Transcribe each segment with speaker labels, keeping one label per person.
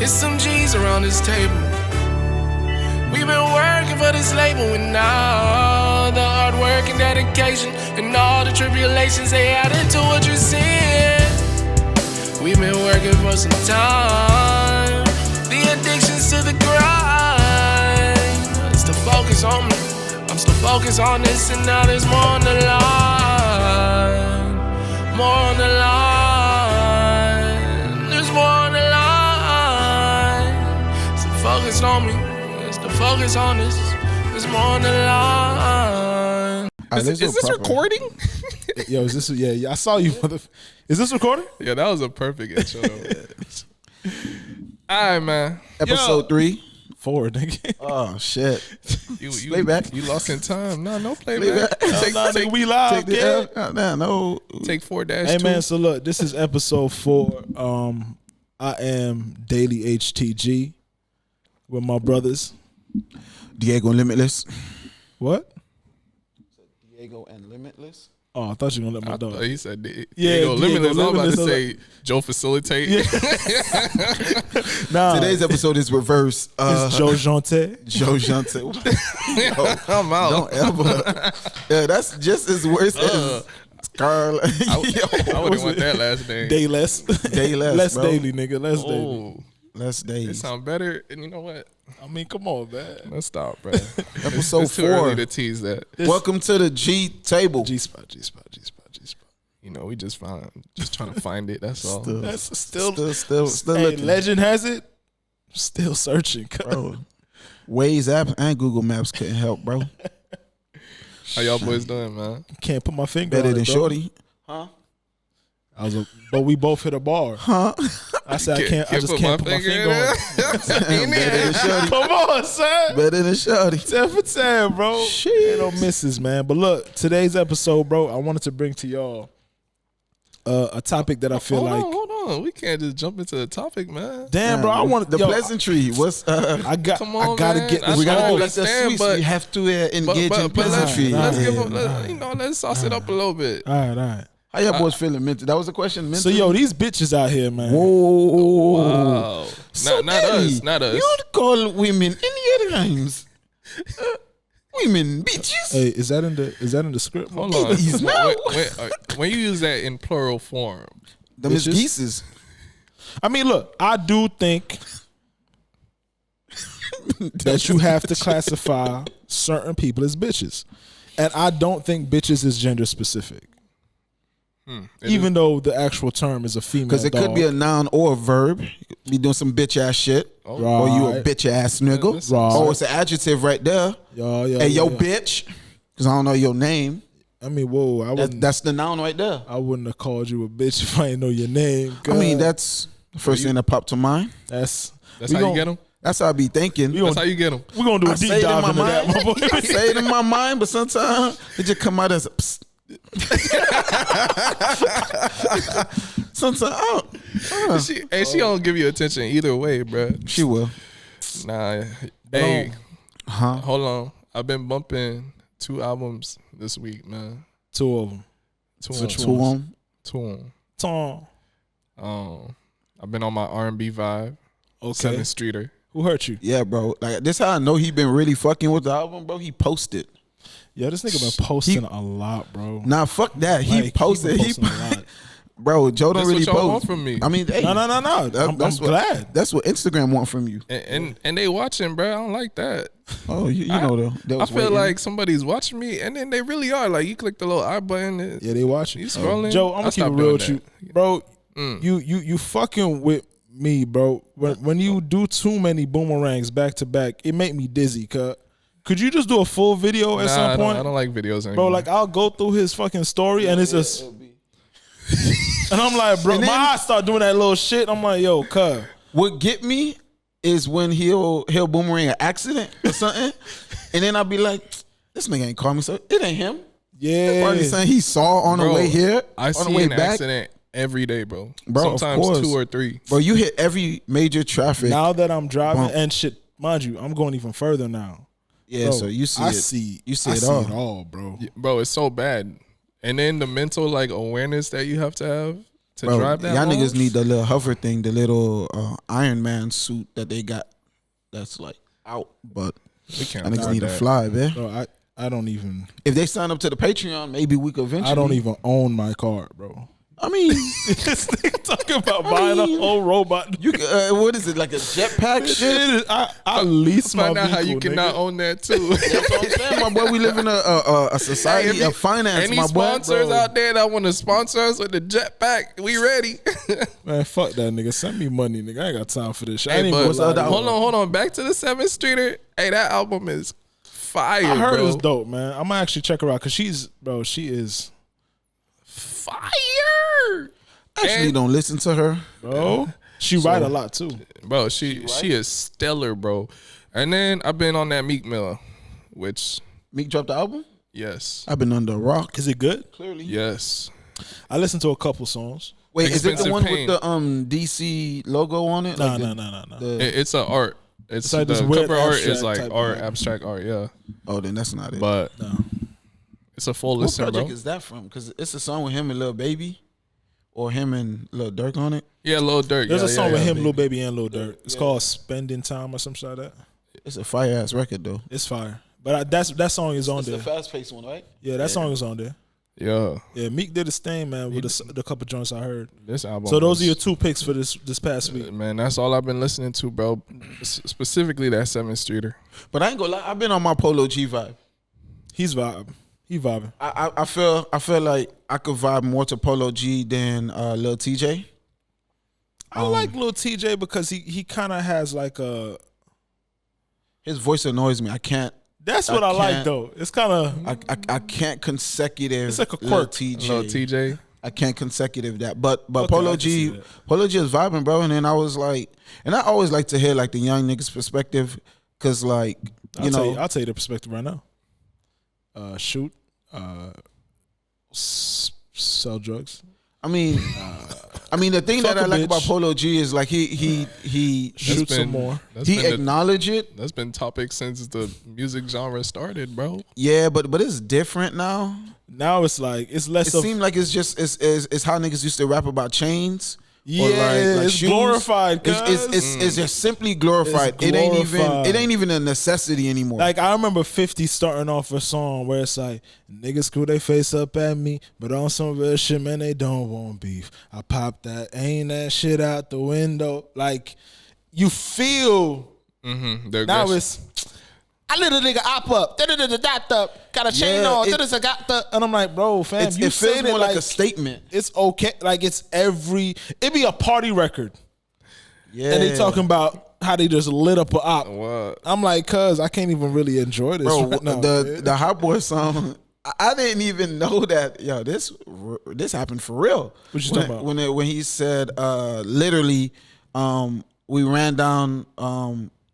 Speaker 1: It's some G's around this table. We've been working for this label, and all the hard work and dedication and all the tribulations they added to what you're seeing. We've been working for some time. The addictions to the grind. Still focus on me. I'm still focused on this, and now there's more on the line. More on the line. There's more on the line. Still focused on me. Still focus on this. There's more on the line.
Speaker 2: Is this recording?
Speaker 3: Yo, is this? Yeah, I saw you. Is this recording?
Speaker 2: Yeah, that was a perfect intro. All right, man.
Speaker 4: Episode 3.
Speaker 3: 4, nigga.
Speaker 4: Oh shit.
Speaker 2: You
Speaker 4: Playback.
Speaker 2: You lost in time. No playback.
Speaker 3: Take, we live.
Speaker 4: Take the L. No.
Speaker 2: Take 4-2.
Speaker 3: Hey man, so look, this is episode 4. I am Daily HTG with my brothers.
Speaker 4: Diego Limitless.
Speaker 3: What?
Speaker 4: Diego and Limitless.
Speaker 3: Oh, I thought you were gonna let my dog.
Speaker 2: He said,
Speaker 3: Diego
Speaker 2: Limitless. I was about to
Speaker 3: Limitless.
Speaker 2: say Joe Facilitate.
Speaker 3: Nah,
Speaker 4: Today's episode is reverse.
Speaker 3: it's Joe Jonte.
Speaker 4: Joe Jonte.
Speaker 2: I'm out.
Speaker 4: Don't ever. Yeah, that's just as worse as Carl.
Speaker 2: I wouldn't want that last name.
Speaker 3: Dayless.
Speaker 4: Dayless,
Speaker 3: Less
Speaker 4: bro.
Speaker 3: daily, nigga. Less daily.
Speaker 2: Oh,
Speaker 4: Less
Speaker 2: it
Speaker 4: days.
Speaker 2: sound better. And you know what?
Speaker 3: I mean, come on, man.
Speaker 2: Let's stop, bro.
Speaker 4: Episode
Speaker 2: It's too early
Speaker 4: 4.
Speaker 2: to tease that.
Speaker 4: Welcome to the G table.
Speaker 3: G spot.
Speaker 2: You know, we just trying to find it. That's all.
Speaker 3: That's still
Speaker 4: Still
Speaker 3: hey,
Speaker 4: looking.
Speaker 3: legend has it. Still searching,
Speaker 4: Bro. Waze app and Google Maps couldn't help, bro.
Speaker 2: How y'all boys doing, man?
Speaker 3: Can't put my finger
Speaker 4: Better
Speaker 3: on
Speaker 4: than
Speaker 3: it, bro.
Speaker 4: Shorty.
Speaker 3: But we both hit a bar.
Speaker 4: Huh?
Speaker 3: I said I just can't put my finger on it.
Speaker 4: Better than Shorty.
Speaker 3: Come on, son.
Speaker 4: Better than Shorty.
Speaker 3: 10 for 10, bro.
Speaker 4: Sheesh.
Speaker 3: Ain't no misses, man. But look, today's episode, bro, I wanted to bring to y'all a topic that I feel
Speaker 2: Hold on. We can't just jump into the topic, man.
Speaker 3: damn, bro, I wanted
Speaker 4: the pleasantry. What's
Speaker 3: I
Speaker 2: Come on,
Speaker 3: gotta
Speaker 2: man.
Speaker 3: get this.
Speaker 4: we gotta
Speaker 2: I
Speaker 4: do like the
Speaker 2: understand,
Speaker 4: Swiss.
Speaker 2: but-
Speaker 4: We have to engage in
Speaker 2: But
Speaker 4: pleasantry.
Speaker 2: let's give
Speaker 3: Nah,
Speaker 2: them, let's sauce it up a little bit.
Speaker 3: All right.
Speaker 4: How y'all boys feeling mental? That was the question.
Speaker 3: So,
Speaker 4: Mentally?
Speaker 3: yo, these bitches out here, man.
Speaker 4: Whoa.
Speaker 2: Wow.
Speaker 4: So
Speaker 2: Not us.
Speaker 4: Daddy,
Speaker 2: Not us.
Speaker 4: You'd call women any other names. Women bitches.
Speaker 3: Hey, is that in the script?
Speaker 2: Hold on.
Speaker 4: Babies, no.
Speaker 2: When you use that in plural form,
Speaker 4: Them is
Speaker 3: bitches?
Speaker 4: geeses.
Speaker 3: I mean, look, I do think that you have to classify certain people as bitches. And I don't think bitches is gender specific. Even though the actual term is a female
Speaker 4: Because it could
Speaker 3: dog.
Speaker 4: be a noun or a verb. You could be doing some bitch ass shit. Or you a
Speaker 3: Right.
Speaker 4: bitch ass nigga.
Speaker 2: listen.
Speaker 3: Right.
Speaker 4: Or it's an adjective right there. Hey, yo, bitch. Because I don't know your name.
Speaker 3: I mean, whoa, I wouldn't,
Speaker 4: That's the noun right there.
Speaker 3: I wouldn't have called you a bitch if I didn't know your name.
Speaker 4: I mean,
Speaker 3: God,
Speaker 4: that's the first thing that popped to mind.
Speaker 3: that's
Speaker 2: that's
Speaker 3: we
Speaker 2: how you
Speaker 3: gon-
Speaker 2: get them.
Speaker 4: That's how I be thinking.
Speaker 2: That's how you get them.
Speaker 3: We're gonna do
Speaker 4: I
Speaker 3: a deep
Speaker 4: say it in
Speaker 3: dive
Speaker 4: my
Speaker 3: into that, my
Speaker 4: mind.
Speaker 3: boy.
Speaker 4: I say it in my mind, but sometimes it just come out as a psst. Sometimes
Speaker 2: She don't give you attention either way, bro.
Speaker 4: she will.
Speaker 2: Nah. Hey,
Speaker 4: Huh?
Speaker 2: hold on. I've been bumping 2 albums this week, man.
Speaker 3: 2 of them.
Speaker 4: Two on.
Speaker 2: Two. I've been on my R&B vibe.
Speaker 3: Okay.
Speaker 2: 7th Streeter.
Speaker 3: Who hurt you?
Speaker 4: Yeah, bro. Like this, how I know he been really fucking with the album, bro. He posted.
Speaker 3: Yeah, this nigga been posting a lot, bro.
Speaker 4: Nah, fuck that. He
Speaker 3: Like,
Speaker 4: posted.
Speaker 3: been
Speaker 4: He,
Speaker 3: posting a lot.
Speaker 4: bro. Joe don't
Speaker 2: That's
Speaker 4: really
Speaker 2: what y'all
Speaker 4: post
Speaker 2: want from me.
Speaker 4: I mean, hey,
Speaker 3: No. I'm
Speaker 4: that's what,
Speaker 3: glad.
Speaker 4: That's what Instagram want from you.
Speaker 2: And they watching, bro. I don't like that.
Speaker 4: Oh, you know though. They
Speaker 2: I
Speaker 4: was
Speaker 2: feel
Speaker 4: waiting.
Speaker 2: like somebody's watching me, and then they really are. Like, you click the little I button.
Speaker 3: Yeah, they watching.
Speaker 2: You scrolling?
Speaker 3: Joe, I'm
Speaker 2: I
Speaker 3: gonna keep it
Speaker 2: stopped
Speaker 3: real
Speaker 2: doing
Speaker 3: with you, bro.
Speaker 2: Mm.
Speaker 3: You fucking with me, bro. When you do too many boomerangs back to back, it make me dizzy. Could you just do a full video at some point,
Speaker 2: I don't like videos anymore.
Speaker 3: bro? Like I'll go through his fucking story and it's just, and I'm like, bro,
Speaker 4: And then-
Speaker 3: my eyes start doing that little shit. I'm like, yo, cuz.
Speaker 4: What get me is when he'll boomerang an accident or something, and then I'll be like, this nigga ain't call me, so it ain't him.
Speaker 3: Yeah,
Speaker 4: Probably something he saw on the way here,
Speaker 2: I
Speaker 4: on
Speaker 2: see
Speaker 4: the way
Speaker 2: an
Speaker 4: back.
Speaker 2: accident every day, bro.
Speaker 4: Bro, of
Speaker 2: Sometimes
Speaker 4: course.
Speaker 2: 2 or 3.
Speaker 4: Bro, you hit every major traffic.
Speaker 3: now that I'm driving
Speaker 4: Bump.
Speaker 3: and shit, mind you, I'm going even further now.
Speaker 4: Yeah,
Speaker 3: Bro,
Speaker 4: so you see
Speaker 3: I
Speaker 4: it.
Speaker 3: see,
Speaker 4: You see
Speaker 3: I
Speaker 4: it
Speaker 3: see
Speaker 4: all.
Speaker 3: it all, bro.
Speaker 2: Bro, it's so bad. And then the mental like awareness that you have to have to
Speaker 4: Bro,
Speaker 2: drive that.
Speaker 4: y'all
Speaker 2: long?
Speaker 4: niggas need the little hover thing, the little Iron Man suit that they got. That's like out, but
Speaker 2: We can't
Speaker 4: y'all niggas
Speaker 2: afford
Speaker 4: need to
Speaker 2: that.
Speaker 4: fly, man.
Speaker 3: Bro, I don't even.
Speaker 4: If they sign up to the Patreon, maybe we could eventually.
Speaker 3: I don't even own my car, bro.
Speaker 4: I mean,
Speaker 3: This nigga talking about buying a whole robot.
Speaker 4: you what is it, like a jetpack shit?
Speaker 3: I lease my
Speaker 2: Find out
Speaker 3: vehicle,
Speaker 2: how you cannot
Speaker 3: nigga.
Speaker 2: own that too.
Speaker 4: That's what I'm saying, my boy. We live in a society of finance,
Speaker 2: Any
Speaker 4: my boy.
Speaker 2: sponsors
Speaker 4: Bro.
Speaker 2: out there that want to sponsor us with the jetpack, we ready.
Speaker 3: Man, fuck that nigga. Send me money, nigga. I ain't got time for this shit. I
Speaker 2: Hey,
Speaker 3: ain't
Speaker 2: but
Speaker 3: even gonna lie to you.
Speaker 2: hold on. Back to the 7th Streeter. Hey, that album is fire.
Speaker 3: I heard
Speaker 2: bro.
Speaker 3: it was dope, man. I'm gonna actually check her out because she is
Speaker 2: fire.
Speaker 4: Actually,
Speaker 2: And-
Speaker 4: don't listen to her.
Speaker 3: bro. She write a lot too.
Speaker 2: Bro, she is stellar, bro. And then I've been on that Meek Mill, which
Speaker 4: Meek dropped the album.
Speaker 2: yes,
Speaker 4: I've been under a rock.
Speaker 3: Is it good?
Speaker 4: Clearly.
Speaker 2: yes.
Speaker 3: I listened to a couple songs.
Speaker 4: Wait, is it the
Speaker 2: Expensive
Speaker 4: one
Speaker 2: Pain.
Speaker 4: with the DC logo on it?
Speaker 3: Nah,
Speaker 4: Like
Speaker 3: nah,
Speaker 4: the-
Speaker 3: nah, nah, nah.
Speaker 4: the-
Speaker 2: It's a art. It's
Speaker 3: like
Speaker 2: the
Speaker 3: this weird
Speaker 2: cover art is
Speaker 3: abstract
Speaker 2: like
Speaker 3: type
Speaker 2: art,
Speaker 3: vibe.
Speaker 2: abstract art, yeah.
Speaker 4: Oh, then that's not it.
Speaker 2: But
Speaker 3: No.
Speaker 2: it's a full
Speaker 4: What
Speaker 2: listen,
Speaker 4: project
Speaker 2: bro.
Speaker 4: is that from? Because it's a song with him and Lil Baby, or him and Lil Durk on it.
Speaker 2: Yeah, Lil Durk.
Speaker 3: There's
Speaker 2: yeah,
Speaker 3: a song
Speaker 2: yeah,
Speaker 3: with
Speaker 2: yeah.
Speaker 3: him, Lil Baby, and Lil Durk. It's called "Spending Time" or something like that.
Speaker 4: It's a fire ass record though.
Speaker 3: It's fire. But that song is on
Speaker 4: It's the
Speaker 3: there.
Speaker 4: fast paced one, right?
Speaker 3: Yeah, that song is on there.
Speaker 2: Yeah,
Speaker 3: Yeah, Meek did his thing, man, with the couple joints I heard.
Speaker 2: this album.
Speaker 3: So those
Speaker 2: was-
Speaker 3: are your 2 picks for this past week.
Speaker 2: man. That's all I've been listening to, bro. Specifically that 7th Streeter.
Speaker 4: But I ain't gonna lie, I've been on my Polo G vibe.
Speaker 3: He's vibing. He vibing.
Speaker 4: I feel like I could vibe more to Polo G than Lil TJ.
Speaker 3: I like Lil TJ because he kind of has like a.
Speaker 4: His voice annoys me. I can't.
Speaker 3: That's what I like
Speaker 4: can't-
Speaker 3: though. It's kind of.
Speaker 4: I can't consecutive.
Speaker 3: It's like a
Speaker 4: Lil
Speaker 3: quirk.
Speaker 4: TJ.
Speaker 2: Lil TJ.
Speaker 4: I can't consecutive that. But
Speaker 3: Okay,
Speaker 4: Polo
Speaker 3: I can see
Speaker 4: G,
Speaker 3: that.
Speaker 4: Polo G is vibing, bro. And then I was like, and I always like to hear like the young niggas' perspective, cause like
Speaker 3: I'll tell you the perspective right now. Shoot. Sell drugs.
Speaker 4: I mean, the thing
Speaker 3: Fuck
Speaker 4: that I
Speaker 3: a
Speaker 4: like
Speaker 3: bitch.
Speaker 4: about Polo G is like he
Speaker 3: Shoot
Speaker 2: been-
Speaker 3: some more.
Speaker 2: That's
Speaker 4: he
Speaker 2: been the-
Speaker 4: acknowledge it.
Speaker 2: That's been topic since the music genre started, bro.
Speaker 4: Yeah, but it's different now.
Speaker 3: Now it's like it's less
Speaker 4: It
Speaker 3: of.
Speaker 4: seems like it's just it's how niggas used to rap about chains.
Speaker 3: Yeah,
Speaker 4: or
Speaker 3: it's
Speaker 4: shoes.
Speaker 3: glorified,
Speaker 4: It's just simply glorified.
Speaker 3: It's
Speaker 4: It
Speaker 3: glorified.
Speaker 4: ain't even a necessity anymore.
Speaker 3: Like I remember 50 starting off a song where it's like niggas screw their face up at me, but on some real shit, man, they don't want beef. I pop that, ain't that shit out the window. Like you feel
Speaker 2: Mm-hmm.
Speaker 3: now it's I lit a nigga op up, got a chain
Speaker 4: Yeah,
Speaker 3: on,
Speaker 4: it-
Speaker 3: got the, and I'm like, bro, fam,
Speaker 4: it
Speaker 3: you
Speaker 4: feels
Speaker 3: saying it
Speaker 4: more like
Speaker 3: like
Speaker 4: a statement.
Speaker 3: it's okay, like it's it be a party record,
Speaker 4: Yeah,
Speaker 3: and they talking about how they just lit up a op.
Speaker 2: What?
Speaker 3: I'm like, cuz I can't even really enjoy this
Speaker 4: bro.
Speaker 3: right now.
Speaker 4: The Hot Boy song. I didn't even know that. Yo, this happened for real.
Speaker 3: What you talking about?
Speaker 4: When he said literally, we ran down.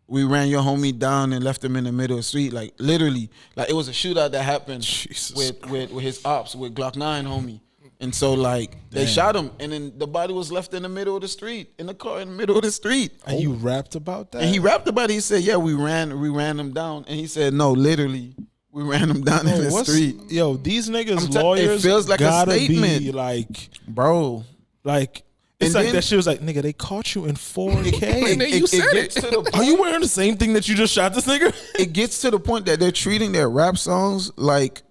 Speaker 4: We ran your homie down and left him in the middle of the street. Like literally, like it was a shootout that happened
Speaker 3: Jesus
Speaker 4: with his ops with Glock 9 homie. And so like they shot him, and then the body was left in the middle of the street, in the car in the middle of the street.
Speaker 3: And you rapped about that?
Speaker 4: And he rapped about it. He said, "Yeah, we ran him down." And he said, "No, literally, we ran him down in the street,
Speaker 3: Yo, these niggas
Speaker 4: it
Speaker 3: lawyers
Speaker 4: feels like a
Speaker 3: gotta be
Speaker 4: statement.
Speaker 3: like
Speaker 4: bro."
Speaker 3: it's
Speaker 4: And
Speaker 3: like
Speaker 4: then-
Speaker 3: that shit was like, nigga, they caught you in 4K.
Speaker 2: And then you said
Speaker 4: gets
Speaker 2: it.
Speaker 4: to the
Speaker 3: Are
Speaker 4: point,
Speaker 3: you wearing the same thing that you just shot this nigga?
Speaker 4: it gets to the point that they're treating their rap songs like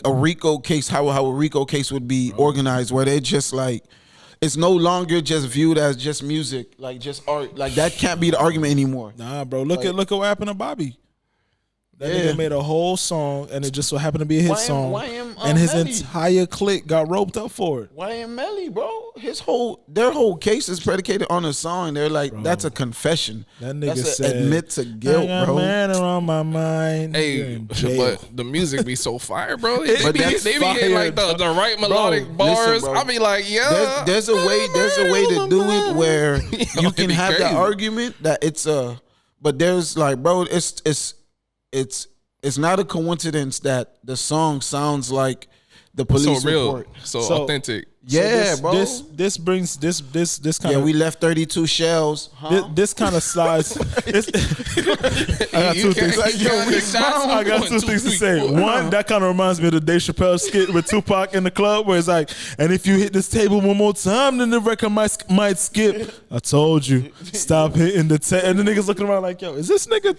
Speaker 4: a RICO case, how a RICO case would be organized, where they just like it's no longer just viewed as just music, like just art. Like that can't be the argument anymore.
Speaker 3: Nah, bro. Look at what happened to Bobby. That
Speaker 4: Yeah.
Speaker 3: nigga made a whole song, and it just so happened to be a hit song,
Speaker 4: YM,
Speaker 3: and his
Speaker 4: Melly.
Speaker 3: entire clique got roped up for it.
Speaker 4: YM Melly, bro, their whole case is predicated on a song. They're like, that's a confession.
Speaker 3: That nigga
Speaker 4: That's
Speaker 3: said,
Speaker 4: admit to guilt,
Speaker 3: I got
Speaker 4: bro.
Speaker 3: murder on my mind. You're
Speaker 2: Hey,
Speaker 3: in jail.
Speaker 2: but the music be so fire, bro. They
Speaker 4: But
Speaker 2: be
Speaker 4: that's
Speaker 2: hitting like the right melodic
Speaker 4: listen,
Speaker 2: bars.
Speaker 4: bro.
Speaker 2: I be like, yeah.
Speaker 4: There's a way to do it where you
Speaker 2: it'd
Speaker 4: can
Speaker 2: be
Speaker 4: have that
Speaker 2: crazy.
Speaker 4: argument that it's but there's like, bro, it's not a coincidence that the song sounds like the police
Speaker 2: so real,
Speaker 4: report.
Speaker 2: so
Speaker 3: So-
Speaker 2: authentic.
Speaker 4: Yeah, bro.
Speaker 3: This brings this kind
Speaker 4: Yeah,
Speaker 3: of
Speaker 4: we left 32 shells. Huh?
Speaker 3: this kind of slides. I got two things. I got two things to say. One, that kind of reminds me of the Dave Chappelle skit with Tupac in the club, where it's like, and if you hit this table one more time, then the record might skip. I told you, stop hitting the and the niggas looking around like, yo, is this nigga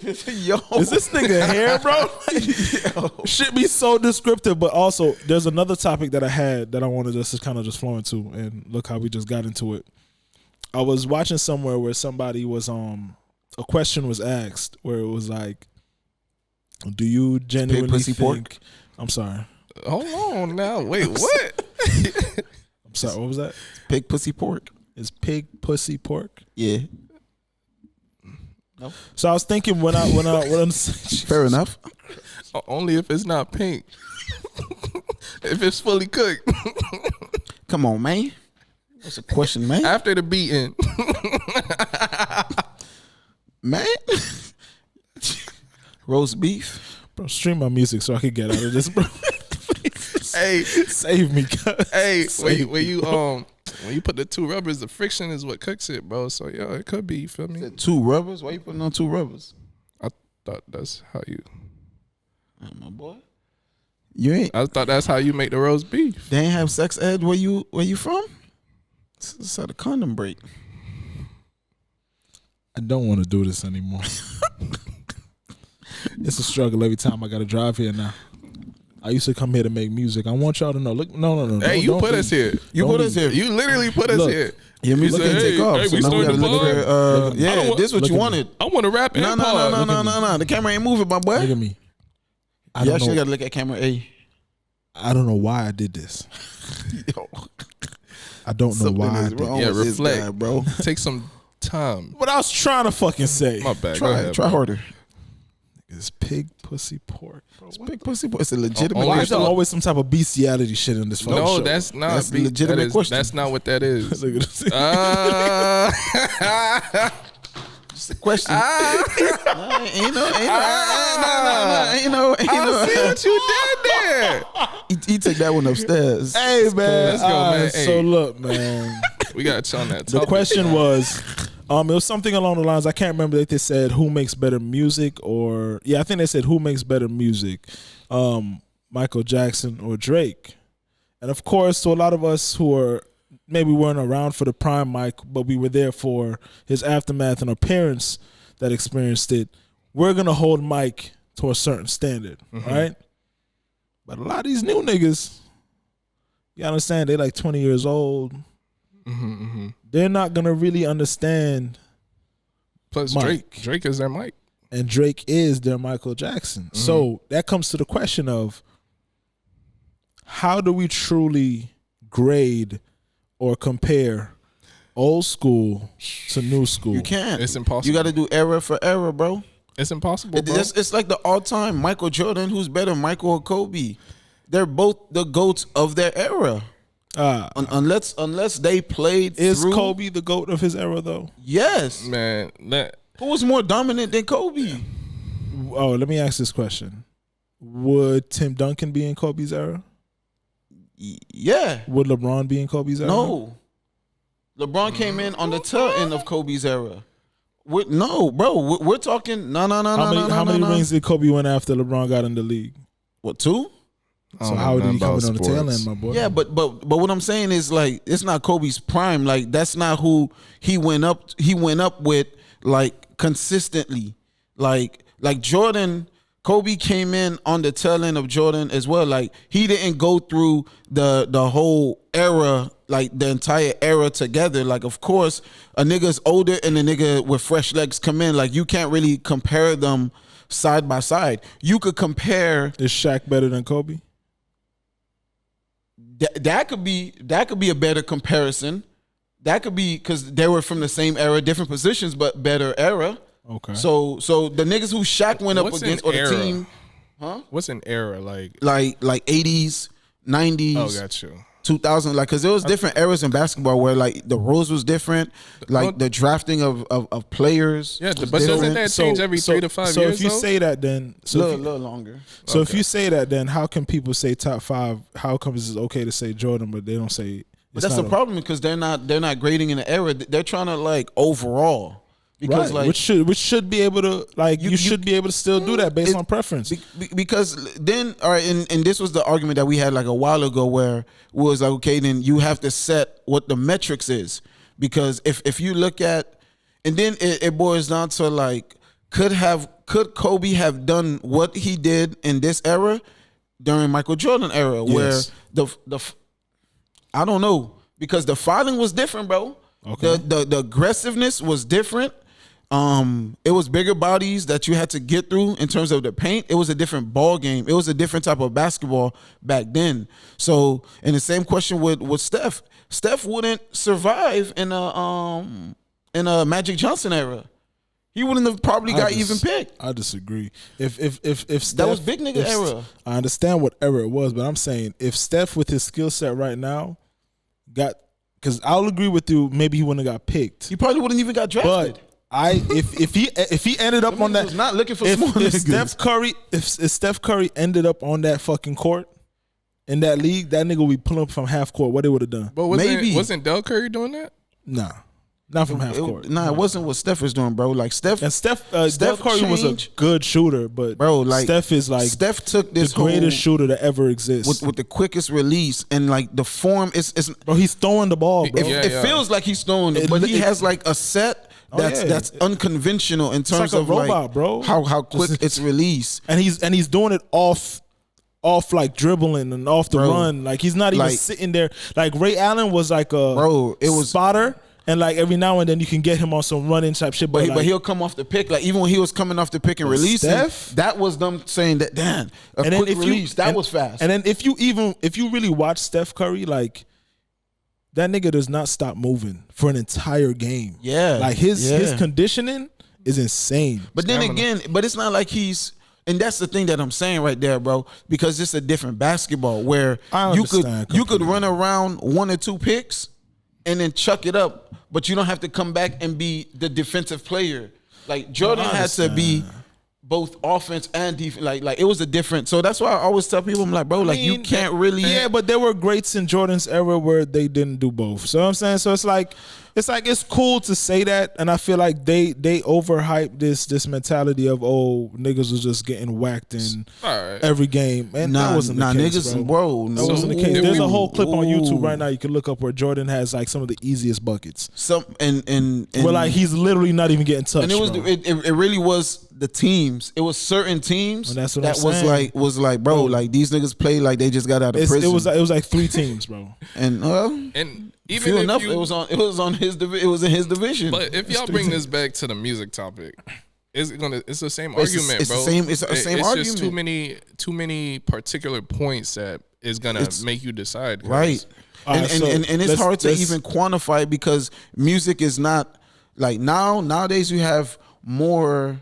Speaker 3: here, bro? Like, shit be so descriptive. But also, there's another topic that I had that I wanted us to kind of just flow into, and look how we just got into it. I was watching somewhere where somebody was a question was asked where it was like, do you genuinely
Speaker 4: pussy
Speaker 3: think
Speaker 4: pork?
Speaker 3: I'm sorry.
Speaker 2: Hold on now. Wait, what?
Speaker 3: I'm sorry, what was that?
Speaker 4: Pig pussy pork.
Speaker 3: Is pig pussy pork?
Speaker 4: Yeah. No.
Speaker 3: So I was thinking when
Speaker 4: Fair enough.
Speaker 2: Only if it's not pink. If it's fully cooked.
Speaker 4: Come on, man. What's the question, man?
Speaker 2: After the beating.
Speaker 4: Man. Roast beef.
Speaker 3: Bro, stream my music so I can get out of this, bro.
Speaker 2: Hey,
Speaker 3: Save me, cuz.
Speaker 2: hey, when you put the two rubbers, the friction is what cooks it, bro. So yeah, it could be. You feel me?
Speaker 4: 2 rubbers? Why you putting on 2 rubbers?
Speaker 2: I thought that's how you.
Speaker 4: My boy. You ain't.
Speaker 2: I thought that's how you make the roast beef.
Speaker 4: They ain't have sex ed where you from? It's how the condom break.
Speaker 3: I don't want to do this anymore. It's a struggle every time I got to drive here now. I used to come here to make music. I want y'all to know. Look, no.
Speaker 2: Hey, you put us here.
Speaker 4: You put us here.
Speaker 2: You literally put us
Speaker 3: Look,
Speaker 2: here.
Speaker 4: Your music
Speaker 2: said,
Speaker 4: can take
Speaker 2: hey,
Speaker 4: off.
Speaker 2: hey,
Speaker 4: So
Speaker 2: we
Speaker 4: now we gotta
Speaker 2: started the
Speaker 4: look
Speaker 2: vlog.
Speaker 4: for yeah, this what
Speaker 3: look
Speaker 4: you
Speaker 3: at
Speaker 4: wanted.
Speaker 2: I want to rap and
Speaker 4: No. The camera ain't moving, my boy.
Speaker 3: Look at me. I
Speaker 4: You
Speaker 3: don't
Speaker 4: actually
Speaker 3: know.
Speaker 4: gotta look at camera A.
Speaker 3: I don't know why I did this.
Speaker 4: Yo,
Speaker 3: I don't know why I did.
Speaker 2: Yeah,
Speaker 4: with this
Speaker 2: reflect,
Speaker 4: guy, bro.
Speaker 2: Take some time.
Speaker 3: What I was trying to fucking say.
Speaker 2: My bad. Go ahead,
Speaker 4: Try
Speaker 2: bro.
Speaker 4: harder.
Speaker 3: It's pig pussy pork. Bro.
Speaker 4: It's big pussy. It's a legitimate.
Speaker 2: Only
Speaker 3: Why
Speaker 2: if
Speaker 3: is there
Speaker 2: the-
Speaker 3: always some type of bestiality shit in this fucking
Speaker 2: No,
Speaker 3: show?
Speaker 2: that's not.
Speaker 4: That's a
Speaker 2: beef.
Speaker 4: legitimate
Speaker 2: That is-
Speaker 4: question.
Speaker 2: That's not what that is.
Speaker 3: Look at this.
Speaker 4: It's a question. Ain't no.
Speaker 2: I see what you did there.
Speaker 4: He took that one upstairs.
Speaker 3: Hey man,
Speaker 2: Let's go, man. Hey.
Speaker 3: So look, man.
Speaker 2: We got you on that.
Speaker 3: The
Speaker 2: topic.
Speaker 3: question was, it was something along the lines. I can't remember if they said who makes better music or I think they said who makes better music, Michael Jackson or Drake. And of course, to a lot of us who are maybe weren't around for the prime Mike, but we were there for his aftermath and our parents that experienced it, we're gonna hold Mike to a certain standard, right? But a lot of these new niggas, you understand, they like 20 years old. They're not gonna really understand.
Speaker 2: Plus
Speaker 3: Mike.
Speaker 2: Drake is their mic.
Speaker 3: And Drake is their Michael Jackson. So that comes to the question of how do we truly grade or compare old school to new school?
Speaker 4: You can't.
Speaker 2: It's impossible.
Speaker 4: You got to do era for era, bro.
Speaker 2: It's impossible, bro.
Speaker 4: It's like the all-time Michael Jordan. Who's better, Michael or Kobe? They're both the GOATs of their era. Unless they played
Speaker 3: Is
Speaker 4: through.
Speaker 3: Kobe the GOAT of his era though?
Speaker 4: Yes.
Speaker 2: Man,
Speaker 4: Who was more dominant than Kobe?
Speaker 3: Oh, let me ask this question. Would Tim Duncan be in Kobe's era?
Speaker 4: Yeah.
Speaker 3: Would LeBron be in Kobe's era?
Speaker 4: No. LeBron came in on the tail end of Kobe's era. No, bro. We're talking. No.
Speaker 3: How many rings did Kobe win after LeBron got in the league?
Speaker 4: What, 2?
Speaker 3: So how did he come in on the tail end, my boy?
Speaker 4: Yeah, but what I'm saying is, like, it's not Kobe's prime. Like, that's not who he went up with, like, consistently. Like Jordan, Kobe came in on the tail end of Jordan as well. Like, he didn't go through the whole era, like the entire era together. Like, of course, a nigga's older and a nigga with fresh legs come in. Like, you can't really compare them side by side. You could compare.
Speaker 3: Is Shaq better than Kobe?
Speaker 4: That could be a better comparison. That could be because they were from the same era, different positions, but better era.
Speaker 3: Okay.
Speaker 4: So the niggas who Shaq went up
Speaker 2: What's
Speaker 4: against,
Speaker 2: an
Speaker 4: or the
Speaker 2: era?
Speaker 4: team,
Speaker 2: What's an era like?
Speaker 4: like 80s, 90s,
Speaker 2: Oh, got you.
Speaker 4: 2000, like, because there was different eras in basketball where, like, the rules was different, like the drafting of players.
Speaker 2: Yeah,
Speaker 4: was
Speaker 2: but doesn't
Speaker 4: different.
Speaker 2: that change every 3 to 5
Speaker 3: so
Speaker 2: years?
Speaker 3: if you
Speaker 2: though?
Speaker 3: say that, then
Speaker 4: little longer.
Speaker 3: if you say that, then how can people say top 5? How come it's okay to say Jordan, but they don't say
Speaker 4: But that's the problem because they're not grading in the era. They're trying to like overall because
Speaker 3: right.
Speaker 4: like
Speaker 3: which should be able to like you should be able to still do that based on preference.
Speaker 4: Because then all right, and this was the argument that we had like a while ago where it was like, okay, then you have to set what the metrics is, because if you look at, and then it boils down to like could Kobe have done what he did in this era during Michael Jordan era, where the I don't know, because the filing was different, bro.
Speaker 3: Okay.
Speaker 4: The aggressiveness was different. It was bigger bodies that you had to get through in terms of the paint. It was a different ball game. It was a different type of basketball back then. So, and the same question with Steph. Steph wouldn't survive in a Magic Johnson era. He wouldn't have probably got even picked.
Speaker 3: I disagree. If Steph,
Speaker 4: that was big nigga era.
Speaker 3: I understand what era it was, but I'm saying if Steph with his skill set right now because I'll agree with you, maybe he wouldn't have got picked.
Speaker 4: He probably wouldn't even got drafted.
Speaker 3: But if he ended up on that,
Speaker 4: was not looking for
Speaker 3: if,
Speaker 4: small
Speaker 3: if
Speaker 4: niggas.
Speaker 3: if Steph Curry ended up on that fucking court in that league, that nigga would be pulling up from half court. What they would have done?
Speaker 2: But wasn't Del Curry doing that?
Speaker 3: Nah. Not from half court.
Speaker 4: It wasn't what Steph was doing, bro. Like Steph
Speaker 3: Curry was a good shooter, but
Speaker 4: bro, like
Speaker 3: Steph is like
Speaker 4: Steph took this
Speaker 3: the greatest shooter to ever exist
Speaker 4: with the quickest release, and like the form is
Speaker 3: bro. He's throwing the ball, bro.
Speaker 4: It feels like he's throwing it, but he has like a set that's unconventional in terms
Speaker 3: like a
Speaker 4: of
Speaker 3: robot,
Speaker 4: like
Speaker 3: bro.
Speaker 4: How quick it's released,
Speaker 3: and he's doing it off like dribbling and off the run. Like he's not even sitting there. Like Ray Allen was like a spotter. And like every now and then you can get him on some running type shit,
Speaker 4: but he'll come off the pick. Like even when he was coming off the pick and releasing,
Speaker 3: Steph,
Speaker 4: that was them saying that damn a quick release that was fast.
Speaker 3: And then if you really watch Steph Curry, like that nigga does not stop moving for an entire game.
Speaker 4: Yeah,
Speaker 3: like his conditioning is insane.
Speaker 4: But then again, but it's not like he's. And that's the thing that I'm saying right there, bro, because it's a different basketball where you could run around 1 or 2 picks and then chuck it up, but you don't have to come back and be the defensive player. Like Jordan had to be both offense and defense. Like it was a different. So that's why I always tell people, I'm like, bro, like you can't really.
Speaker 3: Yeah, but there were greats in Jordan's era where they didn't do both. So I'm saying, so it's it's cool to say that, and I feel like they overhype this mentality of niggas was just getting whacked in every game, and that wasn't the case,
Speaker 4: niggas,
Speaker 3: bro. That wasn't the case. There's a whole clip on YouTube right now you can look up where Jordan has like some of the easiest buckets.
Speaker 4: And
Speaker 3: where like he's literally not even getting touched.
Speaker 4: And it was it really was the teams. It was certain teams that was like bro, like these niggas play like they just got out of prison.
Speaker 3: It was like 3 teams, bro.
Speaker 2: And even if
Speaker 4: enough, it was in his division.
Speaker 2: But if y'all bring this back to the music topic, it's the same argument, bro.
Speaker 4: It's the same argument.
Speaker 2: It's just too many particular points that is gonna make you decide,
Speaker 4: right? And it's hard to even quantify because music is not like nowadays you have more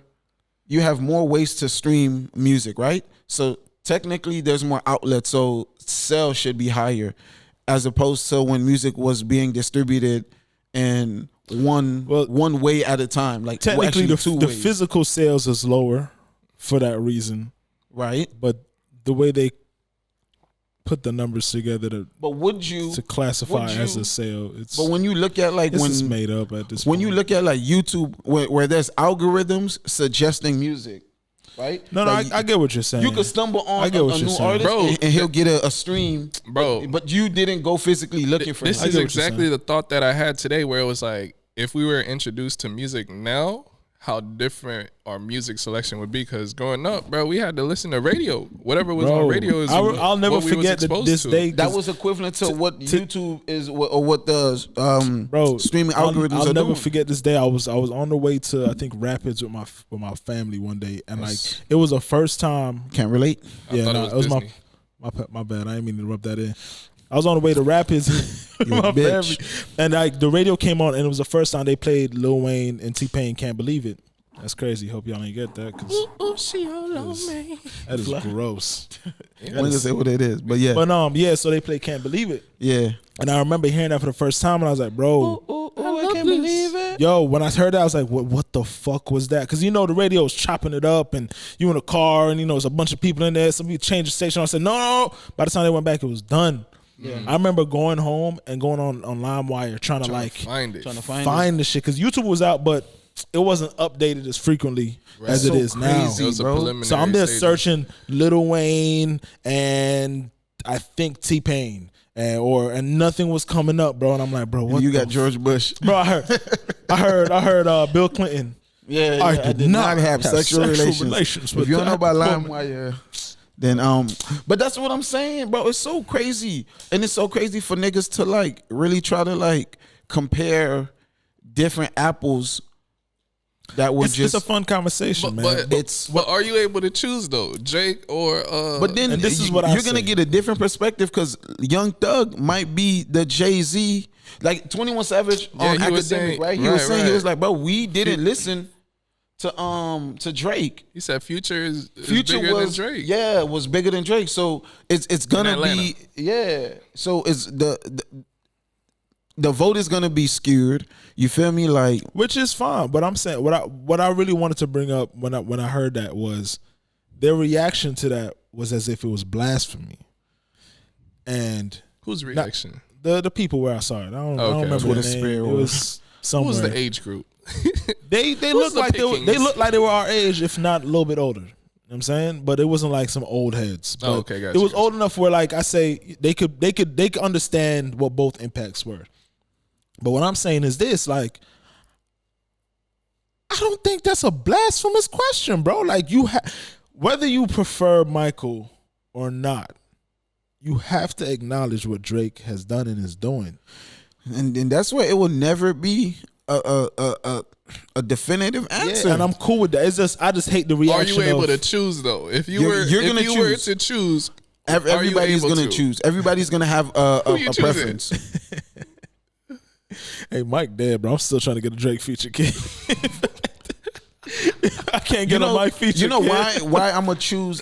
Speaker 4: ways to stream music, right? So technically there's more outlets, so sales should be higher as opposed to when music was being distributed in one way at a time. Like
Speaker 3: technically the physical sales is lower for that reason,
Speaker 4: right?
Speaker 3: But the way they put the numbers together to classify as a sale,
Speaker 4: but when you look at like
Speaker 3: it's made up at this
Speaker 4: when
Speaker 3: point.
Speaker 4: you look at like YouTube where there's algorithms suggesting music, right?
Speaker 3: No,
Speaker 4: like,
Speaker 3: I get what you're saying.
Speaker 4: You could stumble on a new artist,
Speaker 2: bro,
Speaker 4: and he'll get a stream,
Speaker 2: bro.
Speaker 4: But you didn't go physically looking for.
Speaker 2: This is exactly the thought that I had today, where it was like, if we were introduced to music now, how different our music selection would be. Because growing up, bro, we had to listen to radio. Whatever was on radio is
Speaker 3: I'll never forget this day.
Speaker 4: That was equivalent to what YouTube is, or what the streaming algorithms
Speaker 3: I'll
Speaker 4: are
Speaker 3: never
Speaker 4: doing.
Speaker 3: forget this day. I was on the way to I think Rapids with my family one day, and like it was the first time.
Speaker 4: Can't relate.
Speaker 3: Yeah, it was my bad. I didn't mean to rub that in. I was on the way to Rapids with my family, and like the radio came on, and it was the first time they played Lil Wayne and T-Pain "Can't Believe It." That's crazy. Hope y'all ain't get that because that is gross.
Speaker 4: I'm gonna say what it is, but yeah.
Speaker 3: But yeah, so they played "Can't Believe It."
Speaker 4: Yeah,
Speaker 3: and I remember hearing that for the first time, and I was like, "Bro,
Speaker 4: I can't believe it."
Speaker 3: Yo, when I heard that, I was like, "What the fuck was that?" Because the radio was chopping it up, and you in a car, and there's a bunch of people in there. Some people change the station. I said, "No." By the time they went back, it was done. I remember going home and going on LimeWire trying to like
Speaker 2: Find it.
Speaker 4: Trying to find
Speaker 3: find the shit because YouTube was out, but it wasn't updated as frequently as it
Speaker 4: So
Speaker 3: is now.
Speaker 4: crazy.
Speaker 2: It was a
Speaker 4: bro.
Speaker 2: preliminary
Speaker 3: So I'm there
Speaker 2: stages.
Speaker 3: searching Lil Wayne and I think T-Pain and nothing was coming up, bro. And I'm like, bro, what
Speaker 4: You
Speaker 3: the
Speaker 4: got George Bush.
Speaker 3: bro? I heard Bill Clinton.
Speaker 4: Yeah,
Speaker 3: I did not have
Speaker 4: sexual relations.
Speaker 3: relations
Speaker 4: If
Speaker 3: with
Speaker 4: you don't know
Speaker 3: that
Speaker 4: about
Speaker 3: woman.
Speaker 4: LimeWire, then but that's what I'm saying, bro. It's so crazy, and it's so crazy for niggas to like really try to like compare different apples that were
Speaker 3: It's
Speaker 4: just.
Speaker 3: a fun conversation, man.
Speaker 2: But are you able to choose though, Drake or?
Speaker 4: But then
Speaker 3: And this is what I
Speaker 4: you're gonna
Speaker 3: say.
Speaker 4: get a different perspective because Young Thug might be the Jay-Z, like 21 Savage
Speaker 2: Yeah,
Speaker 4: on
Speaker 2: he
Speaker 4: Academic,
Speaker 2: was saying-
Speaker 4: right? He was saying he
Speaker 2: right.
Speaker 4: was like, bro, we didn't listen to Drake.
Speaker 2: He said Future is
Speaker 4: Future
Speaker 2: bigger
Speaker 4: was
Speaker 2: than Drake.
Speaker 4: Yeah, was bigger than Drake. So it's gonna be So it's the vote is gonna be skewed. You feel me? Like
Speaker 3: Which is fine, but I'm saying what I really wanted to bring up when I heard that was their reaction to that was as if it was blasphemy, and
Speaker 2: Whose reaction?
Speaker 3: the people where I saw it, I don't
Speaker 2: Okay.
Speaker 3: remember
Speaker 4: Twitter
Speaker 3: the name.
Speaker 4: sphere
Speaker 3: It
Speaker 4: or-
Speaker 3: was somewhere.
Speaker 2: Who's the age group?
Speaker 3: They looked
Speaker 2: the
Speaker 3: like they
Speaker 2: pickings?
Speaker 3: looked like they were our age, if not a little bit older. You know what I'm saying, but it wasn't like some old heads. But
Speaker 2: okay, gotcha,
Speaker 3: it was
Speaker 2: gotcha.
Speaker 3: old enough where, like I say, they could understand what both impacts were. But what I'm saying is this: like, I don't think that's a blasphemous question, bro. Like, whether you prefer Michael or not, you have to acknowledge what Drake has done and is doing.
Speaker 4: and that's why it will never be a definitive answer.
Speaker 3: Yeah, and I'm cool with that. It's just I just hate the
Speaker 2: Are
Speaker 3: reaction.
Speaker 2: you able
Speaker 3: of,
Speaker 2: to choose though? If you
Speaker 4: You're gonna
Speaker 2: were
Speaker 4: choose.
Speaker 2: to choose,
Speaker 4: Everybody's
Speaker 2: are you able
Speaker 4: gonna
Speaker 2: to?
Speaker 4: choose. Everybody's gonna have a
Speaker 2: you choosing?
Speaker 4: preference.
Speaker 3: Hey, Mike dead, bro. I'm still trying to get a Drake feature, kid. I can't get a Mike feature.
Speaker 4: You know
Speaker 3: kid.
Speaker 4: why I'm gonna choose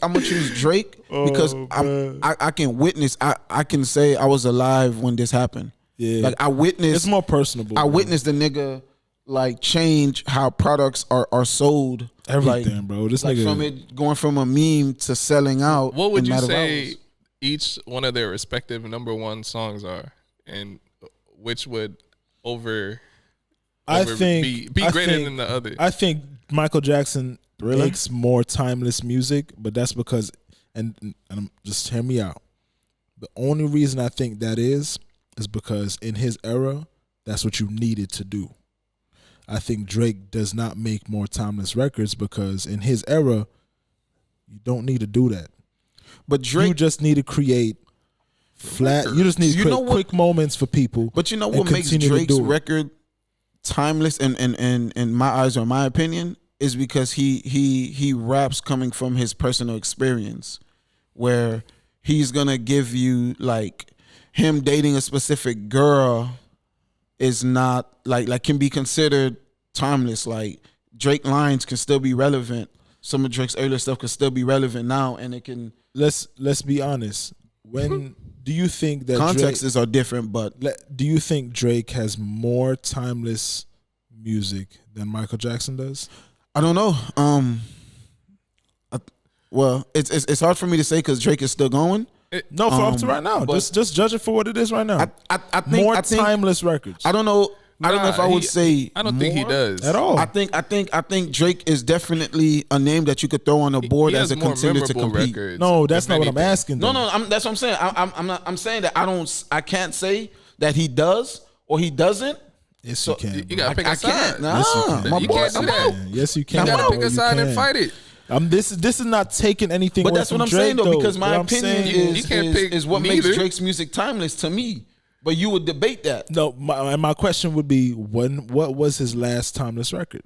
Speaker 4: Drake because
Speaker 3: man.
Speaker 4: I can witness. I can say I was alive when this happened.
Speaker 3: Yeah.
Speaker 4: Like I witnessed.
Speaker 3: It's more personable.
Speaker 4: I
Speaker 3: bro.
Speaker 4: witnessed the nigga like change how products are sold.
Speaker 3: Everything,
Speaker 4: like,
Speaker 3: bro. This
Speaker 4: like
Speaker 3: nigga
Speaker 4: from it going from a meme to selling out.
Speaker 2: What would
Speaker 4: in
Speaker 2: you
Speaker 4: matter of
Speaker 2: say
Speaker 4: hours.
Speaker 2: each one of their respective #1 songs are, and which would
Speaker 3: I think
Speaker 2: be
Speaker 3: I
Speaker 2: greater
Speaker 3: think-
Speaker 2: than the other?
Speaker 3: I think Michael Jackson
Speaker 4: Thriller?
Speaker 3: makes more timeless music, but that's because and just hear me out. The only reason I think that is because in his era, that's what you needed to do. I think Drake does not make more timeless records because in his era, you don't need to do that.
Speaker 4: But Drake,
Speaker 3: You just need to create flat. You just need to
Speaker 4: You
Speaker 3: create
Speaker 4: know what-
Speaker 3: quick moments for people.
Speaker 4: but you know
Speaker 3: and
Speaker 4: what makes
Speaker 3: continue to
Speaker 4: Drake's
Speaker 3: do it.
Speaker 4: record timeless in my eyes or my opinion is because he raps coming from his personal experience, where he's gonna give you like him dating a specific girl is not like can be considered timeless. Like Drake lines can still be relevant. Some of Drake's earlier stuff can still be relevant now, and it can
Speaker 3: Let's be honest. When do you think that
Speaker 4: contexts are different, but
Speaker 3: Do you think Drake has more timeless music than Michael Jackson does?
Speaker 4: I don't know. Well, it's hard for me to say because Drake is still going.
Speaker 3: No, for up to right now.
Speaker 4: but-
Speaker 3: Just judge it for what it is right now.
Speaker 4: I think
Speaker 3: more
Speaker 4: I think,
Speaker 3: timeless records.
Speaker 4: I don't know. I don't know if I would say
Speaker 2: I don't think he
Speaker 4: more
Speaker 2: does
Speaker 3: at all.
Speaker 4: I think Drake is definitely a name that you could throw on the board
Speaker 2: He
Speaker 4: as
Speaker 2: has
Speaker 4: a
Speaker 2: more
Speaker 4: contender to
Speaker 2: memorable
Speaker 4: compete.
Speaker 2: records,
Speaker 3: No, that's
Speaker 2: if
Speaker 3: not what I'm
Speaker 2: anything.
Speaker 3: asking.
Speaker 4: No,
Speaker 3: though.
Speaker 4: that's what I'm saying. I'm not. I'm saying that I can't say that he does or he doesn't.
Speaker 3: Yes,
Speaker 4: So,
Speaker 3: you can.
Speaker 2: You
Speaker 3: bro.
Speaker 2: gotta pick a
Speaker 4: I
Speaker 2: side.
Speaker 4: can't. Nah,
Speaker 3: Yes, you can.
Speaker 4: my
Speaker 2: You
Speaker 4: boy,
Speaker 2: can't do
Speaker 4: I'm
Speaker 2: that.
Speaker 4: out.
Speaker 3: Yes, you can.
Speaker 2: You gotta
Speaker 3: bro.
Speaker 2: pick a
Speaker 3: You
Speaker 2: side and
Speaker 3: can.
Speaker 2: fight it.
Speaker 3: This is not taking anything
Speaker 4: But
Speaker 3: away
Speaker 4: that's
Speaker 3: from
Speaker 4: what I'm
Speaker 3: Drake,
Speaker 4: saying though, because my
Speaker 3: What I'm
Speaker 4: opinion
Speaker 3: saying
Speaker 2: You can't pick
Speaker 4: is what
Speaker 2: neither.
Speaker 4: makes Drake's music timeless to me. But you would debate that.
Speaker 3: no. My question would be what was his last timeless record?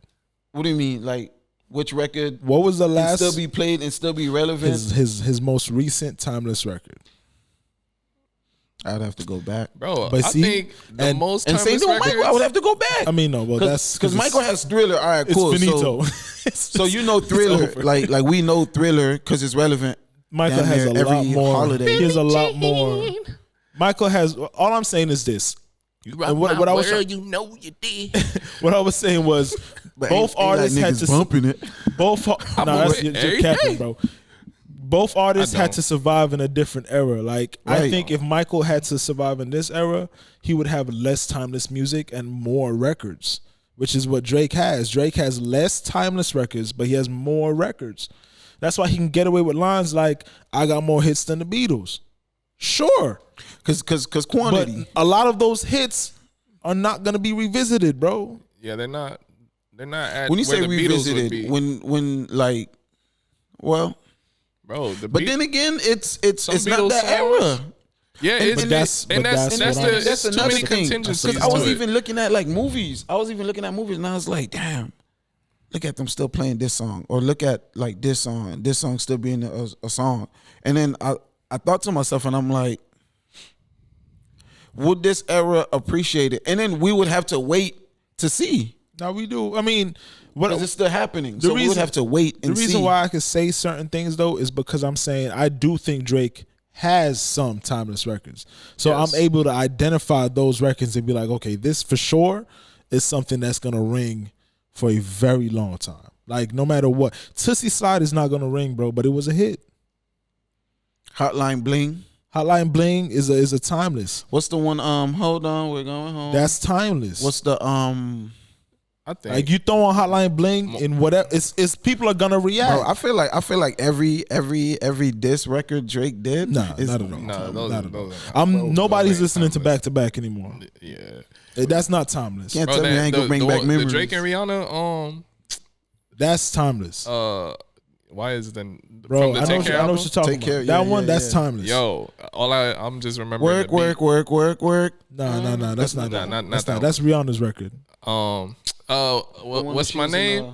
Speaker 4: What do you mean? Like which record
Speaker 3: What was the
Speaker 4: can
Speaker 3: last
Speaker 4: still be played and still be relevant?
Speaker 3: his most recent timeless record?
Speaker 4: I'd have to go back.
Speaker 2: Bro,
Speaker 3: But
Speaker 2: I
Speaker 3: see,
Speaker 2: think the
Speaker 3: and-
Speaker 2: most
Speaker 4: And same
Speaker 2: timeless
Speaker 4: thing with
Speaker 2: records.
Speaker 4: Michael. I would have to go back.
Speaker 3: I mean, no, well that's
Speaker 4: because Michael has Thriller. All right,
Speaker 3: it's
Speaker 4: cool.
Speaker 3: finito.
Speaker 4: So you know Thriller, like we know Thriller because it's relevant.
Speaker 3: Michael
Speaker 4: damn
Speaker 3: has
Speaker 4: near
Speaker 3: a lot
Speaker 4: every
Speaker 3: more.
Speaker 4: holiday.
Speaker 3: He has a lot more. Michael has. All I'm saying is this. And what I was
Speaker 2: you know you did.
Speaker 3: what I was saying was both artists had to
Speaker 4: bumping it.
Speaker 3: both. No, that's
Speaker 2: with
Speaker 3: you're
Speaker 2: every
Speaker 3: capping,
Speaker 2: day.
Speaker 3: bro. both artists
Speaker 2: I
Speaker 3: had
Speaker 2: don't.
Speaker 3: to survive in a different era. Like I
Speaker 4: Right.
Speaker 3: think if Michael had to survive in this era, he would have less timeless music and more records, which is what Drake has. Drake has less timeless records, but he has more records. That's why he can get away with lines like, "I got more hits than the Beatles." Sure,
Speaker 4: Cause
Speaker 3: but
Speaker 4: quantity.
Speaker 3: a lot of those hits are not gonna be revisited, bro.
Speaker 2: Yeah, they're not. They're not at
Speaker 4: When you
Speaker 2: where
Speaker 4: say
Speaker 2: the Beatles would
Speaker 4: revisited,
Speaker 2: be.
Speaker 4: when like, well,
Speaker 2: Bro, the
Speaker 4: but
Speaker 2: Beat-
Speaker 4: then again, it's
Speaker 2: Some
Speaker 4: not
Speaker 2: Beatles
Speaker 4: that
Speaker 2: songs-
Speaker 4: era.
Speaker 2: yeah,
Speaker 4: and-
Speaker 2: it's,
Speaker 4: but
Speaker 3: that's-
Speaker 2: and
Speaker 3: but
Speaker 2: that's
Speaker 3: that's what I'm-
Speaker 2: the
Speaker 4: That's
Speaker 2: it's too
Speaker 4: another
Speaker 2: many
Speaker 4: thing.
Speaker 2: contingencies.
Speaker 4: Because I was
Speaker 2: to it.
Speaker 4: even looking at like movies. I was even looking at movies, and I was like, damn, look at them still playing this song, or look at like this song, and this song still being a song. And then I thought to myself, and I'm like, would this era appreciate it? And then we would have to wait to see.
Speaker 3: Now we do. I mean, what
Speaker 4: Because it's still happening.
Speaker 3: The
Speaker 4: So we would
Speaker 3: reason-
Speaker 4: have to wait and
Speaker 3: the
Speaker 4: see.
Speaker 3: reason why I could say certain things though is because I'm saying I do think Drake has some timeless records. So
Speaker 2: Yes.
Speaker 3: I'm able to identify those records and be like, okay, this for sure is something that's gonna ring for a very long time. Like no matter what. Tootsie Slide is not gonna ring, bro, but it was a hit.
Speaker 4: Hotline Bling.
Speaker 3: Hotline Bling is a timeless.
Speaker 4: What's the one? Hold on, we're going home.
Speaker 3: That's timeless.
Speaker 4: What's the
Speaker 2: I think
Speaker 3: like you throw on Hotline Bling in whatever it's people are gonna react.
Speaker 4: Bro, I feel like every diss record Drake did.
Speaker 3: Nah,
Speaker 4: is,
Speaker 3: not at all.
Speaker 2: Nah,
Speaker 3: Not
Speaker 2: those-
Speaker 3: at all.
Speaker 2: those are-
Speaker 3: Nobody's
Speaker 2: those
Speaker 3: listening
Speaker 2: ain't
Speaker 3: to back to back anymore.
Speaker 2: yeah.
Speaker 3: That's not timeless.
Speaker 4: Can't tell me I ain't gonna bring back
Speaker 2: the
Speaker 4: memories.
Speaker 2: Drake and Rihanna.
Speaker 3: That's timeless.
Speaker 2: Why is the
Speaker 3: Bro,
Speaker 2: from the
Speaker 3: I know,
Speaker 2: Take
Speaker 3: what you-
Speaker 2: Care
Speaker 3: I know
Speaker 2: album?
Speaker 3: what you're talking
Speaker 4: Take Care,
Speaker 3: about.
Speaker 4: yeah,
Speaker 3: That one,
Speaker 4: yeah,
Speaker 3: that's
Speaker 4: yeah.
Speaker 3: timeless.
Speaker 2: Yo, I'm just remembering
Speaker 4: Work,
Speaker 2: the beat.
Speaker 4: work.
Speaker 3: Nah, that's not
Speaker 2: not-
Speaker 3: that.
Speaker 2: not
Speaker 3: That's
Speaker 2: that
Speaker 3: not. That's Rihanna's record.
Speaker 2: What's my name?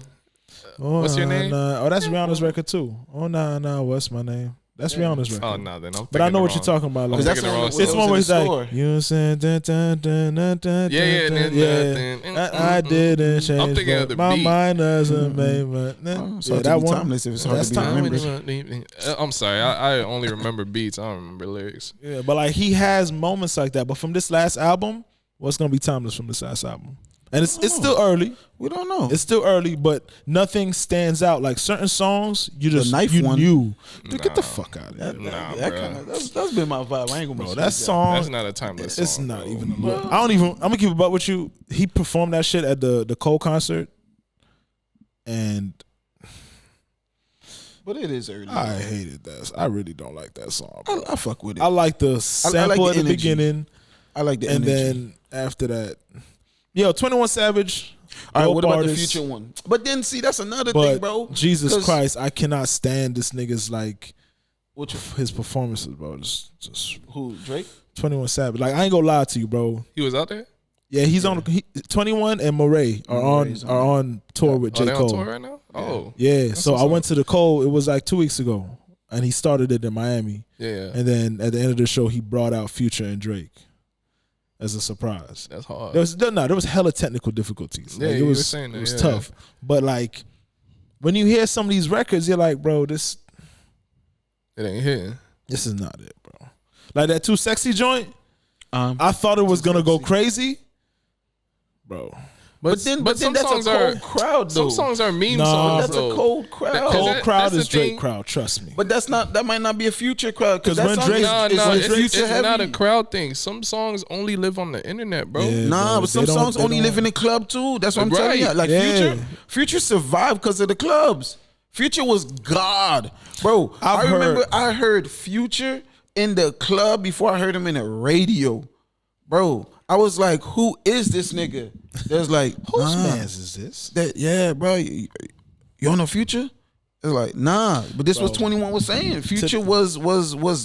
Speaker 2: What's your name?
Speaker 3: Oh, that's Rihanna's record too. Oh, nah, what's my name? That's Rihanna's record.
Speaker 2: Oh no, then I'm.
Speaker 3: But I know what
Speaker 2: thinking
Speaker 3: you're talking about. Like,
Speaker 2: I'm
Speaker 4: that's
Speaker 2: thinking
Speaker 4: the
Speaker 2: the
Speaker 4: one
Speaker 2: wrong
Speaker 4: that
Speaker 3: it's
Speaker 2: song.
Speaker 3: one where he's
Speaker 4: in the
Speaker 3: like,
Speaker 4: store.
Speaker 3: you said, dun, dun, dun, dun, dun,
Speaker 2: Yeah,
Speaker 3: dun,
Speaker 2: yeah.
Speaker 3: I didn't change.
Speaker 2: I'm thinking of
Speaker 3: but
Speaker 2: the
Speaker 3: my
Speaker 2: beat.
Speaker 3: mind doesn't make
Speaker 4: It's
Speaker 3: yeah,
Speaker 4: hard to
Speaker 3: that
Speaker 4: be
Speaker 3: one.
Speaker 4: timeless if it's hard
Speaker 3: That's
Speaker 4: to be
Speaker 3: timeless.
Speaker 4: remembered.
Speaker 2: I'm sorry. I only remember beats. I don't remember lyrics.
Speaker 3: Yeah, but like he has moments like that. But from this last album, what's gonna be timeless from this last album? And it's still early.
Speaker 4: We don't know.
Speaker 3: It's still early, but nothing stands out. Like certain songs, you just
Speaker 4: Knife
Speaker 3: you
Speaker 4: one.
Speaker 3: knew. Dude, get the fuck out of here,
Speaker 2: Nah,
Speaker 4: that
Speaker 2: bro.
Speaker 4: kind of that's been my vibe. I ain't gonna
Speaker 3: bro.
Speaker 4: mess
Speaker 3: That
Speaker 4: with
Speaker 3: song,
Speaker 2: That's not a timeless song.
Speaker 3: it's not
Speaker 2: bro.
Speaker 3: even. A look. I don't even. I'm gonna keep it up with you. He performed that shit at the Cole concert, and
Speaker 4: But it is early.
Speaker 3: I hated that. I really don't like that song. Bro.
Speaker 4: I fuck with it.
Speaker 3: I like the sample
Speaker 4: the
Speaker 3: at the
Speaker 4: energy.
Speaker 3: beginning,
Speaker 4: I like the
Speaker 3: and
Speaker 4: energy.
Speaker 3: then after that, 21 Savage.
Speaker 4: All right,
Speaker 3: dope
Speaker 4: what about the
Speaker 3: artist.
Speaker 4: Future one? But then see, that's another
Speaker 3: But
Speaker 4: thing, bro.
Speaker 3: Jesus
Speaker 4: 'Cause-
Speaker 3: Christ, I cannot stand this nigga's like
Speaker 4: Which
Speaker 3: his performances, bro. Just
Speaker 4: who Drake?
Speaker 3: 21 Savage. Like I ain't gonna lie to you, bro.
Speaker 2: He was out there.
Speaker 3: Yeah, he's on 21 and Murray
Speaker 4: Murray's
Speaker 3: are on tour with
Speaker 2: Oh,
Speaker 3: J.
Speaker 2: they on
Speaker 3: Cole.
Speaker 2: tour right now. Oh,
Speaker 3: Yeah, so
Speaker 2: what's
Speaker 3: I
Speaker 2: up.
Speaker 3: went to the Cole. It was like 2 weeks ago, and he started it in Miami.
Speaker 2: yeah.
Speaker 3: And then at the end of the show, he brought out Future and Drake as a surprise.
Speaker 2: That's hard.
Speaker 3: There was hella technical difficulties.
Speaker 2: Yeah,
Speaker 3: Like, it
Speaker 2: you were
Speaker 3: was
Speaker 2: saying that,
Speaker 3: it was
Speaker 2: yeah.
Speaker 3: tough. But like when you hear some of these records, you're like, bro, this
Speaker 2: It ain't hitting.
Speaker 3: is not it, bro. Like that Too Sexy joint,
Speaker 4: I
Speaker 3: I thought it was gonna go crazy, bro.
Speaker 4: but then
Speaker 2: some
Speaker 4: that's a
Speaker 2: songs
Speaker 4: cold
Speaker 2: are
Speaker 4: crowd though.
Speaker 2: some songs are meme
Speaker 3: Nah,
Speaker 2: songs.
Speaker 4: That's
Speaker 2: though.
Speaker 4: a cold crowd.
Speaker 2: That-
Speaker 3: Cold
Speaker 2: that-
Speaker 3: crowd
Speaker 2: that's the
Speaker 3: is Drake
Speaker 2: thing.
Speaker 3: crowd. Trust me.
Speaker 4: But that might not be a Future crowd
Speaker 3: 'Cause when
Speaker 4: that song
Speaker 3: Drake-
Speaker 4: is,
Speaker 2: No,
Speaker 4: is
Speaker 2: no,
Speaker 3: Future
Speaker 2: it's
Speaker 4: heavy.
Speaker 2: not a crowd thing. Some songs only live on the internet, bro.
Speaker 3: Yeah.
Speaker 4: Nah,
Speaker 3: bro,
Speaker 4: but some
Speaker 3: they don't-
Speaker 4: songs
Speaker 3: they
Speaker 4: only
Speaker 3: don't-
Speaker 4: live in the club too. That's what I'm telling you.
Speaker 2: Right.
Speaker 4: Like
Speaker 3: Yeah.
Speaker 4: Future survived because of the clubs. Future was God, bro. I heard Future in the club before I heard him in the radio, bro. I was like, who is this nigga? There's like,
Speaker 3: Whose
Speaker 4: nah.
Speaker 3: man's is this?
Speaker 4: Yeah, bro. You on the Future? It's like, nah. But this was 21 was saying. Future was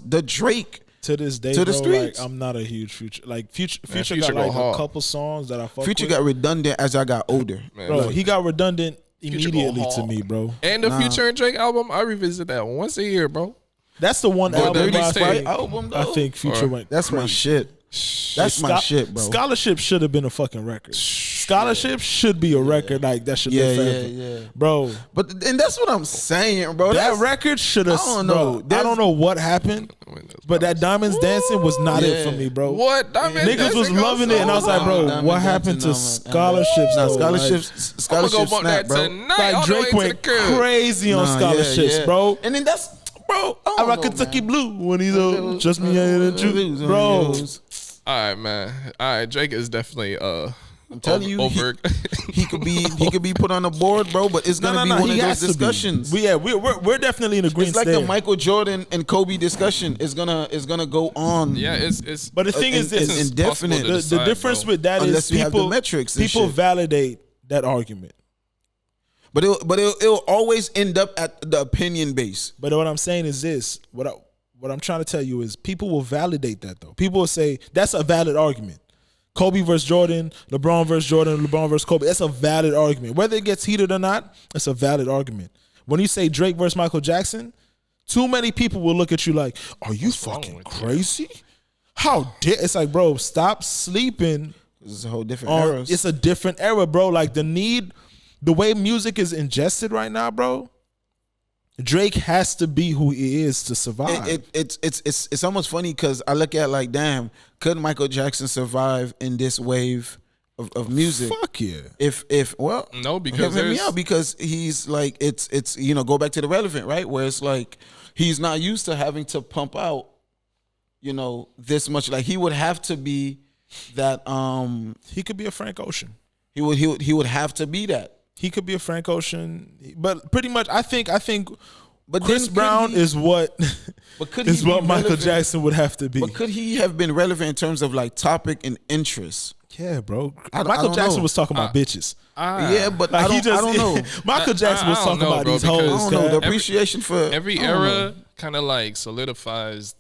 Speaker 4: the Drake.
Speaker 3: To this day,
Speaker 4: To the
Speaker 3: bro,
Speaker 4: streets.
Speaker 3: like I'm not a huge Future. Like Future
Speaker 2: Future
Speaker 3: got
Speaker 2: go
Speaker 3: like
Speaker 2: hard.
Speaker 3: a couple songs that I fuck
Speaker 4: Future
Speaker 3: with.
Speaker 4: got redundant as I got older.
Speaker 2: Man,
Speaker 3: Bro,
Speaker 2: look.
Speaker 3: he got redundant
Speaker 2: go
Speaker 3: immediately to
Speaker 2: hard.
Speaker 3: me, bro.
Speaker 2: And the Future and Drake album, I revisit that once a year, bro.
Speaker 3: That's the one
Speaker 2: But
Speaker 3: album
Speaker 2: the
Speaker 3: where I
Speaker 2: mixtape
Speaker 3: think,
Speaker 4: album,
Speaker 3: I
Speaker 4: though.
Speaker 3: think Future
Speaker 2: Or-
Speaker 3: went.
Speaker 4: That's my
Speaker 3: crazy.
Speaker 4: shit. That's my shit, bro.
Speaker 3: Scholarship should have been a fucking record. Scholarship should be a record like that should live forever.
Speaker 4: yeah.
Speaker 3: Bro,
Speaker 4: But and that's what I'm saying, bro.
Speaker 3: that
Speaker 4: That's,
Speaker 3: record should have.
Speaker 4: I don't know.
Speaker 3: I
Speaker 4: There's-
Speaker 3: don't know what happened, but that Diamonds Dancing was not it for
Speaker 4: Yeah.
Speaker 3: me, bro.
Speaker 2: What? Diamond
Speaker 3: Niggas was
Speaker 2: Dancing goes
Speaker 3: loving it, and I was like, bro,
Speaker 4: Diamond
Speaker 3: what
Speaker 4: Dancing,
Speaker 3: happened to
Speaker 4: no,
Speaker 3: scholarships?
Speaker 4: Nah,
Speaker 3: though?
Speaker 4: scholarships
Speaker 2: I'm
Speaker 4: scholarships
Speaker 2: gonna go bump
Speaker 4: snap,
Speaker 2: that
Speaker 4: bro.
Speaker 2: tonight.
Speaker 3: Like
Speaker 2: all the way
Speaker 3: Drake
Speaker 2: to the
Speaker 3: went
Speaker 2: crib.
Speaker 3: crazy on
Speaker 4: Nah,
Speaker 3: scholarships,
Speaker 4: yeah.
Speaker 3: bro.
Speaker 4: And then that's
Speaker 3: bro.
Speaker 4: I
Speaker 3: I
Speaker 4: don't
Speaker 3: rock
Speaker 4: know,
Speaker 3: Kentucky
Speaker 4: man.
Speaker 3: Blue when he's just me and the truth, bro.
Speaker 2: All right, man. All right, Drake is definitely
Speaker 4: I'm telling you,
Speaker 2: over.
Speaker 4: he could be put on the board, bro. But it's gonna be one of those discussions.
Speaker 3: We're definitely in agreement.
Speaker 4: It's like
Speaker 3: there.
Speaker 4: the Michael Jordan and Kobe discussion is gonna go on.
Speaker 2: Yeah, it's.
Speaker 3: But the thing is this:
Speaker 4: it's indefinite.
Speaker 3: The difference with that
Speaker 4: Unless
Speaker 3: is
Speaker 4: you have the
Speaker 3: people
Speaker 4: metrics and
Speaker 3: people
Speaker 4: shit.
Speaker 3: validate that argument.
Speaker 4: But it'll always end up at the opinion base.
Speaker 3: But what I'm saying is this: what I'm trying to tell you is people will validate that though. People will say that's a valid argument. Kobe versus Jordan, LeBron versus Jordan, LeBron versus Kobe. That's a valid argument. Whether it gets heated or not, it's a valid argument. When you say Drake versus Michael Jackson, too many people will look at you like, "Are you fucking crazy? How dare?" It's like, bro, stop sleeping.
Speaker 4: This is a whole different era.
Speaker 3: It's a different era, bro. Like the way music is ingested right now, bro. Drake has to be who he is to survive.
Speaker 4: It's almost funny because I look at like, damn, could Michael Jackson survive in this wave of music?
Speaker 3: Fuck yeah.
Speaker 4: If well,
Speaker 2: No, because
Speaker 4: hear me
Speaker 2: there's-
Speaker 4: out, because he's like it's go back to the relevant, right? Where it's like he's not used to having to pump out, this much. Like he would have to be that
Speaker 3: He could be a Frank Ocean.
Speaker 4: he would have to be that.
Speaker 3: He could be a Frank Ocean, but pretty much, I think.
Speaker 4: But
Speaker 3: Chris
Speaker 4: then could
Speaker 3: Brown
Speaker 4: he-
Speaker 3: is what
Speaker 4: But could he
Speaker 3: is
Speaker 4: be
Speaker 3: what Michael
Speaker 4: relevant?
Speaker 3: Jackson would have to be.
Speaker 4: But could he have been relevant in terms of like topic and interest?
Speaker 3: Yeah, bro.
Speaker 4: I
Speaker 3: Michael
Speaker 4: don't
Speaker 3: Jackson
Speaker 4: know.
Speaker 3: was talking about bitches.
Speaker 4: yeah, but
Speaker 3: Like,
Speaker 4: I don't know.
Speaker 3: Michael Jackson was
Speaker 2: I
Speaker 3: talking
Speaker 2: don't know,
Speaker 3: about
Speaker 2: bro,
Speaker 3: these
Speaker 2: because-
Speaker 3: hoes.
Speaker 4: I don't know. The
Speaker 3: cat.
Speaker 4: appreciation for
Speaker 2: Every
Speaker 4: I don't know.
Speaker 2: era kind of like solidifies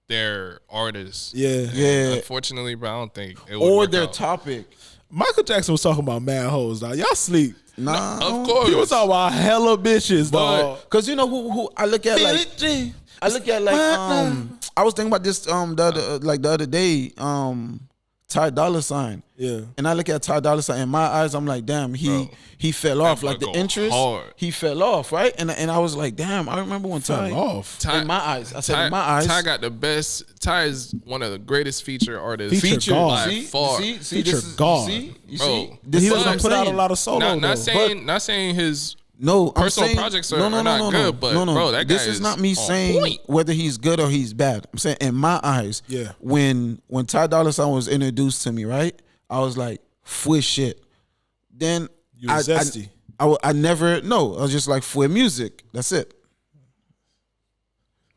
Speaker 2: their artists.
Speaker 3: Yeah.
Speaker 4: Yeah.
Speaker 2: Unfortunately, bro, I don't think it would
Speaker 4: Or
Speaker 2: work
Speaker 4: their
Speaker 2: out.
Speaker 4: topic.
Speaker 3: Michael Jackson was talking about mad hoes, dog. Y'all sleep.
Speaker 4: Nah.
Speaker 2: Of course.
Speaker 3: He was talking about hella bitches, dog.
Speaker 4: Cause you know who I look at like I was thinking about this the other day, Ty Dolla $ign.
Speaker 3: Yeah.
Speaker 4: And I look at Ty Dolla $ign in my eyes, I'm like, damn, he fell off.
Speaker 2: boy
Speaker 4: Like the
Speaker 2: go
Speaker 4: interest,
Speaker 2: hard.
Speaker 4: he fell off, right? And I was like, damn, I remember when Ty
Speaker 3: Fell off.
Speaker 4: in my eyes. I said in my eyes.
Speaker 2: Ty got the best. Ty is one of the greatest feature artists.
Speaker 3: Feature God.
Speaker 4: See,
Speaker 2: far.
Speaker 4: see,
Speaker 3: Feature
Speaker 4: this is,
Speaker 3: God.
Speaker 4: You
Speaker 2: Bro.
Speaker 4: see,
Speaker 3: He
Speaker 4: this is what
Speaker 3: doesn't
Speaker 4: I'm
Speaker 3: put out a
Speaker 4: saying.
Speaker 3: lot of solo,
Speaker 2: Not
Speaker 3: though.
Speaker 2: saying his
Speaker 4: No, I'm
Speaker 2: personal
Speaker 4: saying,
Speaker 2: projects are not good, but bro, that
Speaker 4: this
Speaker 2: guy
Speaker 4: is
Speaker 2: is
Speaker 4: not me
Speaker 2: on
Speaker 4: saying
Speaker 2: point.
Speaker 4: whether he's good or he's bad. I'm saying in my eyes,
Speaker 3: Yeah.
Speaker 4: When Ty Dolla $ign was introduced to me, right, I was like, fwe shit. Then
Speaker 3: You was zesty.
Speaker 4: I never I was just like fwe music. That's it.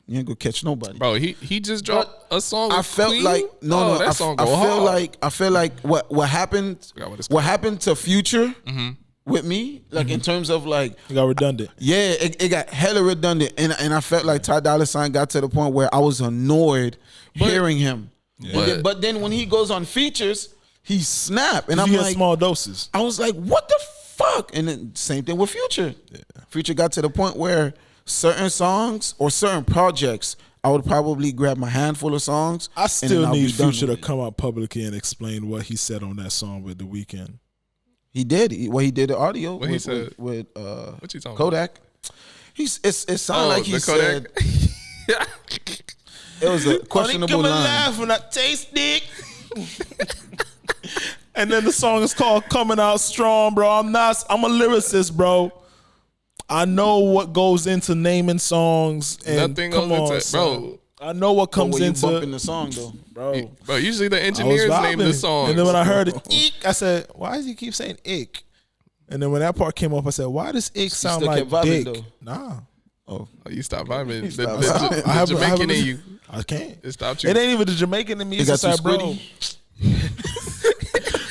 Speaker 4: You ain't gonna catch nobody.
Speaker 2: bro. He just dropped a song.
Speaker 4: I
Speaker 2: with
Speaker 4: felt
Speaker 2: Queen.
Speaker 4: like
Speaker 2: that song go hard.
Speaker 4: I feel like what happened
Speaker 2: Forgot what it's
Speaker 4: what happened to Future
Speaker 2: Mm-hmm.
Speaker 4: with me, like in terms of like
Speaker 3: He got redundant.
Speaker 4: yeah, it got hella redundant, and I felt like Ty Dolla $ign got to the point where I was annoyed hearing him. But then when he goes on features, he snap, and
Speaker 3: You
Speaker 4: I'm
Speaker 3: get
Speaker 4: like,
Speaker 3: small doses.
Speaker 4: I was like, what the fuck? And then same thing with Future. Future got to the point where certain songs or certain projects, I would probably grab my handful of songs.
Speaker 3: I
Speaker 4: and
Speaker 3: still
Speaker 4: then I'll
Speaker 3: need
Speaker 4: be done
Speaker 3: Future
Speaker 4: with
Speaker 3: to
Speaker 4: it.
Speaker 3: come out publicly and explain what he said on that song with The Weeknd.
Speaker 4: He did. He did the audio
Speaker 2: What he said?
Speaker 4: with
Speaker 2: What you talking
Speaker 4: Kodak. It sounded like he
Speaker 2: the
Speaker 4: said
Speaker 2: Kodak.
Speaker 4: it was a questionable line.
Speaker 3: when I taste dick. And then the song is called Coming Out Strong, bro. I'm a lyricist, bro. I know what goes into naming songs. And
Speaker 2: Nothing
Speaker 3: come
Speaker 2: goes
Speaker 3: on,
Speaker 2: into
Speaker 3: son.
Speaker 2: bro.
Speaker 3: I know what comes
Speaker 4: When you
Speaker 3: into
Speaker 4: bumping the song though,
Speaker 3: bro.
Speaker 2: Bro, usually the
Speaker 3: I was
Speaker 2: engineers name the
Speaker 3: vibing.
Speaker 2: song.
Speaker 3: And then when I heard it, eek, I said, why does he keep saying ick? And then when that part came up, I said, why does ick sound
Speaker 4: still
Speaker 3: like
Speaker 4: kept vibing,
Speaker 3: dick?
Speaker 4: though.
Speaker 3: Nah.
Speaker 2: Oh, you stop vibing.
Speaker 4: stopped
Speaker 2: The
Speaker 4: vibing.
Speaker 3: I have
Speaker 2: Jamaican
Speaker 3: a-
Speaker 2: in you.
Speaker 3: I can't.
Speaker 2: It stopped you.
Speaker 3: It ain't even the Jamaican in me.
Speaker 4: It
Speaker 3: It's
Speaker 4: got
Speaker 3: just
Speaker 4: too
Speaker 3: like, bro.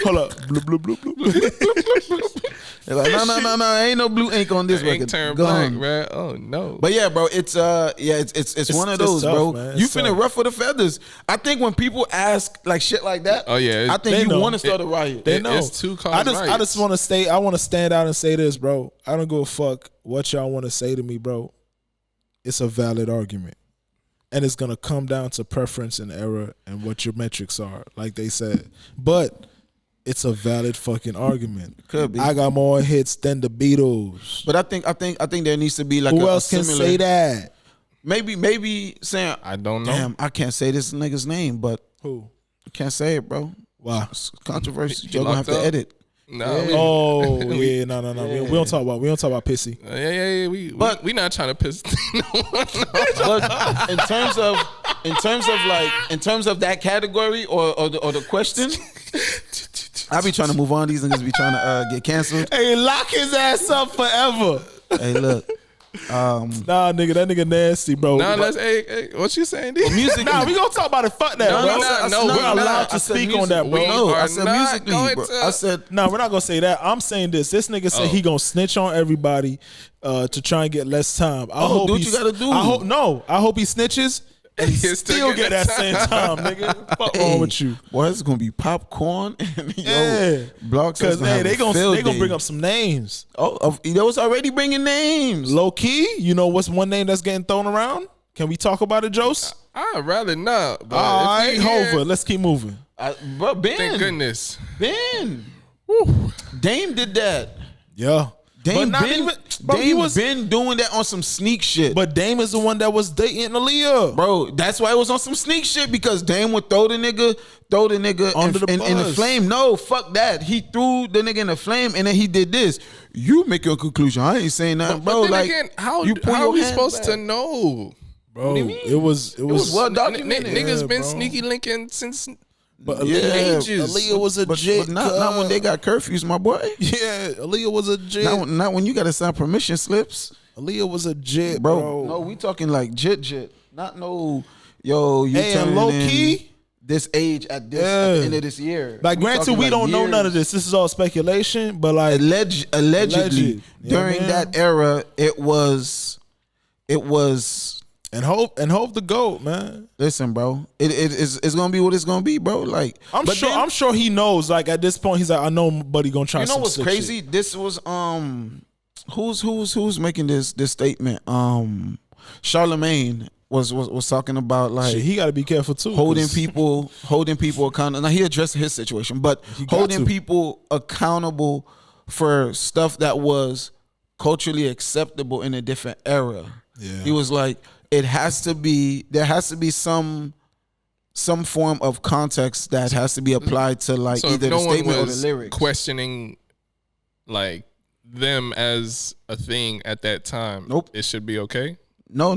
Speaker 3: Hold up. Bloop, bloop, bloop, bloop.
Speaker 4: They're like, no, ain't no blue ink on this
Speaker 2: Ink
Speaker 4: record.
Speaker 2: turn
Speaker 4: Gone.
Speaker 2: black, bro. Oh no.
Speaker 4: But yeah, bro, it's one of
Speaker 3: it's
Speaker 4: those,
Speaker 3: tough,
Speaker 4: bro.
Speaker 3: man.
Speaker 4: You
Speaker 3: It's
Speaker 4: finna
Speaker 3: tough.
Speaker 4: ruffle the feathers. I think when people ask like shit like that,
Speaker 2: Oh, yeah,
Speaker 4: I
Speaker 3: they
Speaker 4: think you
Speaker 3: know.
Speaker 4: want to start a riot.
Speaker 3: They
Speaker 2: It-
Speaker 3: know.
Speaker 2: it's too cause
Speaker 3: I just
Speaker 2: riots.
Speaker 3: want to stay. I want to stand out and say this, bro. I don't give a fuck what y'all want to say to me, bro. It's a valid argument, and it's gonna come down to preference and error and what your metrics are, like they said. But it's a valid fucking argument.
Speaker 4: Could be.
Speaker 3: I got more hits than the Beatles.
Speaker 4: But I think there needs to be like
Speaker 3: Who
Speaker 4: a
Speaker 3: else can
Speaker 4: similar,
Speaker 3: say that?
Speaker 4: Maybe saying,
Speaker 2: I don't know.
Speaker 4: damn, I can't say this nigga's name, but
Speaker 3: Who?
Speaker 4: I can't say it, bro.
Speaker 3: Wow.
Speaker 4: It's controversy.
Speaker 2: He
Speaker 4: You're gonna have
Speaker 2: locked
Speaker 4: to
Speaker 2: up?
Speaker 4: edit.
Speaker 2: No.
Speaker 3: Oh yeah, no. We don't talk about pissy.
Speaker 2: Yeah. We not trying to piss. No one off.
Speaker 4: But in terms of that category or the question, I be trying to move on. These niggas be trying to get canceled.
Speaker 3: Hey, lock his ass up forever.
Speaker 4: Hey, look.
Speaker 3: Nah, nigga, that nigga nasty, bro.
Speaker 2: Nah, hey, what you saying, D?
Speaker 4: Music.
Speaker 3: Nah, we gonna talk about it. Fuck that, bro. We're not allowed to speak on that, bro.
Speaker 4: No, I said
Speaker 2: not
Speaker 4: musically,
Speaker 2: going
Speaker 4: bro.
Speaker 2: to-
Speaker 4: I said
Speaker 3: No, we're not gonna say that. I'm saying this. This nigga said he gonna snitch on everybody to try and get less time. I hope
Speaker 4: do what
Speaker 3: he's-
Speaker 4: you gotta do.
Speaker 3: I hope he snitches and he
Speaker 2: He'll
Speaker 3: still get that same time, nigga. Fuck wrong with you?
Speaker 4: Boy, it's gonna be popcorn. And,
Speaker 3: Yeah,
Speaker 4: Blog
Speaker 3: because they gonna bring up some names.
Speaker 4: They was already bringing names.
Speaker 3: Low key, you know what's one name that's getting thrown around? Can we talk about it, Jose?
Speaker 2: I'd rather not. But
Speaker 3: All
Speaker 2: if
Speaker 3: right,
Speaker 2: you here,
Speaker 3: Hova. Let's keep moving.
Speaker 4: Bro, Ben.
Speaker 2: Thank goodness.
Speaker 4: Ben. Dame did that.
Speaker 3: Yeah,
Speaker 4: Dame
Speaker 3: not
Speaker 4: been,
Speaker 3: even- bro, he
Speaker 4: Dame
Speaker 3: was-
Speaker 4: been doing that on some sneak shit.
Speaker 3: but Dame is the one that was dating Aaliyah.
Speaker 4: Bro, that's why it was on some sneak shit, because Dame would throw the nigga
Speaker 3: Under the
Speaker 4: in the
Speaker 3: bus.
Speaker 4: flame. No, fuck that. He threw the nigga in the flame and then he did this. You make your conclusion. I ain't saying nothing, bro.
Speaker 2: But then
Speaker 4: Like,
Speaker 2: again, how
Speaker 4: you pull
Speaker 2: are
Speaker 4: your
Speaker 2: we
Speaker 4: hand
Speaker 2: supposed
Speaker 4: back.
Speaker 2: to know?
Speaker 3: Bro,
Speaker 4: do you mean?
Speaker 3: it was
Speaker 4: well documented.
Speaker 2: Niggas
Speaker 3: Yeah,
Speaker 2: been
Speaker 3: bro.
Speaker 2: sneaky linking since
Speaker 3: But
Speaker 4: Yeah,
Speaker 2: ages.
Speaker 3: Aaliyah was a
Speaker 4: but
Speaker 3: jit.
Speaker 4: not when they got curfews, my boy.
Speaker 3: Yeah, Aaliyah was a jit.
Speaker 4: Not when you got to sign permission slips,
Speaker 3: Aaliyah was a jit,
Speaker 4: bro.
Speaker 3: bro.
Speaker 4: No, we talking like jit. Not no, yo, you
Speaker 3: Hey, and
Speaker 4: turning
Speaker 3: low
Speaker 4: in
Speaker 3: key?
Speaker 4: this age at this at
Speaker 3: Yeah.
Speaker 4: the end of this year.
Speaker 3: Like, granted,
Speaker 4: talking
Speaker 3: we
Speaker 4: like
Speaker 3: don't know none of
Speaker 4: years.
Speaker 3: this. This is all speculation, but like,
Speaker 4: Allegedly,
Speaker 3: Alleged. Yeah,
Speaker 4: during
Speaker 3: man.
Speaker 4: that era, it was.
Speaker 3: and hope the GOAT, man.
Speaker 4: Listen, bro, it's gonna be what it's gonna be, bro. Like, but then,
Speaker 3: I'm sure he knows. Like at this point, he's like, I know, buddy, gonna try.
Speaker 4: you know
Speaker 3: some
Speaker 4: what's
Speaker 3: sick
Speaker 4: crazy?
Speaker 3: shit.
Speaker 4: This was who's making this statement? Charlemagne was talking about like
Speaker 3: Shit, he got to be careful too.
Speaker 4: holding
Speaker 3: 'cause-
Speaker 4: people accountable. Now he addressed his situation, but
Speaker 3: got
Speaker 4: holding
Speaker 3: to.
Speaker 4: people accountable for stuff that was culturally acceptable in a different era.
Speaker 3: Yeah.
Speaker 4: He was like, there has to be some form of context that has to be applied to like
Speaker 2: So if
Speaker 4: either
Speaker 2: no
Speaker 4: the
Speaker 2: one
Speaker 4: statement or the
Speaker 2: was
Speaker 4: lyrics.
Speaker 2: questioning like them as a thing at that time,
Speaker 4: Nope.
Speaker 2: it should be okay.
Speaker 4: No.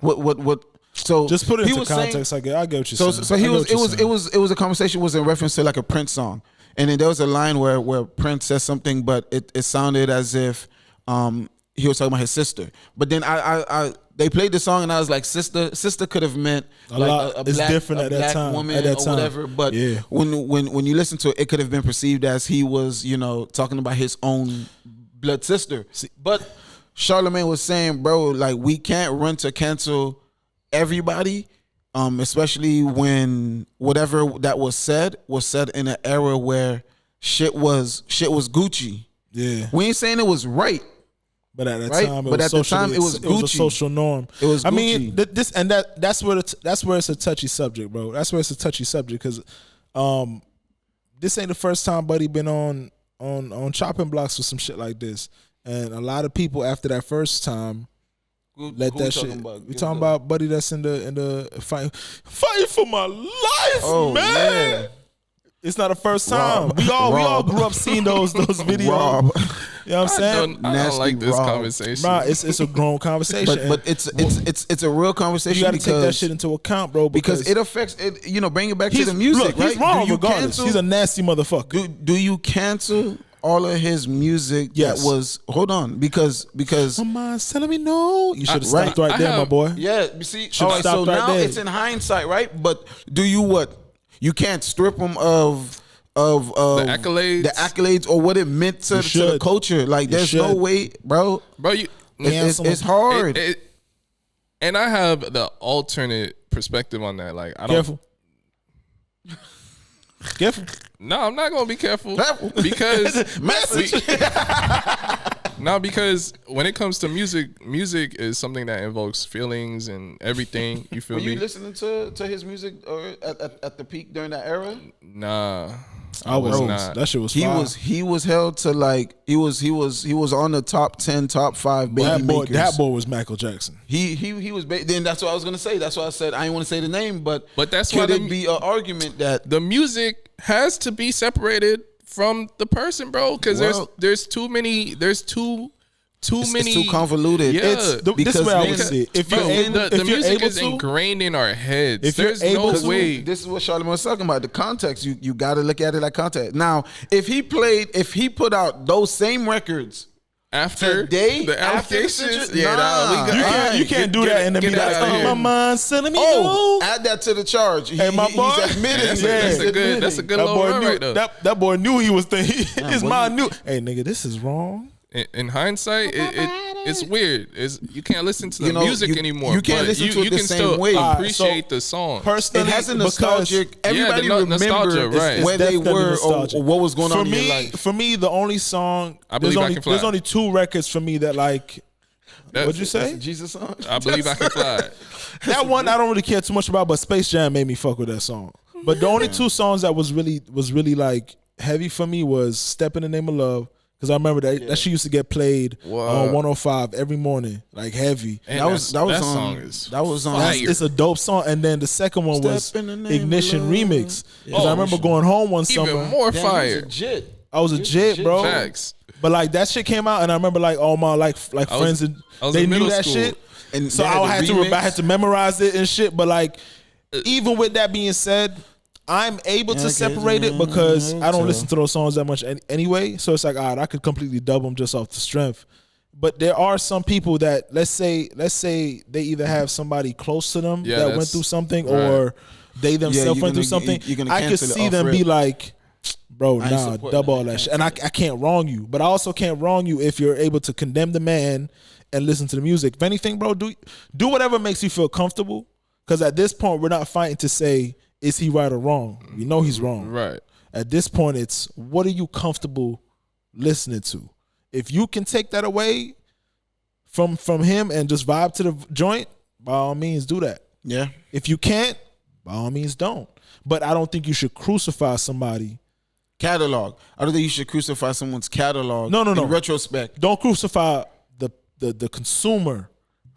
Speaker 4: What? So
Speaker 3: Just put it
Speaker 4: he
Speaker 3: into
Speaker 4: was saying-
Speaker 3: context. I get what you're
Speaker 4: So
Speaker 3: saying.
Speaker 4: so
Speaker 3: I
Speaker 4: he
Speaker 3: get
Speaker 4: was
Speaker 3: what you're saying.
Speaker 4: it was a conversation was in reference to like a Prince song, and then there was a line where Prince said something, but it sounded as if he was talking about his sister. But then I they played the song and I was like, sister could have meant
Speaker 3: A
Speaker 4: like
Speaker 3: lot.
Speaker 4: a
Speaker 3: It's
Speaker 4: black,
Speaker 3: different
Speaker 4: a
Speaker 3: at that
Speaker 4: black
Speaker 3: time,
Speaker 4: woman
Speaker 3: at that
Speaker 4: or
Speaker 3: time.
Speaker 4: whatever. But
Speaker 3: Yeah.
Speaker 4: when you listen to it, it could have been perceived as he was talking about his own blood sister. But Charlemagne was saying, bro, like we can't run to cancel everybody, especially when whatever that was said in an era where shit was Gucci.
Speaker 3: Yeah.
Speaker 4: We ain't saying it was right.
Speaker 3: But at that
Speaker 4: Right?
Speaker 3: time,
Speaker 4: But at the time, it was
Speaker 3: a
Speaker 4: Gucci.
Speaker 3: social norm.
Speaker 4: It was
Speaker 3: I mean,
Speaker 4: Gucci.
Speaker 3: that's where it's a touchy subject, bro. That's where it's a touchy subject because this ain't the first time Buddy been on chopping blocks with some shit like this, and a lot of people after that first time let
Speaker 4: Who
Speaker 3: that
Speaker 4: we
Speaker 3: shit.
Speaker 4: talking about?
Speaker 3: We talking about Buddy that's in the fight for my life,
Speaker 4: Oh,
Speaker 3: man.
Speaker 4: yeah.
Speaker 3: It's not the first time.
Speaker 4: Rob.
Speaker 3: We all
Speaker 4: Rob.
Speaker 3: grew up seeing those videos.
Speaker 4: Rob.
Speaker 3: You know what I'm saying?
Speaker 2: I don't
Speaker 4: Nasty
Speaker 2: like this
Speaker 4: Rob.
Speaker 2: conversation.
Speaker 3: Nah, it's a grown conversation.
Speaker 4: But it's a real conversation.
Speaker 3: you got to take that
Speaker 4: because
Speaker 3: shit into account, bro.
Speaker 4: because it affects it. Bring it back to
Speaker 3: he's,
Speaker 4: the music,
Speaker 3: look,
Speaker 4: right?
Speaker 3: he's wrong
Speaker 4: Do you
Speaker 3: regardless.
Speaker 4: cancel?
Speaker 3: He's a nasty motherfucker.
Speaker 4: Do you cancel all of his music
Speaker 3: Yes.
Speaker 4: that was? Hold on, because
Speaker 3: My mind's telling me no. You should have
Speaker 4: right.
Speaker 3: stopped right
Speaker 2: I
Speaker 3: there, my
Speaker 2: have-
Speaker 3: boy.
Speaker 4: yeah, you see,
Speaker 3: Should've
Speaker 4: all right. So
Speaker 3: stopped right
Speaker 4: now
Speaker 3: there.
Speaker 4: it's in hindsight, right? But do you what? You can't strip them of
Speaker 2: accolades?
Speaker 4: the accolades, or what it meant to the
Speaker 3: should.
Speaker 4: culture. Like, there's no
Speaker 3: should.
Speaker 4: way, bro.
Speaker 2: Bro, you
Speaker 4: It's hard.
Speaker 2: and I have the alternate perspective on that. Like, I don't.
Speaker 3: Careful. Careful.
Speaker 2: No, I'm not gonna be careful
Speaker 4: Careful.
Speaker 2: because
Speaker 4: Message.
Speaker 2: no, because when it comes to music is something that invokes feelings and everything. You feel
Speaker 4: Were
Speaker 2: me?
Speaker 4: you listening to his music or at the peak during that era?
Speaker 2: Nah,
Speaker 3: I was
Speaker 2: not.
Speaker 3: That shit was
Speaker 4: He
Speaker 3: fire.
Speaker 4: he was held to like he was on the top 10, top 5 baby makers.
Speaker 3: That boy was Michael Jackson.
Speaker 4: He was then that's what I was gonna say. That's why I said I didn't want to say the name, but
Speaker 2: But that's why
Speaker 4: could
Speaker 2: the-
Speaker 4: it be an argument that
Speaker 2: the music has to be separated from the person, bro. Because
Speaker 4: Well-
Speaker 2: there's too many. There's too many.
Speaker 4: It's too convoluted.
Speaker 2: Yeah.
Speaker 3: This
Speaker 4: Because
Speaker 3: is where I would
Speaker 4: niggas-
Speaker 3: see it. If
Speaker 2: Bro,
Speaker 3: you're able,
Speaker 2: the
Speaker 3: if you're
Speaker 2: music
Speaker 3: able
Speaker 2: is
Speaker 3: to,
Speaker 2: ingrained in our heads.
Speaker 3: If you're
Speaker 2: There's
Speaker 3: able
Speaker 2: no
Speaker 3: to-
Speaker 2: way.
Speaker 4: This is what Charlamagne was talking about. The context. You got to look at it like context. Now, if he put out those same records
Speaker 2: After
Speaker 4: today,
Speaker 2: the
Speaker 4: after the
Speaker 2: allegations,
Speaker 4: situ-
Speaker 2: nah,
Speaker 4: nah.
Speaker 2: we
Speaker 3: you
Speaker 2: got,
Speaker 3: can't, you can't do that and then be
Speaker 2: get
Speaker 3: like,
Speaker 2: out of
Speaker 3: oh,
Speaker 2: here.
Speaker 3: my mind's telling me
Speaker 4: Oh,
Speaker 3: no.
Speaker 4: add that to the charge.
Speaker 3: Hey, my boy.
Speaker 4: He's admitting.
Speaker 2: That's,
Speaker 3: Yeah.
Speaker 2: that's a good
Speaker 3: That
Speaker 2: little
Speaker 3: boy
Speaker 2: run
Speaker 3: knew
Speaker 2: right there.
Speaker 3: that boy knew he was thinking. His
Speaker 4: what
Speaker 3: mind knew. Hey, nigga, this is wrong.
Speaker 2: In hindsight, it's weird. You can't listen to the music anymore.
Speaker 4: You can't
Speaker 2: but
Speaker 4: listen to it
Speaker 2: you
Speaker 4: the
Speaker 2: can
Speaker 4: same
Speaker 2: still
Speaker 4: way.
Speaker 2: appreciate the song.
Speaker 3: Personally,
Speaker 4: It has a
Speaker 3: because-
Speaker 4: nostalgic. Everybody
Speaker 2: the
Speaker 4: remember
Speaker 2: nostalgia, right.
Speaker 4: where they
Speaker 3: definitely
Speaker 4: were
Speaker 3: nostalgic.
Speaker 4: or what was going
Speaker 3: for
Speaker 4: on
Speaker 3: me,
Speaker 4: in your life.
Speaker 3: For me, the only song
Speaker 2: I Believe I Can Fly.
Speaker 3: there's only 2 records for me that like. What'd you say?
Speaker 4: Jesus song.
Speaker 2: I believe I can fly.
Speaker 3: That one I don't really care too much about, but Space Jam made me fuck with that song. But the only 2 songs that was really like heavy for me was "Step in the Name of Love." Because I remember that shit used to get played on 105 every morning, like heavy.
Speaker 2: And
Speaker 4: That was
Speaker 2: that
Speaker 4: on.
Speaker 2: song is
Speaker 4: That was on.
Speaker 2: fire.
Speaker 3: It's a dope song. And then the second one was
Speaker 4: Step in the Name of
Speaker 3: Ignition
Speaker 4: Love.
Speaker 3: Remix. Because
Speaker 2: Oh,
Speaker 3: I remember going home one summer.
Speaker 2: even more
Speaker 4: Damn,
Speaker 2: fire.
Speaker 4: he was a jit.
Speaker 3: I was a jit, bro.
Speaker 2: Facts.
Speaker 3: But like that shit came out, and I remember like all my like friends, and
Speaker 2: I was
Speaker 3: they
Speaker 2: in
Speaker 3: knew
Speaker 2: middle
Speaker 3: that
Speaker 2: school.
Speaker 3: shit.
Speaker 4: And
Speaker 3: So
Speaker 4: they had
Speaker 3: I
Speaker 4: the
Speaker 3: had
Speaker 4: remix.
Speaker 3: I had to memorize it and shit. But like, even with that being said, I'm able to separate it because I don't listen to those songs that much anyway. So it's like, all right, I could completely dub them just off the strength. But there are some people that let's say they either have somebody close to them
Speaker 2: Yeah,
Speaker 3: that went
Speaker 2: that's-
Speaker 3: through something,
Speaker 2: right.
Speaker 3: or they themselves
Speaker 4: you're
Speaker 3: went through
Speaker 4: gonna-
Speaker 3: something.
Speaker 4: you're gonna
Speaker 3: I could
Speaker 4: cancel it
Speaker 3: see
Speaker 4: off
Speaker 3: them
Speaker 4: rip.
Speaker 3: be like, bro,
Speaker 4: ain't
Speaker 3: nah,
Speaker 4: supporting
Speaker 3: dub
Speaker 4: that.
Speaker 3: all that shit. And I can't wrong you, but I also can't wrong you if you're able to condemn the man and listen to the music. If anything, bro, do whatever makes you feel comfortable. Because at this point, we're not fighting to say, is he right or wrong? We know he's wrong.
Speaker 2: Right.
Speaker 3: At this point, it's what are you comfortable listening to? If you can take that away from him and just vibe to the joint, by all means do that.
Speaker 4: Yeah.
Speaker 3: If you can't, by all means don't. But I don't think you should crucify somebody.
Speaker 4: Catalog. I don't think you should crucify someone's catalog.
Speaker 3: No.
Speaker 4: In retrospect.
Speaker 3: Don't crucify the consumer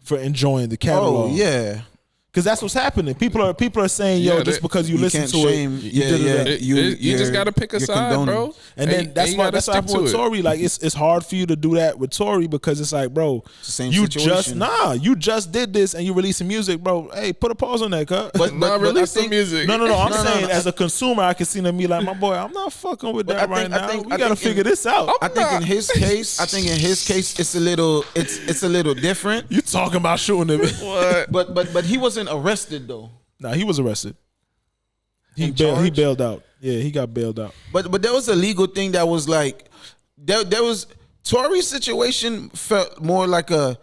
Speaker 3: for enjoying the catalog.
Speaker 4: Oh yeah.
Speaker 3: Because that's what's happening. People are saying, yo,
Speaker 2: Yeah,
Speaker 3: just because you listen
Speaker 4: can't
Speaker 3: to
Speaker 4: shame.
Speaker 3: it,
Speaker 4: Yeah,
Speaker 3: did
Speaker 4: yeah.
Speaker 3: it.
Speaker 2: You just gotta pick a
Speaker 4: you're
Speaker 2: side,
Speaker 4: condoning.
Speaker 2: bro.
Speaker 3: And then that's
Speaker 2: you
Speaker 3: why
Speaker 2: gotta
Speaker 3: that's what
Speaker 2: stick
Speaker 3: happened
Speaker 2: to
Speaker 3: with
Speaker 2: it.
Speaker 3: Tory. Like it's hard for you to do that with Tory because it's like, bro,
Speaker 4: the same
Speaker 3: you
Speaker 4: situation.
Speaker 3: you just did this and you releasing music, bro. Hey, put a pause on that, cuz.
Speaker 2: Not release
Speaker 4: I
Speaker 2: the music.
Speaker 3: No. I'm
Speaker 4: No,
Speaker 3: saying
Speaker 4: no.
Speaker 3: as a consumer, I can see them be like, my boy, I'm not fucking with that right now. We
Speaker 4: I
Speaker 3: gotta
Speaker 4: think
Speaker 3: figure this out.
Speaker 4: I think in his case, it's a little different.
Speaker 3: You talking about shooting him?
Speaker 2: What?
Speaker 4: But he wasn't arrested though.
Speaker 3: Nah, he was arrested. He
Speaker 4: In charge?
Speaker 3: bailed out. Yeah, he got bailed out.
Speaker 4: But there was a legal thing that was like there was Tory's situation felt more like a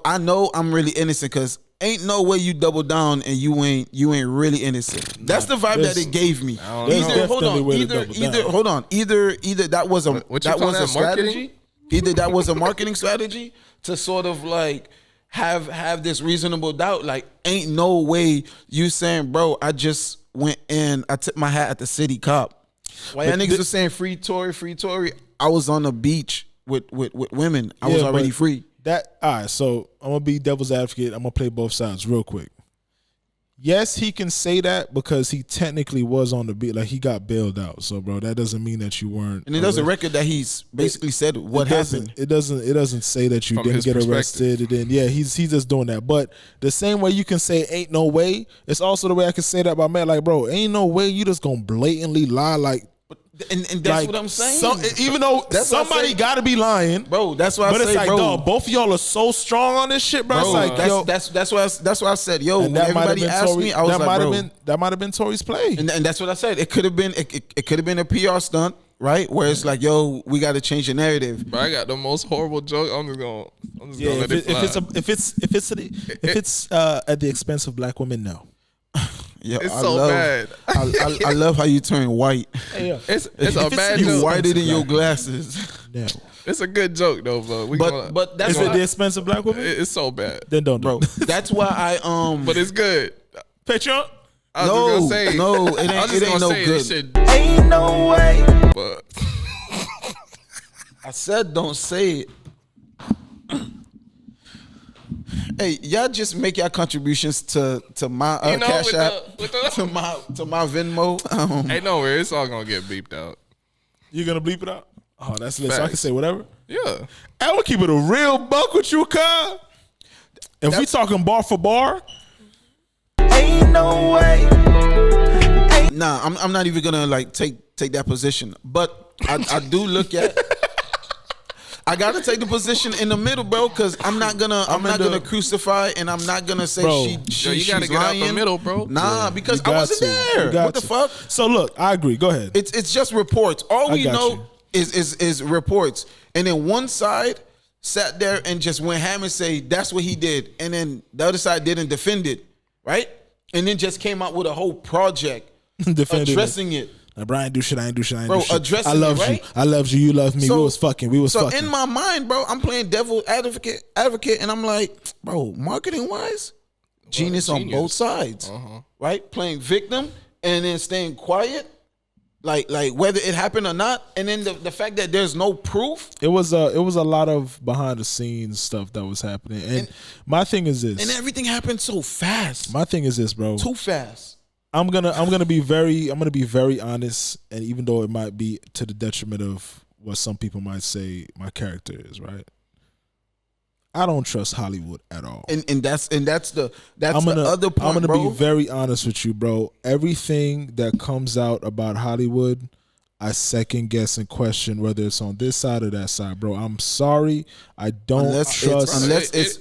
Speaker 4: I know I'm really innocent because ain't no way you double down and you ain't really innocent. That's the vibe that it gave me.
Speaker 3: There's
Speaker 4: Either hold
Speaker 3: definitely
Speaker 4: on,
Speaker 3: way to double down.
Speaker 4: either that was a
Speaker 2: What you
Speaker 4: that
Speaker 2: call
Speaker 4: was
Speaker 2: that,
Speaker 4: a strategy.
Speaker 2: marketing?
Speaker 4: Either that was a marketing strategy to sort of like have this reasonable doubt. Like, ain't no way you saying, bro, I just went in, I tipped my hat at the city cop. While y'all niggas was saying free Tory, I was on the beach with women. I was
Speaker 3: Yeah,
Speaker 4: already
Speaker 3: but
Speaker 4: free.
Speaker 3: That all right. So I'm gonna be devil's advocate. I'm gonna play both sides real quick. Yes, he can say that because he technically was on the beat, like he got bailed out. So, bro, that doesn't mean that you weren't.
Speaker 4: And it does a record that he's basically said what happened.
Speaker 3: It doesn't say that you
Speaker 2: From
Speaker 3: didn't
Speaker 2: his
Speaker 3: get
Speaker 2: perspective.
Speaker 3: arrested. And then yeah, he's just doing that. But the same way you can say ain't no way, it's also the way I can say that about man. Like, bro, ain't no way you just gonna blatantly lie like.
Speaker 4: And that's
Speaker 3: like,
Speaker 4: what I'm saying.
Speaker 3: Even though
Speaker 4: That's what I
Speaker 3: somebody
Speaker 4: say.
Speaker 3: got to be lying,
Speaker 4: Bro, that's why I
Speaker 3: but
Speaker 4: say,
Speaker 3: it's like,
Speaker 4: bro,
Speaker 3: dog, both of y'all are so strong on this shit, bro. It's like, yo,
Speaker 4: that's why I said, yo,
Speaker 3: and
Speaker 4: when everybody asked me, I was like, bro.
Speaker 3: that might have been Tory's play.
Speaker 4: And that's what I said. It could have been it could have been a PR stunt, right? Where it's like, yo, we got to change the narrative.
Speaker 2: Bro, I got the most horrible joke. I'm just gonna
Speaker 3: Yeah,
Speaker 2: let it fly.
Speaker 3: if it's at the expense of black women, no.
Speaker 4: Yo,
Speaker 2: It's
Speaker 4: I
Speaker 2: so
Speaker 4: love,
Speaker 2: bad.
Speaker 4: I love how you turn white.
Speaker 3: Hey, yo,
Speaker 2: It's a bad
Speaker 4: You
Speaker 2: joke.
Speaker 4: whiter than your glasses.
Speaker 3: no.
Speaker 2: It's a good joke though, bro.
Speaker 4: But that's
Speaker 3: Is it
Speaker 4: why,
Speaker 3: the expense of black women?
Speaker 2: it's so bad,
Speaker 3: Then don't,
Speaker 4: bro.
Speaker 3: do.
Speaker 4: That's why I
Speaker 2: but it's good.
Speaker 3: Patreon.
Speaker 2: I was just gonna say,
Speaker 4: no, it
Speaker 2: I was
Speaker 4: ain't,
Speaker 2: just
Speaker 4: it ain't
Speaker 2: gonna
Speaker 4: no
Speaker 2: say
Speaker 4: good.
Speaker 2: this shit,
Speaker 4: Ain't no way.
Speaker 2: but
Speaker 4: I said don't say it. Hey, y'all just make y'all contributions to my
Speaker 2: you know,
Speaker 4: Cash App,
Speaker 2: with the
Speaker 4: to my Venmo.
Speaker 2: hey, no worries, it's all gonna get beeped out.
Speaker 3: You gonna bleep it out? Oh, that's lit. So I can
Speaker 2: Facts.
Speaker 3: say whatever.
Speaker 2: Yeah.
Speaker 3: I will keep it a real buck with you, cuz. If we talking bar for bar,
Speaker 4: Ain't no way. Nah, I'm not even gonna like take that position. But I do look at. I gotta take the position in the middle, bro, because I'm not gonna crucify, and I'm not gonna say
Speaker 3: Bro,
Speaker 2: Yo,
Speaker 4: she's
Speaker 2: you gotta get
Speaker 4: lying.
Speaker 2: out the middle, bro.
Speaker 4: Nah, because
Speaker 3: you
Speaker 4: I
Speaker 3: got
Speaker 4: wasn't
Speaker 3: to.
Speaker 4: there.
Speaker 3: You got
Speaker 4: What the
Speaker 3: to.
Speaker 4: fuck?
Speaker 3: So look, I agree. Go ahead.
Speaker 4: It's just reports. All
Speaker 3: I
Speaker 4: we
Speaker 3: got
Speaker 4: know
Speaker 3: you.
Speaker 4: is reports. And then one side sat there and just went ham and say that's what he did, and then the other side didn't defend it, right? And then just came out with a whole project
Speaker 3: Defending
Speaker 4: addressing it.
Speaker 3: Like, bro, I ain't do shit. I ain't do shit. I ain't
Speaker 4: Bro,
Speaker 3: do shit.
Speaker 4: addressing
Speaker 3: I love
Speaker 4: it, right?
Speaker 3: you. I loved you. You loved me.
Speaker 4: So-
Speaker 3: we was fucking. We was
Speaker 4: So
Speaker 3: fucking.
Speaker 4: in my mind, bro, I'm playing devil advocate, and I'm like, bro, marketing wise, genius on both sides, right? Playing victim and then staying quiet, like whether it happened or not, and then the fact that there's no proof,
Speaker 3: it was a lot of behind the scenes stuff that was happening. And my thing is this.
Speaker 4: and everything happened so fast,
Speaker 3: My thing is this, bro.
Speaker 4: too fast.
Speaker 3: I'm gonna be very honest, and even though it might be to the detriment of what some people might say my character is, right? I don't trust Hollywood at all.
Speaker 4: And that's the other point,
Speaker 3: I'm gonna
Speaker 4: bro.
Speaker 3: be very honest with you, bro. Everything that comes out about Hollywood, I second guess and question whether it's on this side or that side, bro. I'm sorry, I don't trust.
Speaker 4: Unless it's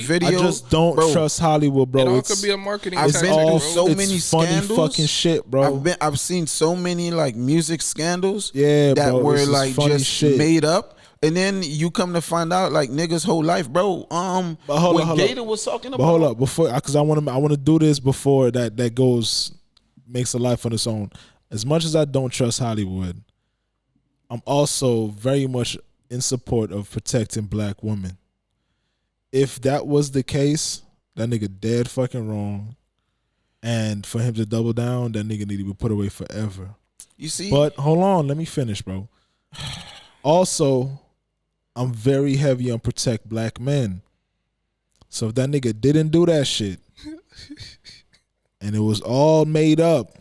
Speaker 4: video.
Speaker 3: I just don't
Speaker 4: bro,
Speaker 3: trust Hollywood, bro.
Speaker 2: It all
Speaker 3: It's-
Speaker 2: could be a marketing
Speaker 4: I've
Speaker 2: tactic,
Speaker 4: been
Speaker 2: bro.
Speaker 4: through so
Speaker 3: it's
Speaker 4: many
Speaker 3: funny
Speaker 4: scandals.
Speaker 3: fucking shit, bro.
Speaker 4: I've seen so many like music scandals
Speaker 3: Yeah,
Speaker 4: that
Speaker 3: bro,
Speaker 4: were
Speaker 3: this is
Speaker 4: like
Speaker 3: funny
Speaker 4: just
Speaker 3: shit.
Speaker 4: made up. And then you come to find out like niggas' whole life, bro.
Speaker 3: But hold
Speaker 4: what
Speaker 3: up,
Speaker 4: Gator was talking about.
Speaker 3: But hold up, before, because I want to do this before that goes makes a life on its own. As much as I don't trust Hollywood, I'm also very much in support of protecting black women. If that was the case, that nigga dead fucking wrong, and for him to double down, that nigga need to be put away forever.
Speaker 4: You see,
Speaker 3: But hold on, let me finish, bro. Also, I'm very heavy on protect black men. So if that nigga didn't do that shit, and it was all made up,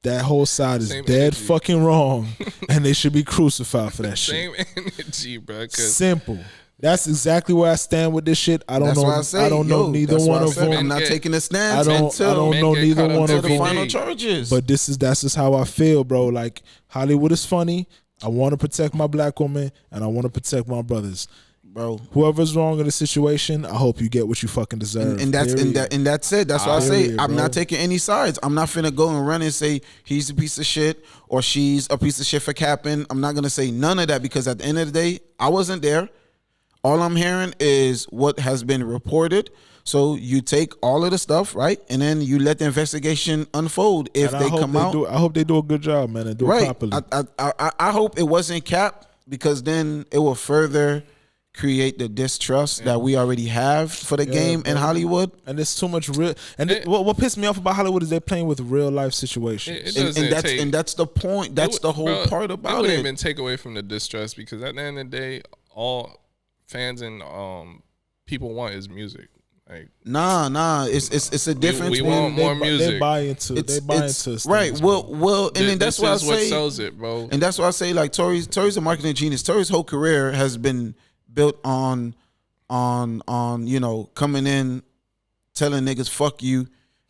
Speaker 3: that whole side is
Speaker 2: Same
Speaker 3: dead
Speaker 2: energy.
Speaker 3: fucking wrong, and they should be crucified for that shit.
Speaker 2: Same energy, bro. 'Cause
Speaker 3: Simple. That's exactly where I stand with this shit. I don't
Speaker 4: that's
Speaker 3: know.
Speaker 4: why I say,
Speaker 3: I don't know neither
Speaker 4: that's why
Speaker 3: one
Speaker 4: I
Speaker 3: of
Speaker 4: said
Speaker 3: them.
Speaker 4: I'm not
Speaker 2: Yeah.
Speaker 4: taking a
Speaker 3: I
Speaker 4: stance
Speaker 3: don't
Speaker 4: until
Speaker 3: know
Speaker 2: men get
Speaker 3: neither
Speaker 2: caught up
Speaker 3: one
Speaker 2: to
Speaker 3: of
Speaker 2: the
Speaker 3: them.
Speaker 4: final
Speaker 2: day.
Speaker 4: charges.
Speaker 3: But that's just how I feel, bro. Like Hollywood is funny. I want to protect my black woman, and I want to protect my brothers.
Speaker 4: bro,
Speaker 3: Whoever's wrong in the situation, I hope you get what you fucking deserve.
Speaker 4: and that's
Speaker 3: period.
Speaker 4: and that's it. That's why I say
Speaker 3: Period,
Speaker 4: I'm
Speaker 3: bro.
Speaker 4: not taking any sides. I'm not finna go and run and say he's a piece of shit or she's a piece of shit for capping. I'm not gonna say none of that because at the end of the day, I wasn't there. All I'm hearing is what has been reported. So you take all of the stuff, right, and then you let the investigation unfold. If
Speaker 3: And
Speaker 4: they come out,
Speaker 3: I hope they do a good job, man, and do it
Speaker 4: right,
Speaker 3: properly.
Speaker 4: I hope it wasn't capped because then it will further create the distrust that we already have for the game in
Speaker 3: bro.
Speaker 4: Hollywood.
Speaker 3: And there's too much real. And what pissed me off about Hollywood is they're playing with real life situations.
Speaker 2: It doesn't take.
Speaker 4: And that's the point. That's the whole
Speaker 2: Bro,
Speaker 4: part
Speaker 2: it
Speaker 4: about
Speaker 2: wouldn't
Speaker 4: it.
Speaker 2: even take away from the distress because at the end of the day, all fans and people want is music. Like
Speaker 4: Nah. It's a difference.
Speaker 2: we
Speaker 4: when
Speaker 2: want more
Speaker 3: They
Speaker 2: music.
Speaker 3: buy into. They buy into
Speaker 4: right.
Speaker 3: things,
Speaker 4: Well,
Speaker 3: bro.
Speaker 4: and then that's
Speaker 2: this
Speaker 4: why I
Speaker 2: is what
Speaker 4: say.
Speaker 2: sells it, bro.
Speaker 4: And that's why I say like Tory's a marketing genius. Tory's whole career has been built on coming in, telling niggas fuck you,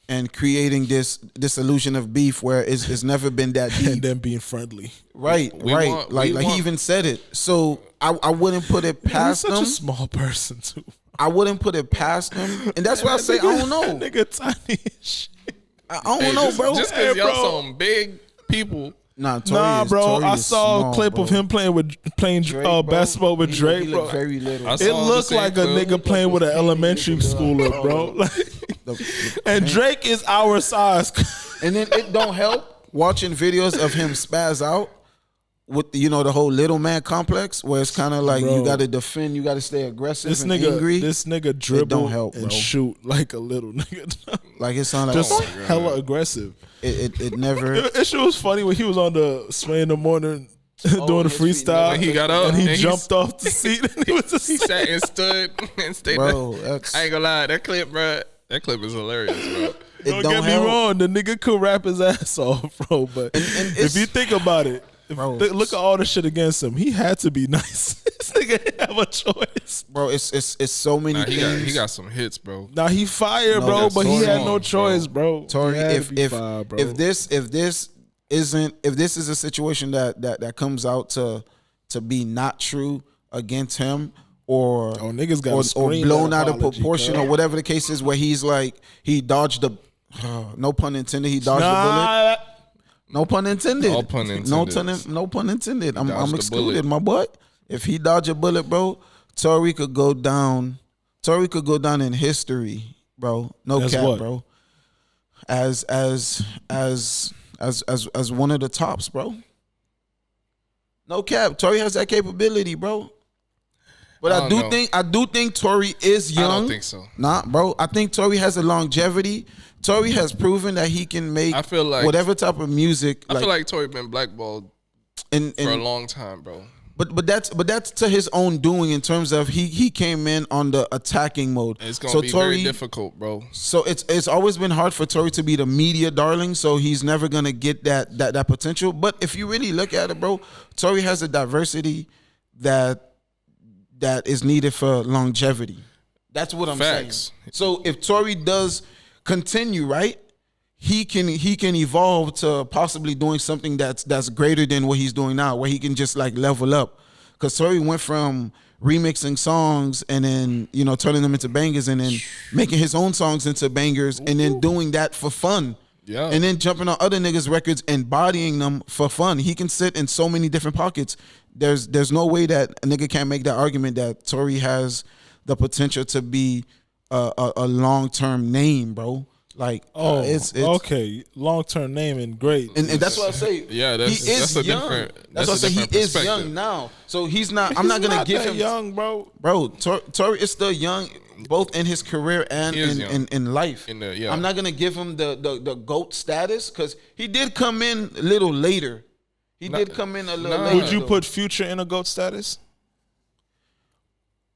Speaker 4: and creating this illusion of beef where it's never been that
Speaker 3: and
Speaker 4: deep.
Speaker 3: then being friendly.
Speaker 4: Right.
Speaker 2: We want-
Speaker 4: like
Speaker 2: we
Speaker 4: he
Speaker 2: want-
Speaker 4: even said it. So I wouldn't put it
Speaker 3: He's
Speaker 4: past
Speaker 3: such
Speaker 4: them.
Speaker 3: a small person too.
Speaker 4: I wouldn't put it past them. And that's why I say I don't know.
Speaker 3: Nigga tiny as shit.
Speaker 4: I don't know, bro.
Speaker 2: Just because
Speaker 3: Hey,
Speaker 2: y'all
Speaker 3: bro.
Speaker 2: some big people.
Speaker 4: Nah, Tory
Speaker 3: Nah,
Speaker 4: is-
Speaker 3: bro.
Speaker 4: Tory
Speaker 3: I
Speaker 4: is
Speaker 3: saw
Speaker 4: small,
Speaker 3: a clip
Speaker 4: bro.
Speaker 3: of him playing
Speaker 4: Drake, bro.
Speaker 3: basketball with
Speaker 4: He
Speaker 3: Drake,
Speaker 4: look
Speaker 3: bro.
Speaker 4: very little.
Speaker 2: I
Speaker 3: It
Speaker 2: saw the
Speaker 3: looked
Speaker 2: same
Speaker 3: like a
Speaker 2: clip.
Speaker 3: nigga playing with an elementary schooler, bro. And Drake is our size.
Speaker 4: And then it don't help watching videos of him spaz out with the whole little man complex where it's kind of like
Speaker 3: Bro.
Speaker 4: you got to defend, you got to stay aggressive
Speaker 3: This
Speaker 4: and angry.
Speaker 3: nigga dribble
Speaker 4: don't help,
Speaker 3: and
Speaker 4: bro.
Speaker 3: shoot like a little nigga.
Speaker 4: Like it sound like
Speaker 3: Just hella aggressive.
Speaker 4: it never.
Speaker 3: It shit was funny when he was on the Sway in the Morning doing the
Speaker 4: his
Speaker 3: freestyle.
Speaker 2: When he got up
Speaker 3: and he
Speaker 2: and
Speaker 3: jumped off the seat and he was just
Speaker 2: He sat and stood and stayed
Speaker 4: Bro,
Speaker 2: there.
Speaker 4: that's
Speaker 2: I ain't gonna lie, that clip, bro. That clip is hilarious, bro.
Speaker 3: Don't get me wrong, the nigga could rap his ass off, bro. But if you think about it, look at all the shit against him. He had to be nice. This nigga didn't have a choice,
Speaker 4: bro. It's so many things.
Speaker 2: He got some hits, bro.
Speaker 3: Nah, he fired, bro, but he had no choice, bro.
Speaker 4: Tory, if this is a situation that comes out to be not true against him, or
Speaker 3: niggas got
Speaker 4: or blown out of proportion, or whatever the case is, where he's like he dodged the no pun intended, he dodged the bullet. No pun intended.
Speaker 2: No pun intended.
Speaker 4: No pun intended. I'm excluded, my boy. If he dodged a bullet, bro, Tory could go down. Tory could go down in history, bro. No cap, what? Bro. As one of the tops, bro. No cap. Tory has that capability, bro. But I do think Tory is young.
Speaker 2: I don't think so.
Speaker 4: Nah, bro. I think Tory has a longevity. Tory has proven that he can make whatever type of music.
Speaker 2: I feel like Tory been blackballed for a long time, bro.
Speaker 4: But that's to his own doing, in terms of he came in on the attacking mode.
Speaker 2: It's gonna be very difficult, bro.
Speaker 4: So it's always been hard for Tory to be the media darling. So he's never gonna get that potential. But if you really look at it, bro, Tory has a diversity that is needed for longevity. That's what I'm saying. So if Tory does continue, right, he can evolve to possibly doing something that's greater than what he's doing now, where he can just like level up. Because Tory went from remixing songs and then, you know, turning them into bangers, and then making his own songs into bangers, and then doing that for fun.
Speaker 2: Yeah.
Speaker 4: And then jumping on other niggas' records and bodying them for fun. He can sit in so many different pockets. There's no way that a nigga can't make that argument that Tory has the potential to be a long-term name, bro. Like, it's
Speaker 3: okay, long-term name and great,
Speaker 4: and that's what I say.
Speaker 2: Yeah, that's young.
Speaker 4: That's what I say. He is young now, so he's not. I'm not gonna give him
Speaker 3: young, bro.
Speaker 4: Bro, Tory is still young, both in his career and in life. I'm not gonna give him the GOAT status, because he did come in a little later. Later.
Speaker 3: Would you put Future in a GOAT status?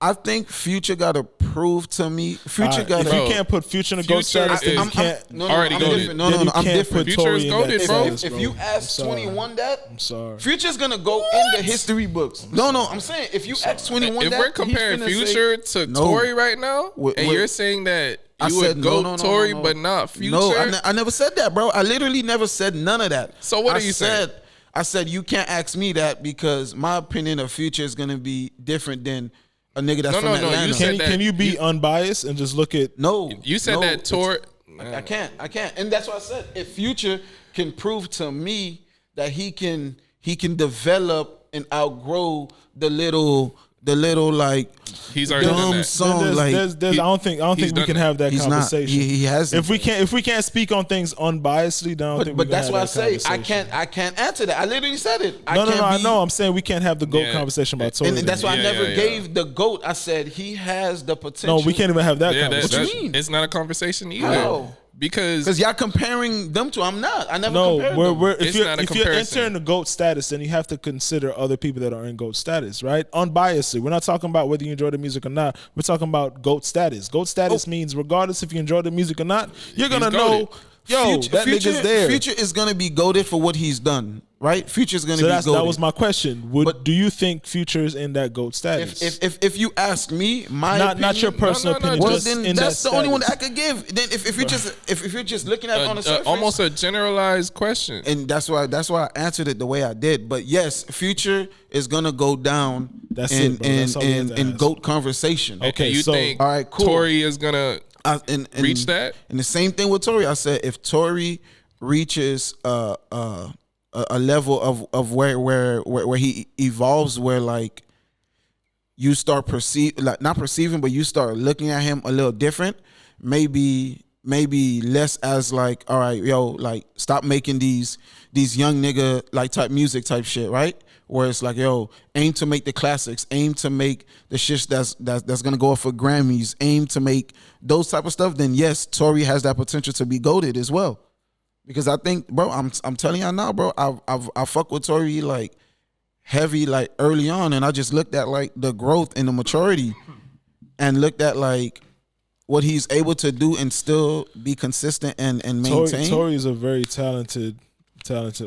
Speaker 4: I think Future got to prove to me. Future got to.
Speaker 3: If you can't put Future in a GOAT status, then you can't.
Speaker 2: Already goated.
Speaker 4: No, I'm different.
Speaker 2: Future is goated, bro.
Speaker 4: If you ask 21 that,
Speaker 3: I'm sorry.
Speaker 4: Future's gonna go in the history books. No, I'm saying if you ask 21
Speaker 2: if
Speaker 4: that,
Speaker 2: we're comparing Future to Tory right now, and you're saying that you would go Tory but not Future.
Speaker 4: No, I never said that, bro. I literally never said none of that.
Speaker 2: So what are you saying?
Speaker 4: I said you can't ask me that, because my opinion of Future is gonna be different than a nigga that's from Atlanta.
Speaker 3: You said can you be unbiased and just look at?
Speaker 4: No,
Speaker 2: you said that Tory.
Speaker 4: I can't, and that's why I said if Future can prove to me that he can develop and outgrow the little like
Speaker 2: he's already done that.
Speaker 4: Song.
Speaker 3: I don't think we can have that conversation.
Speaker 4: He has.
Speaker 3: If we can't speak on things unbiasedly, then I don't think we can have that conversation.
Speaker 4: But that's why I say I can't answer that. I literally said it.
Speaker 3: No, I know. I'm saying we can't have the GOAT conversation about Tory.
Speaker 4: And that's why I never gave the GOAT. I said he has the potential.
Speaker 3: No, we can't even have that conversation.
Speaker 4: What you mean?
Speaker 2: It's not a conversation either.
Speaker 4: How?
Speaker 2: Because
Speaker 4: y'all comparing them to. I'm not. I never compared them.
Speaker 3: If you're entering the GOAT status, then you have to consider other people that are in GOAT status, right? Unbiasedly. We're not talking about whether you enjoy the music or not. We're talking about GOAT status. GOAT status means regardless if you enjoy the music or not, you're gonna know. That nigga's there.
Speaker 4: Future is gonna be goated for what he's done, right? Future's gonna be goated.
Speaker 3: That was my question. Do you think Future is in that GOAT status?
Speaker 4: If you ask me, my opinion,
Speaker 3: not your personal opinion.
Speaker 4: Well, then that's the only one that I could give. Then if you're just looking at it on the surface,
Speaker 2: almost a generalized question,
Speaker 4: and that's why I answered it the way I did. But yes, Future is gonna go down. In GOAT conversation.
Speaker 2: Okay, you think
Speaker 4: all right, cool.
Speaker 2: Tory is gonna reach that?
Speaker 4: And the same thing with Tory. I said if Tory reaches a level of where he evolves, where like you start not perceiving, but you start looking at him a little different, maybe less as like, all right, yo, like stop making these young nigga like type music type shit, right? Where it's like, yo, aim to make the classics, aim to make the shit that's gonna go up for Grammys, aim to make those type of stuff. Then yes, Tory has that potential to be goated as well. Because I think, bro, I'm telling y'all now, bro, I fuck with Tory like heavy like early on, and I just looked at like the growth and the maturity, and looked at like what he's able to do and still be consistent and maintain.
Speaker 3: Tory is a very talented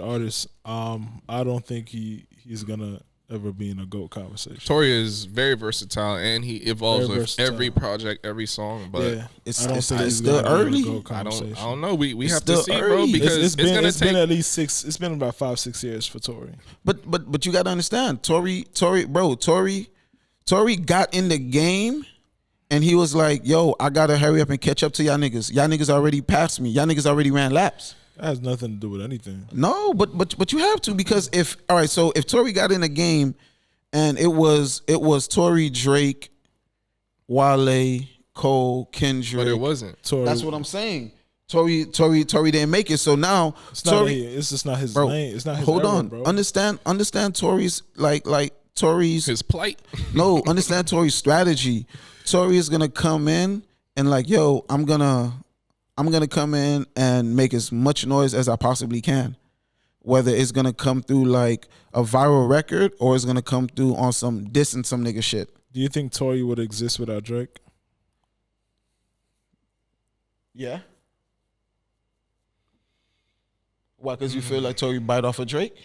Speaker 3: artist. I don't think he's gonna ever be in a GOAT conversation.
Speaker 2: Tory is very versatile and he evolves
Speaker 3: Very
Speaker 2: with
Speaker 3: versatile.
Speaker 2: every project, every song. But
Speaker 3: Yeah,
Speaker 4: It's-
Speaker 3: I don't
Speaker 4: it's-
Speaker 3: think
Speaker 4: it's
Speaker 3: he's gonna
Speaker 4: still
Speaker 3: be in a
Speaker 4: early.
Speaker 3: GOAT
Speaker 2: I
Speaker 3: conversation.
Speaker 2: don't know. We
Speaker 4: It's
Speaker 2: have to
Speaker 4: still
Speaker 2: see, bro,
Speaker 4: early.
Speaker 2: because
Speaker 3: It's
Speaker 2: gonna
Speaker 3: been
Speaker 2: take
Speaker 3: at least 6. It's been about 5-6 years for Tory.
Speaker 4: But you gotta understand, Tory got in the game and he was like, yo, I gotta hurry up and catch up to y'all niggas. Y'all niggas already passed me. Y'all niggas already ran laps.
Speaker 3: That has nothing to do with anything.
Speaker 4: No, but you have to, because if Tory got in the game and it was Tory, Drake, Wale, Cole, Kendrick.
Speaker 2: but it wasn't.
Speaker 3: Tory,
Speaker 4: That's what I'm saying. Tory didn't make it. So now
Speaker 3: It's not.
Speaker 4: Tory,
Speaker 3: It's just not his
Speaker 4: bro,
Speaker 3: lane. It's not his.
Speaker 4: hold
Speaker 3: era,
Speaker 4: on.
Speaker 3: bro.
Speaker 4: Understand Tory's like Tory's
Speaker 2: His plight.
Speaker 4: no, understand Tory's strategy. Tory is gonna come in and like, yo, I'm gonna come in and make as much noise as I possibly can. Whether it's gonna come through like a viral record or it's gonna come through on some dissing some nigga shit.
Speaker 3: Do you think Tory would exist without Drake?
Speaker 4: Yeah. Why? Because you feel like Tory bite off of Drake?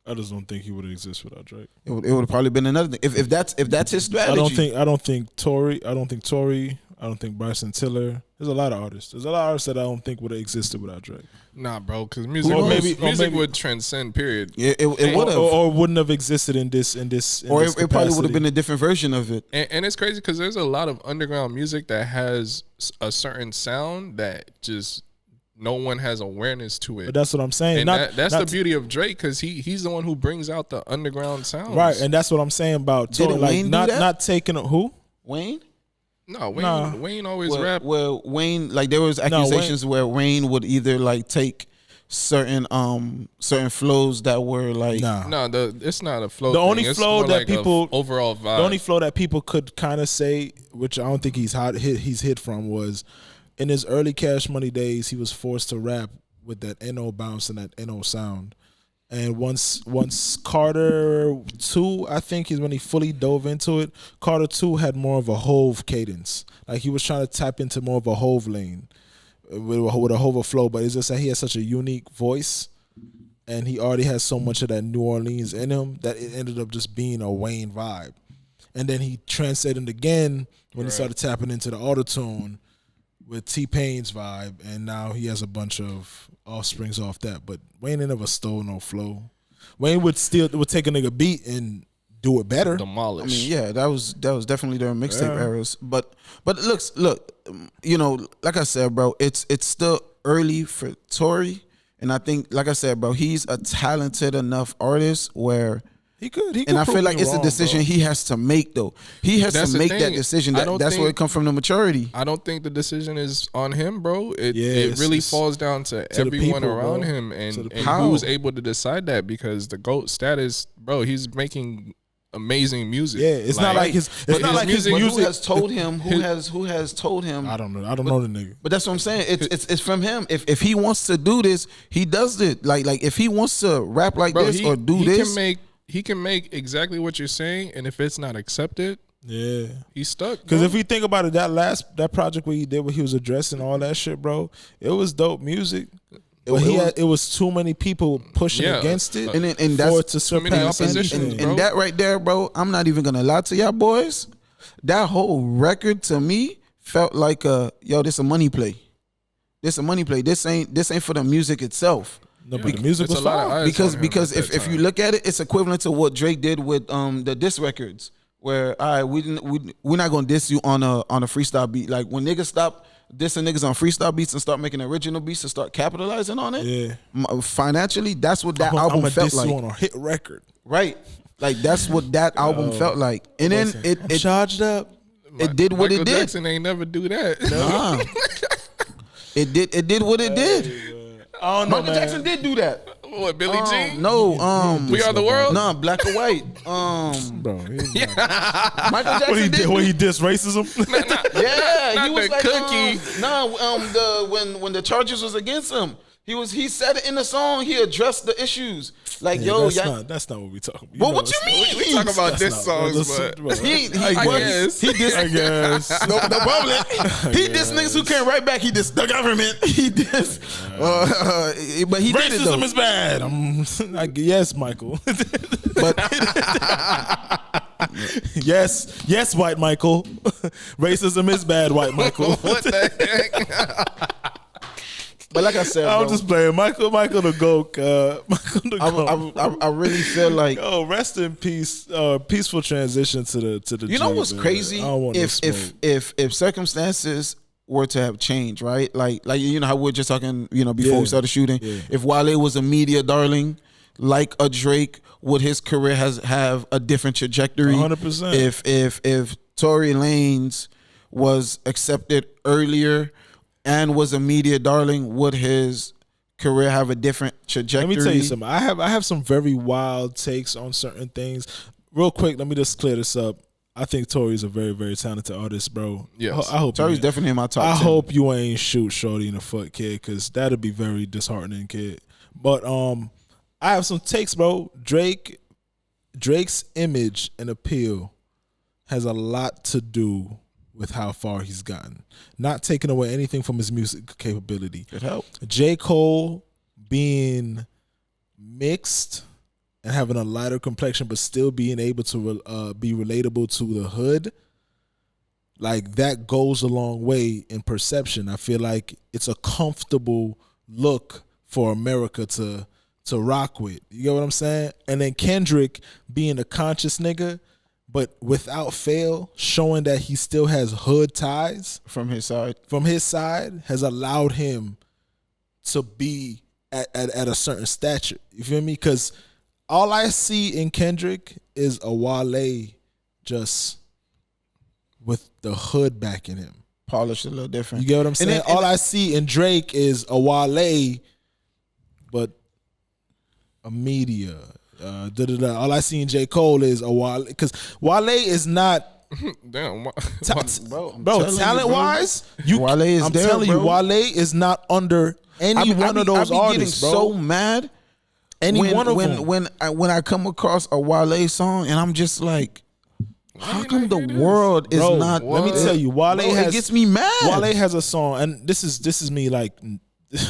Speaker 3: I just don't think he would exist without Drake.
Speaker 4: It would have probably been another thing. If that's his strategy.
Speaker 3: I don't think Tory. I don't think Bryson Tiller. There's a lot of artists. There's a lot of artists that I don't think would have existed without Drake.
Speaker 2: Nah, bro, because music,
Speaker 3: Or
Speaker 2: music
Speaker 3: maybe-
Speaker 2: would transcend. Period.
Speaker 4: Yeah, it would have.
Speaker 3: Or wouldn't have existed in this.
Speaker 4: Or
Speaker 3: this
Speaker 4: it probably would have
Speaker 3: capacity.
Speaker 4: been a different version of it.
Speaker 2: And it's crazy because there's a lot of underground music that has a certain sound that just no one has awareness to it.
Speaker 3: But that's what I'm saying.
Speaker 2: And
Speaker 3: Not,
Speaker 2: that's
Speaker 3: not
Speaker 2: the beauty of Drake, because he's the one who brings out the underground sounds.
Speaker 3: Right, and that's what I'm saying about Tory.
Speaker 4: Didn't
Speaker 3: Like
Speaker 4: Wayne do
Speaker 3: not
Speaker 4: that?
Speaker 3: not taking who.
Speaker 4: Wayne?
Speaker 2: No, Wayne,
Speaker 3: Nah.
Speaker 2: Wayne always rap.
Speaker 4: Well, Wayne, like there was accusations where Wayne would either like take certain flows that were like
Speaker 3: Nah.
Speaker 2: No, it's not a flow.
Speaker 3: The
Speaker 2: thing.
Speaker 3: only
Speaker 2: It's
Speaker 3: flow
Speaker 2: more
Speaker 3: that
Speaker 2: like a
Speaker 3: people-
Speaker 2: overall vibe.
Speaker 3: The only flow that people could kind of say, which I don't think he's hit from, was in his early Cash Money days, he was forced to rap with that NO bounce and that NO sound. And once Carter 2, I think, is when he fully dove into it. Carter 2 had more of a Hove cadence. Like he was trying to tap into more of a Hove lane with a Hove flow. But it's just that he has such a unique voice, and he already has so much of that New Orleans in him that it ended up just being a Wayne vibe. And then he transcended again when he started tapping into the autotune with T-Pain's vibe, and now he has a bunch of offsprings off that. But Wayne ain't never stole no flow. Wayne would take a nigga beat and do it better.
Speaker 2: demolish.
Speaker 4: I mean, yeah, that was definitely their mixtape eras. But look, you know, like I said, bro, it's still early for Tory, and I think, like I said, bro, he's a talented enough artist where.
Speaker 3: He could
Speaker 4: And I feel
Speaker 3: prove
Speaker 4: like
Speaker 3: me
Speaker 4: it's a
Speaker 3: wrong,
Speaker 4: decision
Speaker 3: bro.
Speaker 4: he has to make, though. He has
Speaker 2: That's
Speaker 4: to
Speaker 2: the
Speaker 4: make that
Speaker 2: thing.
Speaker 4: decision.
Speaker 2: I don't
Speaker 4: That's where
Speaker 2: think-
Speaker 4: it comes from, the maturity.
Speaker 2: I don't think the decision is on him, bro. It
Speaker 3: it's-
Speaker 2: really
Speaker 3: it's
Speaker 2: falls down to
Speaker 3: the
Speaker 2: everyone
Speaker 3: people,
Speaker 2: around
Speaker 3: bro.
Speaker 2: him
Speaker 3: To
Speaker 2: and
Speaker 3: the
Speaker 4: people.
Speaker 2: who's able to decide that, because the GOAT status, bro, he's making amazing music.
Speaker 3: Yeah, it's not like his. It's
Speaker 2: but
Speaker 3: not
Speaker 2: his
Speaker 3: like his
Speaker 2: music-
Speaker 4: But
Speaker 3: music.
Speaker 4: who has told him? Who has told him?
Speaker 3: I don't know. I don't know the nigga.
Speaker 4: But that's what I'm saying. It's from him. If he wants to do this, he does it. Like if he wants to rap like
Speaker 2: Bro,
Speaker 4: this or do
Speaker 2: he
Speaker 4: this,
Speaker 2: he can make exactly what you're saying, and if it's not accepted,
Speaker 3: Yeah.
Speaker 2: he's stuck.
Speaker 3: Because
Speaker 2: bro.
Speaker 3: if we think about it, that project where he did, where he was addressing all that shit, bro, it was dope music. But it was too many people pushing
Speaker 2: Yeah.
Speaker 3: against it,
Speaker 4: And
Speaker 3: for
Speaker 4: that's
Speaker 3: it to
Speaker 2: too many
Speaker 3: surpass
Speaker 2: opposition,
Speaker 3: anything.
Speaker 2: bro.
Speaker 4: and that right there, bro. I'm not even gonna lie to y'all boys. That whole record to me felt like this a money play. This a money play. This ain't for the music itself.
Speaker 3: No, but the music
Speaker 2: It's
Speaker 3: was
Speaker 2: a lot of
Speaker 3: fire.
Speaker 2: eyes on him
Speaker 4: Because
Speaker 2: at that
Speaker 4: if you
Speaker 2: time.
Speaker 4: look at it, it's equivalent to what Drake did with the diss records, where all right, we're not gonna diss you on a freestyle beat. Like when niggas stop dissing niggas on freestyle beats and start making original beats and start capitalizing on it,
Speaker 3: Yeah.
Speaker 4: financially, that's what that
Speaker 3: I'm
Speaker 4: album
Speaker 3: gonna
Speaker 4: felt
Speaker 3: diss
Speaker 4: like.
Speaker 3: you on a hit record.
Speaker 4: Right, like that's what that album felt like. And then
Speaker 3: Listen,
Speaker 4: it
Speaker 3: I'm charged up.
Speaker 4: it did what
Speaker 2: Michael
Speaker 4: it did.
Speaker 2: Jackson ain't never do that.
Speaker 4: Nah. It did what it did.
Speaker 3: I don't know,
Speaker 4: Michael
Speaker 3: man.
Speaker 4: Jackson did do that.
Speaker 2: What, Billie Jean?
Speaker 4: No,
Speaker 2: We Are the World?
Speaker 4: no, Black or White.
Speaker 3: Bro, he-
Speaker 4: Michael Jackson
Speaker 3: what he
Speaker 4: did.
Speaker 3: did? What he dissed racism?
Speaker 4: Yeah,
Speaker 2: Not
Speaker 4: he was
Speaker 2: the
Speaker 4: like,
Speaker 2: cookie.
Speaker 4: when the charges was against him, He said it in the song. He addressed the issues. Like,
Speaker 3: Yeah,
Speaker 4: yo,
Speaker 3: that's not what we talking about.
Speaker 4: Well, what you mean?
Speaker 2: We talk about this song, but
Speaker 4: He
Speaker 2: I guess.
Speaker 3: I guess.
Speaker 4: No problem. He dissed niggas who can't write back. He dissed the government. He dissed. But he did it though.
Speaker 3: Racism is bad. Yes, Michael.
Speaker 4: But
Speaker 3: yes, white Michael. Racism is bad, white Michael.
Speaker 2: What the heck?
Speaker 4: but like I said,
Speaker 3: I'm
Speaker 4: bro,
Speaker 3: just playing. Michael the GOAT. Michael the GOAT.
Speaker 4: I really feel like
Speaker 3: Oh, rest in peace. Peaceful transition to the.
Speaker 4: you know
Speaker 3: G,
Speaker 4: what's
Speaker 3: man.
Speaker 4: crazy?
Speaker 3: I don't want no
Speaker 4: If
Speaker 3: smoke.
Speaker 4: if circumstances were to have changed, right? Like you know how we were just talking, before we started shooting.
Speaker 3: Yeah.
Speaker 4: If Wale was a media darling, like a Drake, would his career have a different trajectory?
Speaker 3: 100%.
Speaker 4: If Tory Lanez was accepted earlier and was a media darling, would his career have a different trajectory?
Speaker 3: Let me tell you something. I have some very wild takes on certain things. Real quick, let me just clear this up. I think Tory's a very, very talented artist, bro.
Speaker 2: Yes.
Speaker 3: I hope
Speaker 4: Tory's
Speaker 3: you,
Speaker 4: definitely in my top 10.
Speaker 3: I hope you ain't shoot Shorty in the foot, kid, because that'd be very disheartening, kid. But I have some takes, bro. Drake's image and appeal has a lot to do with how far he's gotten. Not taking away anything from his music capability.
Speaker 4: It helped.
Speaker 3: J. Cole being mixed and having a lighter complexion, but still being able to be relatable to the hood, like that goes a long way in perception. I feel like it's a comfortable look for America to rock with. You get what I'm saying? And then Kendrick being a conscious nigga, but without fail, showing that he still has hood ties
Speaker 4: From his side.
Speaker 3: has allowed him to be at a certain stature. You feel me? Because all I see in Kendrick is a Wale just with the hood backing him.
Speaker 4: Polished a little different.
Speaker 3: You get what I'm saying? All I see in Drake is a Wale, but a media. All I see in J. Cole is a Wale, because Wale is not
Speaker 2: Damn.
Speaker 4: Bro,
Speaker 3: talent wise.
Speaker 4: Wale is
Speaker 3: I'm
Speaker 4: there,
Speaker 3: telling
Speaker 4: bro.
Speaker 3: you, Wale is not under any one of those
Speaker 4: I be
Speaker 3: artists,
Speaker 4: getting
Speaker 3: bro.
Speaker 4: so mad
Speaker 3: Any one of them.
Speaker 4: when I come across a Wale song and I'm just like, how come the world is
Speaker 3: Bro,
Speaker 4: not?
Speaker 3: let me tell you, Wale
Speaker 4: Bro,
Speaker 3: has.
Speaker 4: it gets me mad.
Speaker 3: Wale has a song, and this is me like,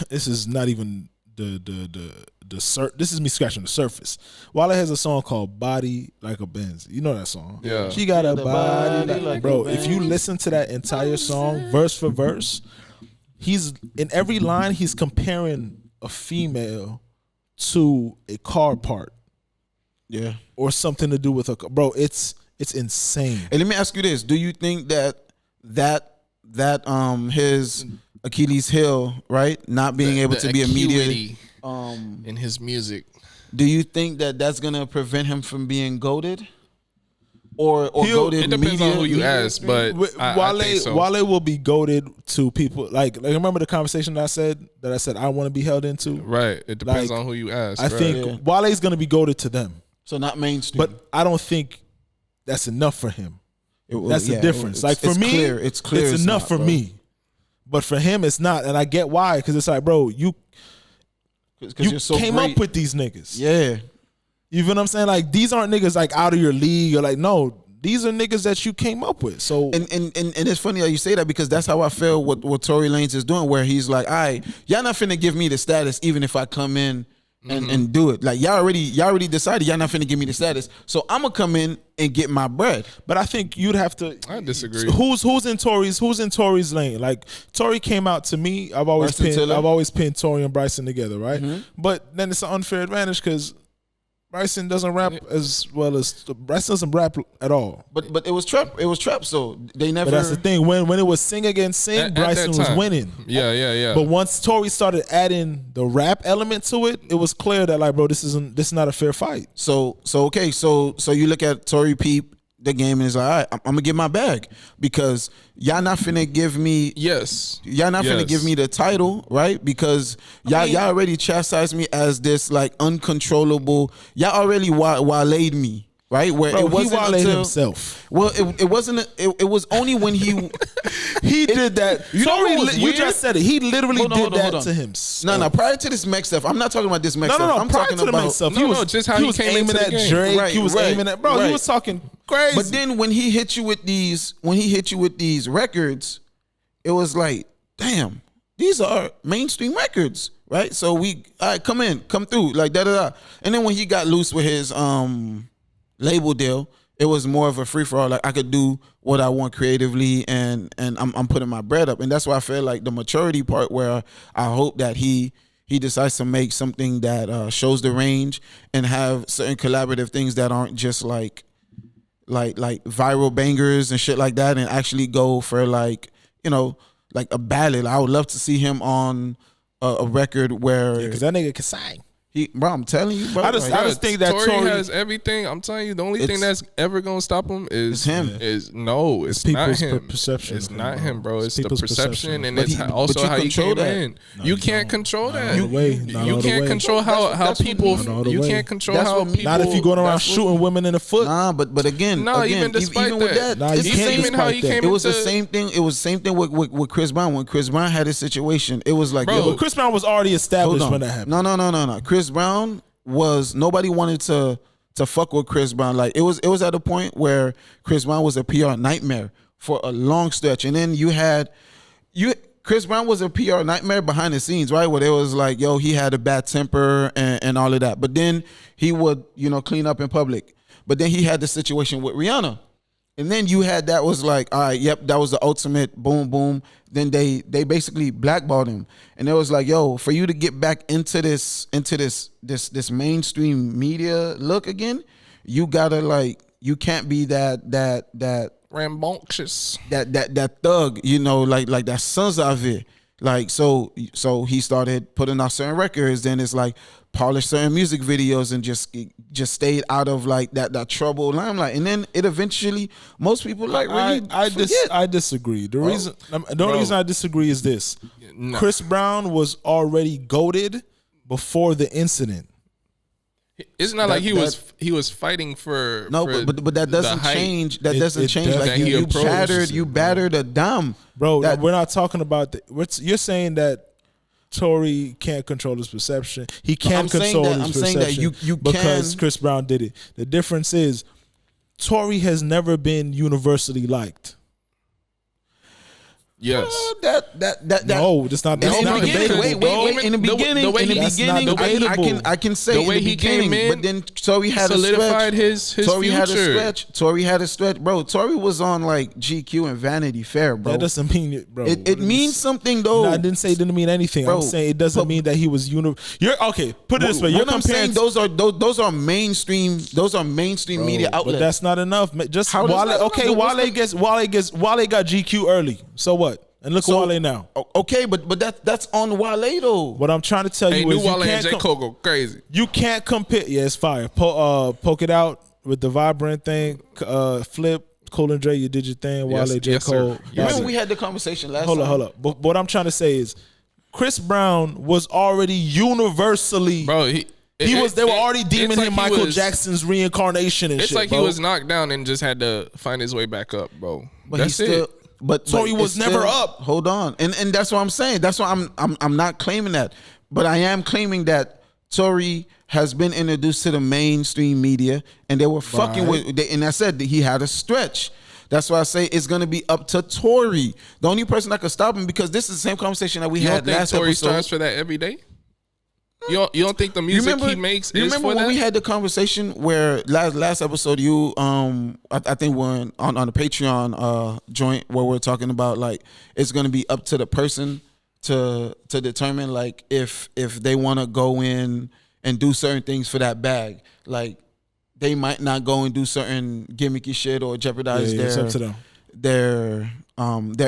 Speaker 3: this is not even this is me scratching the surface. Wale has a song called "Body Like a Benz." You know that song?
Speaker 2: Yeah.
Speaker 3: She got a
Speaker 4: the
Speaker 3: body,
Speaker 4: body like
Speaker 3: bro.
Speaker 4: a
Speaker 3: If you listen to that entire song, verse for verse, he's in every line he's comparing a female to a car part
Speaker 4: Yeah.
Speaker 3: or something to do with a bro. It's insane.
Speaker 4: And let me ask you this: do you think that his Achilles heel, right, not being able to be a media,
Speaker 2: acuity in his music.
Speaker 4: do you think that that's gonna prevent him from being goated? Or goated?
Speaker 2: It depends on who you
Speaker 4: media
Speaker 2: ask, but I think so.
Speaker 3: Wale will be goaded to people like remember the conversation that I said I want to be held into.
Speaker 2: Right. It depends
Speaker 3: Like,
Speaker 2: on who you ask.
Speaker 3: I
Speaker 2: right?
Speaker 3: think
Speaker 4: Yeah.
Speaker 3: Wale's gonna be goaded to them,
Speaker 4: So not mainstream.
Speaker 3: but I don't think that's enough for him.
Speaker 4: It will-
Speaker 3: That's
Speaker 4: yeah,
Speaker 3: the difference.
Speaker 4: it's-
Speaker 3: Like for
Speaker 4: it's
Speaker 3: me,
Speaker 4: clear. It's clear.
Speaker 3: It's enough
Speaker 4: not,
Speaker 3: for
Speaker 4: bro.
Speaker 3: me, but for him, it's not. And I get why, because it's like, bro, you
Speaker 4: 'Cause
Speaker 3: you
Speaker 4: you're so
Speaker 3: came
Speaker 4: great.
Speaker 3: up with these niggas.
Speaker 4: Yeah.
Speaker 3: You feel what I'm saying? Like these aren't niggas like out of your league or like no. These are niggas that you came up with. So
Speaker 4: And it's funny how you say that, because that's how I feel what Tory Lanez is doing, where he's like, all right, y'all not finna give me the status even if I come in and do it. Like y'all already decided y'all not finna give me the status. So I'm gonna come in and get my bread.
Speaker 3: but I think you'd have to.
Speaker 2: I disagree.
Speaker 3: Who's in Tory's lane? Like Tory came out to me. I've always pinned Tory and Bryson together, right? But then it's an unfair advantage because Bryson doesn't rap as well as Bryson doesn't rap at all.
Speaker 4: But it was trap. It was trap. So they never.
Speaker 3: But that's the thing. When it was sing against sing,
Speaker 2: At
Speaker 3: Bryson
Speaker 2: that
Speaker 3: was
Speaker 2: time.
Speaker 3: winning.
Speaker 2: Yeah.
Speaker 3: But once Tory started adding the rap element to it, it was clear that like, bro, this is not a fair fight.
Speaker 4: So you look at Tory Peep the game and it's like, all right, I'm gonna get my bag, because y'all not finna give me.
Speaker 2: Yes.
Speaker 4: Y'all not finna give me the title, right? Because y'all already chastised me as this like uncontrollable. Y'all already waylaid me. right? Where
Speaker 3: Bro,
Speaker 4: it wasn't
Speaker 3: he wilded
Speaker 4: until
Speaker 3: himself.
Speaker 4: Well, it wasn't. It was only when he
Speaker 3: He did that.
Speaker 4: You know
Speaker 3: Tory,
Speaker 4: what was
Speaker 3: you
Speaker 4: weird?
Speaker 3: just said it. He literally
Speaker 4: Hold on,
Speaker 3: did
Speaker 4: hold on,
Speaker 3: that
Speaker 4: hold on.
Speaker 3: to himself.
Speaker 4: No. Prior to this Meg stuff, I'm not talking about this Meg
Speaker 3: No,
Speaker 4: stuff. I'm
Speaker 3: prior
Speaker 4: talking
Speaker 3: to the
Speaker 4: about
Speaker 3: Meg stuff,
Speaker 2: No,
Speaker 3: he was,
Speaker 2: no, just how
Speaker 3: he
Speaker 2: he
Speaker 3: was
Speaker 2: came
Speaker 3: aiming
Speaker 2: into the
Speaker 3: at
Speaker 2: game.
Speaker 3: Drake.
Speaker 4: Right,
Speaker 3: he was
Speaker 4: right,
Speaker 3: aiming at, bro. He
Speaker 4: right.
Speaker 3: was talking crazy.
Speaker 4: But then when he hit you with these records, it was like, damn, these are mainstream records, right? So all right, come through, like da da da. And then when he got loose with his label deal, it was more of a free for all. Like I could do what I want creatively, and I'm putting my bread up, and that's why I feel like the maturity part, where I hope that he decides to make something that shows the range and have certain collaborative things that aren't just like viral bangers and shit like that, and actually go for like a ballad. I would love to see him on a record where
Speaker 3: because that nigga can sing.
Speaker 4: bro, I'm telling you, bro.
Speaker 3: I just think that
Speaker 2: Tory
Speaker 3: Tory
Speaker 2: has everything. I'm telling you, the only thing
Speaker 4: It's-
Speaker 2: that's ever gonna stop him is
Speaker 4: It's him.
Speaker 2: It's not
Speaker 3: people's
Speaker 2: him.
Speaker 3: perception
Speaker 2: It's
Speaker 3: of him,
Speaker 2: not
Speaker 3: bro.
Speaker 2: him, bro.
Speaker 3: It's
Speaker 2: It's the
Speaker 3: people's
Speaker 2: perception,
Speaker 3: perception.
Speaker 2: and
Speaker 4: But
Speaker 2: it's
Speaker 4: he-
Speaker 2: also
Speaker 4: but you
Speaker 2: how he
Speaker 4: control
Speaker 2: came
Speaker 4: that.
Speaker 2: in.
Speaker 3: No,
Speaker 2: you
Speaker 3: you
Speaker 2: can't
Speaker 3: don't.
Speaker 2: control
Speaker 3: Not
Speaker 2: that.
Speaker 3: all the way. Not
Speaker 2: You
Speaker 3: all the
Speaker 2: can't
Speaker 3: way.
Speaker 2: control how
Speaker 4: That's what
Speaker 2: people.
Speaker 4: me-
Speaker 3: Not all the
Speaker 2: You
Speaker 3: way.
Speaker 2: can't control
Speaker 4: That's
Speaker 2: how
Speaker 4: what me-
Speaker 2: people.
Speaker 3: not if you going around
Speaker 2: that's what-
Speaker 3: shooting women in the foot.
Speaker 4: Nah, but again,
Speaker 2: No, even
Speaker 4: even
Speaker 2: despite
Speaker 4: with
Speaker 2: that.
Speaker 4: that,
Speaker 3: Nah,
Speaker 4: it's
Speaker 3: you
Speaker 4: the
Speaker 3: can't
Speaker 4: same.
Speaker 2: Even how he
Speaker 3: despite that.
Speaker 2: came
Speaker 4: It was the
Speaker 2: into-
Speaker 4: same thing. It was the same thing with Chris Brown. When Chris Brown had his situation, it was like,
Speaker 2: Bro,
Speaker 4: yo,
Speaker 3: But Chris Brown was already
Speaker 4: hold
Speaker 3: established
Speaker 4: on.
Speaker 3: when that happened.
Speaker 4: No. Chris Brown was, nobody wanted to fuck with Chris Brown. Like it was at a point where Chris Brown was a PR nightmare for a long stretch, and then Chris Brown was a PR nightmare behind the scenes, right? Where it was like, yo, he had a bad temper and all of that, but then he would clean up in public. But then he had the situation with Rihanna. And then you had that was like, all right, yep, that was the ultimate boom, boom. Then they basically blackballed him, and it was like, yo, for you to get back into this mainstream media look again, you gotta you can't be that
Speaker 2: rambunctious.
Speaker 4: that thug, like that sons of it. Like so he started putting out certain records, then it's like polish certain music videos and just stayed out of like that trouble limelight. And then it eventually, most people really
Speaker 3: I disagree. The only reason I disagree is this:
Speaker 2: No.
Speaker 3: Chris Brown was already goated before the incident.
Speaker 2: It's not like he was fighting for
Speaker 4: No,
Speaker 2: for
Speaker 4: but that
Speaker 2: the
Speaker 4: doesn't
Speaker 2: height.
Speaker 4: change. That
Speaker 3: It-
Speaker 4: doesn't
Speaker 3: it
Speaker 4: change.
Speaker 3: does.
Speaker 4: Like
Speaker 2: That he
Speaker 4: you
Speaker 2: approached.
Speaker 4: battered a dumb.
Speaker 3: Bro,
Speaker 4: That-
Speaker 3: we're not talking about you're saying that Tory can't control his perception. He can
Speaker 4: I'm saying
Speaker 3: control
Speaker 4: that-
Speaker 3: his
Speaker 4: I'm
Speaker 3: perception
Speaker 4: saying that you
Speaker 3: because
Speaker 4: can-
Speaker 3: Chris Brown did it. The difference is Tory has never been universally liked.
Speaker 2: Yes.
Speaker 4: That
Speaker 3: No, that's not.
Speaker 4: In
Speaker 3: That's
Speaker 4: the
Speaker 3: not
Speaker 4: beginning,
Speaker 3: debatable.
Speaker 4: wait. In the beginning, I can say
Speaker 2: the way
Speaker 4: in the
Speaker 2: he came
Speaker 4: beginning,
Speaker 2: in,
Speaker 4: but then Tory had
Speaker 2: solidified
Speaker 4: a stretch.
Speaker 2: his
Speaker 4: Tory had a
Speaker 2: future.
Speaker 4: stretch. Tory had a stretch, bro. Tory was on like GQ and Vanity Fair, bro.
Speaker 3: That doesn't mean it, bro.
Speaker 4: It means something though.
Speaker 3: No, I didn't say it didn't mean anything.
Speaker 4: Bro,
Speaker 3: I'm saying it doesn't
Speaker 4: but-
Speaker 3: mean that he was You're okay. Put it this way. You're
Speaker 4: What I'm saying,
Speaker 3: comparing.
Speaker 4: those are mainstream. Those are mainstream media
Speaker 3: But
Speaker 4: outlets.
Speaker 3: that's not enough. Just
Speaker 4: How does
Speaker 3: Wale.
Speaker 4: that-
Speaker 3: Okay,
Speaker 4: no, what's
Speaker 3: Wale got GQ early. So what? And look at Wale now.
Speaker 4: Okay, but that's on Wale though.
Speaker 3: What I'm trying to tell
Speaker 2: Hey,
Speaker 3: you
Speaker 2: new
Speaker 3: is you
Speaker 2: Wale and
Speaker 3: can't
Speaker 2: J. Cole go crazy.
Speaker 3: you can't compare. Yeah, it's fire. Poke it out with the vibrant thing. Flip. Cole and Dre, you did your thing. Wale,
Speaker 2: Yes,
Speaker 3: J.
Speaker 2: yes, sir.
Speaker 3: Cole.
Speaker 2: Yes,
Speaker 3: That's
Speaker 4: Remember
Speaker 3: it.
Speaker 4: we had the conversation last
Speaker 3: Hold
Speaker 4: time.
Speaker 3: up. But what I'm trying to say is, Chris Brown was already universally.
Speaker 2: Bro, they
Speaker 3: were already
Speaker 2: it's
Speaker 3: deeming
Speaker 2: like
Speaker 3: him
Speaker 2: he
Speaker 3: Michael
Speaker 2: was-
Speaker 3: Jackson's reincarnation and
Speaker 2: It's
Speaker 3: shit.
Speaker 2: like
Speaker 3: bro.
Speaker 2: he was knocked down and just had to find his way back up, bro.
Speaker 4: But
Speaker 2: That's
Speaker 4: he still,
Speaker 2: it.
Speaker 4: but
Speaker 3: Tory
Speaker 4: it's
Speaker 3: was never
Speaker 4: still-
Speaker 3: up.
Speaker 4: Hold on, and that's what I'm saying. That's why I'm not claiming that, but I am claiming that Tory has been introduced to the mainstream media, and they were fucking with. And I said that he had a stretch. That's why I say it's gonna be up to Tory. The only person that could stop him, because this is the same conversation that we
Speaker 2: You
Speaker 4: had
Speaker 2: don't think
Speaker 4: last
Speaker 2: Tory
Speaker 4: episode.
Speaker 2: strives for that every day? You don't think the music he makes
Speaker 4: you
Speaker 2: is
Speaker 4: remember
Speaker 2: for
Speaker 4: when
Speaker 2: that?
Speaker 4: we had the conversation where last episode you I think we're on the Patreon joint where we're talking about like it's gonna be up to the person to determine like if they want to go in and do certain things for that bag. Like they might not go and do certain gimmicky shit or jeopardize
Speaker 3: Yeah, it's up to them.
Speaker 4: their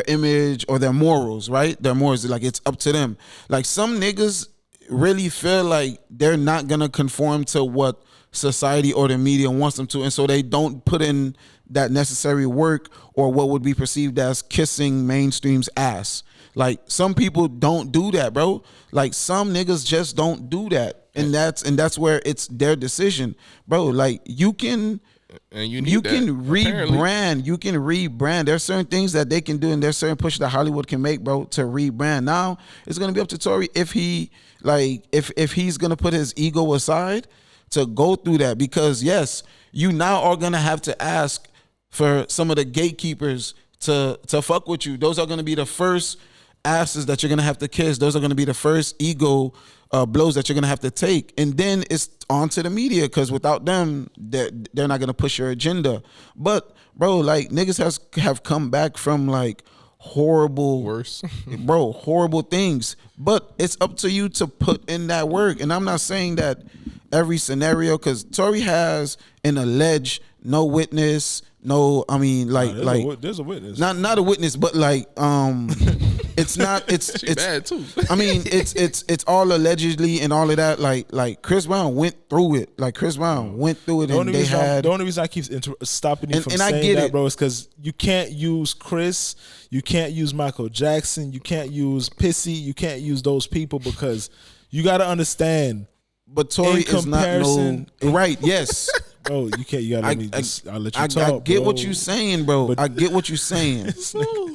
Speaker 4: image or their morals, right? Their morals, like it's up to them. Like some niggas really feel like they're not gonna conform to what society or the media wants them to, and so they don't put in that necessary work or what would be perceived as kissing mainstream's ass. Like some people don't do that, bro. Like some niggas just don't do that, and that's where it's their decision, bro. Like you can
Speaker 2: and you need
Speaker 4: you
Speaker 2: that,
Speaker 4: can
Speaker 2: apparently.
Speaker 4: rebrand. You can rebrand. There's certain things that they can do, and there's certain push that Hollywood can make, bro, to rebrand. Now it's gonna be up to Tory if he's gonna put his ego aside to go through that, because yes, you now are gonna have to ask for some of the gatekeepers to fuck with you. Those are gonna be the first asses that you're gonna have to kiss. Those are gonna be the first ego blows that you're gonna have to take, and then it's on to the media, because without them, they're not gonna push your agenda. But bro, like niggas have come back from like horrible,
Speaker 2: Worse.
Speaker 4: bro, horrible things. But it's up to you to put in that work. And I'm not saying that every scenario, because Tory has an alleged no witness, no, I mean
Speaker 3: there's a witness.
Speaker 4: not a witness, but like it's not
Speaker 2: She
Speaker 4: it's
Speaker 2: bad too.
Speaker 4: I mean, it's all allegedly and all of that. Like Chris Brown went through it. Like Chris Brown went through it,
Speaker 3: The
Speaker 4: and
Speaker 3: only,
Speaker 4: they
Speaker 3: reason
Speaker 4: had.
Speaker 3: the only reason I keep stopping you
Speaker 4: And-
Speaker 3: from
Speaker 4: and I
Speaker 3: saying
Speaker 4: get
Speaker 3: that,
Speaker 4: it.
Speaker 3: bro, is because you can't use Chris, you can't use Michael Jackson, you can't use Pissy, you can't use those people, because you got to understand,
Speaker 4: But Tory
Speaker 3: in
Speaker 4: is not no
Speaker 3: comparison-
Speaker 4: right. Yes,
Speaker 3: bro. You can't. You got to let me. I'll let you
Speaker 4: I
Speaker 3: talk.
Speaker 4: get
Speaker 3: bro.
Speaker 4: what you saying, bro.
Speaker 3: But-
Speaker 4: I get what you saying.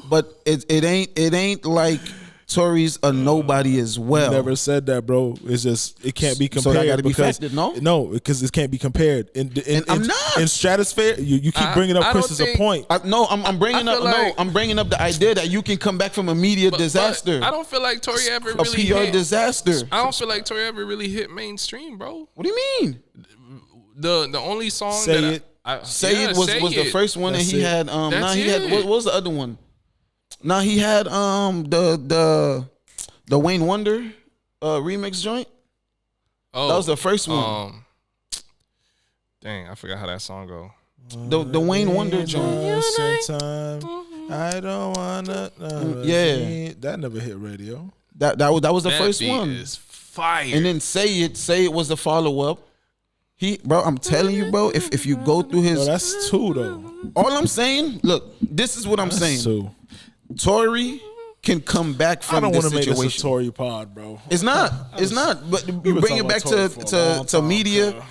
Speaker 4: But it ain't like Tory's a nobody as well.
Speaker 3: Never said that, bro. It's just it can't be
Speaker 4: So
Speaker 3: compared.
Speaker 4: that gotta be
Speaker 3: because,
Speaker 4: factored, no?
Speaker 3: No, because it can't be compared.
Speaker 4: And I'm not.
Speaker 3: in stratosphere. You keep bringing up
Speaker 2: I
Speaker 3: Chris
Speaker 2: don't
Speaker 3: as a
Speaker 2: think-
Speaker 3: point.
Speaker 4: I'm bringing
Speaker 2: I
Speaker 4: up
Speaker 2: feel like-
Speaker 4: I'm bringing up the idea that you can come back from a media
Speaker 2: But
Speaker 4: disaster,
Speaker 2: I don't feel like Tory ever
Speaker 4: a
Speaker 2: really
Speaker 4: PR
Speaker 2: hit.
Speaker 4: disaster.
Speaker 2: I don't feel like Tory ever really hit mainstream, bro.
Speaker 4: What do you mean?
Speaker 2: The only song
Speaker 3: Say
Speaker 2: that
Speaker 3: It.
Speaker 4: Say
Speaker 2: yeah,
Speaker 4: It was
Speaker 2: Say
Speaker 4: the
Speaker 2: It.
Speaker 4: first one,
Speaker 3: That's
Speaker 4: and he
Speaker 3: it.
Speaker 4: had
Speaker 2: That's
Speaker 4: now he had
Speaker 2: it.
Speaker 4: what was the other one? Now he had the Wayne Wonder remix joint.
Speaker 2: Oh,
Speaker 4: That was the first one.
Speaker 2: Dang, I forgot how that song go.
Speaker 4: The Wayne Wonder joint.
Speaker 3: Sometime I don't wanna.
Speaker 4: Yeah.
Speaker 3: That never hit radio.
Speaker 4: That was the
Speaker 2: That
Speaker 4: first
Speaker 2: beat
Speaker 4: one.
Speaker 2: is fire.
Speaker 4: And then Say It was the follow up. Bro, I'm telling you, bro, if you go through
Speaker 3: No,
Speaker 4: his,
Speaker 3: that's two though.
Speaker 4: all I'm saying, look, this is what I'm
Speaker 3: That's
Speaker 4: saying.
Speaker 3: two.
Speaker 4: Tory can come back
Speaker 3: I
Speaker 4: from
Speaker 3: don't
Speaker 4: this
Speaker 3: want to make this a
Speaker 4: situation.
Speaker 3: Tory pod, bro.
Speaker 4: It's not. It's not. But you
Speaker 3: been
Speaker 4: bring
Speaker 3: talking
Speaker 4: it back
Speaker 3: about Tory for a long
Speaker 4: to
Speaker 3: time,
Speaker 4: media
Speaker 3: bro.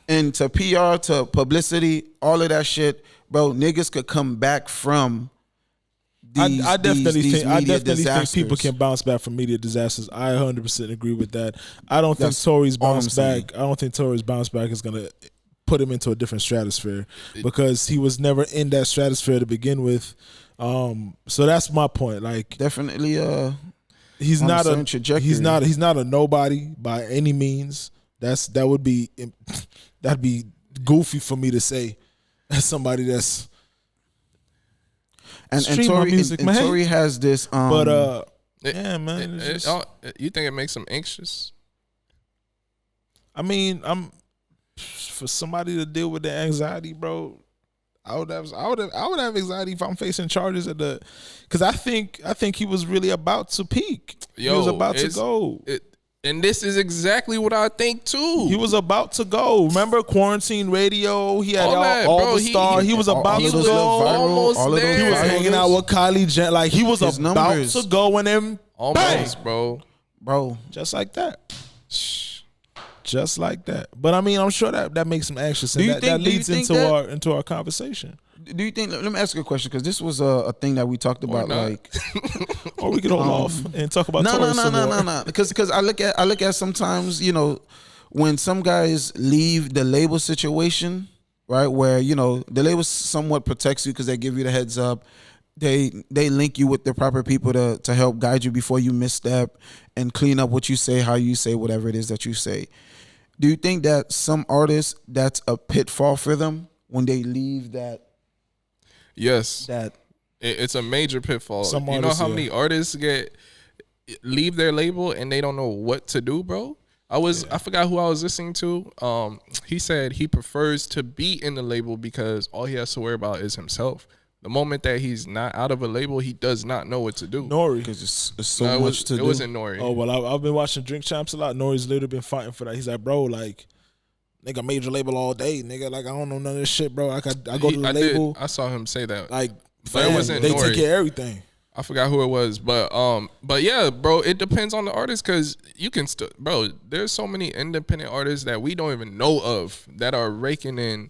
Speaker 4: and to PR, to publicity, all of that shit, bro. Niggas could come back from these.
Speaker 3: I definitely
Speaker 4: these
Speaker 3: think
Speaker 4: media
Speaker 3: think people
Speaker 4: disasters.
Speaker 3: can bounce back from media disasters. I 100% agree with that. I don't think
Speaker 4: That's
Speaker 3: Tory's
Speaker 4: all I'm
Speaker 3: bounce
Speaker 4: saying.
Speaker 3: back. I don't think Tory's bounce back is gonna put him into a different stratosphere because he was never in that stratosphere to begin with. So that's my point. Like
Speaker 4: Definitely.
Speaker 3: he's
Speaker 4: on a
Speaker 3: not
Speaker 4: certain
Speaker 3: a
Speaker 4: trajectory.
Speaker 3: he's not a nobody by any means. That'd be goofy for me to say as somebody that's
Speaker 4: and
Speaker 3: Stream my
Speaker 4: Tory,
Speaker 3: music,
Speaker 4: and
Speaker 3: man.
Speaker 4: Tory has this.
Speaker 3: but
Speaker 2: It-
Speaker 3: yeah, man. it's just-
Speaker 2: You think it makes him anxious?
Speaker 3: I mean, for somebody to deal with the anxiety, bro. I would have anxiety if I'm facing charges because I think he was really about to peak. He was about to go.
Speaker 2: And this is exactly what I think too.
Speaker 3: He was about to go. Remember Quarantine Radio? He had
Speaker 2: All that,
Speaker 3: all
Speaker 2: bro.
Speaker 3: the stars. He was about
Speaker 4: all
Speaker 3: to
Speaker 4: of those
Speaker 3: go.
Speaker 4: little viral,
Speaker 2: Almost
Speaker 4: all of those
Speaker 2: there.
Speaker 3: He was
Speaker 2: Viral
Speaker 3: hanging out with Kylie Jenner. Like he was
Speaker 4: His
Speaker 3: about
Speaker 4: numbers.
Speaker 3: to go, and then
Speaker 2: Almost,
Speaker 3: bang!
Speaker 2: bro.
Speaker 4: bro.
Speaker 3: Just like that. Just like that. But I mean, I'm sure that makes him anxious, and
Speaker 4: Do you
Speaker 3: that
Speaker 4: think- do you
Speaker 3: leads
Speaker 4: think
Speaker 3: into our conversation.
Speaker 4: Do you think? Let me ask you a question, because this was a thing that we talked about.
Speaker 2: not.
Speaker 4: Like,
Speaker 3: Or we could hold off and talk about
Speaker 4: no,
Speaker 3: Tory some more.
Speaker 4: no. Because I look at sometimes, when some guys leave the label situation, right, where the label somewhat protects you because they give you the heads up. They link you with the proper people to help guide you before you misstep and clean up what you say, how you say, whatever it is that you say. Do you think that some artists, that's a pitfall for them when they leave that?
Speaker 2: Yes, it's a major pitfall.
Speaker 3: Some
Speaker 2: You know
Speaker 3: artists,
Speaker 2: how
Speaker 3: yeah.
Speaker 2: many artists leave their label and they don't know what to do, bro? I forgot who I was listening to. He said he prefers to be in the label because all he has to worry about is himself. The moment that he's not out of a label, he does not know what to do.
Speaker 3: Nori.
Speaker 4: Because it's so
Speaker 2: No,
Speaker 4: much to do.
Speaker 2: It wasn't Nori.
Speaker 3: Oh well, I've been watching Drink Champs a lot. Nori's literally been fighting for that. He's like, bro, like, nigga, major label all day, nigga. Like, I don't know none of this shit, bro. I go to the label,
Speaker 2: I saw him say that.
Speaker 3: like,
Speaker 2: But it
Speaker 3: fam,
Speaker 2: wasn't
Speaker 3: they
Speaker 2: Nori.
Speaker 3: take care of everything.
Speaker 2: I forgot who it was, but yeah, bro, it depends on the artist because you can still, bro. There's so many independent artists that we don't even know of that are raking in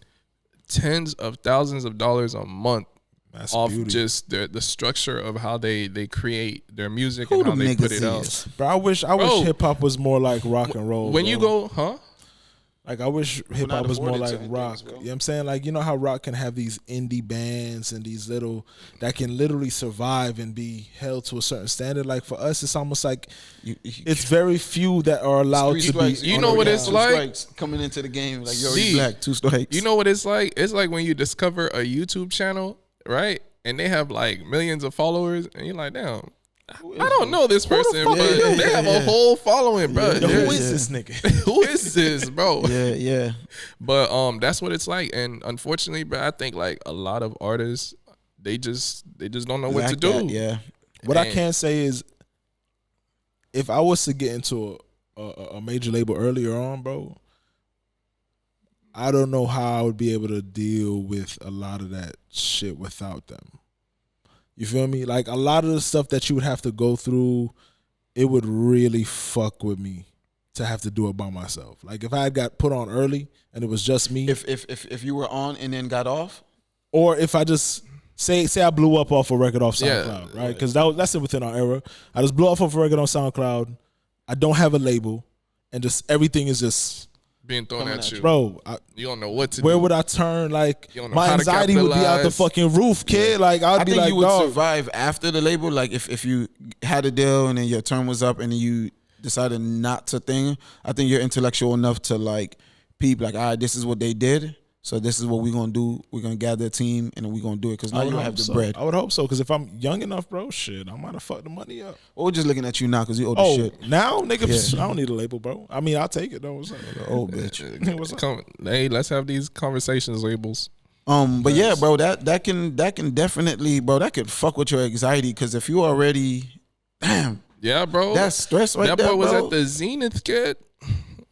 Speaker 2: tens of thousands of dollars a month
Speaker 3: That's
Speaker 2: off
Speaker 3: beauty.
Speaker 2: just the structure of how they create their music
Speaker 4: Who
Speaker 2: and how
Speaker 4: them
Speaker 2: they put
Speaker 4: niggas
Speaker 2: it out.
Speaker 4: is?
Speaker 3: Bro, I wish
Speaker 2: Bro.
Speaker 3: hip hop was more like rock and roll.
Speaker 2: When
Speaker 3: bro.
Speaker 2: you go, huh?
Speaker 3: Like, I wish hip hop
Speaker 4: not
Speaker 3: was more
Speaker 4: afforded
Speaker 3: like
Speaker 4: certain
Speaker 3: rock.
Speaker 4: things, bro.
Speaker 3: You know what I'm saying? Like, you know how rock can have these indie bands and these little that can literally survive and be held to a certain standard. Like, for us, it's almost like it's very few that are allowed
Speaker 4: Three
Speaker 3: to
Speaker 4: strikes,
Speaker 3: be.
Speaker 2: You
Speaker 4: on
Speaker 2: know
Speaker 4: the
Speaker 2: what
Speaker 4: game.
Speaker 2: it's
Speaker 4: Two
Speaker 2: like?
Speaker 4: strikes coming into the game, like you're already
Speaker 2: See,
Speaker 4: black. 2 strikes.
Speaker 2: You know what it's like? It's like when you discover a YouTube channel, right? And they have like millions of followers, and you're like, damn, I don't know this person,
Speaker 3: fuck
Speaker 2: but
Speaker 3: is this?
Speaker 2: they have a whole following, bro.
Speaker 3: Yo,
Speaker 2: They're-
Speaker 3: who is this nigga?
Speaker 2: Who is this, bro?
Speaker 4: Yeah.
Speaker 2: But that's what it's like, and unfortunately, bro, I think like a lot of artists, they just don't know what
Speaker 4: Lack
Speaker 2: to do.
Speaker 4: that, yeah.
Speaker 3: What I
Speaker 2: And-
Speaker 3: can say is, if I was to get into a major label earlier on, bro, I don't know how I would be able to deal with a lot of that shit without them. You feel me? Like, a lot of the stuff that you would have to go through, it would really fuck with me to have to do it by myself. Like, if I had got put on early and it was just me,
Speaker 4: If you were on and then got off,
Speaker 3: or if I just say I blew up off a record off
Speaker 2: Yeah.
Speaker 3: SoundCloud, right? Because that's it within our era. I just blew off a record on SoundCloud. I don't have a label, and just everything is just,
Speaker 2: Being thrown
Speaker 4: Coming
Speaker 2: at
Speaker 4: at
Speaker 2: you,
Speaker 3: bro.
Speaker 2: you don't know what to
Speaker 3: Where
Speaker 2: do.
Speaker 3: would I turn? Like,
Speaker 2: You don't know
Speaker 3: my
Speaker 2: how to
Speaker 3: anxiety would be out the
Speaker 2: capitalize.
Speaker 3: fucking roof, kid. Like, I'd
Speaker 4: I
Speaker 3: be
Speaker 4: think
Speaker 3: like,
Speaker 4: you would
Speaker 3: dog.
Speaker 4: survive after the label. Like if you had a deal and then your term was up and then you decided not to thing. I think you're intellectual enough to like peep like, all right, this is what they did. So this is what we're gonna do. We're gonna gather a team and we're gonna do it because now
Speaker 3: I
Speaker 4: you
Speaker 3: would
Speaker 4: don't
Speaker 3: hope
Speaker 4: have the
Speaker 3: so.
Speaker 4: bread.
Speaker 3: I would hope so, because if I'm young enough, bro, shit, I might have fucked the money up.
Speaker 4: Or we're just looking at you now because you old as
Speaker 3: Oh,
Speaker 4: shit.
Speaker 3: now, nigga,
Speaker 4: Yeah.
Speaker 3: I don't need a label, bro. I mean, I'll take it though. What's up?
Speaker 4: Old bitch.
Speaker 3: What's up?
Speaker 2: Hey, let's have these conversations, labels.
Speaker 4: But yeah, bro, that can definitely, bro, that could fuck with your anxiety because if you already, damn,
Speaker 2: Yeah, bro.
Speaker 4: that's stress right
Speaker 2: that
Speaker 4: there,
Speaker 2: boy was
Speaker 4: bro.
Speaker 2: at the zenith, kid.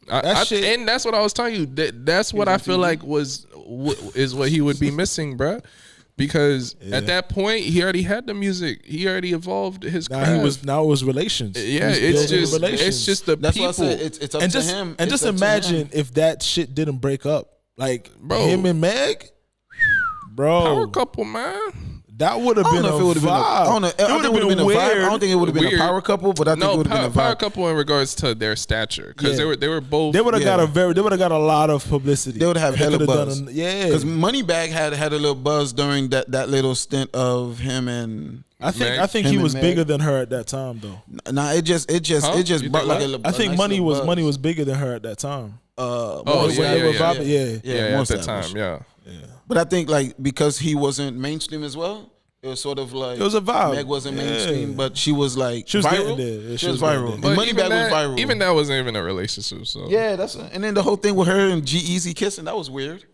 Speaker 3: That shit-
Speaker 2: And that's what I was telling you. That's what I feel like is what he would be missing, bro. Because at that point, he already had the music. He already evolved his
Speaker 3: Now
Speaker 2: craft.
Speaker 3: it was relations.
Speaker 2: Yeah,
Speaker 3: He was
Speaker 2: it's
Speaker 3: building
Speaker 2: just
Speaker 3: relations.
Speaker 2: it's just the
Speaker 4: That's
Speaker 2: people.
Speaker 4: why I said it's up
Speaker 3: and
Speaker 4: to
Speaker 3: just
Speaker 4: him.
Speaker 3: and
Speaker 4: It's
Speaker 3: just
Speaker 4: up to
Speaker 3: imagine
Speaker 4: him.
Speaker 3: if that shit didn't break up, like
Speaker 2: Bro.
Speaker 3: him and Meg, bro.
Speaker 2: Power couple, man.
Speaker 3: That would have
Speaker 4: I
Speaker 3: been
Speaker 4: don't know if it
Speaker 3: a
Speaker 4: would have been.
Speaker 3: vibe.
Speaker 4: I don't know. I
Speaker 3: It
Speaker 4: think
Speaker 3: would
Speaker 4: it would have been a vibe. I don't think it would have been
Speaker 2: Weird.
Speaker 4: a power couple, but I think it
Speaker 2: No,
Speaker 4: would have been a
Speaker 2: power
Speaker 4: vibe.
Speaker 2: couple in regards to their stature, because
Speaker 3: Yeah.
Speaker 2: they were both.
Speaker 3: They would have
Speaker 4: Yeah.
Speaker 3: got a lot of publicity.
Speaker 4: They would have hella
Speaker 3: coulda
Speaker 4: buzz.
Speaker 3: yeah.
Speaker 4: Because Moneybag had a little buzz during that little stint of him and.
Speaker 3: I
Speaker 2: Meg.
Speaker 3: think
Speaker 4: Him
Speaker 3: he
Speaker 4: and
Speaker 3: was
Speaker 4: Meg.
Speaker 3: bigger than her at that time, though.
Speaker 4: Nah, it just
Speaker 2: Huh? You
Speaker 4: brought
Speaker 2: think
Speaker 4: like
Speaker 2: what?
Speaker 4: a little.
Speaker 3: I think
Speaker 4: nice
Speaker 3: money
Speaker 4: little
Speaker 3: was
Speaker 4: buzz.
Speaker 3: bigger than her at that time.
Speaker 2: Oh,
Speaker 4: more
Speaker 2: yeah,
Speaker 4: so-
Speaker 2: yeah, yeah.
Speaker 3: Vibing, yeah.
Speaker 2: yeah,
Speaker 4: more
Speaker 2: at the
Speaker 4: established.
Speaker 2: time, yeah.
Speaker 4: But I think like because he wasn't mainstream as well, it was sort of like
Speaker 3: It was a vibe.
Speaker 4: Meg wasn't
Speaker 3: Yeah.
Speaker 4: mainstream, but she was like
Speaker 3: She was
Speaker 4: viral.
Speaker 3: getting there. Yeah,
Speaker 4: she was viral.
Speaker 3: getting
Speaker 4: And
Speaker 2: But
Speaker 4: Moneybag was viral.
Speaker 2: even that wasn't even a relationship. So
Speaker 4: Yeah, and then the whole thing with her and G-Eazy kissing, that was weird.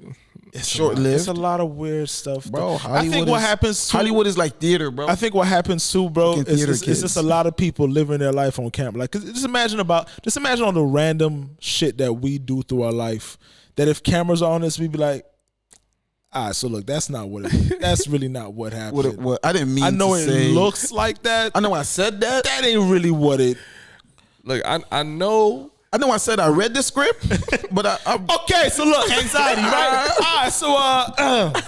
Speaker 4: Short-lived.
Speaker 3: It's a lot of weird stuff,
Speaker 4: Bro,
Speaker 3: I
Speaker 4: Hollywood
Speaker 3: think what
Speaker 4: is-
Speaker 3: happens too,
Speaker 4: Hollywood is like theater, bro.
Speaker 3: I think what happens too, bro,
Speaker 4: Fucking
Speaker 3: is
Speaker 4: theater
Speaker 3: it's
Speaker 4: kids.
Speaker 3: just a lot of people living their life on camera. Like, 'cause just imagine all the random shit that we do through our life. That if cameras are on us, we'd be like, all right, so look, that's really not what happened.
Speaker 4: what I didn't mean.
Speaker 3: I know
Speaker 4: to
Speaker 3: it
Speaker 4: say,
Speaker 3: looks like that.
Speaker 4: I know I said that.
Speaker 3: That ain't really what it.
Speaker 2: look, I know.
Speaker 4: I know I said I read the script, but I
Speaker 3: Okay, so look, anxiety, right? All right, so you know what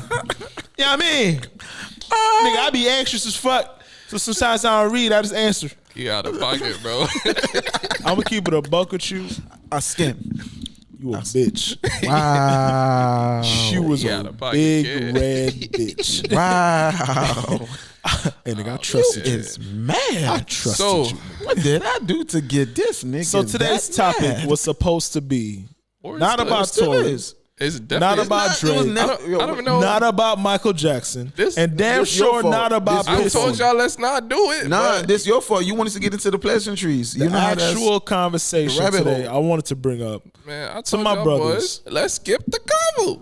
Speaker 3: I mean? Nigga, I be anxious as fuck. So sometimes I don't read, I just answer.
Speaker 2: You out of pocket, bro.
Speaker 3: I'm gonna keep it a buck with you.
Speaker 4: I skim.
Speaker 3: You a bitch.
Speaker 4: Wow.
Speaker 3: She was
Speaker 2: Yeah,
Speaker 3: a
Speaker 2: the pocket
Speaker 3: big
Speaker 2: kid.
Speaker 3: red bitch.
Speaker 4: Wow.
Speaker 3: Hey, nigga, I trusted you.
Speaker 4: It's mad.
Speaker 3: I trusted
Speaker 2: So
Speaker 3: you.
Speaker 4: What did I do to get this nigga?
Speaker 3: So today's
Speaker 4: that
Speaker 3: topic
Speaker 4: mad?
Speaker 3: was supposed to be
Speaker 2: Or
Speaker 3: not
Speaker 2: it's
Speaker 3: about
Speaker 4: Still
Speaker 3: Tory,
Speaker 4: is.
Speaker 2: It's
Speaker 3: not
Speaker 2: definitely
Speaker 3: about
Speaker 4: It was
Speaker 3: Drake,
Speaker 4: never-
Speaker 2: I don't even know.
Speaker 3: not about Michael Jackson,
Speaker 2: This-
Speaker 3: and damn
Speaker 4: this your
Speaker 3: sure
Speaker 4: fault.
Speaker 3: not about
Speaker 4: This
Speaker 2: I
Speaker 4: your
Speaker 3: Pitbull.
Speaker 2: told y'all let's not do it.
Speaker 4: Nah,
Speaker 2: but
Speaker 4: this your fault. You wanted to get into the pleasantries. You
Speaker 3: The
Speaker 4: know how that's-
Speaker 3: actual conversation
Speaker 4: the rabbit
Speaker 3: today,
Speaker 4: hole.
Speaker 3: I wanted to bring up.
Speaker 2: man, I
Speaker 3: To
Speaker 2: told
Speaker 3: my
Speaker 2: y'all
Speaker 3: brothers.
Speaker 2: boys, let's skip the convo.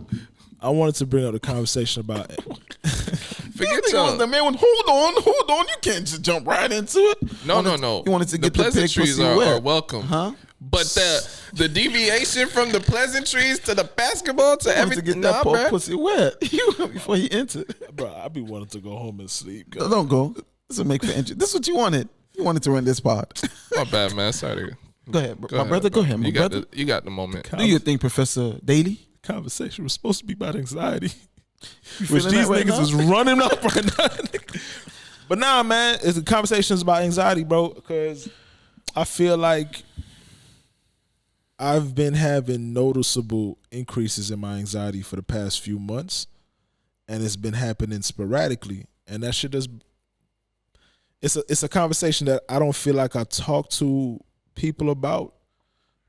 Speaker 3: I wanted to bring up the conversation about
Speaker 2: Forget
Speaker 4: The
Speaker 2: y'all.
Speaker 4: man went, hold on. You can't just jump right into it.
Speaker 2: No.
Speaker 4: You wanted to get the pig
Speaker 2: pleasantries
Speaker 4: pussy
Speaker 2: are
Speaker 4: wet.
Speaker 2: welcome,
Speaker 4: Huh?
Speaker 2: But the deviation from the pleasantries to the basketball to
Speaker 4: You wanted to
Speaker 2: everything,
Speaker 4: get that poor
Speaker 2: bruh.
Speaker 4: pussy wet before he entered.
Speaker 3: bro. I be wanting to go home and sleep.
Speaker 4: No, don't go. This will make for entry. This is what you wanted. You wanted to run this pod.
Speaker 2: My bad, man. Sorry.
Speaker 4: Go ahead, bro.
Speaker 2: Go
Speaker 4: my
Speaker 2: ahead,
Speaker 4: brother.
Speaker 2: bro.
Speaker 4: Go ahead, my
Speaker 2: You got
Speaker 4: brother.
Speaker 2: you got the moment.
Speaker 4: Do your thing, Professor Daly.
Speaker 3: conversation was supposed to be about anxiety, which
Speaker 4: feeling
Speaker 3: these
Speaker 4: that right
Speaker 3: niggas
Speaker 4: now?
Speaker 3: is running up right now. But nah, man, it's the conversations about anxiety, bro. Because I feel like I've been having noticeable increases in my anxiety for the past few months, and it's been happening sporadically. And that shit is, it's a conversation that I don't feel like I talk to people about,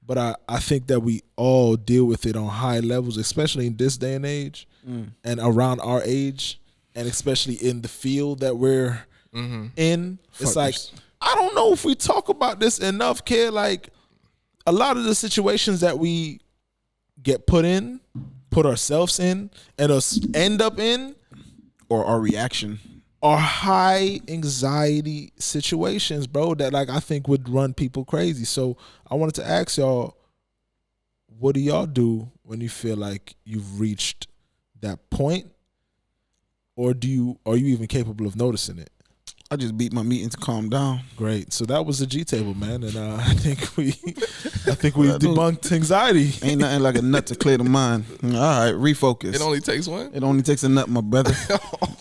Speaker 3: but I think that we all deal with it on high levels, especially in this day and age, and around our age, and especially in the field that we're in. It's like, I don't know if we talk about this enough, kid. Like, a lot of the situations that we get put ourselves in, and us end up in,
Speaker 4: Or our reaction.
Speaker 3: are high anxiety situations, bro, that like I think would run people crazy. So I wanted to ask y'all, what do y'all do when you feel like you've reached that point? Or are you even capable of noticing it?
Speaker 4: I just beat my meeting to calm down.
Speaker 3: Great. So that was the G table, man, and I think we debunked anxiety.
Speaker 4: Ain't nothing like a nut to clear the mind. All right, refocus.
Speaker 2: It only takes one.
Speaker 4: It only takes a nut, my brother.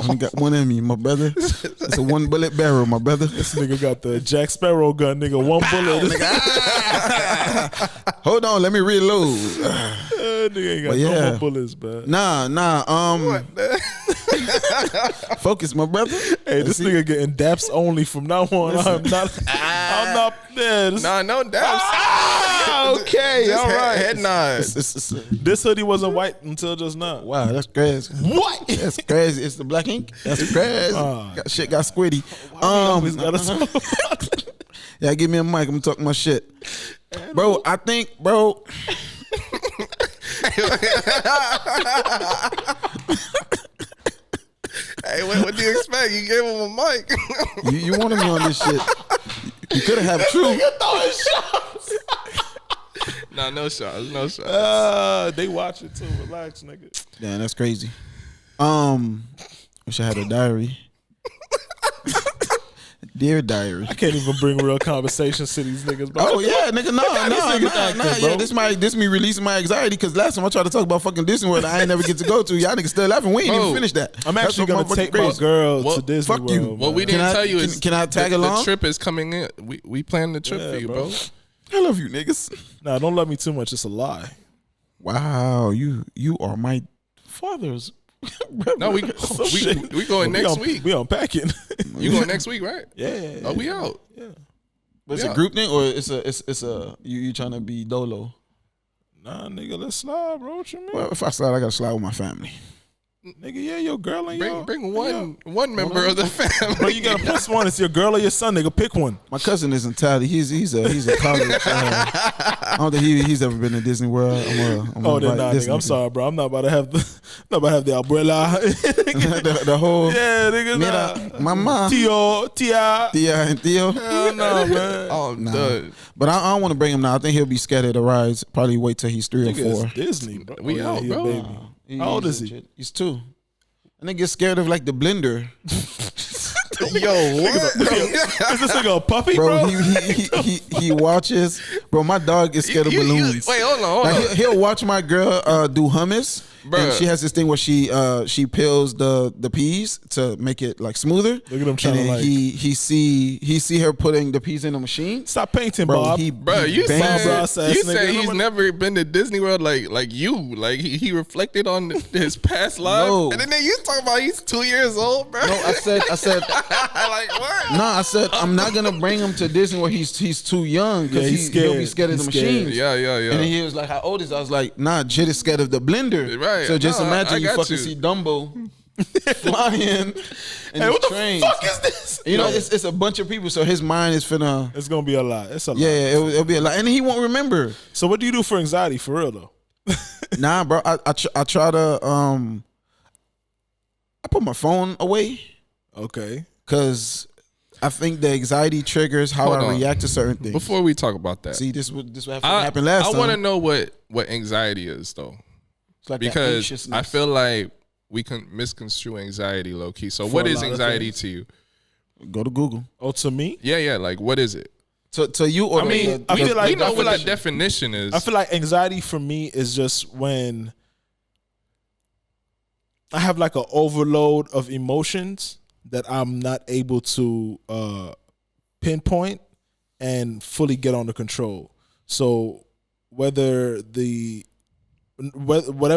Speaker 4: I got one in me, my brother. It's a 1 bullet barrel, my brother.
Speaker 3: This nigga got the Jack Sparrow gun, nigga. 1 bullet.
Speaker 4: Hold on, let me reload.
Speaker 3: Nigga ain't got
Speaker 4: But
Speaker 3: no
Speaker 4: yeah.
Speaker 3: more bullets, man.
Speaker 4: Nah. Focus, my brother.
Speaker 3: Hey, this nigga getting daps only from now on. I'm not there.
Speaker 2: No doubts.
Speaker 3: Okay,
Speaker 2: Just
Speaker 3: all right.
Speaker 2: Head nod.
Speaker 3: This hoodie wasn't white until just now.
Speaker 4: Wow, that's crazy.
Speaker 3: What?
Speaker 4: That's crazy. It's the black ink. That's crazy. Shit got squiddy.
Speaker 3: Always gotta talk.
Speaker 4: Yeah, give me a mic. I'm gonna talk my shit, bro. I think, bro.
Speaker 2: Hey, what do you expect? You gave him a mic.
Speaker 4: You wanted me on this shit. You could have true.
Speaker 2: Nah, no shots.
Speaker 3: They watch it too. Relax, nigga.
Speaker 4: Yeah, that's crazy. Wish I had a diary. Dear diary.
Speaker 3: I can't even bring real conversations to these niggas, bro.
Speaker 4: Oh yeah, nigga, no.
Speaker 3: acting, bro.
Speaker 4: Yeah, this me releasing my anxiety because last time I tried to talk about fucking Disney World, I ain't never get to go to. Y'all niggas still laughing. We ain't
Speaker 2: Bro,
Speaker 4: even finished that.
Speaker 3: I'm
Speaker 4: That's
Speaker 3: actually
Speaker 4: what
Speaker 3: gonna take my
Speaker 4: crazy.
Speaker 3: girl
Speaker 2: Well,
Speaker 3: to Disney
Speaker 4: fuck you.
Speaker 3: World.
Speaker 2: What we
Speaker 3: man.
Speaker 2: didn't
Speaker 4: Can I-
Speaker 2: tell you
Speaker 4: can-
Speaker 2: is
Speaker 4: can I tag
Speaker 2: the
Speaker 4: along?
Speaker 2: trip is coming in. We planned the trip
Speaker 3: Yeah,
Speaker 2: for you,
Speaker 3: bro.
Speaker 2: bro.
Speaker 4: I love you, niggas.
Speaker 3: Nah, don't love me too much. It's a lie.
Speaker 4: Wow, you are my father's.
Speaker 2: No, we going next week.
Speaker 3: We unpacking.
Speaker 2: You going next week, right?
Speaker 3: Yeah.
Speaker 2: Oh, we out.
Speaker 4: But it's
Speaker 2: Yeah.
Speaker 4: a group thing or it's a you trying to be dolo?
Speaker 3: Nah, nigga, let's slide, bro. What you mean?
Speaker 4: Well, if I slide, I gotta slide with my family.
Speaker 3: Nigga, yeah, your girl and your...
Speaker 2: Bring one member of the family.
Speaker 3: Bro, you got a plus one. It's your girl or your son, nigga. Pick one.
Speaker 4: My cousin isn't Tally. He's a college. I don't think he's ever been to Disney World. I'm
Speaker 3: Oh, then nah, nigga. I'm sorry, bro. I'm not about to have the umbrella.
Speaker 4: the whole
Speaker 3: Yeah, nigga.
Speaker 4: Mira,
Speaker 3: Nah.
Speaker 4: mama,
Speaker 3: Tia.
Speaker 4: Tia and Theo.
Speaker 3: Hell no, man.
Speaker 2: Oh,
Speaker 4: Nah.
Speaker 2: done.
Speaker 4: But I don't want to bring him now. I think he'll be scared of the rides. Probably wait till he's 3 or
Speaker 3: Nigga,
Speaker 4: 4.
Speaker 3: it's Disney, bro.
Speaker 2: We out,
Speaker 3: he a
Speaker 2: bro.
Speaker 3: baby. How old is he?
Speaker 4: He's 2. And they get scared of like the blender,
Speaker 2: Yo, what?
Speaker 3: Is this nigga a puppy,
Speaker 4: bro.
Speaker 3: bro?
Speaker 4: He watches, bro. My dog is scared of balloons.
Speaker 2: Wait, hold on.
Speaker 4: Like he'll watch my girl do hummus, and
Speaker 2: Bruh.
Speaker 4: she has this thing where she peels the peas to make it like smoother.
Speaker 3: Look at him trying
Speaker 4: and
Speaker 3: to,
Speaker 4: then
Speaker 3: like-
Speaker 4: he see her putting the peas in the machine.
Speaker 3: Stop painting,
Speaker 4: Bro,
Speaker 3: Bob.
Speaker 2: Bro, you
Speaker 4: bangs
Speaker 3: Bob
Speaker 2: said,
Speaker 3: Ross ass
Speaker 2: you
Speaker 3: nigga.
Speaker 2: said he's
Speaker 3: Remember-
Speaker 2: never been to Disney World like you. Like he reflected on his past life.
Speaker 4: No.
Speaker 2: And then you talking about he's 2 years old, bro.
Speaker 4: No, I said
Speaker 2: like what?
Speaker 4: no, I said I'm not gonna bring him to Disney where he's too young because
Speaker 3: Yeah, he's
Speaker 4: he'll be
Speaker 3: scared.
Speaker 4: scared of the
Speaker 3: He's scared.
Speaker 4: machines.
Speaker 2: Yeah.
Speaker 4: And then he was like, "How old is?" I was like, "Nah, Jid is scared of the blender."
Speaker 2: Right.
Speaker 4: So just
Speaker 2: No, I
Speaker 4: imagine you
Speaker 2: got
Speaker 4: fucking
Speaker 2: you.
Speaker 4: see Dumbo flying in
Speaker 3: Hey, what the
Speaker 4: train.
Speaker 3: fuck is this?
Speaker 4: You know, it's a bunch of people, so his mind is finna.
Speaker 3: It's gonna be a lot. It's a lot.
Speaker 4: Yeah, it'll be a lot, and he won't remember.
Speaker 3: So what do you do for anxiety, for real though?
Speaker 4: Nah, bro, I try to I put my phone away
Speaker 3: Okay.
Speaker 4: because I think the anxiety triggers how
Speaker 2: Hold
Speaker 4: I
Speaker 2: on.
Speaker 4: react to certain things.
Speaker 2: Before we talk about that,
Speaker 4: See, this what happened last
Speaker 2: I
Speaker 4: time.
Speaker 2: want to know what anxiety is though,
Speaker 4: It's like that
Speaker 2: because
Speaker 4: anxiousness.
Speaker 2: I feel like we can misconstrue anxiety low key. So
Speaker 3: For
Speaker 2: what
Speaker 3: a
Speaker 2: is
Speaker 3: lot of
Speaker 2: anxiety
Speaker 3: things.
Speaker 2: to you?
Speaker 4: Go to Google.
Speaker 3: Oh, to me,
Speaker 2: Yeah. Like what is it?
Speaker 4: To you or
Speaker 3: I mean,
Speaker 4: the-
Speaker 3: I feel like
Speaker 2: we know what the
Speaker 3: definition-
Speaker 2: definition is.
Speaker 3: I feel like anxiety for me is just when I have like an overload of emotions that I'm not able to pinpoint and fully get under control. So whatever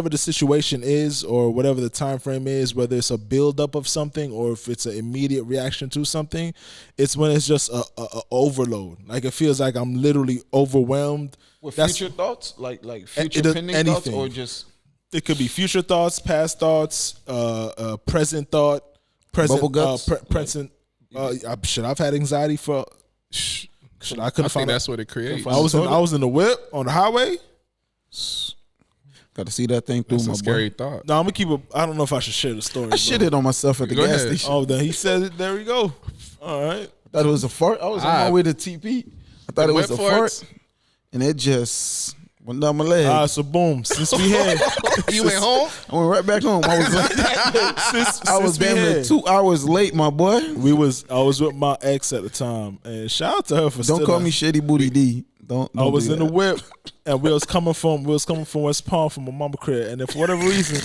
Speaker 3: the situation is, or whatever the time frame is, whether it's a buildup of something or if it's an immediate reaction to something, it's when it's just a overload. Like it feels like I'm literally overwhelmed.
Speaker 4: With future thoughts, like future pending thoughts, or just
Speaker 3: it could be future thoughts, past thoughts, present thought,
Speaker 4: Bubble guts?
Speaker 3: present. Shit, I've had anxiety for. Shit, I couldn't
Speaker 2: I think
Speaker 3: find.
Speaker 2: that's what it creates.
Speaker 3: I was in the whip on the highway.
Speaker 4: got to see that thing through.
Speaker 2: That's
Speaker 4: my
Speaker 2: a scary
Speaker 4: boy.
Speaker 2: thought.
Speaker 3: No, I'm gonna keep it. I don't know if I should share the story.
Speaker 4: I shitted on myself at the
Speaker 2: Go
Speaker 4: gas
Speaker 2: ahead.
Speaker 4: station.
Speaker 3: Oh, then he said it. There we go. All right.
Speaker 4: Thought it was a fart. I was on my way to TP. I thought it was a
Speaker 2: Wet farts?
Speaker 4: fart, and it just went down my leg.
Speaker 3: So boom. Since we had,
Speaker 2: You went home?
Speaker 4: I went right back home. I was I was damn near 2 hours late, my boy.
Speaker 3: I was with my ex at the time, and shout out to her for.
Speaker 4: Don't
Speaker 3: still
Speaker 4: call me Shady Booty D. Don't
Speaker 3: I was
Speaker 4: do
Speaker 3: in the
Speaker 4: that.
Speaker 3: whip, and we was coming from West Palm from my mama crib, and then for whatever reason,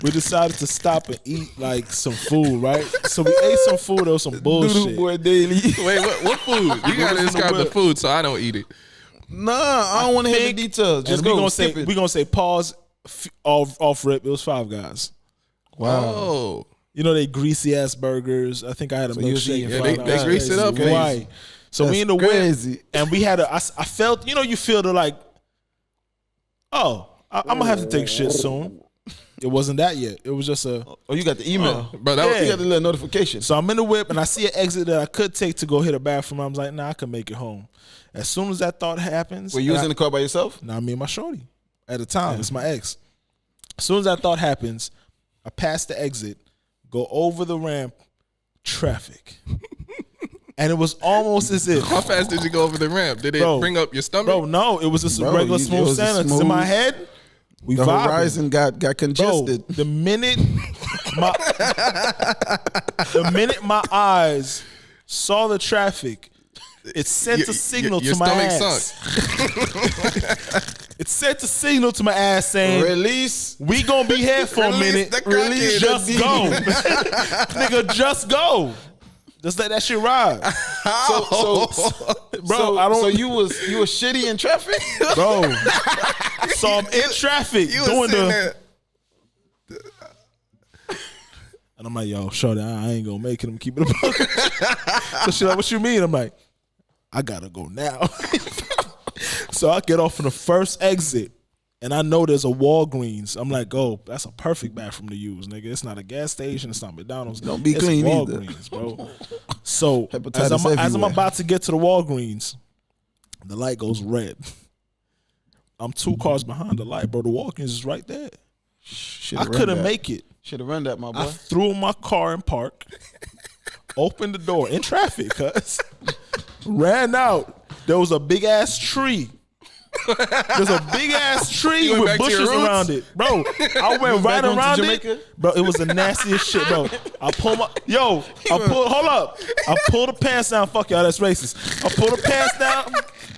Speaker 3: we decided to stop and eat like some food, right? So we ate some food. There was some
Speaker 4: Doodle
Speaker 3: bullshit.
Speaker 4: boy daily.
Speaker 2: Wait, what food? You gotta describe the food so I don't eat it.
Speaker 4: Nah, I don't want to hear the details. Just go. Skip it.
Speaker 3: We gonna say pause off rip. It was Five Guys.
Speaker 2: Wow.
Speaker 3: You know they greasy ass burgers. I think I had a
Speaker 4: you was
Speaker 3: milkshake.
Speaker 4: eating
Speaker 3: and
Speaker 2: Five
Speaker 3: Five
Speaker 2: Guys.
Speaker 3: Guys.
Speaker 2: They grease it up,
Speaker 3: Crazy. Right. So we in the whip,
Speaker 4: crazy.
Speaker 3: and we had I felt, you feel the like, I'm gonna have to take shit soon. It wasn't that yet. It was just a.
Speaker 4: Oh, you got the email.
Speaker 2: Bro, that
Speaker 3: Yeah.
Speaker 4: You got the little notification.
Speaker 3: So I'm in the whip, and I see an exit that I could take to go hit a bathroom. I was like, nah, I can make it home. As soon as that thought happens,
Speaker 4: Were you was in the car by yourself?
Speaker 3: Nah, me and my shorty at the time. It's my ex. As soon as that thought happens, I pass the exit, go over the ramp, traffic. And it was almost as if,
Speaker 2: How fast did you go over the ramp? Did it
Speaker 3: Bro,
Speaker 2: bring up your stomach?
Speaker 3: bro, no, it was just a
Speaker 4: Bro,
Speaker 3: regular
Speaker 4: it
Speaker 3: smooth
Speaker 4: was a
Speaker 3: sailing. 'Cause in
Speaker 4: smooth-
Speaker 3: my head, we
Speaker 4: The
Speaker 3: vibing.
Speaker 4: horizon got
Speaker 3: Bro,
Speaker 4: congested.
Speaker 3: the minute my eyes saw the traffic, it sent a signal
Speaker 2: your
Speaker 3: to my
Speaker 2: stomach
Speaker 3: ass.
Speaker 2: sunk.
Speaker 3: It sent a signal to my ass saying,
Speaker 4: Release.
Speaker 3: we gonna be here for a
Speaker 2: Release
Speaker 3: minute.
Speaker 2: the crackhead.
Speaker 3: Release, just
Speaker 4: the
Speaker 3: go. Nigga, just go. Just let that shit ride. Bro, I don't.
Speaker 4: So you was shitty in traffic?
Speaker 3: Bro. So I'm in traffic
Speaker 2: You was
Speaker 3: doing
Speaker 2: sitting
Speaker 3: the.
Speaker 2: there.
Speaker 3: And I'm like, yo, shorty, I ain't gonna make it. I'm keeping it a buck. So she's like, what you mean? I'm like, I gotta go now. So I get off on the first exit, and I know there's a Walgreens. I'm like, oh, that's a perfect bathroom to use, nigga. It's not a gas station. It's not McDonald's.
Speaker 4: Don't be
Speaker 3: it's
Speaker 4: clean either.
Speaker 3: Walgreens, bro. So
Speaker 4: Hepatitis
Speaker 3: as I'm
Speaker 4: everywhere.
Speaker 3: about to get to the Walgreens, the light goes red. I'm 2 cars behind the light, bro. The Walgreens is right there. I couldn't make it.
Speaker 4: Should have run that, my boy.
Speaker 3: I threw my car in park, opened the door in traffic, cuz ran out. There was a big ass tree. There's a big ass tree
Speaker 2: You went
Speaker 3: with
Speaker 2: back to your
Speaker 3: bushes
Speaker 2: roots?
Speaker 3: around it, bro. I went right
Speaker 4: back home to
Speaker 3: around
Speaker 4: Jamaica?
Speaker 3: it, bro. It was the nastiest shit, bro. I pulled hold up. I pulled the pants down. Fuck y'all, that's racist. I pulled the pants down,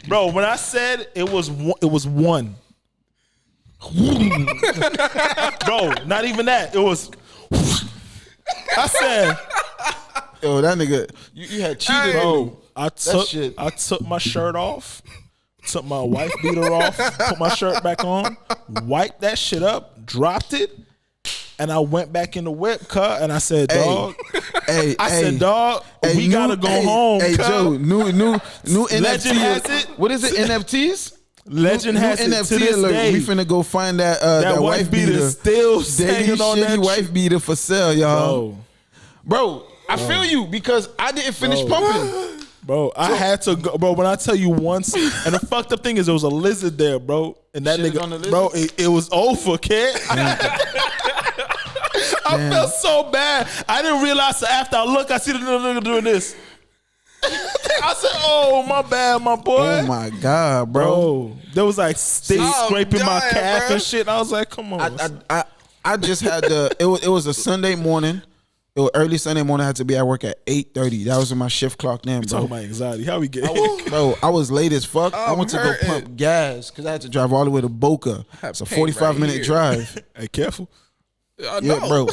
Speaker 3: bro. When I said it was one. Bro, not even that. It was. I said,
Speaker 4: Yo, that nigga, you had cheated on me.
Speaker 3: bro. I
Speaker 4: shit.
Speaker 3: took my shirt off, took my wife beater off, put my shirt back on, wiped that shit up, dropped it, and I went back in the whip, cut, and I said, dog.
Speaker 4: Hey,
Speaker 3: I said, dog, we gotta go home.
Speaker 4: Hey,
Speaker 3: cuz.
Speaker 4: Joe, new NFT.
Speaker 3: Legend has it.
Speaker 4: What is it? NFTs?
Speaker 3: Legend has it
Speaker 4: NFT
Speaker 3: to this
Speaker 4: alert.
Speaker 3: day.
Speaker 4: We finna go find that
Speaker 3: That wife beater still
Speaker 4: Daily
Speaker 3: hanging on that
Speaker 4: shitty wife beater for sale, y'all.
Speaker 3: Bro,
Speaker 4: Bro, I feel you because I didn't finish pumping.
Speaker 3: Bro, I had to go, bro. When I tell you once, and the fucked up thing is there was a lizard there, bro, and that
Speaker 4: Shitted
Speaker 3: nigga,
Speaker 4: on the lizard?
Speaker 3: bro, it was over, kid. I felt so bad. I didn't realize till after I look, I see the little nigga doing this. I said, "Oh, my bad, my boy."
Speaker 4: Oh my god, bro.
Speaker 3: Bro, there was like sticks
Speaker 2: I'm
Speaker 3: scraping my
Speaker 2: dying,
Speaker 3: calf
Speaker 2: bro.
Speaker 3: and shit. I was like, "Come on."
Speaker 4: I just had the it was a Sunday morning. It was early Sunday morning. I had to be at work at 8:30. That was in my shift clock then,
Speaker 3: Talking
Speaker 4: bro.
Speaker 3: about anxiety. How we get?
Speaker 4: Bro, I was late as fuck. I
Speaker 2: I'm
Speaker 4: went to go
Speaker 2: hurting.
Speaker 4: pump gas because I had to drive all the way to Boca.
Speaker 2: have
Speaker 4: It's a
Speaker 2: pain right
Speaker 4: 45-minute
Speaker 2: here.
Speaker 4: drive.
Speaker 3: Hey, careful.
Speaker 2: I
Speaker 4: Yeah,
Speaker 2: know.
Speaker 4: bro.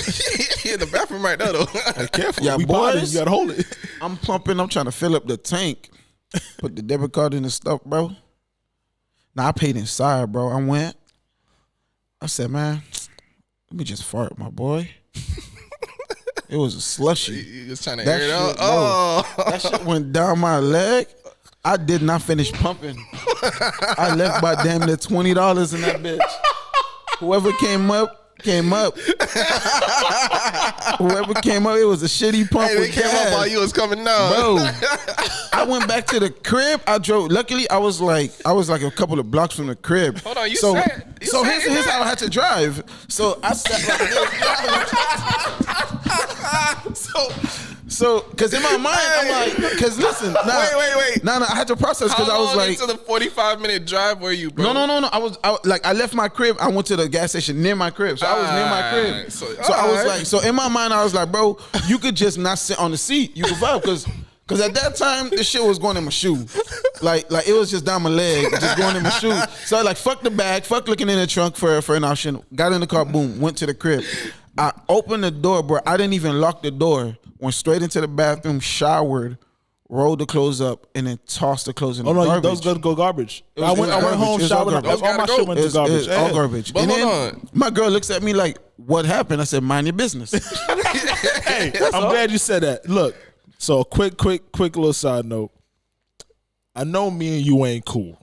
Speaker 2: Yeah, the bathroom right there though.
Speaker 3: Careful,
Speaker 4: Yeah,
Speaker 3: we bonding,
Speaker 4: boys.
Speaker 3: you gotta hold it.
Speaker 4: I'm pumping. I'm trying to fill up the tank. Put the debit card in the stuff, bro. Now I paid inside, bro. I went. I said, man, let me just fart, my boy. It was a slushy.
Speaker 2: You just trying to
Speaker 4: That
Speaker 2: air it out.
Speaker 4: shit, bro.
Speaker 2: Oh,
Speaker 4: That shit went down my leg. I did not finish pumping. I left by damn near $20 in that bitch. Whoever came up, came up. Whoever came up, it was a shitty pump.
Speaker 2: hey, they
Speaker 4: with
Speaker 2: came
Speaker 4: gas.
Speaker 2: up while you was coming down.
Speaker 4: Bro, I went back to the crib. I drove. Luckily, I was like a couple of blocks from the crib.
Speaker 2: Hold on, you
Speaker 4: so
Speaker 2: said- you
Speaker 4: so
Speaker 2: said
Speaker 4: here's
Speaker 2: that.
Speaker 4: how I had to drive. So I sat like this. So because in my mind I'm like, because listen, nah,
Speaker 2: Wait.
Speaker 4: no, I had to process because
Speaker 2: How
Speaker 4: I was
Speaker 2: long
Speaker 4: like,
Speaker 2: into the 45-minute drive were you, bro?
Speaker 4: no. I left my crib. I went to the gas station near my crib. So I was near my crib.
Speaker 2: Alright,
Speaker 4: So
Speaker 2: so-
Speaker 4: I was
Speaker 2: alright.
Speaker 4: like, so in my mind, I was like, bro, you could just not sit on the seat. You could vibe because at that time, this shit was going in my shoe. Like it was just down my leg, just going in my shoe. So I like, fuck the bag, fuck looking in the trunk for an option. Got in the car, boom, went to the crib. I opened the door, bro. I didn't even lock the door. Went straight into the bathroom, showered, rolled the clothes up, and then tossed the clothes in the
Speaker 3: Oh no,
Speaker 4: garbage.
Speaker 3: those gotta go garbage.
Speaker 4: It
Speaker 3: I
Speaker 4: was
Speaker 3: went
Speaker 4: garbage.
Speaker 3: home,
Speaker 4: It was all
Speaker 3: showered,
Speaker 4: garbage.
Speaker 3: all my
Speaker 2: Gotta
Speaker 3: shit
Speaker 2: go.
Speaker 3: went to
Speaker 4: It's
Speaker 3: garbage.
Speaker 4: all
Speaker 3: Yeah.
Speaker 4: garbage.
Speaker 2: But
Speaker 4: and
Speaker 2: hold
Speaker 4: then
Speaker 2: on.
Speaker 4: my girl looks at me like, what happened? I said, mind your business.
Speaker 3: Hey, I'm glad you said that. Look, so quick little side note. I know me and you ain't cool.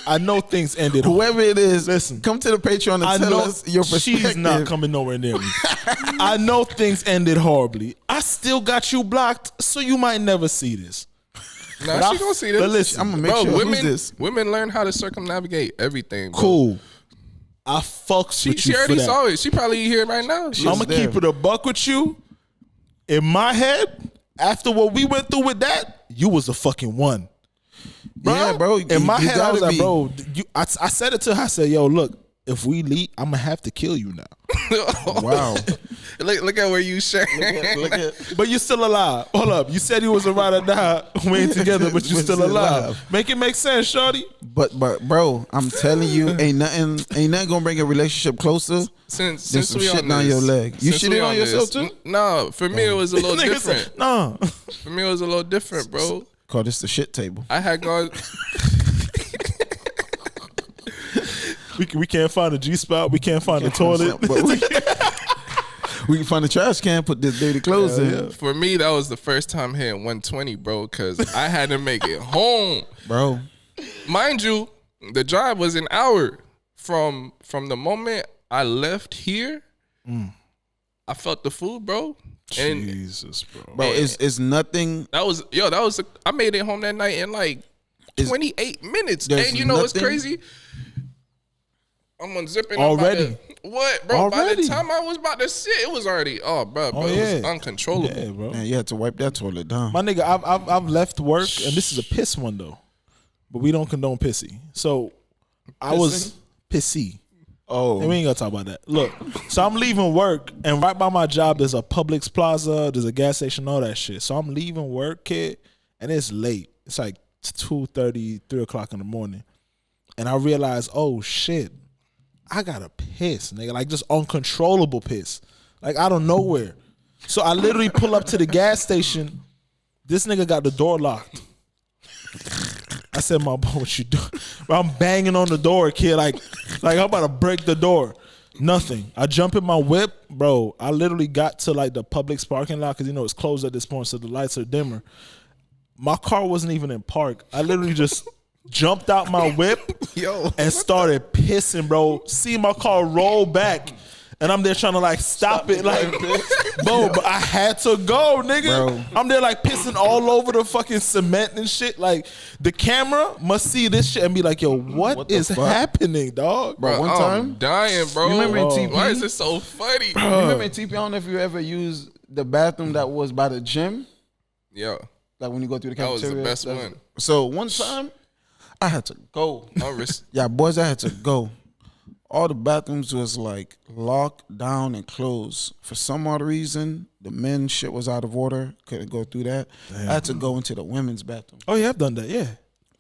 Speaker 3: I know things ended.
Speaker 4: Whoever it is,
Speaker 3: Listen,
Speaker 4: come to the Patreon and
Speaker 3: I
Speaker 4: tell
Speaker 3: know
Speaker 4: us your perspective.
Speaker 3: she's not coming nowhere near me. I know things ended horribly. I still got you blocked, so you might never see this.
Speaker 2: Nah,
Speaker 3: But
Speaker 2: she gonna see this.
Speaker 3: but listen,
Speaker 4: I'm gonna make
Speaker 2: Bro,
Speaker 4: sure.
Speaker 2: women,
Speaker 4: Who's this?
Speaker 2: women learn how to circumnavigate everything. Bro.
Speaker 3: Cool. I fucks
Speaker 2: She,
Speaker 3: with
Speaker 2: she
Speaker 3: you for
Speaker 2: already
Speaker 3: that.
Speaker 2: saw it. She probably here right now. She-
Speaker 3: I'm gonna
Speaker 4: there.
Speaker 3: keep it a buck with you. In my head, after what we went through with that, you was the fucking one.
Speaker 4: Yeah, bro.
Speaker 3: In my
Speaker 4: you
Speaker 3: head, I was
Speaker 4: gotta
Speaker 3: like,
Speaker 4: be.
Speaker 3: bro, I said it to her. I said, yo, look, if we leave, I'm gonna have to kill you now.
Speaker 4: Wow.
Speaker 2: look at where you sharing.
Speaker 4: Look at,
Speaker 3: But you're still alive. Hold up. You said you was a ride or die. We ain't together, but you
Speaker 4: We're
Speaker 3: still
Speaker 4: still
Speaker 3: alive.
Speaker 4: alive.
Speaker 3: Make it make sense, shorty.
Speaker 4: but bro, I'm telling you, ain't nothing gonna bring a relationship closer.
Speaker 2: Since
Speaker 4: There's some
Speaker 2: we
Speaker 4: shit
Speaker 2: on
Speaker 4: down
Speaker 2: this,
Speaker 4: your leg. You
Speaker 2: since
Speaker 4: shit
Speaker 2: we
Speaker 4: it on yourself
Speaker 2: this-
Speaker 4: too?
Speaker 2: No, for me it was a little
Speaker 3: Nigga
Speaker 2: different.
Speaker 3: said, no.
Speaker 2: For me it was a little different, bro.
Speaker 4: Call this the shit table.
Speaker 2: I had gone.
Speaker 3: We can't find a G spot. We can't find a toilet.
Speaker 4: But we can find a trash can, put this dirty clothes in.
Speaker 2: For me, that was the first time hitting 120, bro, because I had to make it home.
Speaker 4: Bro.
Speaker 2: Mind you, the drive was an hour from the moment I left here. I felt the food, bro, and
Speaker 3: Jesus, bro.
Speaker 4: Bro, it's nothing.
Speaker 2: that was I made it home that night in like
Speaker 4: It's-
Speaker 2: 28 minutes.
Speaker 4: there's
Speaker 2: And you know what's
Speaker 4: nothing-
Speaker 2: crazy? I'm unzipping
Speaker 3: Already?
Speaker 2: What, bro? By
Speaker 3: Already?
Speaker 2: the time I was about to sit, it was already bro.
Speaker 3: Oh,
Speaker 2: It was
Speaker 3: yeah.
Speaker 2: uncontrollable.
Speaker 3: Yeah, bro.
Speaker 4: Man, you had to wipe that toilet down.
Speaker 3: My nigga, I've left work, and this is a piss one though, but we don't condone pissy. So I was pissy.
Speaker 4: Oh,
Speaker 3: And we ain't gonna talk about that. Look, so I'm leaving work, and right by my job there's a Publix Plaza, there's a gas station, all that shit. So I'm leaving work, kid, and it's late. It's like 2:30, 3 o'clock in the morning, and I realize, oh shit, I gotta piss, nigga, like just uncontrollable piss, like out of nowhere. So I literally pull up to the gas station. This nigga got the door locked. I said, my boy, what you doing? Bro, I'm banging on the door, kid. Like I'm about to break the door. Nothing. I jump in my whip, bro. I literally got to like the Publix parking lot because it's closed at this point, so the lights are dimmer. My car wasn't even in park. I literally just jumped out my whip and started pissing, bro. See my car roll back. And I'm there trying to like stop it, like, bro. But I had to go, nigga.
Speaker 4: Bro.
Speaker 3: I'm there like pissing all over the fucking cement and shit. Like the camera must see this shit and be like, yo, what
Speaker 4: the
Speaker 3: is
Speaker 4: fuck?
Speaker 3: happening, dog?
Speaker 4: Bro, one
Speaker 2: I'm
Speaker 4: time,
Speaker 2: dying, bro.
Speaker 4: You remember in TP?
Speaker 2: Why is it so funny?
Speaker 4: you remember in TP? I don't know if you ever used the bathroom that was by the gym,
Speaker 2: Yeah,
Speaker 4: like when you go through the
Speaker 2: that was
Speaker 4: cafeteria.
Speaker 2: the best
Speaker 4: That's-
Speaker 2: one.
Speaker 4: So one time, I had to go.
Speaker 2: Res-
Speaker 4: Yeah, boys, I had to go. All the bathrooms was like locked down and closed. For some odd reason, the men's shit was out of order. Couldn't go through that. I had to go into the women's bathroom.
Speaker 3: Oh yeah, I've done that. Yeah,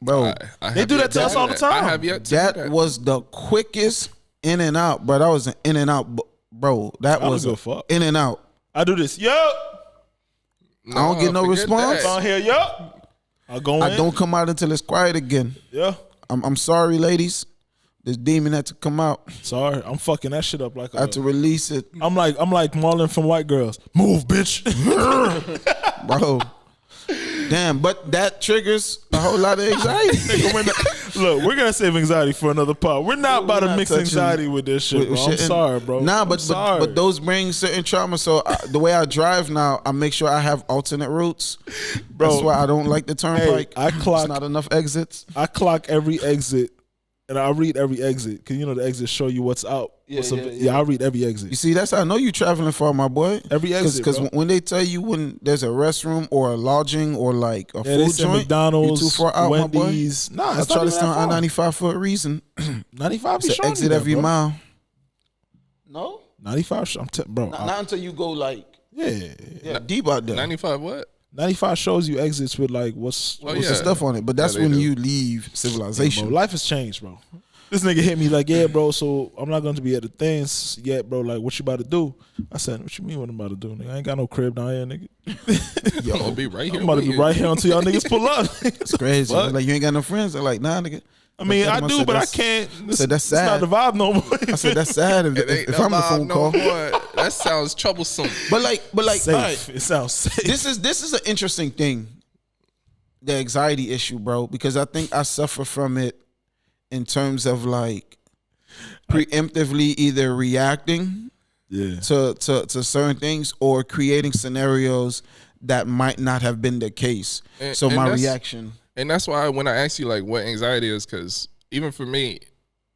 Speaker 4: Bro,
Speaker 2: I
Speaker 3: They
Speaker 2: have
Speaker 3: do
Speaker 2: yet
Speaker 3: that to us
Speaker 2: do
Speaker 3: all the
Speaker 2: that.
Speaker 3: time.
Speaker 2: I have yet to do
Speaker 4: that
Speaker 2: that.
Speaker 4: was the quickest in and out, bro. That was an in and out. bro, that
Speaker 3: don't
Speaker 4: was
Speaker 3: give a fuck.
Speaker 4: in and out.
Speaker 3: I do this. Yup.
Speaker 4: I don't get no
Speaker 2: forget
Speaker 4: response.
Speaker 2: that.
Speaker 3: On here. Yup. I go in.
Speaker 4: I don't come out until it's quiet again.
Speaker 3: Yeah.
Speaker 4: I'm sorry, ladies. This demon had to come out.
Speaker 3: Sorry, I'm fucking that shit up like
Speaker 4: I had to release it,
Speaker 3: I'm like Marlon from White Girls. Move, bitch.
Speaker 4: bro. Damn, but that triggers a whole lot of anxiety.
Speaker 3: Look, we're gonna save anxiety for another part. We're not about to mix
Speaker 4: touching
Speaker 3: anxiety with this shit, bro. I'm sorry, bro.
Speaker 4: Nah,
Speaker 3: I'm
Speaker 4: but
Speaker 3: sorry.
Speaker 4: but those bring certain trauma. So the way I drive now, I make sure I have alternate routes.
Speaker 3: Bro,
Speaker 4: that's why I don't like the turnpike.
Speaker 3: I clock-
Speaker 4: It's not enough exits.
Speaker 3: I clock every exit, and I read every exit because you know the exits show you what's out. I read every exit.
Speaker 4: You see, that's how I know you traveling far, my boy.
Speaker 3: Every exit,
Speaker 4: because
Speaker 3: bro.
Speaker 4: when they tell you when there's a restroom or a lodging or like a
Speaker 3: They
Speaker 4: food
Speaker 3: say
Speaker 4: joint,
Speaker 3: McDonald's,
Speaker 4: you too far out,
Speaker 3: Wendy's.
Speaker 4: my boy.
Speaker 3: Nah,
Speaker 4: I
Speaker 3: it's
Speaker 4: try
Speaker 3: not
Speaker 4: to
Speaker 3: even
Speaker 4: stay on
Speaker 3: that far.
Speaker 4: I-95 for a reason.
Speaker 3: 95 be
Speaker 4: It's
Speaker 3: showing
Speaker 4: exit
Speaker 3: you that,
Speaker 4: every
Speaker 3: bro.
Speaker 4: mile. No,
Speaker 3: 95, bro.
Speaker 4: not until you go like
Speaker 3: Yeah,
Speaker 4: deep out there.
Speaker 2: 95 what?
Speaker 3: 95 shows you exits with like what's
Speaker 2: Oh,
Speaker 4: What's
Speaker 2: yeah.
Speaker 4: the stuff on it? But that's
Speaker 2: Yeah, they
Speaker 4: when
Speaker 2: do.
Speaker 4: you leave civilization.
Speaker 3: bro, life has changed, bro. This nigga hit me like, yeah, bro, so I'm not going to be at the things yet, bro. Like, what you about to do? I said, what you mean what I'm about to do, nigga? I ain't got no crib down here, nigga.
Speaker 2: I'm gonna be right here.
Speaker 3: I'm about to be right here until y'all niggas pull up.
Speaker 4: It's crazy.
Speaker 3: Fuck.
Speaker 4: Like, you ain't got no friends. They're like, nah, nigga.
Speaker 3: I mean, I do,
Speaker 4: said,
Speaker 3: but I
Speaker 4: that's-
Speaker 3: can't.
Speaker 4: I said, that's
Speaker 3: It's not
Speaker 4: sad.
Speaker 3: the vibe no more.
Speaker 4: I said, that's sad if,
Speaker 2: It ain't
Speaker 4: if
Speaker 2: no
Speaker 4: I'm the
Speaker 2: vibe
Speaker 4: phone
Speaker 2: no
Speaker 4: call.
Speaker 2: more. That sounds troublesome.
Speaker 4: But like,
Speaker 3: safe.
Speaker 4: all right,
Speaker 3: It sounds safe.
Speaker 4: this is an interesting thing, the anxiety issue, bro, because I think I suffer from it in terms of like preemptively either reacting
Speaker 3: Yeah.
Speaker 4: to certain things or creating scenarios that might not have been the case.
Speaker 2: And-
Speaker 4: So
Speaker 2: and
Speaker 4: my
Speaker 2: that's-
Speaker 4: reaction.
Speaker 2: And that's why when I ask you like what anxiety is, because even for me,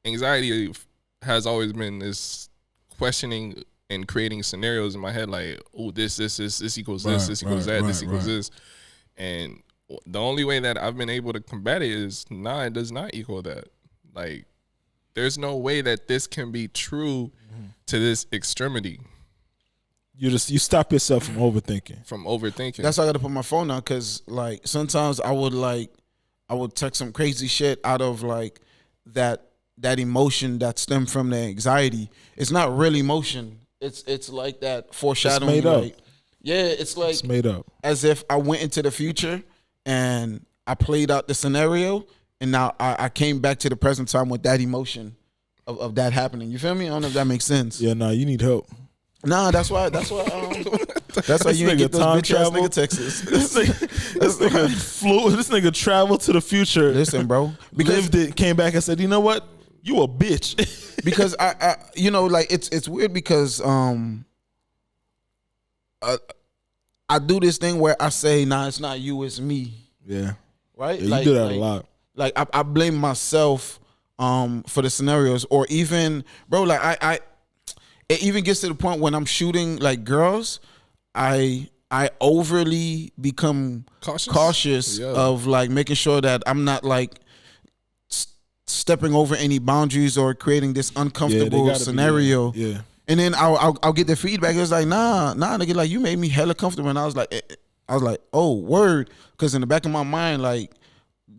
Speaker 2: anxiety has always been this questioning and creating scenarios in my head, like, oh, this equals
Speaker 3: Right,
Speaker 2: this equals
Speaker 3: right,
Speaker 2: that, this
Speaker 3: right,
Speaker 2: equals
Speaker 3: right.
Speaker 2: this. And the only way that I've been able to combat it is, nah, it does not equal that. Like, there's no way that this can be true to this extremity
Speaker 3: You stop yourself from overthinking.
Speaker 2: from overthinking.
Speaker 4: That's why I got to put my phone down because like sometimes I would text some crazy shit out of like that emotion that stemmed from the anxiety. It's not real emotion. It's like that foreshadowing.
Speaker 3: made up.
Speaker 4: Like, yeah, it's like
Speaker 3: It's made up.
Speaker 4: as if I went into the future and I played out the scenario, and now I came back to the present time with that emotion of that happening. You feel me? I don't know if that makes sense.
Speaker 3: Yeah, nah, you need help.
Speaker 4: Nah, that's why that's why you ain't
Speaker 3: nigga
Speaker 4: get those
Speaker 3: time
Speaker 4: bitch ass
Speaker 3: travel.
Speaker 4: nigga texts.
Speaker 3: This nigga traveled to the future.
Speaker 4: Listen, bro, because
Speaker 3: Lived it, came back and said, you know what? You a bitch.
Speaker 4: because I you know, like it's weird because I do this thing where I say, nah, it's not you, it's me.
Speaker 3: Yeah.
Speaker 4: Right?
Speaker 3: Yeah, you do that a lot.
Speaker 4: Like I blame myself for the scenarios, or even, bro, like I it even gets to the point when I'm shooting like girls, I overly become cautious
Speaker 2: Yeah.
Speaker 4: of like making sure that I'm not like stepping over any boundaries or creating this uncomfortable
Speaker 3: gotta be,
Speaker 4: scenario.
Speaker 3: yeah.
Speaker 4: And then I'll get the feedback. It's like, nah, nigga, like you made me hella comfortable. And I was like, oh, word. Because in the back of my mind, like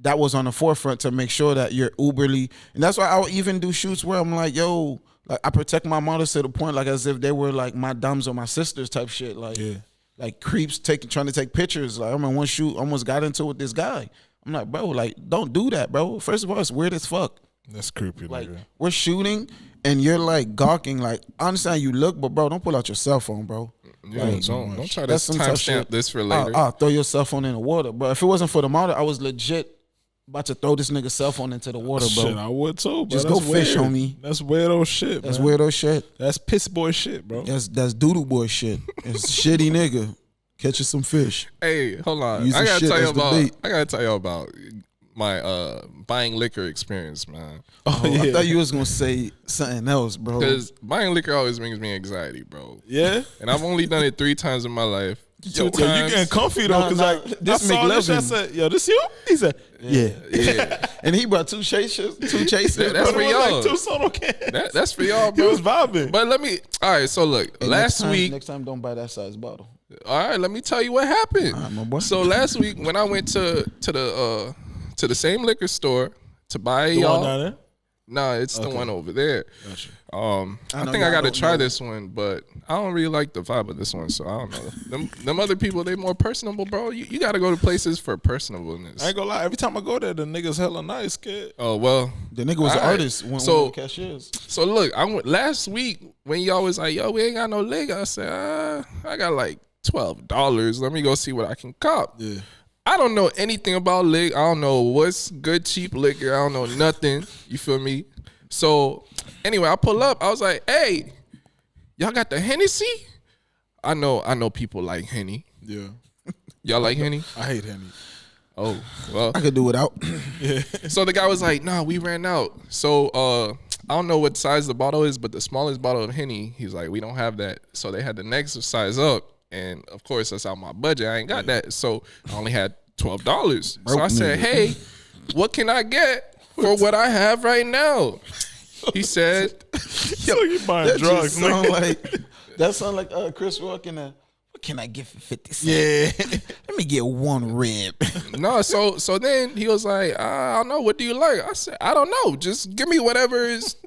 Speaker 4: that was on the forefront to make sure that you're uberly. And that's why I'll even do shoots where I'm like, yo, like I protect my models to the point like as if they were like my dumbs or my sisters type shit. Like, like creeps trying to take pictures. Like I'm in one shoot, almost got into it with this guy. I'm like, bro, like don't do that, bro. First of all, it's weird as fuck.
Speaker 3: That's creepy,
Speaker 4: Like
Speaker 3: nigga.
Speaker 4: we're shooting and you're like gawking. Like I understand you look, but bro, don't pull out your cell phone, bro.
Speaker 2: Yeah,
Speaker 4: Like,
Speaker 2: don't try to
Speaker 4: that's some tough
Speaker 2: timestamp
Speaker 4: shit.
Speaker 2: this for later.
Speaker 4: I'll throw your cell phone in the water, bro. If it wasn't for the model, I was legit about to throw this nigga's cell phone into the water, bro.
Speaker 3: Shit, I would too, bro.
Speaker 4: Just
Speaker 3: That's
Speaker 4: go fish,
Speaker 3: weird.
Speaker 4: homie.
Speaker 3: That's weirdo shit,
Speaker 4: That's
Speaker 3: man.
Speaker 4: weirdo shit.
Speaker 3: That's piss boy shit, bro.
Speaker 4: That's doodle boy shit. It's shitty nigga catching some fish.
Speaker 2: Hey, hold on.
Speaker 4: Using
Speaker 2: I gotta
Speaker 4: shit
Speaker 2: tell you
Speaker 4: as the
Speaker 2: about.
Speaker 4: bait.
Speaker 2: I gotta tell you about my buying liquor experience, man.
Speaker 3: Oh,
Speaker 4: I thought you was gonna say something else, bro.
Speaker 2: Because buying liquor always brings me anxiety, bro.
Speaker 3: Yeah?
Speaker 2: And I've only done it 3 times in my life.
Speaker 3: Yo,
Speaker 2: Two
Speaker 3: yo,
Speaker 2: times.
Speaker 3: you getting comfy though,
Speaker 4: Nah,
Speaker 3: because
Speaker 4: nah,
Speaker 3: like
Speaker 4: this
Speaker 3: I saw this, I
Speaker 4: McLovin.
Speaker 3: said, yo, this you? He said, yeah.
Speaker 2: Yeah,
Speaker 4: And he brought two chasers.
Speaker 2: That's
Speaker 3: But
Speaker 2: for
Speaker 3: it was
Speaker 2: y'all.
Speaker 3: like 2 soda cans.
Speaker 2: that's for y'all,
Speaker 3: He
Speaker 2: bro.
Speaker 3: was vibing.
Speaker 2: But let me. All right, so look, last week.
Speaker 4: Next time, don't buy that size bottle.
Speaker 2: All right, let me tell you what happened.
Speaker 4: All right, my boy.
Speaker 2: So last week when I went to the same liquor store to buy
Speaker 3: The one
Speaker 2: y'all.
Speaker 3: down there?
Speaker 2: Nah, it's the one over there.
Speaker 3: Gotcha.
Speaker 2: I
Speaker 4: know
Speaker 2: think I
Speaker 4: y'all
Speaker 2: got to
Speaker 4: don't
Speaker 2: try
Speaker 4: know.
Speaker 2: this one, but I don't really like the vibe of this one, so I don't know. Them other people, they more personable, bro. You got to go to places for personableness.
Speaker 3: I ain't gonna lie. Every time I go there, the niggas hella nice, kid.
Speaker 2: Oh well,
Speaker 4: The nigga was an
Speaker 2: All right.
Speaker 4: artist when
Speaker 2: So-
Speaker 4: the cashiers.
Speaker 2: so look, I went last week when y'all was like, "Yo, we ain't got no liquor." I said, "I got like $12. Let me go see what I can cop."
Speaker 3: Yeah.
Speaker 2: I don't know anything about liquor. I don't know what's good cheap liquor. I don't know nothing. You feel me? So anyway, I pull up. I was like, "Hey, y'all got the Hennessy?" I know people like Henny.
Speaker 3: Yeah.
Speaker 2: Y'all like Henny?
Speaker 3: I hate Henny.
Speaker 2: Oh, well.
Speaker 4: I could do without.
Speaker 2: So the guy was like, "Nah, we ran out." So I don't know what size the bottle is, but the smallest bottle of Henny, he's like, "We don't have that." So they had the next size up, and of course that's out my budget. I ain't got that, so I only had $12. So I said,
Speaker 4: nigga.
Speaker 2: "Hey, what can I get for what I have right now?" He said,
Speaker 3: So you buying
Speaker 4: That
Speaker 3: drugs,
Speaker 4: just sound
Speaker 3: nigga?
Speaker 4: like Chris Rock in a. What can I get for 50 cents?
Speaker 3: Yeah.
Speaker 4: Let me get one rib.
Speaker 2: "No." So then he was like, "I don't know. What do you like?" I said, "I don't know. Just give me whatever is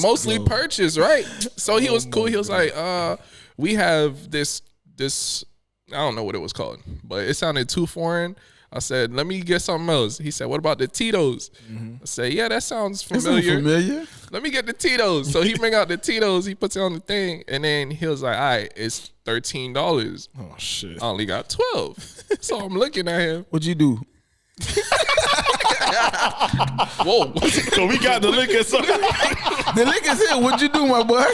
Speaker 2: mostly purchased, right?" So he was cool. He was like, "We have this. I don't know what it was called, but it sounded too foreign." I said, "Let me get something else." He said, "What about the Tito's?" I said, "Yeah, that sounds familiar.
Speaker 4: Familiar?
Speaker 2: Let me get the Tito's." So he bring out the Tito's. He puts it on the thing, and then he was like, "All right, it's $13.
Speaker 3: Oh shit.
Speaker 2: I only got 12." So I'm looking at him.
Speaker 4: What'd you do?
Speaker 2: Whoa.
Speaker 3: So we got the liquor. So
Speaker 4: The liquor's here. What'd you do, my boy?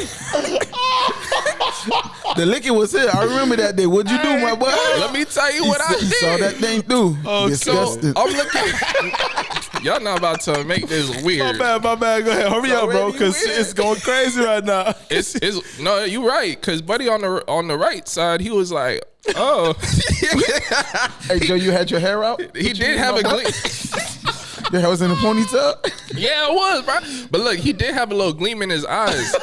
Speaker 4: The liquor was here. I remember that day. What'd you do, my boy?
Speaker 2: Let me tell you what I
Speaker 4: He saw that
Speaker 2: did.
Speaker 4: thing through.
Speaker 2: So
Speaker 4: Disgusting.
Speaker 2: I'm looking. Y'all not about to make this weird.
Speaker 3: my bad. Go ahead. Hurry up, bro,
Speaker 2: already
Speaker 3: because
Speaker 2: weird.
Speaker 3: it's going crazy right now.
Speaker 2: It's no, you right. Cause buddy on the right side, he was like, "Oh."
Speaker 4: Hey, Joe, you had your hair out?
Speaker 2: He did have a gleam.
Speaker 4: Your hair was in a ponytail?
Speaker 2: Yeah, it was, bro. But look, he did have a little gleam in his eyes.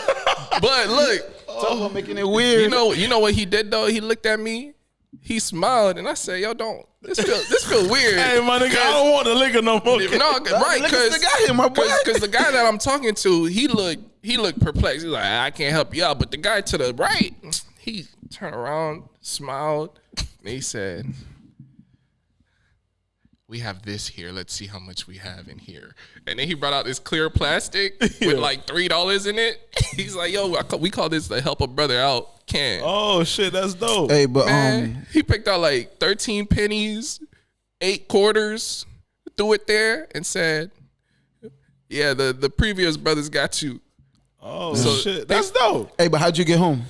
Speaker 2: But look,
Speaker 4: Talk about making it weird.
Speaker 2: you know what he did though? He looked at me, he smiled, and I said, "Yo, don't. This feel weird."
Speaker 3: Hey, my nigga, I don't want the liquor no more.
Speaker 2: No, right?
Speaker 4: Look at the guy here, my boy.
Speaker 2: Because the guy that I'm talking to, he looked perplexed. He's like, "I can't help you out." But the guy to the right, he turned around, smiled, and he said, "We have this here. Let's see how much we have in here." And then he brought out this clear plastic with like $3 in it. He's like, "Yo, we call this the help a brother out can."
Speaker 3: Oh shit, that's dope.
Speaker 4: Hey, but
Speaker 2: Man, he picked out like 13 pennies, 8 quarters, threw it there, and said, "Yeah, the previous brothers got you."
Speaker 3: Oh
Speaker 2: So
Speaker 3: shit,
Speaker 2: they-
Speaker 3: that's dope.
Speaker 4: hey, but how'd you get home?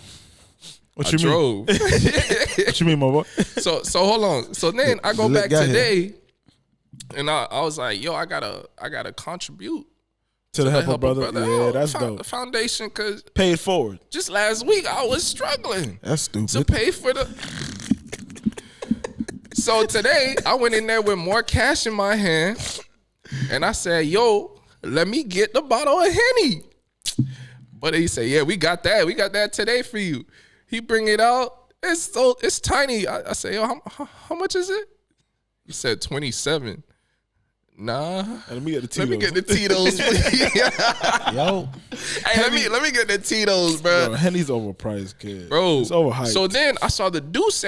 Speaker 3: What
Speaker 2: I
Speaker 3: you mean?
Speaker 2: drove.
Speaker 3: What you mean, my boy?
Speaker 2: so hold on. So then I go
Speaker 4: The
Speaker 2: back
Speaker 4: guy here.
Speaker 2: today, and I was like, "Yo, I gotta contribute
Speaker 3: To the help
Speaker 2: help
Speaker 3: a brother. Yeah,
Speaker 2: out,
Speaker 3: that's
Speaker 2: the
Speaker 3: dope.
Speaker 2: foundation, because
Speaker 3: Pay it forward.
Speaker 2: just last week I was struggling
Speaker 4: That's stupid.
Speaker 2: to pay for the. So today I went in there with more cash in my hand, and I said, "Yo, let me get the bottle of Henny." But he said, "Yeah, we got that. We got that today for you." He bring it out. It's tiny. I say, "Yo, how much is it?" He said 27. Nah.
Speaker 3: Hey, let me get the Tito's.
Speaker 2: Let me get the Tito's, please.
Speaker 4: Yo.
Speaker 2: Hey, let me get the Tito's, bro.
Speaker 3: Bro, Henny's overpriced, kid.
Speaker 2: Bro,
Speaker 3: It's overhyped.
Speaker 2: So then I saw the Douce.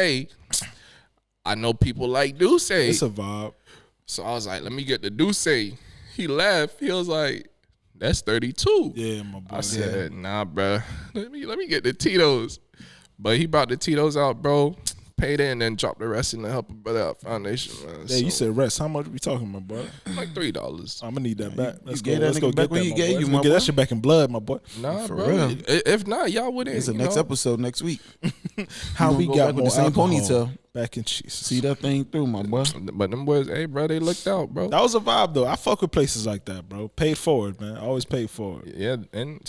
Speaker 2: I know people like Douce.
Speaker 3: It's a vibe.
Speaker 2: So I was like, let me get the Douce. He laughed. He was like, "That's 32.
Speaker 3: Yeah, my boy.
Speaker 2: I said, "Nah, bro. Let me get the Tito's." But he brought the Tito's out, bro. Paid it and then dropped the rest in the Help a Brother Out Foundation, man.
Speaker 3: Yeah, you said rest. How much we talking, my boy?
Speaker 2: like $3.
Speaker 3: I'm gonna need that back. Let's
Speaker 4: gave
Speaker 3: go.
Speaker 4: that
Speaker 3: Let's
Speaker 4: nigga
Speaker 3: go
Speaker 4: back
Speaker 3: get
Speaker 4: when
Speaker 3: that,
Speaker 4: he
Speaker 3: my
Speaker 4: gave
Speaker 3: boy.
Speaker 4: you,
Speaker 3: Let's
Speaker 4: my
Speaker 3: go get
Speaker 4: boy.
Speaker 3: that shit back in blood, my boy.
Speaker 2: Nah,
Speaker 4: For
Speaker 2: bro.
Speaker 4: real.
Speaker 2: If not, y'all wouldn't.
Speaker 4: It's the
Speaker 2: you
Speaker 4: next
Speaker 2: know?
Speaker 4: episode next week.
Speaker 3: How
Speaker 4: You
Speaker 3: we
Speaker 4: gonna go
Speaker 3: got
Speaker 4: back with
Speaker 3: more
Speaker 4: the same
Speaker 3: alcohol
Speaker 4: ponytail.
Speaker 3: back in Jesus.
Speaker 4: See that thing through, my boy.
Speaker 2: But them boys, hey, bro, they looked out, bro.
Speaker 3: That was a vibe though. I fuck with places like that, bro. Paid forward, man. Always paid forward.
Speaker 2: Yeah, and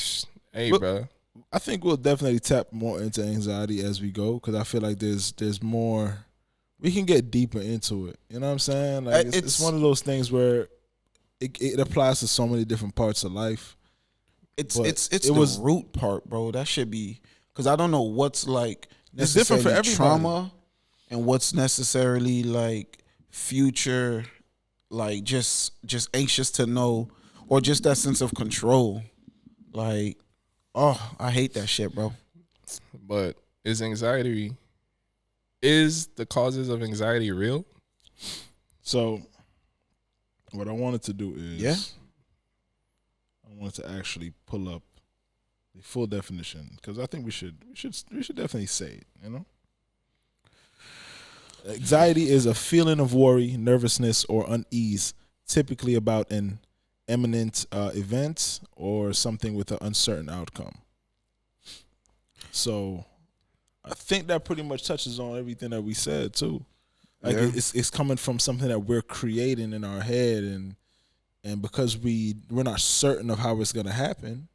Speaker 2: hey,
Speaker 3: Look-
Speaker 2: bro.
Speaker 3: I think we'll definitely tap more into anxiety as we go because I feel like there's more. We can get deeper into it. You know what I'm saying? Like it's
Speaker 4: It's-
Speaker 3: one of those things where it applies to so many different parts of life.
Speaker 4: It's
Speaker 3: But
Speaker 4: it's
Speaker 3: it
Speaker 4: the
Speaker 3: was-
Speaker 4: root part, bro. That should be because I don't know what's like
Speaker 3: It's different for
Speaker 4: necessarily
Speaker 3: everybody.
Speaker 4: trauma and what's necessarily like future, like just anxious to know or just that sense of control. Like, oh, I hate that shit, bro.
Speaker 2: But is the causes of anxiety real?
Speaker 3: So what I wanted to do is
Speaker 4: Yeah.
Speaker 3: I wanted to actually pull up the full definition because I think we should definitely say it, you know? Anxiety is a feeling of worry, nervousness, or unease, typically about an imminent event or something with an uncertain outcome. So I think that pretty much touches on everything that we said too. Like
Speaker 4: Yeah.
Speaker 3: it's coming from something that we're creating in our head, and because we're not certain of how it's gonna happen,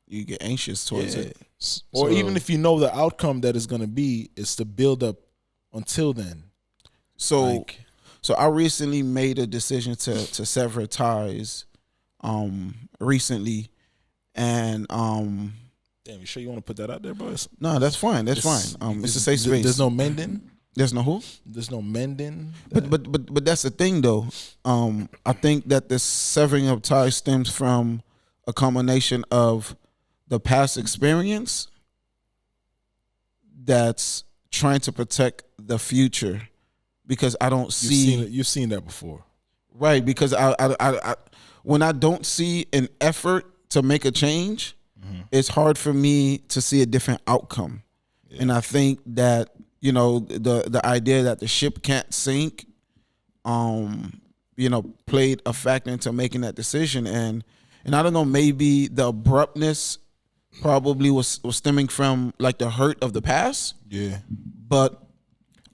Speaker 4: You get anxious towards it.
Speaker 3: Or
Speaker 2: So-
Speaker 3: even if you know the outcome that is gonna be, it's the build up until then.
Speaker 4: So
Speaker 3: Like,
Speaker 4: so I recently made a decision to sever ties recently, and
Speaker 3: damn, you sure you want to put that out there, boys?
Speaker 4: no, that's fine. That's fine. It's a safe space.
Speaker 3: There's no mending.
Speaker 4: There's no who?
Speaker 3: There's no mending.
Speaker 4: But that's the thing though. I think that the severing of ties stems from a combination of the past experience that's trying to protect the future, because I don't see
Speaker 3: You've seen that before.
Speaker 4: right, because I when I don't see an effort to make a change, it's hard for me to see a different outcome. And I think that, you know, the idea that the ship can't sink, you know, played a factor into making that decision. And I don't know, maybe the abruptness probably was stemming from like the hurt of the past.
Speaker 3: Yeah.
Speaker 4: But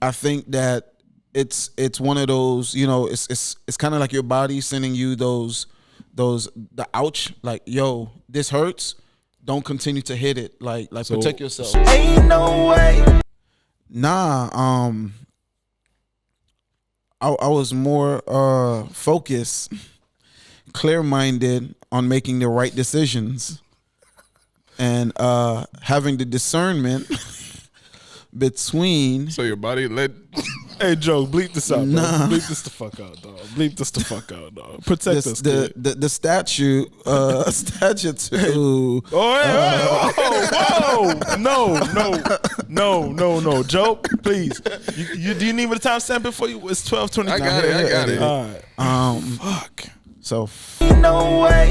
Speaker 4: I think that it's one of those, you know, it's kind of like your body sending you those the ouch, like, yo, this hurts. Don't continue to hit it. Like protect yourself.
Speaker 1: Ain't no way.
Speaker 4: Nah, I was more focused, clear-minded on making the right decisions, and having the discernment between.
Speaker 2: So your body led.
Speaker 3: Hey Joe, bleep this out. Nah.
Speaker 4: Nah.
Speaker 3: Bleep this the fuck out, dog. Bleep this the fuck out, dog. Protect us.
Speaker 4: The statute to
Speaker 3: Oh, whoa! No, Joe, please. You do you need me to timestamp it for you? It's 12:20.
Speaker 2: I got it.
Speaker 3: All right. Fuck.
Speaker 4: So
Speaker 1: No way.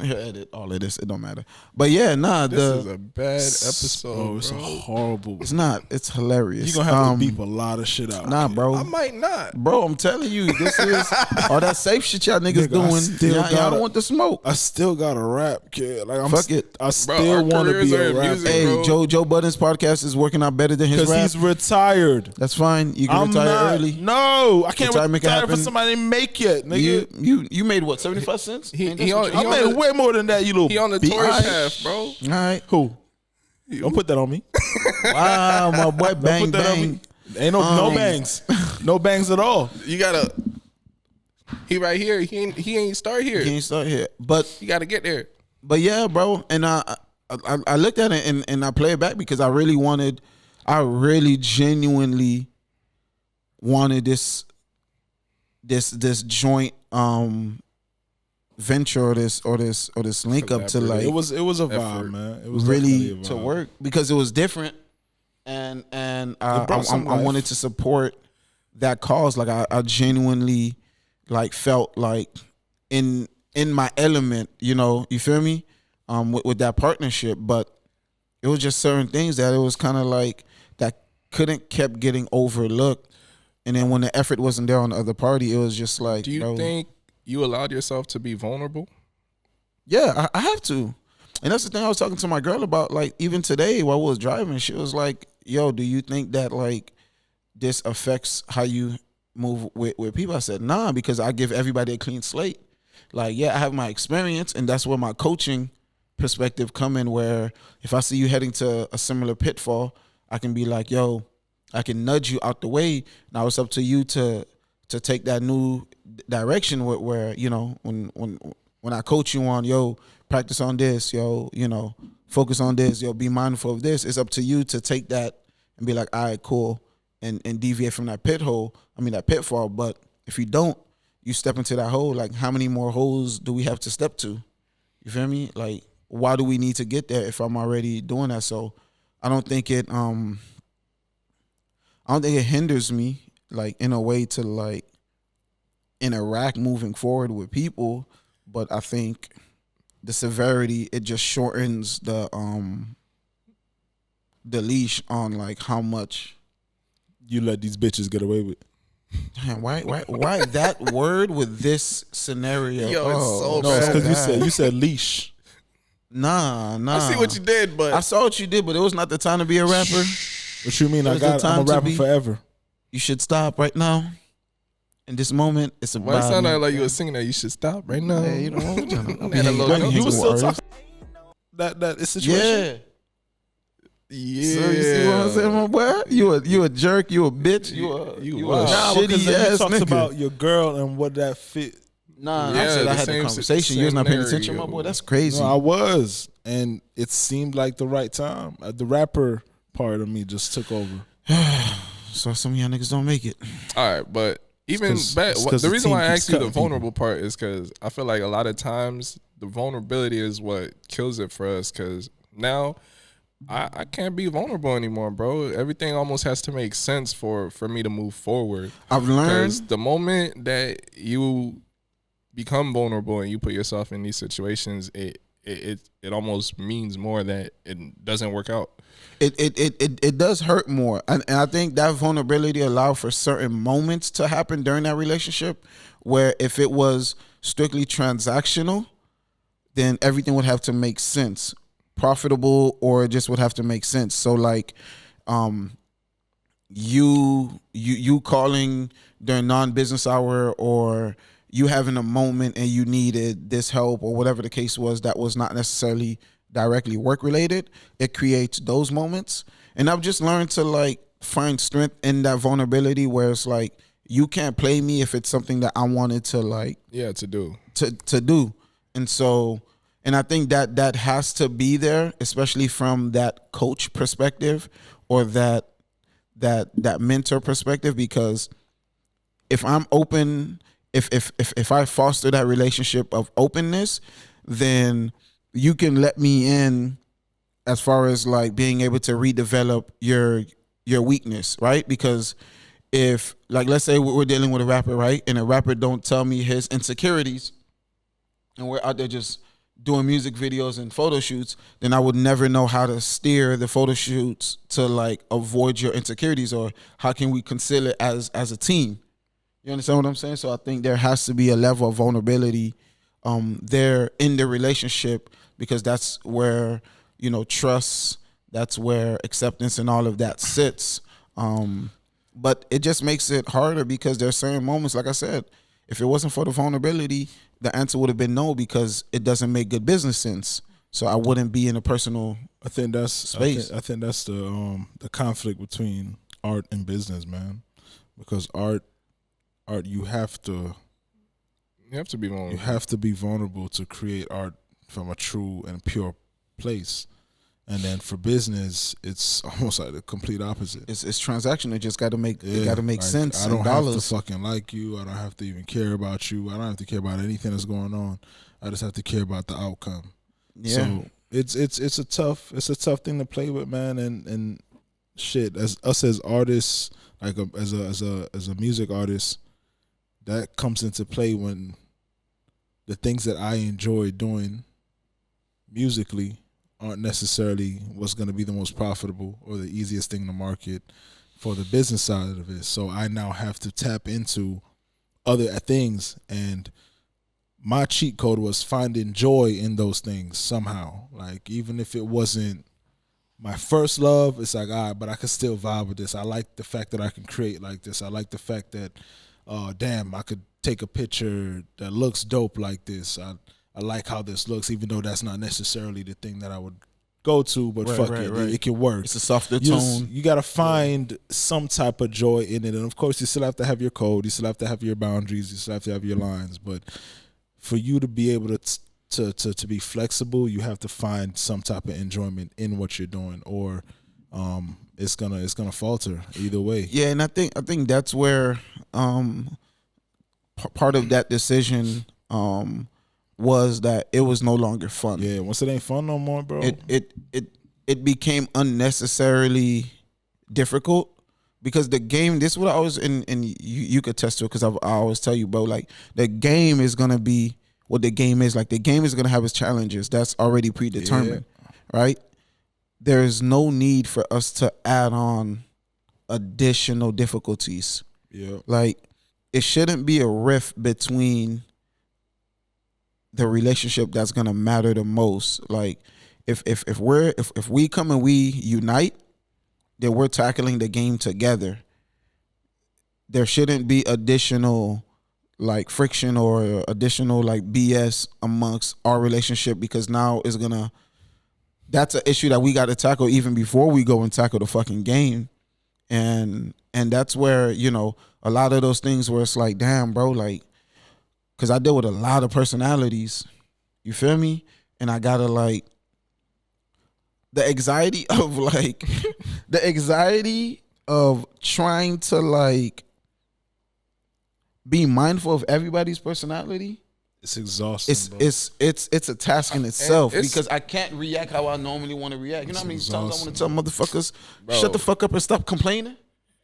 Speaker 4: here, edit all of this. It don't matter. But yeah, nah.
Speaker 2: This is a bad episode.
Speaker 3: Oh, it's a
Speaker 2: bro.
Speaker 3: horrible.
Speaker 4: It's not. It's hilarious.
Speaker 3: You're gonna have to beep a lot of shit out.
Speaker 4: Nah, bro.
Speaker 2: I might not.
Speaker 4: Bro, I'm telling you, this is all that safe shit y'all niggas
Speaker 3: Nigga, I
Speaker 4: doing.
Speaker 3: still
Speaker 4: Y'all
Speaker 3: gotta-
Speaker 4: don't want the smoke.
Speaker 3: I still got a rap, kid. Like
Speaker 4: Fuck it.
Speaker 3: I
Speaker 2: our
Speaker 3: still want to
Speaker 2: careers
Speaker 3: be
Speaker 2: are
Speaker 3: a
Speaker 2: in
Speaker 3: rapper
Speaker 2: music,
Speaker 4: Hey,
Speaker 2: bro.
Speaker 4: Joe Budden's podcast is working out better than his
Speaker 3: because
Speaker 4: rap.
Speaker 3: he's retired.
Speaker 4: That's fine. You can
Speaker 3: I'm
Speaker 4: retire
Speaker 3: not.
Speaker 4: early.
Speaker 3: No, I can't
Speaker 4: Retire, make it
Speaker 3: retire for
Speaker 4: happen.
Speaker 3: somebody to make it, nigga.
Speaker 4: You made what, 75 cents?
Speaker 2: He
Speaker 4: Ain't that some
Speaker 2: on-
Speaker 4: shit?
Speaker 3: I
Speaker 2: he
Speaker 3: made
Speaker 2: the-
Speaker 3: way more than that, you little.
Speaker 2: He on the
Speaker 3: bitch.
Speaker 2: tourist path, bro.
Speaker 4: All right.
Speaker 3: Who? Don't put that on me.
Speaker 4: Wow, my boy, bang
Speaker 3: Put that on
Speaker 4: bang.
Speaker 3: me. Ain't no bangs, no bangs at all.
Speaker 2: You gotta. He right here. He ain't start here.
Speaker 4: Can't start here, but
Speaker 2: You gotta get there.
Speaker 4: yeah, bro. And I looked at it and I play it back because I really genuinely wanted this joint venture or this link up to like
Speaker 3: It was a vibe,
Speaker 2: effort.
Speaker 3: man. It was definitely a
Speaker 4: really
Speaker 3: vibe.
Speaker 4: to work because it was different, and
Speaker 3: brought some
Speaker 4: I
Speaker 3: life.
Speaker 4: wanted to support that cause. Like I genuinely like felt like in my element, you know, you feel me, with that partnership. But it was just certain things that it was kind of like that kept getting overlooked, and then when the effort wasn't there on the other party, it was just like,
Speaker 2: Do you
Speaker 4: bro,
Speaker 2: think you allowed yourself to be vulnerable?
Speaker 4: yeah, I have to. And that's the thing I was talking to my girl about, like, even today while I was driving, she was like, yo, do you think that, like, this affects how you move with people? I said, nah, because I give everybody a clean slate. Like, yeah, I have my experience, and that's where my coaching perspective come in, where if I see you heading to a similar pitfall, I can be like, yo, I can nudge you out the way. Now it's up to you to take that new direction where you know, when I coach you on, yo, practice on this, yo, you know, focus on this, yo, be mindful of this. It's up to you to take that and be like, all right, cool, and deviate from that pitfall. But if you don't, you step into that hole, like how many more holes do we have to step to? You feel me? Like, why do we need to get there if I'm already doing that? So I don't think it hinders me like in a way to like interact moving forward with people, but I think the severity, it just shortens the leash on like how much
Speaker 3: You let these bitches get away with.
Speaker 4: Damn, why that word with this scenario?
Speaker 2: Yo, it's so
Speaker 3: No, it's
Speaker 2: bad.
Speaker 3: because you said leash.
Speaker 4: Nah.
Speaker 2: I see what you did, but
Speaker 4: I saw what you did, but it was not the time to be a rapper.
Speaker 3: What you mean?
Speaker 4: It was the
Speaker 3: I'm
Speaker 4: time
Speaker 3: a
Speaker 4: to
Speaker 3: rapper
Speaker 4: be-
Speaker 3: forever.
Speaker 4: You should stop right now. In this moment, it's a
Speaker 2: why it
Speaker 4: bad
Speaker 2: sounded
Speaker 4: moment.
Speaker 2: like you were singing that you should stop right now.
Speaker 4: Hey, you know what I'm trying to- I'll be
Speaker 2: Had a
Speaker 4: hanging-
Speaker 2: little-
Speaker 4: I'll be
Speaker 2: you
Speaker 4: hanging
Speaker 2: was
Speaker 4: with
Speaker 2: still
Speaker 4: artists.
Speaker 3: That is situation.
Speaker 4: Yeah. So you see what I'm saying, my boy? You a jerk. You a bitch. You a
Speaker 3: Nah, because
Speaker 4: shitty
Speaker 3: then you
Speaker 4: ass
Speaker 3: talked
Speaker 4: nigga.
Speaker 3: about your girl and what that fit.
Speaker 4: Nah,
Speaker 2: Yeah,
Speaker 4: I said
Speaker 2: the
Speaker 4: I had
Speaker 2: same
Speaker 4: the conversation. You was
Speaker 2: same
Speaker 4: not paying attention, my
Speaker 2: scenario.
Speaker 4: boy. That's crazy.
Speaker 3: No, I was, and it seemed like the right time. The rapper part of me just took over.
Speaker 4: So some of y'all niggas don't make it.
Speaker 2: All right, but even
Speaker 3: 'cause-
Speaker 2: back,
Speaker 3: it's 'cause
Speaker 2: the
Speaker 3: the
Speaker 2: reason
Speaker 3: team
Speaker 2: why I
Speaker 3: keeps
Speaker 2: asked you the
Speaker 3: cutting people.
Speaker 2: vulnerable part is because I feel like a lot of times the vulnerability is what kills it for us. Because now I can't be vulnerable anymore, bro. Everything almost has to make sense for me to move forward.
Speaker 4: I've
Speaker 2: Because
Speaker 4: learned.
Speaker 2: the moment that you become vulnerable and you put yourself in these situations, it almost means more that it doesn't work out.
Speaker 4: It does hurt more, and I think that vulnerability allowed for certain moments to happen during that relationship, where if it was strictly transactional, then everything would have to make sense, profitable, or it just would have to make sense. So like, you calling during non-business hour, or you having a moment and you needed this help, or whatever the case was, that was not necessarily directly work related, it creates those moments. And I've just learned to like find strength in that vulnerability, where it's like, you can't play me if it's something that I wanted to like
Speaker 2: Yeah, to do.
Speaker 4: to do. And so, and I think that has to be there, especially from that coach perspective, or that mentor perspective, because if I'm open, if I foster that relationship of openness, then you can let me in as far as like being able to redevelop your weakness, right? Because if, like, let's say we're dealing with a rapper, right, and a rapper don't tell me his insecurities, and we're out there just doing music videos and photo shoots, then I would never know how to steer the photo shoots to like avoid your insecurities, or how can we conceal it as a team. You understand what I'm saying? So I think there has to be a level of vulnerability there in the relationship, because that's where, you know, trust, that's where acceptance and all of that sits. But it just makes it harder, because there's certain moments, like I said, if it wasn't for the vulnerability, the answer would have been no, because it doesn't make good business sense. So I wouldn't be in a personal
Speaker 3: I think that's
Speaker 4: space.
Speaker 3: I think that's the conflict between art and business, man. Because art you have to
Speaker 2: be vulnerable.
Speaker 3: you have to be vulnerable to create art from a true and pure place. And then for business, it's almost like the complete opposite.
Speaker 4: It's transactional. It just got to make it got to make
Speaker 3: like,
Speaker 4: sense.
Speaker 3: I don't
Speaker 4: in
Speaker 3: have
Speaker 4: dollars.
Speaker 3: to fucking like you. I don't have to even care about you. I don't have to care about anything that's going on. I just have to care about the outcome.
Speaker 4: Yeah.
Speaker 3: So it's a tough thing to play with, man. And shit, as us as artists, like as a music artist, that comes into play when the things that I enjoy doing musically aren't necessarily what's going to be the most profitable or the easiest thing to market for the business side of it. So I now have to tap into other things, and my cheat code was finding joy in those things somehow. Like, even if it wasn't my first love, it's like, all right, but I can still vibe with this. I like the fact that I can create like this. I like the fact that, damn, I could take a picture that looks dope like this. I like how this looks, even though that's not necessarily the thing that I would go to, but fuck it, it can work.
Speaker 4: It's a softer
Speaker 3: You
Speaker 4: tone.
Speaker 3: you got to find some type of joy in it. And of course, you still have to have your code. You still have to have your boundaries. You still have to have your lines. But for you to be able to be flexible, you have to find some type of enjoyment in what you're doing, or it's gonna falter either way.
Speaker 4: Yeah, and I think that's where part of that decision was that it was no longer fun.
Speaker 3: Yeah, once it ain't fun no more, bro.
Speaker 4: It became unnecessarily difficult because the game. This is what I always and you could test to it because I always tell you, bro. Like the game is gonna be what the game is. Like the game is gonna have its challenges. That's already predetermined, right? There is no need for us to add on additional difficulties.
Speaker 3: Yeah,
Speaker 4: like it shouldn't be a rift between the relationship that's gonna matter the most. Like if we come and we unite, then we're tackling the game together. There shouldn't be additional like friction or additional like BS amongst our relationship because now it's gonna. That's an issue that we got to tackle even before we go and tackle the fucking game, and that's where a lot of those things where it's like, damn, bro, like, because I deal with a lot of personalities, you feel me, and I gotta like the anxiety of like the anxiety of trying to like be mindful of everybody's personality.
Speaker 3: It's exhausting.
Speaker 4: It's a task in itself
Speaker 2: it's,
Speaker 4: because I can't react how I normally want to react. You know how many times I want to tell motherfuckers,
Speaker 2: bro,
Speaker 4: shut the fuck up and stop complaining.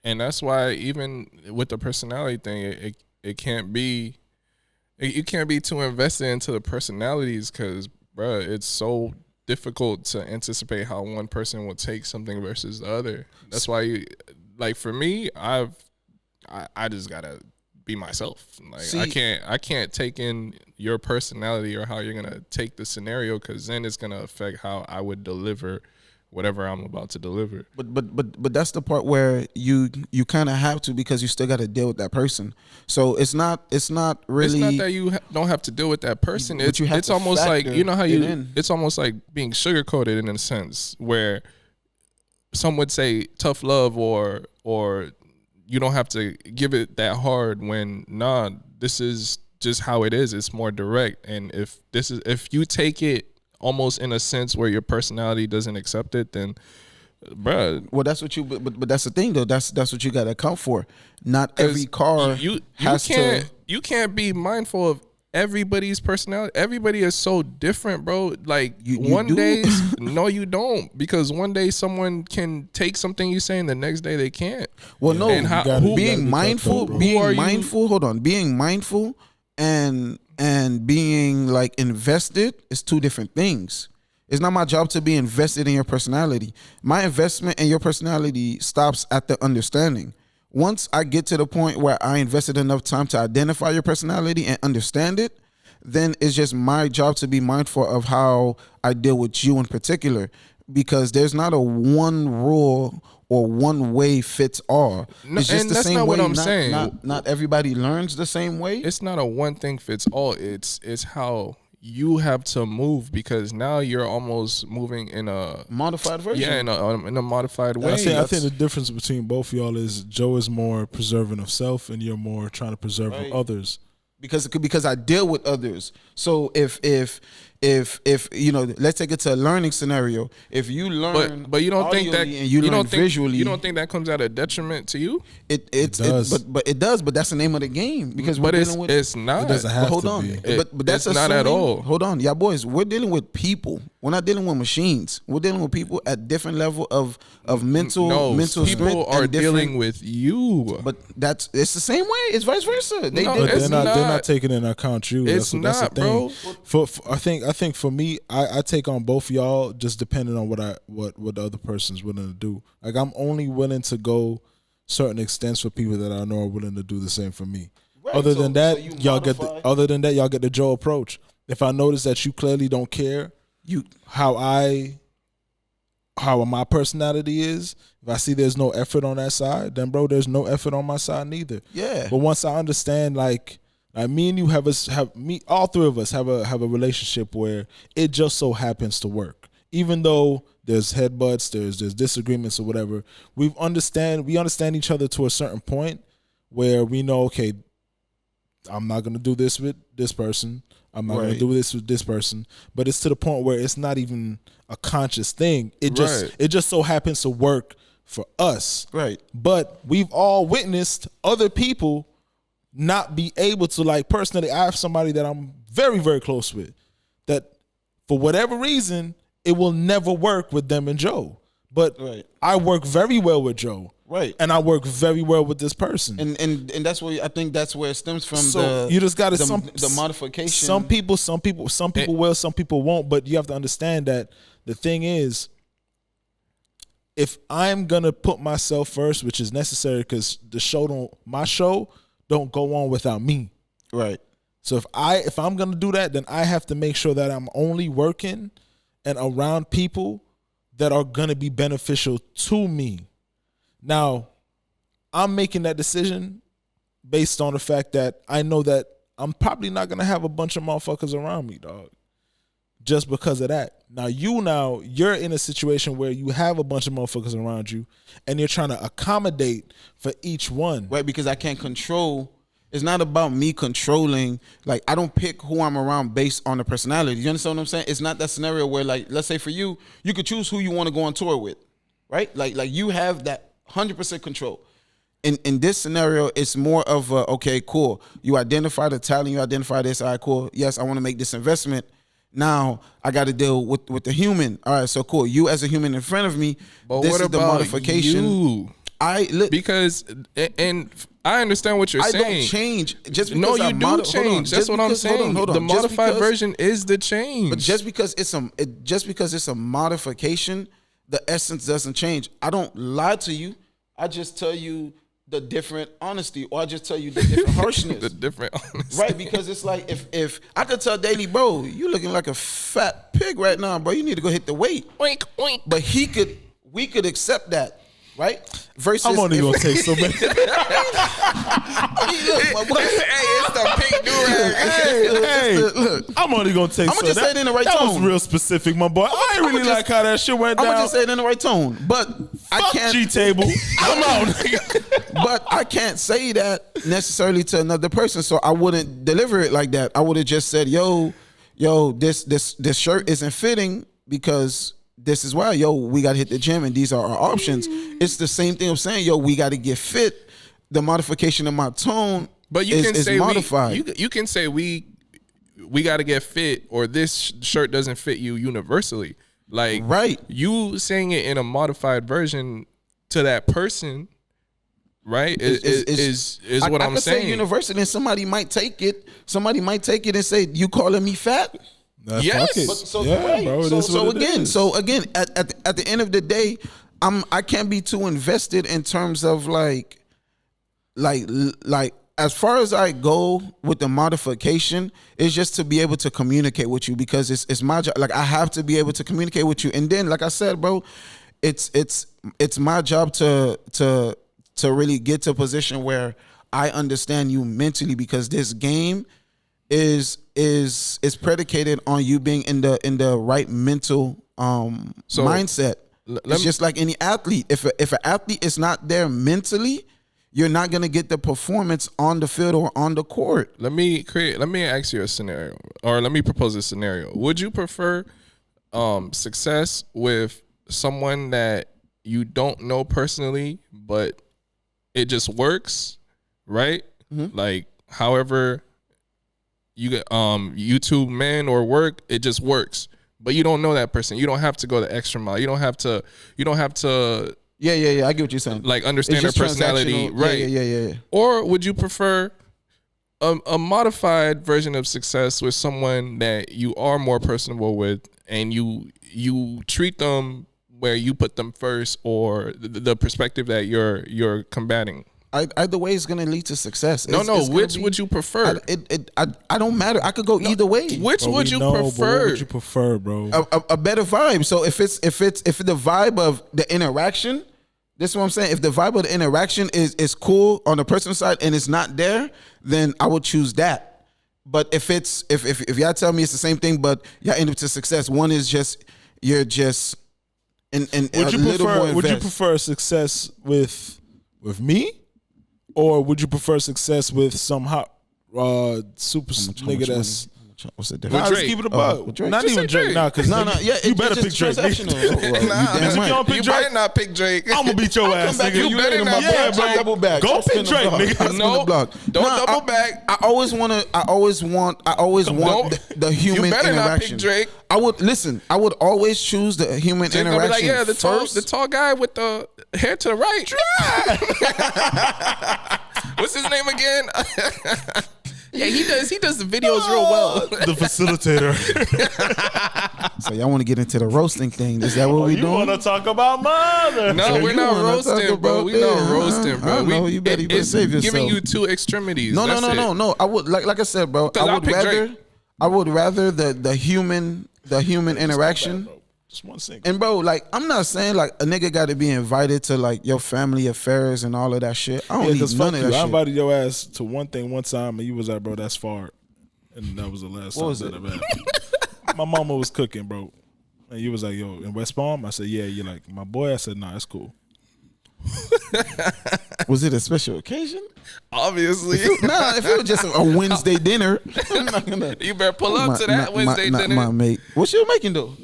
Speaker 2: And that's why even with the personality thing, it can't be. You can't be too invested into the personalities because, bro, it's so difficult to anticipate how one person will take something versus the other. That's why, like for me, I just gotta be myself. Like
Speaker 4: See,
Speaker 2: I can't take in your personality or how you're gonna take the scenario because then it's gonna affect how I would deliver whatever I'm about to deliver.
Speaker 4: But that's the part where you kind of have to because you still got to deal with that person. So it's not really.
Speaker 2: It's not that you don't have to deal with that person. It's almost like how it's almost like being sugarcoated in a sense where some would say tough love or you don't have to give it that hard when this is just how it is. It's more direct. And if you take it almost in a sense where your personality doesn't accept it, then bruh.
Speaker 4: Well, that's what but that's the thing though. That's what you got to account for. Not every car you
Speaker 2: can't be mindful of everybody's personality. Everybody is so different, bro. Like one day, no, you don't, because one day someone can take something you say and the next day they can't.
Speaker 4: Well, no,
Speaker 2: and
Speaker 4: being mindful, hold on, being mindful and being like invested is two different things. It's not my job to be invested in your personality. My investment in your personality stops at the understanding. Once I get to the point where I invested enough time to identify your personality and understand it, then it's just my job to be mindful of how I deal with you in particular, because there's not a one rule or one way fits all. It's just the same way.
Speaker 2: What I'm saying.
Speaker 4: Not everybody learns the same way.
Speaker 2: It's not a one thing fits all. It's how you have to move, because now you're almost moving in a
Speaker 4: modified version.
Speaker 2: Yeah, in a modified way.
Speaker 3: I think the difference between both of y'all is Joe is more preserving of self and you're more trying to preserve of others.
Speaker 4: Because I deal with others. So if let's take it to a learning scenario. If you learn,
Speaker 2: but you don't think that
Speaker 4: visually,
Speaker 2: you don't think that comes at a detriment to you?
Speaker 4: It does. But it does. But that's the name of the game, because
Speaker 2: it's not.
Speaker 3: It doesn't have
Speaker 4: hold
Speaker 3: to
Speaker 4: on.
Speaker 3: be.
Speaker 4: But that's
Speaker 2: not at all.
Speaker 4: Hold on, yeah, boys. We're dealing with people. We're not dealing with machines. We're dealing with people at different level of mental
Speaker 2: people
Speaker 4: strength.
Speaker 2: Are dealing with you.
Speaker 4: But it's the same way. It's vice versa.
Speaker 3: They're not taking into account you.
Speaker 2: It's that's the thing.
Speaker 3: Bro. I think for me, I take on both of y'all just depending on what the other person's willing to do. Like I'm only willing to go certain extents for people that I know are willing to do the same for me. Right. Other than that, y'all get the Joe approach. If I notice that you clearly don't care how my personality is, if I see there's no effort on that side, then bro, there's no effort on my side neither.
Speaker 4: Yeah.
Speaker 3: But once I understand, like me and you all three of us have a relationship where it just so happens to work. Even though there's headbutts, there's disagreements or whatever, we understand each other to a certain point where we know, okay, I'm not gonna do this with this person. I'm not gonna do this with this person. But it's to the point where it's not even a conscious thing. It just so happens to work for us.
Speaker 4: Right.
Speaker 3: But we've all witnessed other people not be able to, like, personally, I have somebody that I'm very, very close with that for whatever reason, it will never work with them and Joe. But I work very well with Joe.
Speaker 4: Right.
Speaker 3: And I work very well with this person.
Speaker 4: And that's where I think that's where it stems from.
Speaker 3: So you just gotta
Speaker 4: the modification.
Speaker 3: Some people will, some people won't, but you have to understand that the thing is, if I'm gonna put myself first, which is necessary because my show don't go on without me.
Speaker 4: Right.
Speaker 3: So if I'm gonna do that, then I have to make sure that I'm only working and around people that are gonna be beneficial to me. Now, I'm making that decision based on the fact that I know that I'm probably not gonna have a bunch of motherfuckers around me, dog. Just because of that. Now you're in a situation where you have a bunch of motherfuckers around you and you're trying to accommodate for each one.
Speaker 4: Right, because I can't control. It's not about me controlling. Like, I don't pick who I'm around based on the personality. You understand what I'm saying? It's not that scenario where, like, let's say for you, you could choose who you want to go on tour with, right? Like you have that 100% control. In this scenario, it's more of a, okay, cool. You identify the talent, you identify this, all right, cool. Yes, I want to make this investment. Now I got to deal with the human. All right, so cool. You as a human in front of me.
Speaker 2: But
Speaker 4: this
Speaker 2: what
Speaker 4: is
Speaker 2: about
Speaker 4: the modification.
Speaker 2: you? Because I understand what you're saying.
Speaker 4: I don't change just because
Speaker 2: no, you do change. That's what I'm saying. The modified version is the change.
Speaker 4: But just because it's a modification, the essence doesn't change. I don't lie to you. I just tell you the different honesty, or I just tell you the different harshness.
Speaker 2: The different honesty.
Speaker 4: Right, because it's like if I could tell Daily, bro, you looking like a fat pig right now, bro. You need to go hit the weight.
Speaker 2: Oink, oink.
Speaker 4: But we could accept that. Right? Versus
Speaker 3: I'm only gonna take so many.
Speaker 2: Hey, it's the pink durag.
Speaker 3: Hey, look, I'm only gonna take.
Speaker 4: I'm gonna just say it in the right
Speaker 3: that
Speaker 4: tone.
Speaker 3: That was real specific, my boy. I ain't really like how that shit went down.
Speaker 4: I'm gonna just say it in the right tone, but I can't.
Speaker 3: G-table, come on.
Speaker 4: But I can't say that necessarily to another person, so I wouldn't deliver it like that. I would have just said, "Yo, this shirt isn't fitting because." This is why, we got to hit the gym and these are our options. It's the same thing I'm saying, we got to get fit. The modification of my tone
Speaker 2: but you can say
Speaker 4: modified.
Speaker 2: You can say we got to get fit, or this shirt doesn't fit you universally. Like,
Speaker 4: right.
Speaker 2: You saying it in a modified version to that person, right, is what I'm saying.
Speaker 4: Say universally, and somebody might take it. Somebody might take it and say, you calling me fat?
Speaker 2: Yes.
Speaker 4: So again, at the end of the day, I can't be too invested in terms of like as far as I go with the modification, it's just to be able to communicate with you, because it's my job. Like, I have to be able to communicate with you, and then, like I said, bro, it's my job to really get to a position where I understand you mentally, because this game is predicated on you being in the right mental mindset. It's just like any athlete. If an athlete is not there mentally, you're not gonna get the performance on the field or on the court.
Speaker 2: Let me ask you a scenario, or let me propose a scenario. Would you prefer success with someone that you don't know personally, but it just works, right? Mm-hmm. Like, however you get YouTube men or work, it just works. But you don't know that person. You don't have to go the extra mile. You don't have to
Speaker 4: Yeah, I get what you're saying.
Speaker 2: Like, understand their personality, right?
Speaker 4: Yeah.
Speaker 2: Or would you prefer a modified version of success with someone that you are more personable with, and you treat them where you put them first, or the perspective that you're combating?
Speaker 4: Either way is going to lead to success.
Speaker 2: Which would you prefer?
Speaker 4: I don't matter. I could go either way.
Speaker 2: Which would you prefer?
Speaker 3: What would you prefer, bro?
Speaker 4: A better vibe. So if the vibe of the interaction, this is what I'm saying. If the vibe of the interaction is cool on the personal side and it's not there, then I would choose that. But if y'all tell me it's the same thing, but y'all end up to success, one is just you're just in
Speaker 3: would you prefer success with me? Or would you prefer success with some hot super nigga that's
Speaker 4: What's the
Speaker 3: Nah,
Speaker 4: difference?
Speaker 3: just keep it a buck.
Speaker 4: with Drake.
Speaker 3: Not
Speaker 2: Just
Speaker 3: even
Speaker 2: say
Speaker 3: Drake.
Speaker 2: Drake.
Speaker 3: Nah, because
Speaker 4: No, yeah,
Speaker 3: you better pick Drake.
Speaker 4: transactional.
Speaker 3: Nigga.
Speaker 2: Nah,
Speaker 4: damn
Speaker 3: if you
Speaker 4: right.
Speaker 3: don't pick
Speaker 2: you
Speaker 3: Drake,
Speaker 2: better not pick Drake.
Speaker 3: I'm gonna beat your ass,
Speaker 4: Come back
Speaker 3: nigga.
Speaker 4: here,
Speaker 2: You better
Speaker 4: later,
Speaker 2: not
Speaker 4: my
Speaker 2: pick
Speaker 4: boy.
Speaker 2: Drake.
Speaker 4: Double back.
Speaker 3: Go
Speaker 4: I'll
Speaker 3: pick
Speaker 4: spin the
Speaker 3: Drake,
Speaker 4: block.
Speaker 3: nigga.
Speaker 4: I'll spin
Speaker 2: No,
Speaker 4: the block.
Speaker 2: don't
Speaker 4: Nah,
Speaker 2: double back.
Speaker 4: I always want
Speaker 2: Don't-
Speaker 4: the human
Speaker 2: You better not
Speaker 4: interaction.
Speaker 2: pick Drake.
Speaker 4: I would always choose the human
Speaker 2: Drake gonna be
Speaker 4: interaction
Speaker 2: like, yeah,
Speaker 4: first.
Speaker 2: the tall guy with the hair to the right. What's his name again? Yeah, he does the videos real well.
Speaker 3: the facilitator.
Speaker 4: So y'all want to get into the roasting thing? Is that what we
Speaker 3: You
Speaker 4: doing?
Speaker 3: want to talk about mother?
Speaker 2: No,
Speaker 4: So
Speaker 2: we're
Speaker 4: you
Speaker 2: not
Speaker 4: wanna
Speaker 2: roasting,
Speaker 4: talk
Speaker 2: bro.
Speaker 4: about
Speaker 2: We not
Speaker 4: that,
Speaker 2: roasting, bro.
Speaker 4: I know, you better
Speaker 2: it's
Speaker 4: save yourself.
Speaker 2: giving you two extremities.
Speaker 4: No,
Speaker 2: That's it.
Speaker 4: no. I would like I said, bro.
Speaker 2: 'Cause I'll pick Drake.
Speaker 4: I would rather the human interaction.
Speaker 3: Just one single.
Speaker 4: And bro, like I'm not saying like a nigga got to be invited to like your family affairs and all of that shit. I don't
Speaker 3: Yeah,
Speaker 4: need
Speaker 3: because
Speaker 4: none
Speaker 3: fuck
Speaker 4: of
Speaker 3: you.
Speaker 4: that
Speaker 3: I
Speaker 4: shit.
Speaker 3: invited your ass to one thing one time, and you was like, bro, that's far. And that was the last time
Speaker 4: was
Speaker 3: that
Speaker 4: it?
Speaker 3: ever happened. My mama was cooking, bro. And you was like, yo, in West Palm? I said, yeah. You're like, my boy? I said, nah, that's cool.
Speaker 4: Was it a special occasion?
Speaker 2: Obviously.
Speaker 4: Nah, if it was just a Wednesday dinner, I'm not gonna.
Speaker 2: You better pull up to that Wednesday dinner.
Speaker 4: My mate. What she was making though?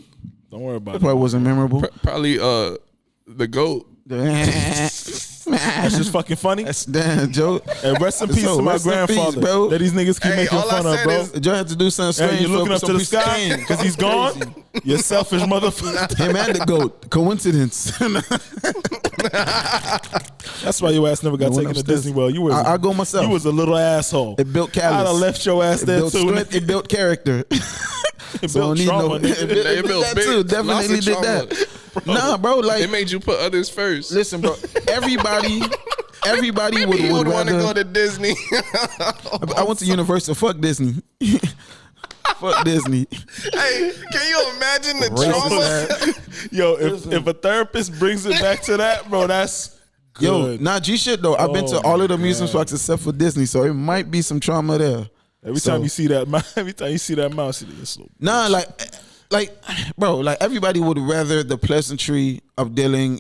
Speaker 3: Don't worry about
Speaker 4: It
Speaker 3: it.
Speaker 4: probably wasn't memorable.
Speaker 2: Probably the GOAT.
Speaker 3: That's just fucking funny.
Speaker 4: That's damn Joe.
Speaker 3: And rest in peace
Speaker 4: So,
Speaker 3: to my
Speaker 4: rest in peace,
Speaker 3: grandfather
Speaker 4: bro.
Speaker 3: that these niggas keep
Speaker 2: Hey,
Speaker 3: making
Speaker 2: all I
Speaker 3: fun of,
Speaker 2: said
Speaker 3: bro.
Speaker 2: is-
Speaker 4: Joe had to do something strange.
Speaker 3: Hey, you looking
Speaker 4: for
Speaker 3: up to
Speaker 4: some
Speaker 3: the
Speaker 4: piece of
Speaker 3: sky
Speaker 4: cane.
Speaker 3: because he's gone?
Speaker 4: Crazy.
Speaker 3: You selfish motherfucker.
Speaker 4: Him and the goat. Coincidence.
Speaker 3: That's why your ass never got
Speaker 4: I went
Speaker 3: taken to
Speaker 4: upstairs.
Speaker 3: Disney World. You was
Speaker 4: I go myself.
Speaker 3: You was a little asshole.
Speaker 4: It built callous.
Speaker 3: I'd have left your ass
Speaker 4: It
Speaker 3: there
Speaker 4: built
Speaker 3: too.
Speaker 4: strength. It built character.
Speaker 3: It
Speaker 4: So I
Speaker 3: built
Speaker 4: don't need
Speaker 3: trauma,
Speaker 4: no.
Speaker 3: nigga.
Speaker 2: It built
Speaker 4: that
Speaker 2: big-
Speaker 4: too.
Speaker 2: lots
Speaker 4: Definitely
Speaker 2: of
Speaker 4: did
Speaker 2: trauma.
Speaker 4: that. Nah, bro. Like,
Speaker 2: It made you put others first.
Speaker 4: listen, bro. Everybody
Speaker 2: Maybe you
Speaker 4: would
Speaker 2: would want to
Speaker 4: rather.
Speaker 2: go to Disney.
Speaker 4: I went to Universal. Fuck Disney. Fuck Disney.
Speaker 2: Hey, can you imagine the trauma?
Speaker 3: Yo, if a therapist brings it back to that, bro, that's
Speaker 4: Yo,
Speaker 3: good.
Speaker 4: nah, G shit though. I've been to all of the amusement parks except for Disney, so it might be some trauma there.
Speaker 3: Every
Speaker 4: So-
Speaker 3: time you see that, every time you see that mouse, it's so
Speaker 4: Nah, like, bro, like everybody would rather the pleasantry of dealing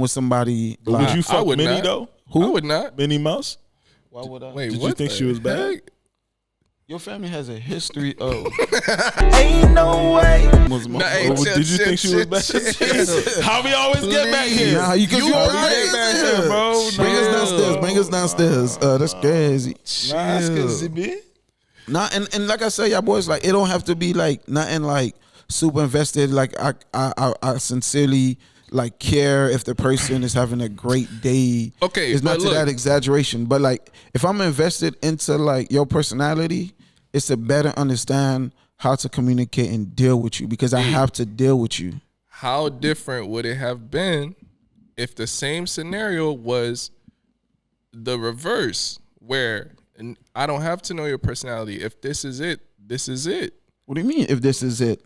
Speaker 4: with somebody.
Speaker 3: Would
Speaker 4: Like,
Speaker 3: you
Speaker 2: I
Speaker 3: fuck
Speaker 2: would
Speaker 3: Minnie
Speaker 2: not.
Speaker 3: though?
Speaker 2: I would not.
Speaker 3: Minnie Mouse?
Speaker 4: why would I?
Speaker 2: Wait,
Speaker 3: Did you
Speaker 2: what
Speaker 3: think
Speaker 2: the
Speaker 3: she was bad?
Speaker 2: heck?
Speaker 4: Your family has a history of.
Speaker 3: Ain't no way.
Speaker 2: Nah, hey,
Speaker 3: Did
Speaker 2: chill,
Speaker 3: you
Speaker 2: chill,
Speaker 3: think she was
Speaker 2: chill,
Speaker 3: bad?
Speaker 2: chill.
Speaker 3: How we always get back here?
Speaker 4: Nah, you
Speaker 2: You
Speaker 4: already
Speaker 2: right,
Speaker 4: back
Speaker 2: man,
Speaker 4: here,
Speaker 3: bro.
Speaker 4: Bring us
Speaker 3: No.
Speaker 4: downstairs. Bring us downstairs. That's crazy.
Speaker 3: Nah, that's
Speaker 4: Chill.
Speaker 3: cause CB.
Speaker 4: Nah, and like I said, y'all boys, like it don't have to be like nothing like super invested. Like I sincerely like care if the person is having a great day.
Speaker 2: Okay,
Speaker 4: it's not
Speaker 2: but
Speaker 4: to
Speaker 2: look.
Speaker 4: that exaggeration, but like if I'm invested into like your personality, it's to better understand how to communicate and deal with you because I have to deal with you.
Speaker 2: How different would it have been if the same scenario was the reverse, where I don't have to know your personality. If this is it, this is it.
Speaker 4: What do you mean? If this is it,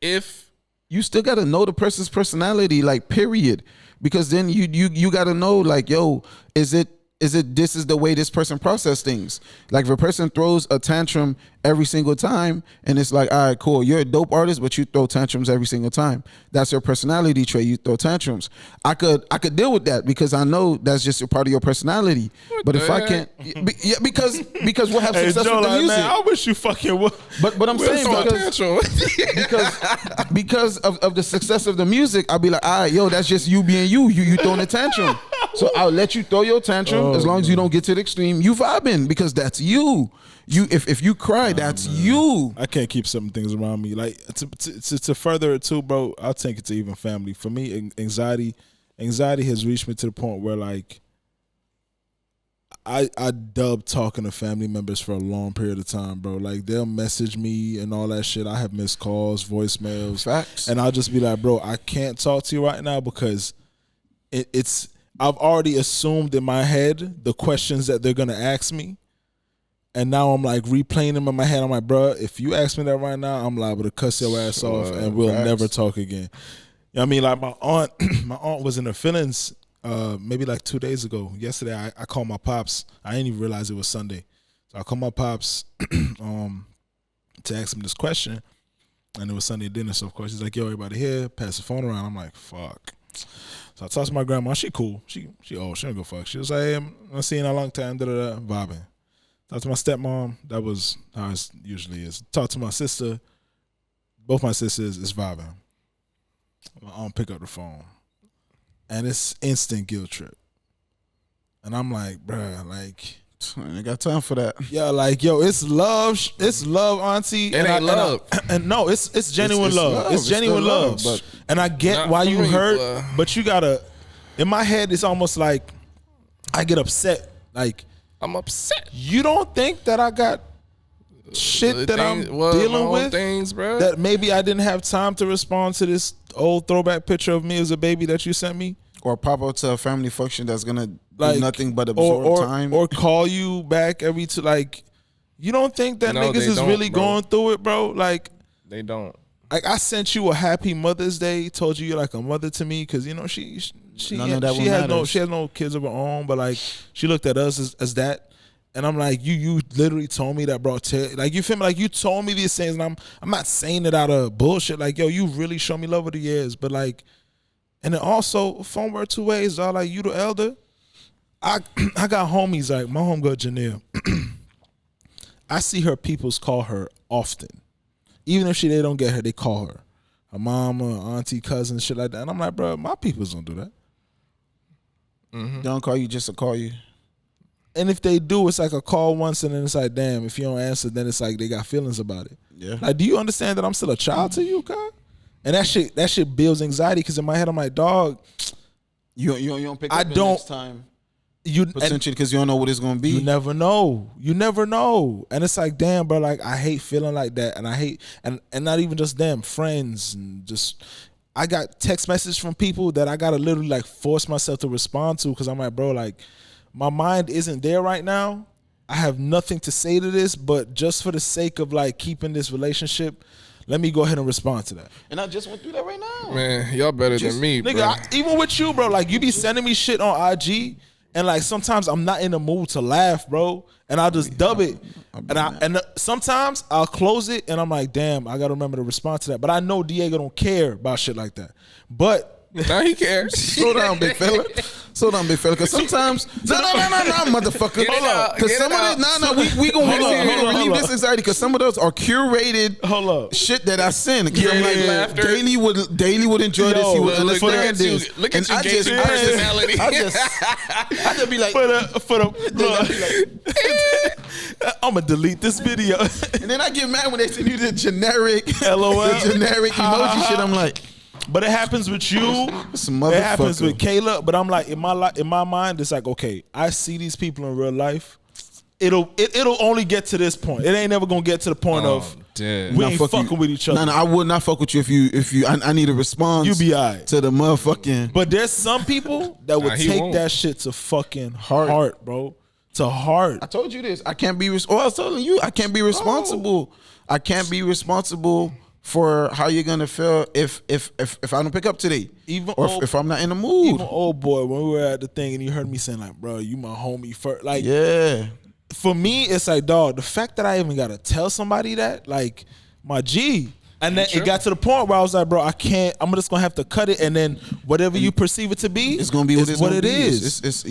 Speaker 2: If
Speaker 4: you still got to know the person's personality, like period, because then you got to know like, yo, is it this is the way this person process things. Like if a person throws a tantrum every single time and it's like, all right, cool, you're a dope artist, but you throw tantrums every single time. That's your personality trait. You throw tantrums. I could deal with that because I know that's just a part of your personality. But if I can't, because we'll have
Speaker 3: Hey,
Speaker 4: success
Speaker 3: Joe,
Speaker 4: with the
Speaker 3: like,
Speaker 4: music.
Speaker 3: man, I wish you fucking would.
Speaker 4: But I'm saying
Speaker 2: throw a
Speaker 4: because
Speaker 2: tantrum.
Speaker 4: because of the success of the music, I'll be like, all right, yo, that's just you being you. You throwing a tantrum. So I'll let you throw your tantrum as long as you don't get to the extreme. You vibing because that's you. If you cry, that's you.
Speaker 3: I can't keep certain things around me. Like to further it too, bro. I'll take it to even family. For me, anxiety has reached me to the point where like I dub talking to family members for a long period of time, bro. Like they'll message me and all that shit. I have missed calls, voicemails,
Speaker 4: Facts.
Speaker 3: and I'll just be like, bro, I can't talk to you right now because it's. I've already assumed in my head the questions that they're gonna ask me. And now I'm like replaying them in my head. I'm like, bro, if you ask me that right now, I'm liable to cuss your ass off and we'll never talk again. You know what I mean? Like my aunt was in her feelings maybe like 2 days ago. Yesterday I called my pops. I didn't even realize it was Sunday. So I called my pops to ask him this question. And it was Sunday dinner. So of course he's like, yo, everybody here, pass the phone around. I'm like, fuck. So I talked to my grandma. She cool. She don't go fuck. She was like, hey, I'm not seeing you in a long time. Vibing. Talk to my stepmom. That was how it usually is. Talk to my sister. Both my sisters is vibing. My aunt pick up the phone, and it's instant guilt trip. And I'm like, bruh, like,
Speaker 4: I ain't got time for that.
Speaker 3: yeah, like, yo, it's love, auntie.
Speaker 2: It ain't love.
Speaker 3: And no, it's genuine
Speaker 4: It's
Speaker 3: love.
Speaker 4: love.
Speaker 3: It's
Speaker 4: It's
Speaker 3: genuine
Speaker 4: still
Speaker 3: love.
Speaker 4: love, but
Speaker 3: And I get
Speaker 2: not
Speaker 3: why
Speaker 2: for
Speaker 3: you
Speaker 2: me,
Speaker 3: hurt,
Speaker 2: bruh.
Speaker 3: but you gotta. In my head, it's almost like I get upset. Like,
Speaker 2: I'm upset.
Speaker 3: you don't think that I got shit that I'm dealing with?
Speaker 2: Things, bro.
Speaker 3: That maybe I didn't have time to respond to this old throwback picture of me as a baby that you sent me?
Speaker 4: Or pop up to a family function that's gonna
Speaker 3: Like,
Speaker 4: do nothing but absorb time.
Speaker 3: Or call you back every like, you don't think that
Speaker 2: No,
Speaker 3: niggas
Speaker 2: they
Speaker 3: is
Speaker 2: don't,
Speaker 3: really
Speaker 2: bro.
Speaker 3: going through it, bro? Like
Speaker 2: They don't.
Speaker 3: I sent you a happy Mother's Day, told you you're like a mother to me, because you know she
Speaker 4: None of that
Speaker 3: she
Speaker 4: one
Speaker 3: has
Speaker 4: matters.
Speaker 3: she has no kids of her own, but like she looked at us as that. And I'm like, you literally told me that, bro. Like, you feel me? Like, you told me these things, and I'm not saying it out of bullshit. Like, yo, you really show me love over the years. But like, and then also, phone word two ways, dog. Like, you the elder. I got homies, like my homegirl Janelle. I see her peoples call her often. Even if they don't get her, they call her. Her mama, auntie, cousin, shit like that. And I'm like, bro, my peoples don't do that.
Speaker 4: They don't call you just to call you.
Speaker 3: And if they do, it's like a call once, and then it's like, damn, if you don't answer, then it's like they got feelings about it.
Speaker 4: Yeah.
Speaker 3: Like, do you understand that I'm still a child to you, God? And that shit builds anxiety, because in my head I'm like, dog,
Speaker 4: You don't pick up
Speaker 3: I
Speaker 4: the
Speaker 3: don't-
Speaker 4: next time.
Speaker 3: you
Speaker 4: Potentially because you don't know what it's gonna be.
Speaker 3: you never know. You never know. And it's like, damn, bro, like I hate feeling like that. And I hate and not even just them, friends, and just I got text messages from people that I gotta literally like force myself to respond to, because I'm like, bro, like my mind isn't there right now. I have nothing to say to this, but just for the sake of like keeping this relationship, let me go ahead and respond to that.
Speaker 4: And I just went through that right now.
Speaker 2: Man, y'all better than me, bro.
Speaker 3: Nigga, even with you, bro, like you be sending me shit on IG, and like sometimes I'm not in the mood to laugh, bro, and I'll just dub it, and sometimes I'll close it, and I'm like, damn, I gotta remember to respond to that. But I know Diego don't care about shit like that. But
Speaker 2: Now he cares.
Speaker 4: Slow down, big fella. Slow down, big fella. Because sometimes, no, motherfucker.
Speaker 2: Get it out.
Speaker 4: Because
Speaker 2: Get
Speaker 4: some
Speaker 2: it
Speaker 4: of
Speaker 2: out.
Speaker 4: this, we gonna
Speaker 3: Hold
Speaker 4: relieve
Speaker 3: on.
Speaker 4: this anxiety. Because some of those are curated
Speaker 3: Hold up.
Speaker 4: shit that I send. 'Cause I'm like,
Speaker 2: Laughter.
Speaker 4: Daily would enjoy this. He would
Speaker 2: look
Speaker 4: understand
Speaker 2: at you.
Speaker 4: this.
Speaker 2: Look at
Speaker 4: And
Speaker 2: you
Speaker 4: I just,
Speaker 2: gauging personality.
Speaker 4: I just be like,
Speaker 3: I'ma delete this video.
Speaker 4: and then I get mad when they send you the generic,
Speaker 3: LOL.
Speaker 4: the generic emoji shit. I'm like,
Speaker 3: But it happens with you.
Speaker 4: Some
Speaker 3: It happens
Speaker 4: motherfucker.
Speaker 3: with Kayla. But I'm like, in my mind, it's like, okay, I see these people in real life. It'll only get to this point. It ain't never gonna get to the point of
Speaker 2: damn.
Speaker 3: we
Speaker 4: Nah,
Speaker 3: ain't
Speaker 4: fuck
Speaker 3: fucking
Speaker 4: you.
Speaker 3: with each other.
Speaker 4: No, I would not fuck with you if you. I need a response.
Speaker 3: You be alright.
Speaker 4: To the motherfucking.
Speaker 3: But there's some people that would
Speaker 2: Nah, he
Speaker 3: take
Speaker 2: won't.
Speaker 3: that shit to fucking
Speaker 4: Heart.
Speaker 3: heart, bro. To heart.
Speaker 4: I told you this. I can't be. I was telling you, I can't be responsible. I can't be responsible for how you're gonna feel if I don't pick up today,
Speaker 3: Even
Speaker 4: or
Speaker 3: old-
Speaker 4: if I'm not in the mood.
Speaker 3: Even old boy, when we were at the thing and you heard me saying like, bro, you my homie first. Like,
Speaker 4: Yeah.
Speaker 3: for me, it's like, dog, the fact that I even gotta tell somebody that, like, my G. And then it got to the point where I was like, bro, I can't. I'm just gonna have to cut it, and then whatever you perceive it to be,
Speaker 4: It's gonna be what it's gonna
Speaker 3: it
Speaker 4: be.
Speaker 3: is.
Speaker 4: It's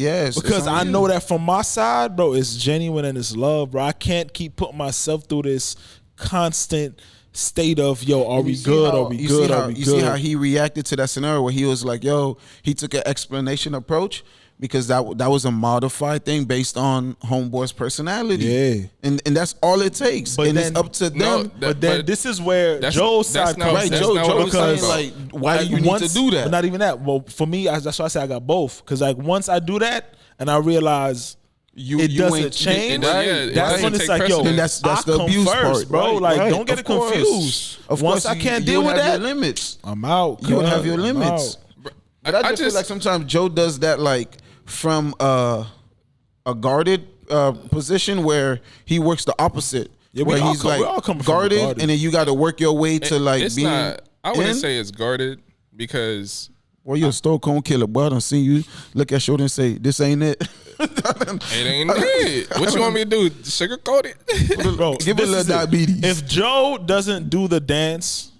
Speaker 3: Because
Speaker 4: on
Speaker 3: I
Speaker 4: you.
Speaker 3: know that from my side, bro, it's genuine and it's love, bro. I can't keep putting myself through this constant state of, yo, are we
Speaker 4: You see
Speaker 3: good?
Speaker 4: how-
Speaker 3: Are we
Speaker 4: you
Speaker 3: good?
Speaker 4: see how-
Speaker 3: Are we
Speaker 4: You see how
Speaker 3: good?
Speaker 4: he reacted to that scenario where he was like, "Yo," he took an explanation approach because that was a modified thing based on homeboy's personality.
Speaker 3: Yeah.
Speaker 4: and that's all it takes.
Speaker 3: But
Speaker 4: And
Speaker 3: then-
Speaker 4: it's up to
Speaker 2: No,
Speaker 4: them.
Speaker 3: But then
Speaker 2: but
Speaker 3: this is where
Speaker 2: that's-
Speaker 3: Joe's
Speaker 2: that's
Speaker 3: side
Speaker 2: not-
Speaker 3: comes
Speaker 4: Right,
Speaker 2: that's
Speaker 3: in.
Speaker 4: Joe
Speaker 2: not what
Speaker 4: was
Speaker 2: I'm
Speaker 4: saying
Speaker 2: talking
Speaker 4: like, why do you need to do that?
Speaker 3: But not even that. Well, for me, that's why I say I got both. Because like once I do that and I realize it doesn't
Speaker 4: ain't-
Speaker 3: change,
Speaker 2: Right, yeah,
Speaker 3: that's
Speaker 2: right.
Speaker 3: when it's
Speaker 2: Take
Speaker 3: like, yo,
Speaker 2: precedence.
Speaker 4: Then that's
Speaker 3: I
Speaker 4: the
Speaker 3: come
Speaker 4: abuse
Speaker 3: first,
Speaker 4: part,
Speaker 3: bro.
Speaker 4: right,
Speaker 3: Like,
Speaker 4: right.
Speaker 3: don't get
Speaker 4: Of
Speaker 3: it
Speaker 4: course.
Speaker 3: confused.
Speaker 4: Of
Speaker 3: Once
Speaker 4: course,
Speaker 3: I can't
Speaker 4: you
Speaker 3: deal
Speaker 4: would
Speaker 3: with
Speaker 4: have
Speaker 3: that,
Speaker 4: your limits.
Speaker 3: I'm out.
Speaker 4: You would
Speaker 3: cuz.
Speaker 4: have your
Speaker 3: I'm
Speaker 4: limits.
Speaker 3: out.
Speaker 4: But I just feel like sometimes Joe does that like from a guarded position where he works the opposite.
Speaker 3: Yeah, we
Speaker 4: where
Speaker 3: all
Speaker 4: he's
Speaker 3: come-
Speaker 4: like
Speaker 3: we all come from
Speaker 4: guarded,
Speaker 3: guarded.
Speaker 4: and then you got to work your way to like
Speaker 2: It's
Speaker 4: being.
Speaker 2: not. I wouldn't
Speaker 4: in.
Speaker 2: say it's guarded because
Speaker 4: Well, you're a stone cold killer, boy. I don't see you look at shoulder and say, "This ain't it."
Speaker 2: it ain't it. What you want me to do? Sugarcoat it?
Speaker 3: Bro,
Speaker 4: Give it a
Speaker 3: this
Speaker 4: little
Speaker 3: is
Speaker 4: diabetes.
Speaker 3: If Joe doesn't do the dance,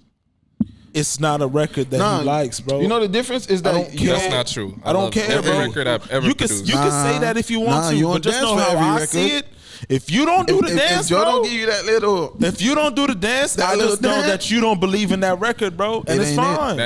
Speaker 3: it's not a record that
Speaker 4: Nah,
Speaker 3: he likes, bro.
Speaker 4: You know the difference is that
Speaker 3: don't
Speaker 4: you
Speaker 3: care.
Speaker 2: That's not true.
Speaker 3: I don't
Speaker 2: love
Speaker 3: care,
Speaker 2: every
Speaker 3: bro.
Speaker 2: record I've ever
Speaker 3: you can
Speaker 2: produced.
Speaker 3: you can say that if you want
Speaker 4: Nah,
Speaker 3: to,
Speaker 4: you
Speaker 3: but
Speaker 4: don't
Speaker 3: just
Speaker 4: dance
Speaker 3: know
Speaker 4: for
Speaker 3: how
Speaker 4: every
Speaker 3: I
Speaker 4: record.
Speaker 3: see it. If you don't do the dance,
Speaker 4: if Joe
Speaker 3: bro,
Speaker 4: don't give you that little,
Speaker 3: if you don't do the dance, I just know that you don't believe in that record, bro, and it's fine.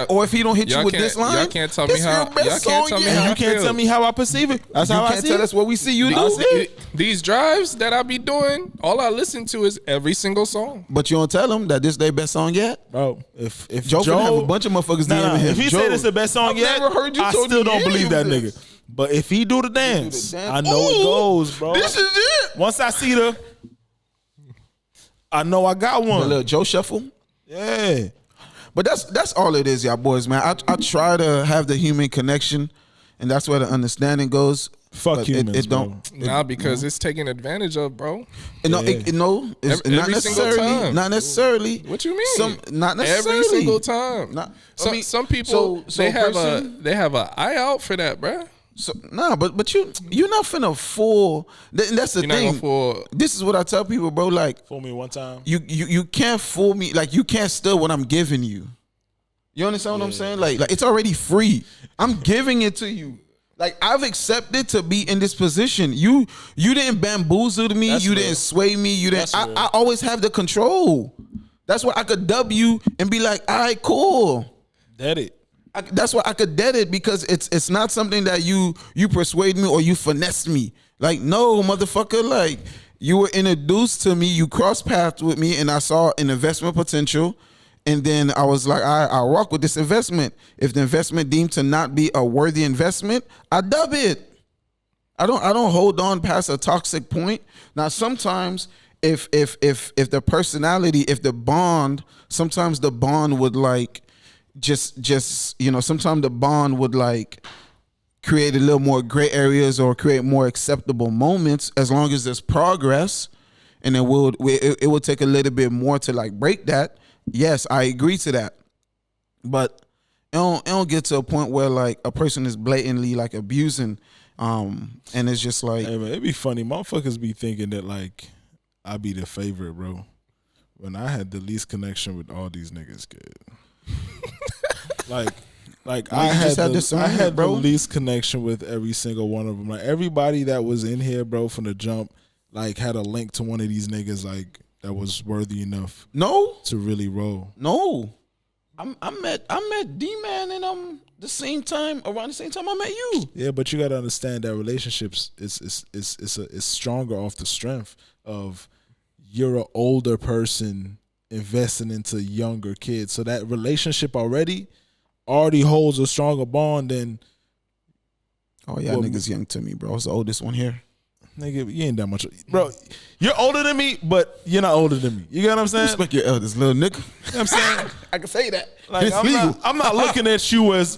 Speaker 4: Or if he don't hit you with this line,
Speaker 2: y'all can't tell me how. Y'all can't tell me how.
Speaker 3: You can't tell me how I perceive it. That's how I see it.
Speaker 4: You can't tell us what we see you do.
Speaker 2: These drives that I be doing, all I listen to is every single song.
Speaker 4: But you don't tell them that this their best song yet,
Speaker 3: bro. If
Speaker 4: Joe have a bunch of motherfuckers DMing him.
Speaker 3: If he said it's the best song yet, I still don't believe that nigga. But if he do the dance, I know it goes, bro.
Speaker 4: This is it.
Speaker 3: Once I see I know I got one.
Speaker 4: A little Joe shuffle.
Speaker 3: Yeah.
Speaker 4: But that's all it is, y'all boys, man. I try to have the human connection, and that's where the understanding goes.
Speaker 3: Fuck humans,
Speaker 4: it don't.
Speaker 2: Nah, because it's taken advantage of, bro.
Speaker 4: No, it's not necessarily. Not necessarily.
Speaker 2: What you mean?
Speaker 4: Not necessarily.
Speaker 2: Every single time. Some people they have a eye out for that, bro.
Speaker 4: So but you're not finna fool. That's the thing. This is what I tell people, bro. Like,
Speaker 3: fool me one time.
Speaker 4: You can't fool me. Like, you can't steal what I'm giving you. You understand what I'm saying? Like it's already free. I'm giving it to you. Like, I've accepted to be in this position. You didn't bamboozle me.
Speaker 3: That's
Speaker 4: you
Speaker 3: real.
Speaker 4: didn't sway me. You didn't. I always have the control. That's why I could dub you and be like, all right, cool.
Speaker 3: Dead it.
Speaker 4: That's why I could dead it, because it's not something that you persuade me or you finesse me. Like, no, motherfucker. Like, you were introduced to me. You crossed paths with me, and I saw an investment potential. And then I was like, I'll rock with this investment. If the investment deemed to not be a worthy investment, I dub it. I don't hold on past a toxic point. Now, sometimes if the personality, if the bond, sometimes the bond would like just sometimes the bond would like create a little more gray areas or create more acceptable moments, as long as there's progress, and it will take a little bit more to like break that. Yes, I agree to that, but it don't get to a point where like a person is blatantly like abusing, and it's just like,
Speaker 3: hey man, it'd be funny. Motherfuckers be thinking that like I be the favorite, bro, when I had the least connection with all these niggas, kid. like I had the least connection with every single one of them. Like, everybody that was in here, bro, from the jump, like had a link to one of these niggas, like, that was worthy enough to really roll.
Speaker 4: No, I met D-Man and around the same time I met you.
Speaker 3: Yeah, but you gotta understand that relationships is stronger off the strength of you're an older person investing into younger kids. So that relationship already holds a stronger bond than.
Speaker 4: Oh yeah, niggas young to me, bro. I was the oldest one here.
Speaker 3: Nigga, you ain't that much. Bro, you're older than me, but you're not older than me. You get what I'm saying?
Speaker 4: Respect your elders, little nigga.
Speaker 3: You know what I'm saying?
Speaker 4: I can say that.
Speaker 3: Like, I'm not looking at you as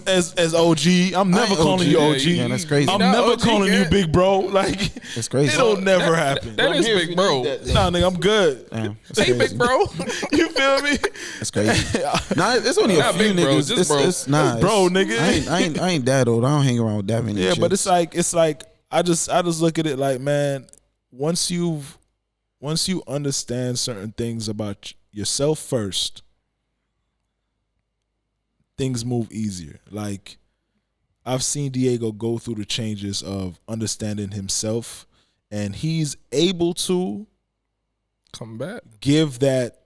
Speaker 3: OG. I'm never calling you OG.
Speaker 4: Yeah, that's crazy.
Speaker 3: I'm never calling you big bro. Like,
Speaker 4: that's crazy.
Speaker 3: It'll never happen.
Speaker 2: That is big bro.
Speaker 3: Nah, nigga, I'm good.
Speaker 4: Damn,
Speaker 2: hey, big bro.
Speaker 3: You feel me?
Speaker 4: That's crazy. Nah, it's only a few niggas. It's
Speaker 3: bro, nigga.
Speaker 4: I ain't that old. I don't hang around with that many.
Speaker 3: Yeah, but it's like I just look at it like, man, once you understand certain things about yourself first, things move easier. Like, I've seen Diego go through the changes of understanding himself, and he's able to
Speaker 2: come back,
Speaker 3: give that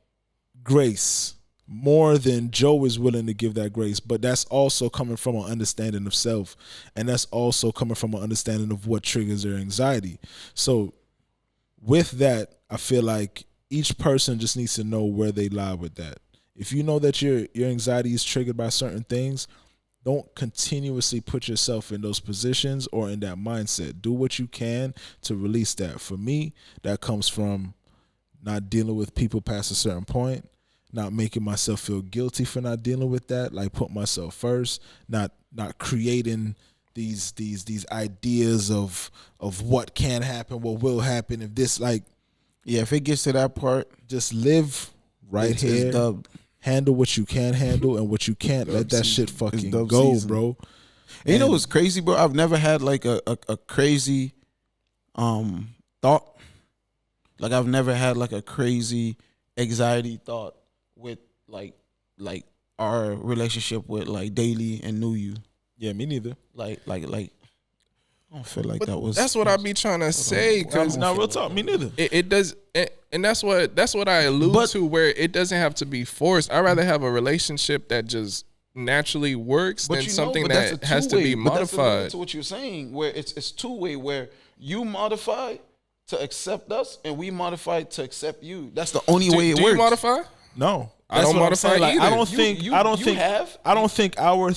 Speaker 3: grace more than Joe is willing to give that grace. But that's also coming from an understanding of self, and that's also coming from an understanding of what triggers their anxiety. So with that, I feel like each person just needs to know where they lie with that. If you know that your anxiety is triggered by certain things, don't continuously put yourself in those positions or in that mindset. Do what you can to release that. For me, that comes from not dealing with people past a certain point, not making myself feel guilty for not dealing with that, like put myself first, not creating these ideas of what can happen, what will happen if this, like,
Speaker 4: yeah, if it gets to that part,
Speaker 3: just live right here. Handle what you can handle, and what you can't, let that shit fucking go, bro.
Speaker 4: And you know what's crazy, bro? I've never had like a crazy thought. Like, I've never had like a crazy anxiety thought with like our relationship with like Daily and New You.
Speaker 3: Yeah, me neither.
Speaker 4: Like I don't feel like that was.
Speaker 2: That's what I be trying to say. Cause
Speaker 3: Not real talk. Me neither.
Speaker 2: it does, and that's what I allude to. Where it doesn't have to be forced. I'd rather have a relationship that just naturally works than something that has to be modified.
Speaker 4: To what you're saying, where it's two-way, where you modify to accept us and we modify to accept you. That's the only way it
Speaker 2: do
Speaker 4: works.
Speaker 2: you modify?
Speaker 3: No,
Speaker 2: I don't modify either.
Speaker 3: I don't think.
Speaker 4: You
Speaker 3: I don't think.
Speaker 4: have?
Speaker 3: I don't think our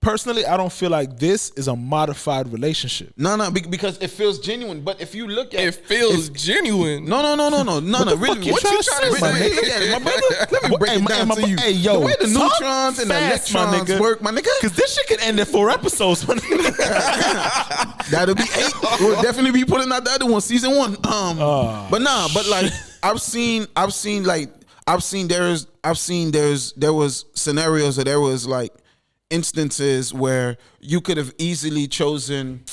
Speaker 3: personally. I don't feel like this is a modified relationship.
Speaker 4: No, because it feels genuine. But if you look at
Speaker 2: It feels genuine.
Speaker 4: No. Really,
Speaker 3: What you trying to say?
Speaker 4: Really, look at it, my brother. Let me break it down to you.
Speaker 3: Hey, yo,
Speaker 4: the way the
Speaker 3: talk
Speaker 4: neutrons and the
Speaker 3: fast, my
Speaker 4: electrons
Speaker 3: nigga.
Speaker 4: work, my nigga.
Speaker 3: Because this shit could end in 4 episodes, my nigga.
Speaker 4: That'll be 8. We'll definitely be putting out the other one, season 1. But like I've seen there was scenarios or there was like instances where you could have easily chosen,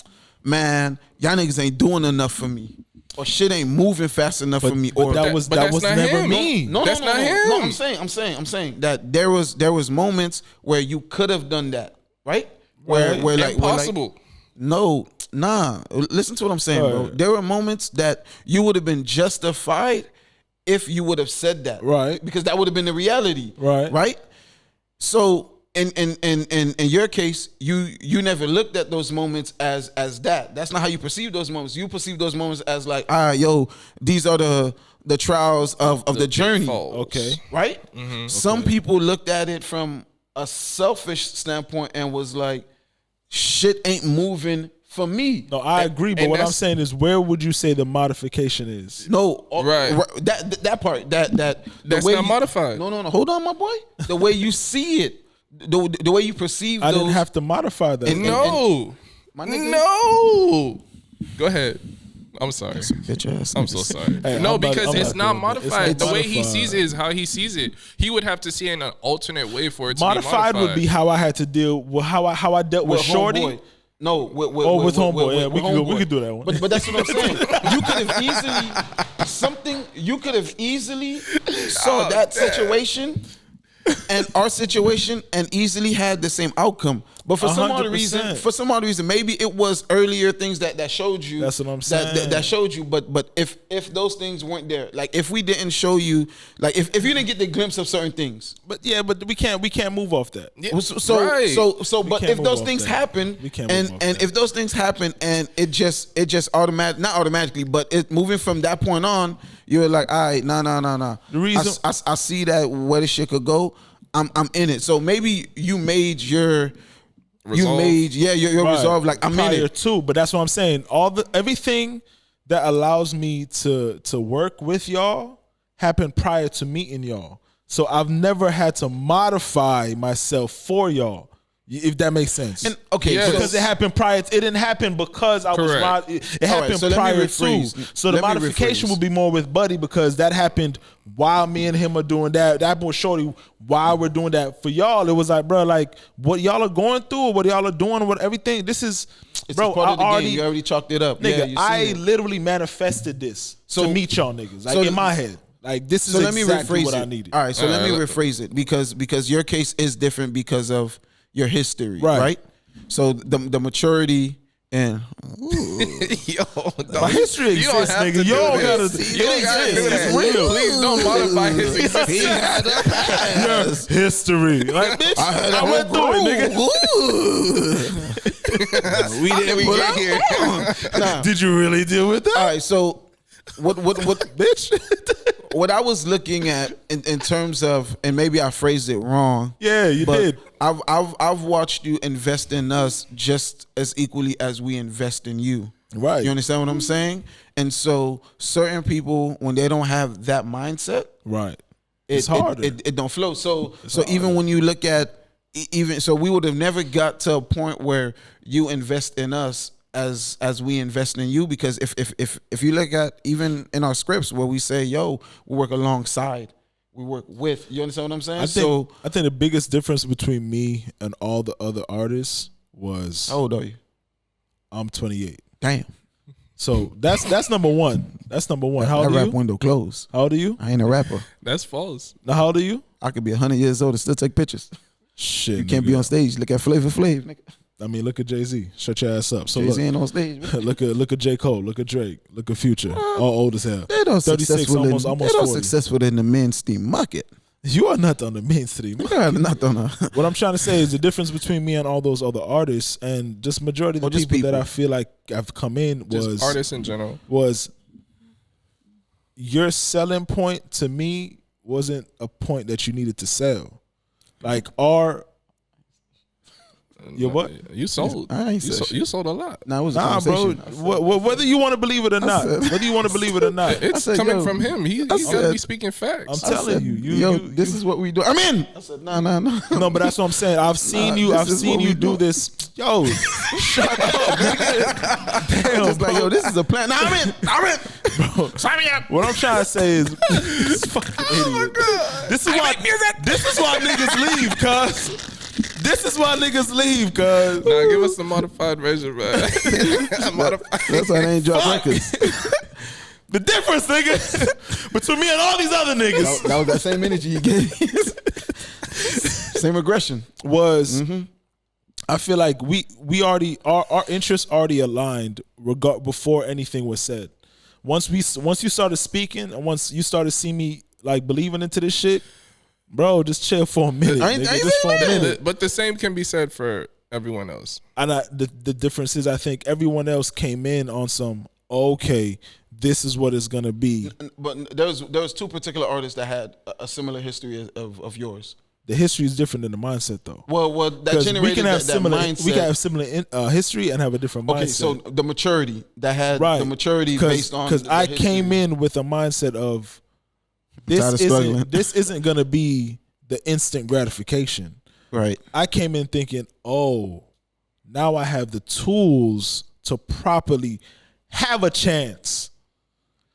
Speaker 4: man, y'all niggas ain't doing enough for me, or shit ain't moving fast enough for me, or
Speaker 3: that was
Speaker 2: that's not
Speaker 3: never
Speaker 2: him.
Speaker 3: me.
Speaker 4: No,
Speaker 2: That's not him.
Speaker 4: No, I'm saying that there was moments where you could have done that, right? Where like
Speaker 2: Impossible.
Speaker 4: No, nah. Listen to what I'm saying, bro. There were moments that you would have been justified if you would have said that,
Speaker 3: Right.
Speaker 4: Because that would have been the reality,
Speaker 3: Right.
Speaker 4: Right. So in your case, you never looked at those moments as that. That's not how you perceive those moments. You perceive those moments as like, these are the trials of the journey.
Speaker 2: pitfalls.
Speaker 3: Okay.
Speaker 4: Right? Some people looked at it from a selfish standpoint and was like, shit ain't moving for me.
Speaker 3: No, I agree. But
Speaker 2: and
Speaker 3: what I'm
Speaker 2: that's-
Speaker 3: saying is, where would you say the modification is?
Speaker 4: No,
Speaker 2: Right.
Speaker 4: That part, that
Speaker 2: That's
Speaker 4: the way
Speaker 2: not modified.
Speaker 4: No. Hold on, my boy. The way you see it, the way you perceive.
Speaker 3: I
Speaker 4: those,
Speaker 3: didn't have to modify that.
Speaker 2: No.
Speaker 4: My nigga.
Speaker 2: No. Go ahead. I'm sorry.
Speaker 4: Bitch ass.
Speaker 2: I'm so sorry.
Speaker 3: Hey,
Speaker 2: no,
Speaker 3: I'm not-
Speaker 2: because
Speaker 3: I'm
Speaker 2: it's
Speaker 3: not
Speaker 2: not
Speaker 3: doing that. It's
Speaker 2: modified.
Speaker 3: not
Speaker 2: The way he
Speaker 3: modified.
Speaker 2: sees it is how he sees it. He would have to see in an alternate way for it to
Speaker 3: Modified
Speaker 2: be modified.
Speaker 3: would be how I had to deal with how I dealt with Shorty.
Speaker 4: Homeboy. No, with
Speaker 3: Homeboy. Yeah, we
Speaker 4: Homeboy.
Speaker 3: could do that one.
Speaker 4: But that's what I'm saying. You could have easily saw that situation and our situation and easily had the same outcome. But for some odd
Speaker 3: 100%.
Speaker 4: reason, maybe it was earlier things that showed you.
Speaker 3: That's what I'm saying.
Speaker 4: That showed you. But if those things weren't there, like if we didn't show you, like if you didn't get the glimpse of certain things.
Speaker 3: But we can't move off that.
Speaker 2: Yeah,
Speaker 4: So,
Speaker 2: right.
Speaker 4: but
Speaker 3: can't
Speaker 4: if
Speaker 3: move
Speaker 4: those
Speaker 3: off
Speaker 4: things
Speaker 3: that.
Speaker 4: happen,
Speaker 3: We can't move off
Speaker 4: and
Speaker 3: that.
Speaker 4: if those things happen, and it just not automatically, but it moving from that point on, you're like, all right, nah.
Speaker 3: The reason-
Speaker 4: I see that where this shit could go, I'm in it. So maybe you made your
Speaker 2: Resolve.
Speaker 4: your
Speaker 3: Right.
Speaker 4: resolve. Like I'm in
Speaker 3: prior
Speaker 4: it.
Speaker 3: to, but that's what I'm saying. Everything that allows me to work with y'all happened prior to meeting y'all. So I've never had to modify myself for y'all, if that makes sense.
Speaker 4: And okay,
Speaker 2: Yes.
Speaker 3: because it happened prior. It didn't happen because I was.
Speaker 2: Correct.
Speaker 3: It happened
Speaker 4: so let me
Speaker 3: prior
Speaker 4: rephrase.
Speaker 3: to. So the
Speaker 4: Let me
Speaker 3: modification
Speaker 4: rephrase.
Speaker 3: would be more with Buddy because that happened while me and him are doing that. That happened with Shorty while we're doing that. For y'all, it was like, bro, like what y'all are going through, or what y'all are doing, what everything. This is,
Speaker 4: It's
Speaker 3: bro.
Speaker 4: a part
Speaker 3: I
Speaker 4: of the
Speaker 3: already,
Speaker 4: game. You already chalked it up.
Speaker 3: nigga.
Speaker 4: Yeah, you
Speaker 3: I
Speaker 4: seen it.
Speaker 3: literally manifested this to meet y'all niggas, like
Speaker 4: so-
Speaker 3: in my head. Like this is
Speaker 4: So let me
Speaker 3: exactly
Speaker 4: rephrase
Speaker 3: what
Speaker 4: it.
Speaker 3: I needed.
Speaker 4: All right, so let me rephrase it because your case is different because of your history,
Speaker 3: Right.
Speaker 4: right? So the maturity and
Speaker 2: Yo,
Speaker 3: My history
Speaker 2: you don't
Speaker 3: exists,
Speaker 2: have
Speaker 3: nigga.
Speaker 2: to
Speaker 3: You
Speaker 2: do
Speaker 3: don't
Speaker 2: this.
Speaker 3: gotta.
Speaker 2: You don't gotta do
Speaker 3: It's
Speaker 2: that.
Speaker 3: real.
Speaker 2: Please don't modify his existence.
Speaker 4: he had a pass.
Speaker 3: History, like bitch. I went through it, nigga.
Speaker 4: We didn't put
Speaker 2: get
Speaker 4: up.
Speaker 2: here.
Speaker 4: Nah.
Speaker 3: Did you really deal with that,
Speaker 4: All right, so what
Speaker 3: bitch?
Speaker 4: what I was looking at in terms of, and maybe I phrased it wrong.
Speaker 3: Yeah, you
Speaker 4: but
Speaker 3: did.
Speaker 4: I've watched you invest in us just as equally as we invest in you.
Speaker 3: Right.
Speaker 4: You understand what I'm saying? And so certain people, when they don't have that mindset,
Speaker 3: Right.
Speaker 4: it's
Speaker 3: harder.
Speaker 4: It don't flow. So even when you look at so we would have never got to a point where you invest in us as we invest in you, because if you look at even in our scripts where we say, yo, we work alongside, we work with, you understand what I'm saying?
Speaker 3: I think the biggest difference between me and all the other artists was
Speaker 4: How old are you?
Speaker 3: I'm 28.
Speaker 4: Damn.
Speaker 3: So that's number one. That's number one. How
Speaker 4: That
Speaker 3: old are
Speaker 4: rap
Speaker 3: you?
Speaker 4: window closed.
Speaker 3: How old are you?
Speaker 4: I ain't a rapper.
Speaker 2: That's false.
Speaker 3: Now, how old are you?
Speaker 4: I could be 100 years old and still take pictures.
Speaker 3: Shit.
Speaker 4: You can't be on stage. Look at Flavor Flav, nigga.
Speaker 3: I mean, look at Jay-Z. Shut your ass up. So
Speaker 4: Jay-Z ain't on stage.
Speaker 3: look at J. Cole. Look at Drake. Look at Future. All old as hell.
Speaker 4: They're not
Speaker 3: 36,
Speaker 4: successful.
Speaker 3: almost
Speaker 4: They're
Speaker 3: 40.
Speaker 4: not successful in the mainstream market.
Speaker 3: You are not on the mainstream.
Speaker 4: They're not on a.
Speaker 3: What I'm trying to say is the difference between me and all those other artists and just majority of the people that I feel like have come in
Speaker 2: Just
Speaker 3: was
Speaker 2: artists in general.
Speaker 3: was your selling point to me wasn't a point that you needed to sell. Like your what?
Speaker 2: You sold.
Speaker 4: I ain't said
Speaker 2: You sold a lot.
Speaker 4: Nah, it was a
Speaker 3: Nah, bro.
Speaker 4: conversation.
Speaker 3: Whether you want to believe it or not, whether you want to believe it or not,
Speaker 2: It's
Speaker 4: said,
Speaker 2: coming
Speaker 4: yo,
Speaker 2: from him. He's
Speaker 4: I
Speaker 2: got to
Speaker 4: said-
Speaker 2: be speaking facts.
Speaker 3: I'm telling you,
Speaker 4: This is what we do. I'm in. I said, no.
Speaker 3: no, but that's what I'm saying. I've seen you.
Speaker 4: this
Speaker 3: I've
Speaker 4: is
Speaker 3: seen
Speaker 4: what
Speaker 3: you
Speaker 4: we
Speaker 3: do
Speaker 4: do.
Speaker 3: this. Yo, shut up, nigga. Damn,
Speaker 4: Just like, yo, this is a plan. Nah, I'm in.
Speaker 3: bro.
Speaker 2: Sign me up.
Speaker 3: What I'm trying to say is, this fucking idiot. This is why niggas leave, cuz. This is why niggas leave, cuz.
Speaker 2: Nah, give us the modified version, man. Modified.
Speaker 4: That's why they ain't drop records.
Speaker 3: The difference, nigga, between me and all these other niggas
Speaker 4: That was that same energy you gave. Same aggression.
Speaker 3: was, I feel like we already our interests already aligned before anything was said. Once you started speaking and once you started seeing me like believing into this shit, bro, just chill for a minute.
Speaker 4: I ain't
Speaker 3: Nigga, just for a
Speaker 4: saying
Speaker 3: minute.
Speaker 2: But the same can be said for everyone else.
Speaker 3: And the difference is, I think everyone else came in on some, okay, this is what it's gonna be.
Speaker 4: But there was two particular artists that had a similar history of yours.
Speaker 3: The history is different than the mindset, though.
Speaker 4: Well, that
Speaker 3: Because
Speaker 4: generated
Speaker 3: we can have
Speaker 4: that
Speaker 3: similar,
Speaker 4: mindset.
Speaker 3: we can have similar history and have a different mindset.
Speaker 4: Okay, so the maturity that had
Speaker 3: right,
Speaker 4: the maturity based on
Speaker 3: because I
Speaker 4: the
Speaker 3: came
Speaker 4: history.
Speaker 3: in with a mindset of
Speaker 4: Tired of struggling.
Speaker 3: this isn't gonna be the instant gratification.
Speaker 4: Right.
Speaker 3: I came in thinking, oh, now I have the tools to properly have a chance.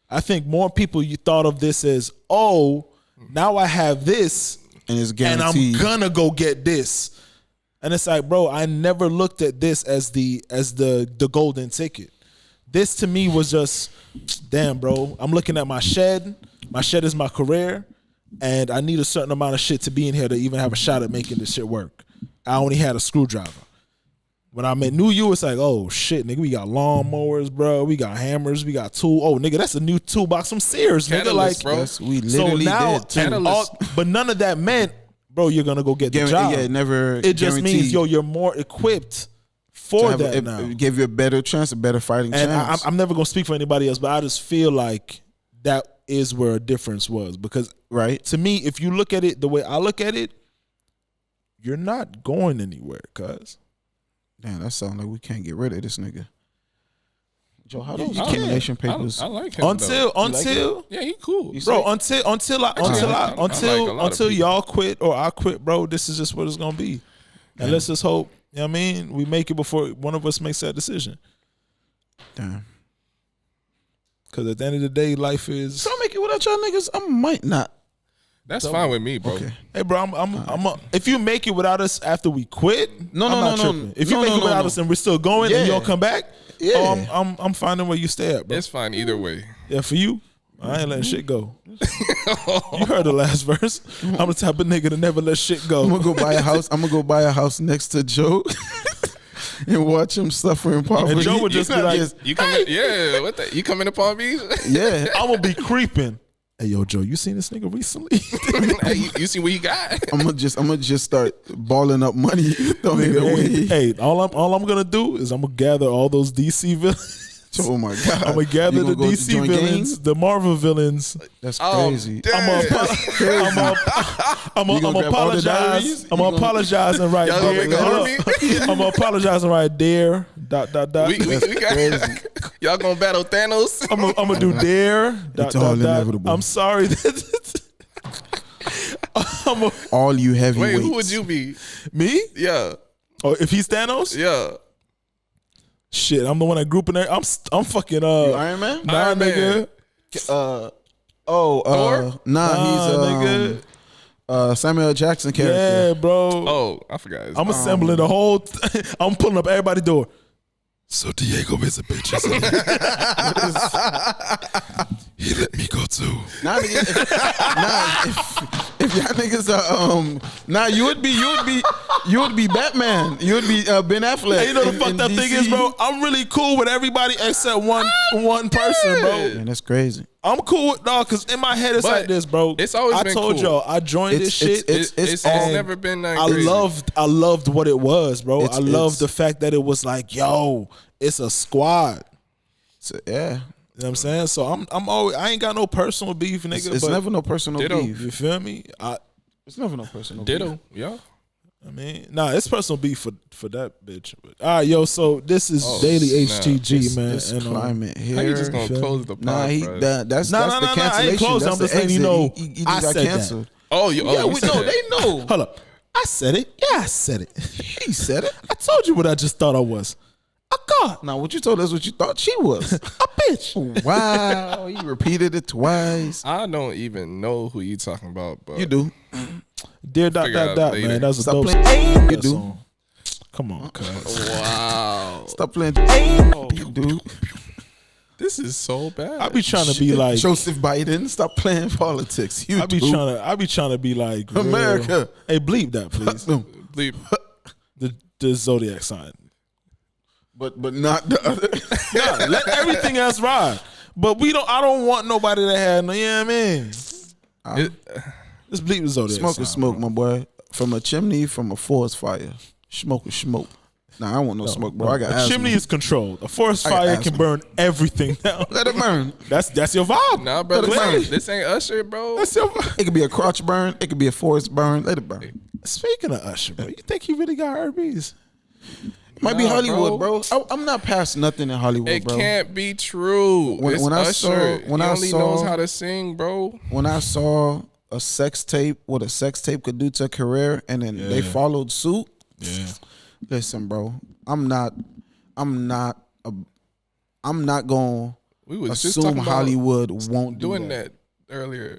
Speaker 3: I think more people you thought of this as, oh, now I have this
Speaker 4: And it's
Speaker 3: and
Speaker 4: guaranteed.
Speaker 3: I'm gonna go get this. And it's like, bro, I never looked at this as the golden ticket. This to me was just, damn, bro, I'm looking at my shed. My shed is my career, and I need a certain amount of shit to be in here to even have a shot at making this shit work. I only had a screwdriver. When I met New You, it's like, oh shit, nigga, we got lawnmowers, bro. We got hammers. We got oh nigga, that's a new toolbox from Sears, nigga.
Speaker 2: Catalyst,
Speaker 3: Like,
Speaker 2: bro.
Speaker 4: Yes, we literally
Speaker 3: so now,
Speaker 4: did too.
Speaker 2: Catalyst.
Speaker 3: but none of that meant, bro, you're gonna go get the job.
Speaker 4: Yeah, it never.
Speaker 3: It just
Speaker 4: guaranteed
Speaker 3: means, yo, you're more equipped for
Speaker 4: to have
Speaker 3: that
Speaker 4: it,
Speaker 3: now.
Speaker 4: It gave you a better chance, a better fighting
Speaker 3: And
Speaker 4: chance.
Speaker 3: I'm never gonna speak for anybody else, but I just feel like that is where a difference was. Because
Speaker 4: right.
Speaker 3: to me, if you look at it the way I look at it, you're not going anywhere, cuz.
Speaker 4: Damn, that sounds like we can't get rid of this nigga. Joe, how those
Speaker 3: You
Speaker 4: termination papers?
Speaker 2: I like him.
Speaker 3: Until
Speaker 2: yeah, he cool.
Speaker 3: bro, until
Speaker 2: like a lot of
Speaker 3: y'all quit or I quit, bro, this is just what it's gonna be. And let's just hope, you know what I mean, we make it before one of us makes that decision.
Speaker 4: Damn.
Speaker 3: Cause at the end of the day, life is.
Speaker 4: So I make it without y'all niggas. I might not.
Speaker 2: That's fine with me, bro.
Speaker 4: Okay.
Speaker 3: Hey, bro, if you make it without us after we quit, I'm not tripping. If you make it without us and we're still going and you
Speaker 4: Yeah.
Speaker 3: don't come back,
Speaker 4: Yeah.
Speaker 3: I'm finding where you stay at, bro.
Speaker 2: It's fine either way.
Speaker 3: Yeah, for you, I ain't letting shit go. You heard the last verse. I'm the type of nigga to never let shit
Speaker 4: I'm
Speaker 3: go.
Speaker 4: gonna go buy a house. I'm gonna go buy a house next to Joe and watch him suffer in poverty.
Speaker 3: And Joe would just be like,
Speaker 2: You come in, yeah, what the, you coming to Palm Beach?
Speaker 4: yeah.
Speaker 3: I'm gonna be creeping. Hey, yo, Joe, you seen this nigga recently?
Speaker 2: Hey, you see what he got?
Speaker 4: I'm gonna just start balling up money. Throw it away.
Speaker 3: Hey, all I'm gonna do is I'm gonna gather all those DC villains.
Speaker 4: Oh my god.
Speaker 3: I'm gonna gather
Speaker 4: You
Speaker 3: the
Speaker 4: gonna go
Speaker 3: DC
Speaker 4: join
Speaker 3: villains,
Speaker 4: gangs?
Speaker 3: the Marvel villains.
Speaker 4: That's
Speaker 2: Oh,
Speaker 4: crazy.
Speaker 2: damn.
Speaker 3: I'm
Speaker 4: You
Speaker 3: gonna
Speaker 4: gonna grab all the
Speaker 3: apologize.
Speaker 4: diaries?
Speaker 3: I'm gonna apologizing right
Speaker 2: Y'all gonna
Speaker 3: there.
Speaker 2: make an
Speaker 3: Hold
Speaker 2: army?
Speaker 3: up. I'm gonna apologizing right there. ...
Speaker 2: We got, y'all gonna battle Thanos?
Speaker 3: I'm gonna do there. ...
Speaker 4: It's all inevitable.
Speaker 3: I'm sorry.
Speaker 4: All you heavyweights.
Speaker 2: Wait, who would you be?
Speaker 3: Me?
Speaker 2: Yeah,
Speaker 3: Oh, if he's Thanos?
Speaker 2: yeah.
Speaker 3: Shit, I'm the one that grouping there. I'm fucking
Speaker 4: Iron Man?
Speaker 3: Nah,
Speaker 2: Iron Man.
Speaker 3: nigga.
Speaker 4: Nah,
Speaker 3: nigga.
Speaker 4: he's Samuel L. Jackson character.
Speaker 3: Yeah, bro.
Speaker 2: Oh, I forgot. His
Speaker 3: I'm
Speaker 2: name.
Speaker 3: assembling the whole. I'm pulling up everybody's door. So Diego is a bitch. Isn't he? He let me go too.
Speaker 4: Nah, nigga, if y'all niggas are you would be Batman. You would be Ben Affleck.
Speaker 3: Hey, you know the fucked up
Speaker 4: DC.
Speaker 3: thing is, bro? I'm really cool with everybody except one person, bro.
Speaker 4: Man, that's crazy.
Speaker 3: I'm cool with dog because in my head it's
Speaker 2: But
Speaker 3: like this, bro.
Speaker 2: it's always
Speaker 3: I
Speaker 2: been
Speaker 3: told
Speaker 2: cool.
Speaker 3: y'all I joined this shit.
Speaker 2: It's
Speaker 3: and
Speaker 2: never been that
Speaker 3: I
Speaker 2: crazy.
Speaker 3: loved what it was, bro.
Speaker 4: It's-
Speaker 3: I loved
Speaker 4: it's-
Speaker 3: the fact that it was like, yo, it's a squad.
Speaker 4: So, yeah,
Speaker 3: You know what I'm saying? So I'm always, I ain't got no personal beef, nigga.
Speaker 4: it's
Speaker 3: but
Speaker 4: never no personal
Speaker 2: Ditto.
Speaker 4: beef.
Speaker 3: you feel me?
Speaker 4: It's never no personal
Speaker 2: Ditto.
Speaker 4: beef.
Speaker 2: Yeah.
Speaker 3: I mean, nah, it's personal beef for that bitch. But, all right, yo. So this is Daily
Speaker 2: snap.
Speaker 3: HTG, man.
Speaker 4: This
Speaker 3: and,
Speaker 4: climate here.
Speaker 2: How you just gonna
Speaker 3: feel
Speaker 2: close the pod?
Speaker 4: Nah,
Speaker 2: bro?
Speaker 4: that's
Speaker 3: Nah,
Speaker 4: the
Speaker 3: I
Speaker 4: cancellation.
Speaker 3: ain't closed.
Speaker 4: That's
Speaker 3: I'm just
Speaker 4: the
Speaker 3: saying, you
Speaker 4: exit.
Speaker 3: know,
Speaker 4: He
Speaker 3: I
Speaker 4: got
Speaker 3: said that.
Speaker 4: canceled.
Speaker 2: Oh, you.
Speaker 4: Yeah, we
Speaker 2: said
Speaker 4: know.
Speaker 2: that.
Speaker 4: They know.
Speaker 3: hold up. I said it. Yeah, I said it.
Speaker 4: He said it.
Speaker 3: I told you what I just thought I was. A god.
Speaker 4: Now, what you told us, what you thought she was.
Speaker 3: A bitch.
Speaker 4: Wow, you repeated it twice.
Speaker 2: I don't even know who you talking about, but
Speaker 4: You do.
Speaker 3: Dear
Speaker 2: Figure out later.
Speaker 3: man. That's a
Speaker 4: Stop
Speaker 3: dope
Speaker 4: playing.
Speaker 3: song.
Speaker 4: You do.
Speaker 3: Song. Come on, cuz.
Speaker 2: wow,
Speaker 4: Stop playing. You do.
Speaker 2: this is so bad.
Speaker 3: I be trying to be like
Speaker 4: Joseph Biden. Stop playing politics. You
Speaker 3: I be
Speaker 4: do.
Speaker 3: trying to be like real.
Speaker 4: America.
Speaker 3: Hey, bleep that, please.
Speaker 2: Bleep.
Speaker 3: the zodiac sign.
Speaker 4: but not the other.
Speaker 3: Nah, let everything else ride. But I don't want nobody that had no, you know what I mean? Let's bleep the zodiac
Speaker 4: Smoke
Speaker 3: sign.
Speaker 4: is smoke, my boy. From a chimney, from a forest fire. Smoke is smoke. Nah, I don't want no smoke, bro. I got
Speaker 3: A
Speaker 4: asthma.
Speaker 3: chimney is controlled. A forest
Speaker 4: I got
Speaker 3: fire
Speaker 4: asthma.
Speaker 3: can burn everything down.
Speaker 4: Let it burn.
Speaker 3: That's your vibe.
Speaker 2: Nah, bro.
Speaker 3: Clearly.
Speaker 2: This ain't Usher, bro.
Speaker 3: That's your vibe.
Speaker 4: It could be a crotch burn. It could be a forest burn. Let it burn.
Speaker 3: Speaking of Usher, bro, you think he really got herpes?
Speaker 4: Might be
Speaker 2: Nah,
Speaker 4: Hollywood, bro. I'm not past nothing in Hollywood,
Speaker 2: It
Speaker 4: bro.
Speaker 2: can't be true.
Speaker 4: When-
Speaker 2: It's
Speaker 4: when I
Speaker 2: Usher.
Speaker 4: saw- when
Speaker 2: he
Speaker 4: I
Speaker 2: only
Speaker 4: saw-
Speaker 2: knows how to sing, bro.
Speaker 4: When I saw a sex tape, what a sex tape could do to a career, and then they followed suit.
Speaker 3: Yeah.
Speaker 4: Listen, bro. I'm not gonna
Speaker 2: We was just
Speaker 4: assume
Speaker 2: talking about
Speaker 4: Hollywood won't do
Speaker 2: doing that earlier.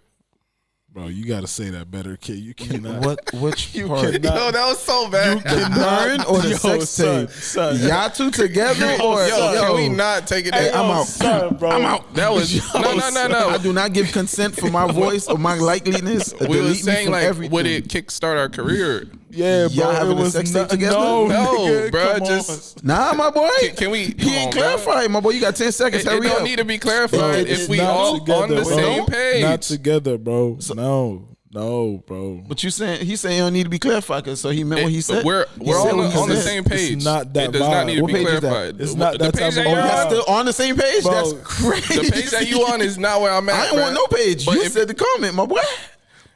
Speaker 3: Bro, you got to say that better, kid. You cannot.
Speaker 4: Which part?
Speaker 3: cannot-
Speaker 2: Yo, that was so bad.
Speaker 4: The burn or the
Speaker 3: Yo,
Speaker 4: sex
Speaker 3: son,
Speaker 4: tape?
Speaker 3: son.
Speaker 4: Y'all two together or
Speaker 2: Yo, can we not take it?
Speaker 4: Hey,
Speaker 2: there?
Speaker 4: I'm out.
Speaker 3: Son, bro.
Speaker 4: I'm out.
Speaker 2: That was no.
Speaker 4: I do not give consent for my voice or my likeliness.
Speaker 2: We
Speaker 4: Delete
Speaker 2: were
Speaker 4: me
Speaker 2: saying
Speaker 4: from
Speaker 2: like,
Speaker 4: everything.
Speaker 2: would it kickstart our career?
Speaker 3: Yeah, bro.
Speaker 4: Y'all having
Speaker 3: it
Speaker 4: a
Speaker 3: was
Speaker 4: sex tape
Speaker 3: not,
Speaker 4: together?
Speaker 3: No,
Speaker 2: No,
Speaker 3: nigga,
Speaker 2: bro,
Speaker 3: come on.
Speaker 2: just-
Speaker 4: Nah, my boy.
Speaker 2: Can we?
Speaker 4: He ain't clarified, my boy. You got 10 seconds.
Speaker 2: It
Speaker 4: Hurry
Speaker 2: don't
Speaker 4: up.
Speaker 2: need to be clarified
Speaker 3: It's
Speaker 2: if we
Speaker 3: not
Speaker 2: all
Speaker 3: together,
Speaker 2: on the
Speaker 3: bro.
Speaker 2: same page.
Speaker 3: Not together, bro. No, bro.
Speaker 4: But you saying he saying it don't need to be clarified, cause so he meant what he said.
Speaker 2: We're
Speaker 4: He said
Speaker 2: all
Speaker 4: what he
Speaker 2: on the
Speaker 4: said.
Speaker 2: same page.
Speaker 3: It's not that
Speaker 2: it does not
Speaker 3: vibe.
Speaker 2: need to
Speaker 4: What
Speaker 2: be
Speaker 4: page is that?
Speaker 2: clarified.
Speaker 3: It's not
Speaker 2: the
Speaker 3: that
Speaker 2: page
Speaker 3: type of
Speaker 2: that you're
Speaker 4: Oh,
Speaker 3: vibe.
Speaker 4: y'all
Speaker 2: on.
Speaker 4: still on the same page?
Speaker 3: Bro,
Speaker 4: That's crazy.
Speaker 2: The page that you on is not where I'm at.
Speaker 4: I ain't want no page.
Speaker 2: But
Speaker 4: You
Speaker 2: if-
Speaker 4: said the comment, my boy.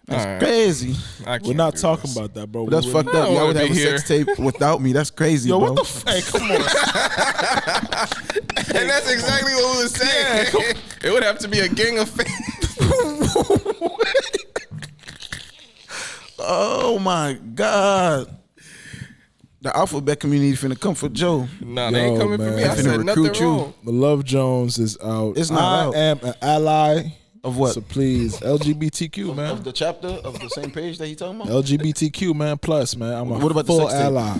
Speaker 4: That's
Speaker 2: All right.
Speaker 4: crazy.
Speaker 3: We're not talking about that, bro.
Speaker 4: That's
Speaker 3: We
Speaker 4: fucked
Speaker 3: really-
Speaker 4: up.
Speaker 2: don't
Speaker 4: Y'all
Speaker 2: wanna
Speaker 4: would have a
Speaker 2: be
Speaker 4: sex tape without me. That's crazy,
Speaker 3: Yo,
Speaker 4: bro.
Speaker 3: what the fuck? Hey, come on.
Speaker 2: And that's exactly what we were saying. It would have to be a gang of fans.
Speaker 4: Oh my God. The alphabet community finna come for Joe.
Speaker 2: Nah, they ain't
Speaker 3: Yo,
Speaker 2: coming for
Speaker 3: man.
Speaker 2: me. I
Speaker 4: They finna
Speaker 2: said nothing
Speaker 4: recruit you.
Speaker 2: wrong.
Speaker 3: Love Jones is out.
Speaker 4: It's not out.
Speaker 3: I am an ally.
Speaker 4: Of what?
Speaker 3: So please, LGBTQ, man.
Speaker 4: Of the chapter of the same page that he talking about?
Speaker 3: LGBTQ, man. Plus, man. I'm a
Speaker 4: What about the
Speaker 3: full
Speaker 4: sex tape?
Speaker 3: ally.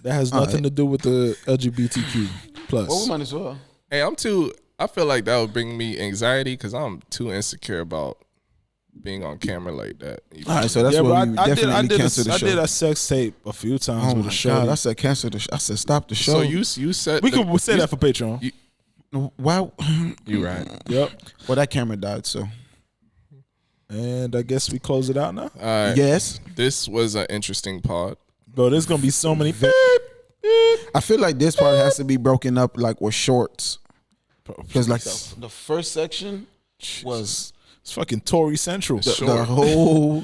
Speaker 3: That has nothing to do with the LGBTQ plus.
Speaker 4: Well, we might as well.
Speaker 2: Hey, I feel like that would bring me anxiety because I'm too insecure about being on camera like that.
Speaker 4: All right, so that's
Speaker 3: but
Speaker 4: why we definitely cancel the
Speaker 3: I
Speaker 4: show.
Speaker 3: did a sex tape a few times
Speaker 4: Oh
Speaker 3: with
Speaker 4: my
Speaker 3: a show.
Speaker 4: God, I said cancel the show. I said stop the show.
Speaker 2: So you said
Speaker 3: We could say that for Patreon.
Speaker 4: Wow.
Speaker 2: You right.
Speaker 3: Yep.
Speaker 4: Well, that camera died, so.
Speaker 3: And I guess we close it out now.
Speaker 2: All right.
Speaker 4: Yes.
Speaker 2: This was an interesting pod.
Speaker 3: Bro, there's gonna be so many.
Speaker 4: I feel like this part has to be broken up like with shorts. Because like the first section was
Speaker 3: It's fucking Tory Central.
Speaker 4: the whole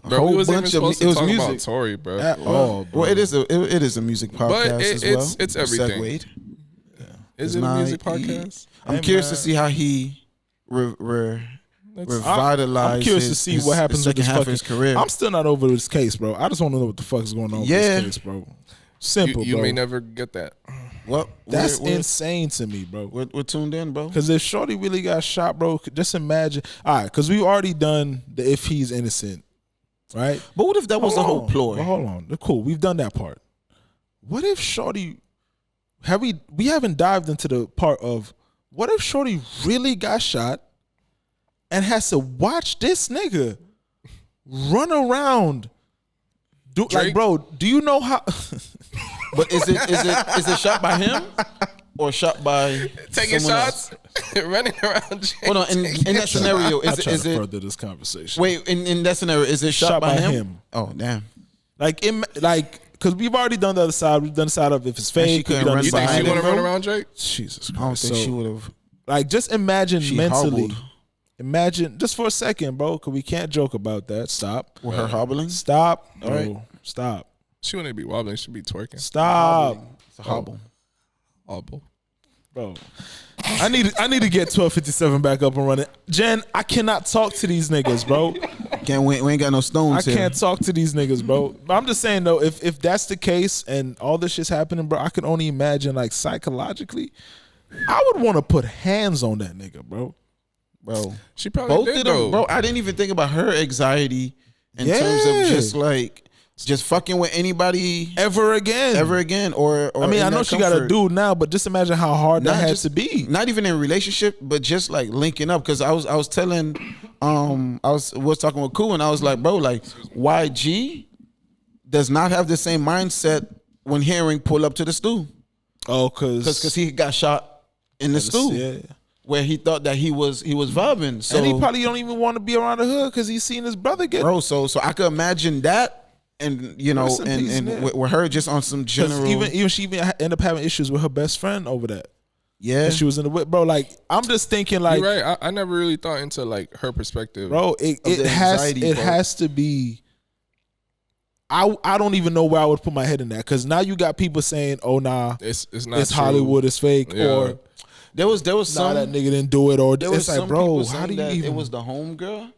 Speaker 2: Bro, we was even
Speaker 4: bunch of
Speaker 2: supposed
Speaker 4: it
Speaker 2: to
Speaker 4: was
Speaker 2: talk
Speaker 4: music.
Speaker 2: about Tory, bro.
Speaker 3: At all, bro.
Speaker 4: Well, it is a music podcast as well.
Speaker 2: it's everything.
Speaker 4: Segued.
Speaker 2: Is it a music podcast?
Speaker 4: I'm
Speaker 3: Hey,
Speaker 4: curious
Speaker 3: man.
Speaker 4: to see how he revitalized.
Speaker 3: I'm curious to see what happens with
Speaker 4: second
Speaker 3: this
Speaker 4: half of
Speaker 3: fucking
Speaker 4: his career.
Speaker 3: I'm still not over this case, bro. I just want to know what the fuck is going on with
Speaker 4: Yeah.
Speaker 3: this case, bro. Simple,
Speaker 2: You
Speaker 3: bro.
Speaker 2: may never get that.
Speaker 4: Well,
Speaker 3: That's
Speaker 4: we're
Speaker 3: insane to me, bro.
Speaker 4: We're tuned in, bro.
Speaker 3: Because if Shorty really got shot, bro, just imagine. All right, because we've already done the if he's innocent, right?
Speaker 4: But what if that was the whole ploy?
Speaker 3: Well, hold on. Cool. We've done that part. What if Shorty we haven't dived into the part of what if Shorty really got shot and has to watch this nigga run around. Like, bro, do you know how?
Speaker 4: But is it shot by him or shot by
Speaker 2: Taking
Speaker 4: someone
Speaker 2: shots, running around.
Speaker 4: Hold on, in that scenario, is it
Speaker 3: further this conversation?
Speaker 4: wait, in that scenario, is it shot by him? Oh, damn.
Speaker 3: Because we've already done the other side. We've done the side of if it's fake.
Speaker 4: couldn't
Speaker 3: We've done
Speaker 4: run
Speaker 3: the
Speaker 2: You think
Speaker 3: side
Speaker 2: she
Speaker 3: of-
Speaker 2: want to run around Drake?
Speaker 3: Jesus
Speaker 4: I don't
Speaker 3: Christ.
Speaker 4: think
Speaker 3: So,
Speaker 4: she would have.
Speaker 3: like, just imagine
Speaker 4: She
Speaker 3: mentally.
Speaker 4: hobbled.
Speaker 3: Imagine just for a second, bro, because we can't joke about that. Stop.
Speaker 4: With her hobbling?
Speaker 3: Stop.
Speaker 4: All
Speaker 3: Bro.
Speaker 4: right.
Speaker 3: Stop.
Speaker 2: She wouldn't be wobbling. She'd be twerking.
Speaker 3: Stop.
Speaker 4: It's a hobble.
Speaker 2: Hobble.
Speaker 3: Bro. I need to get 1257 back up and running. Jen, I cannot talk to these niggas, bro.
Speaker 4: We ain't got no
Speaker 3: I
Speaker 4: stones here.
Speaker 3: can't talk to these niggas, bro. But I'm just saying though, if that's the case and all this shit's happening, bro, I can only imagine like psychologically, I would want to put hands on that nigga, bro.
Speaker 4: Bro.
Speaker 2: She probably
Speaker 4: Both
Speaker 2: did
Speaker 4: of them,
Speaker 2: though.
Speaker 4: bro. I didn't even think about her anxiety in terms of just fucking with anybody
Speaker 3: Ever again.
Speaker 4: or
Speaker 3: I mean,
Speaker 4: in
Speaker 3: I know
Speaker 4: that
Speaker 3: she got a
Speaker 4: comfort.
Speaker 3: dude now, but just imagine how hard that
Speaker 4: Not
Speaker 3: has
Speaker 4: just-
Speaker 3: to be.
Speaker 4: Not even in a relationship, but just like linking up. Because I was telling, I was talking with Koo, and I was like, bro, like YG does not have the same mindset when hearing pull up to the stew,
Speaker 3: Oh, because
Speaker 4: he got shot in the stew
Speaker 3: yeah.
Speaker 4: where he thought that he was vibing. So
Speaker 3: And he probably don't even want to be around the hood because he's seen his brother get.
Speaker 4: bro, so I could imagine that, and you know,
Speaker 3: Rest in peace,
Speaker 4: and
Speaker 3: Nip.
Speaker 4: with her just on some
Speaker 3: 'Cause
Speaker 4: general,
Speaker 3: even she ended up having issues with her best friend over that.
Speaker 4: yeah.
Speaker 3: And she was in the whip, bro. Like I'm just thinking, like,
Speaker 2: You're right. I never really thought into like her perspective.
Speaker 3: bro, it
Speaker 4: the anxiety part.
Speaker 3: has to be. I don't even know where I would put my head in that because now you got people saying, "Oh nah,
Speaker 2: It's not
Speaker 3: it's
Speaker 2: true.
Speaker 3: Hollywood, it's fake,"
Speaker 2: Yeah.
Speaker 3: or
Speaker 4: there was
Speaker 3: "Nah,
Speaker 4: some
Speaker 3: that nigga didn't do it," or
Speaker 4: there was
Speaker 3: it's like,
Speaker 4: some
Speaker 3: bro,
Speaker 4: people
Speaker 3: how
Speaker 4: saying
Speaker 3: do you
Speaker 4: that
Speaker 3: even?
Speaker 4: it was the homegirl.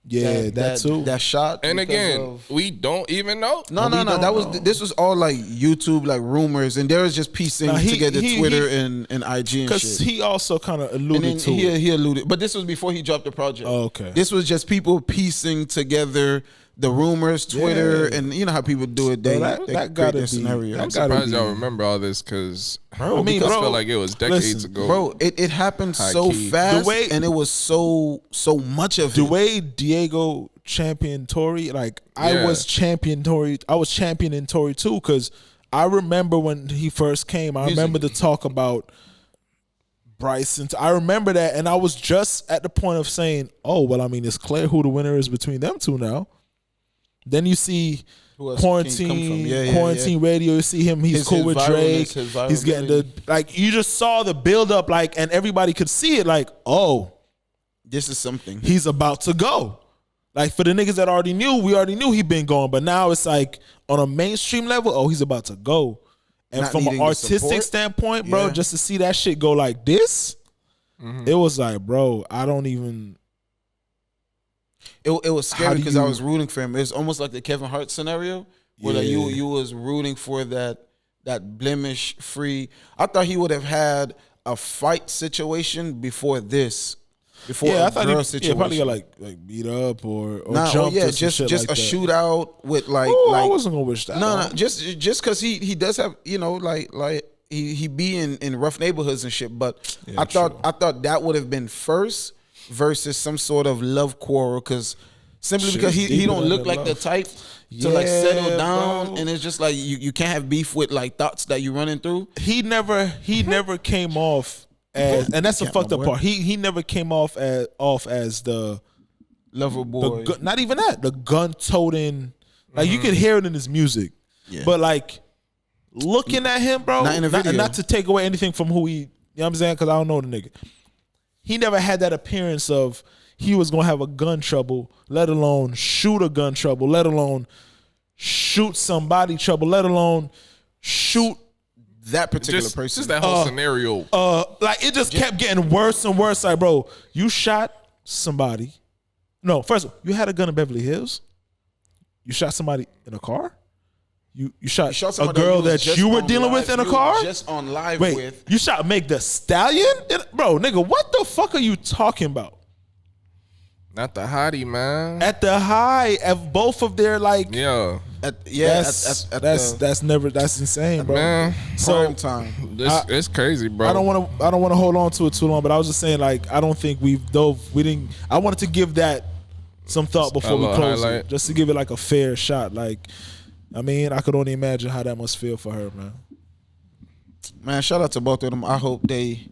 Speaker 3: Yeah, that too.
Speaker 4: That shot.
Speaker 2: And
Speaker 4: because
Speaker 2: again,
Speaker 4: of-
Speaker 2: we don't even know.
Speaker 4: no.
Speaker 3: we don't
Speaker 4: That was
Speaker 3: know.
Speaker 4: this was all like YouTube, like rumors, and there was just piecing
Speaker 3: Nah,
Speaker 4: together
Speaker 3: he-
Speaker 4: Twitter and IG and
Speaker 3: Because
Speaker 4: shit.
Speaker 3: he also kind of
Speaker 4: And
Speaker 3: alluded
Speaker 4: then
Speaker 3: to it.
Speaker 4: he alluded, but this was before he dropped the project.
Speaker 3: Oh, okay.
Speaker 4: This was just people piecing together the rumors, Twitter,
Speaker 3: Yeah.
Speaker 4: and you know how people do it. They,
Speaker 3: Bro, that
Speaker 4: they
Speaker 3: gotta
Speaker 4: create their
Speaker 3: be-
Speaker 4: scenario.
Speaker 3: that
Speaker 2: I'm
Speaker 3: gotta
Speaker 2: surprised
Speaker 3: be-
Speaker 2: y'all remember all this because
Speaker 4: Bro,
Speaker 3: I mean,
Speaker 2: I
Speaker 3: bro,
Speaker 2: felt like it was decades
Speaker 3: listen,
Speaker 2: ago.
Speaker 4: Bro, it happened
Speaker 2: High
Speaker 4: so
Speaker 2: key.
Speaker 4: fast,
Speaker 3: The way-
Speaker 4: and it was so much of
Speaker 3: The
Speaker 4: it.
Speaker 3: way Diego championed Tory, like I
Speaker 2: Yeah.
Speaker 3: was championing Tory too, because I remember when he first came. I remember the talk about Bryson. I remember that, and I was just at the point of saying, "Oh, well, I mean, it's clear who the winner is between them two now." Then you see
Speaker 4: Who else can he come from? Yeah,
Speaker 3: quarantine radio. You see him; he's
Speaker 4: His
Speaker 3: cool with
Speaker 4: viralness,
Speaker 3: Drake.
Speaker 4: his
Speaker 3: He's getting the like. You just saw the build up, like, and everybody could see it. Like, oh,
Speaker 4: This is something.
Speaker 3: he's about to go. Like for the niggas that already knew, we already knew he'd been going. But now it's like on a mainstream level, oh, he's about to go. And
Speaker 4: Not
Speaker 3: from an
Speaker 4: needing the
Speaker 3: artistic
Speaker 4: support.
Speaker 3: standpoint, bro,
Speaker 4: Yeah.
Speaker 3: just to see that shit go like this, it was like, bro, I don't even.
Speaker 4: It was
Speaker 3: How
Speaker 4: scary
Speaker 3: do
Speaker 4: because I
Speaker 3: you-
Speaker 4: was rooting for him. It's almost like the Kevin Hart scenario where like
Speaker 3: Yeah.
Speaker 4: you was rooting for that blemish free. I thought he would have had a fight situation before this. Before
Speaker 3: Yeah, I
Speaker 4: a
Speaker 3: thought
Speaker 4: girl
Speaker 3: he
Speaker 4: situation.
Speaker 3: probably got like beat up or
Speaker 4: Nah,
Speaker 3: jumped.
Speaker 4: yeah,
Speaker 3: or some
Speaker 4: just
Speaker 3: shit
Speaker 4: just
Speaker 3: like
Speaker 4: a
Speaker 3: that.
Speaker 4: shootout with like
Speaker 3: Ooh, I
Speaker 4: like
Speaker 3: wasn't gonna wish that.
Speaker 4: no,
Speaker 3: on.
Speaker 4: just because he does have, you know, like he be in rough neighborhoods and shit. But
Speaker 3: Yeah,
Speaker 4: I thought that would have been first versus some sort of love quarrel because simply
Speaker 3: Shit's
Speaker 4: because he
Speaker 3: deeper
Speaker 4: don't
Speaker 3: than
Speaker 4: look
Speaker 3: the
Speaker 4: like the
Speaker 3: love.
Speaker 4: type to like settle
Speaker 3: Yeah,
Speaker 4: down,
Speaker 3: bro.
Speaker 4: and it's just like you can't have beef with like thoughts that you running through.
Speaker 3: He never came off as, and that's the
Speaker 4: Can't
Speaker 3: fucked up
Speaker 4: my
Speaker 3: part. He never came off as the
Speaker 4: Lover boy.
Speaker 3: not even that, the gun toting. Like you could hear it in his music,
Speaker 4: Yeah.
Speaker 3: but like looking at him, bro,
Speaker 4: Not in the video.
Speaker 3: not to take away anything from who he, you know what I'm saying? Because I don't know the nigga. He never had that appearance of he was gonna have a gun trouble, let alone shoot a gun trouble, let alone shoot somebody trouble, let alone shoot.
Speaker 4: that particular
Speaker 2: just,
Speaker 4: person.
Speaker 2: just that whole scenario.
Speaker 3: Like it just kept getting worse and worse. Like, bro, you shot somebody. No, first of all, you had a gun in Beverly Hills. You shot somebody in a car. You shot,
Speaker 4: shot
Speaker 3: a
Speaker 4: somebody
Speaker 3: girl
Speaker 4: you was
Speaker 3: that
Speaker 4: just
Speaker 3: you were
Speaker 4: on
Speaker 3: dealing
Speaker 4: live-
Speaker 3: with in a
Speaker 4: you
Speaker 3: car.
Speaker 4: was just on live
Speaker 3: Wait,
Speaker 4: with.
Speaker 3: you shot Meg the Stallion, bro, nigga. What the fuck are you talking about?
Speaker 2: Not the hottie, man.
Speaker 3: At the high of both of their like
Speaker 2: Yeah.
Speaker 3: that's insane, bro.
Speaker 2: Man,
Speaker 4: prime time.
Speaker 2: it's crazy, bro.
Speaker 3: I don't want to hold on to it too long, but I was just saying, like, I don't think we didn't. I wanted to give that some thought before we close it, just to give it like a fair shot. Like, I mean, I could only imagine how that must feel for her, man.
Speaker 4: Man, shout out to both of them. I hope they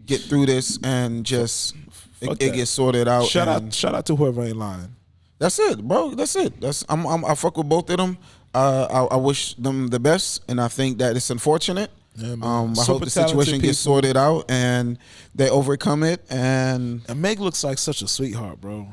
Speaker 4: get through this and just it gets sorted out.
Speaker 3: Shout out to whoever ain't lying.
Speaker 4: That's it, bro. That's it. I fuck with both of them. I wish them the best, and I think that it's unfortunate.
Speaker 3: Yeah,
Speaker 4: I hope the situation gets sorted out and they overcome it. And
Speaker 3: Meg looks like such a sweetheart, bro.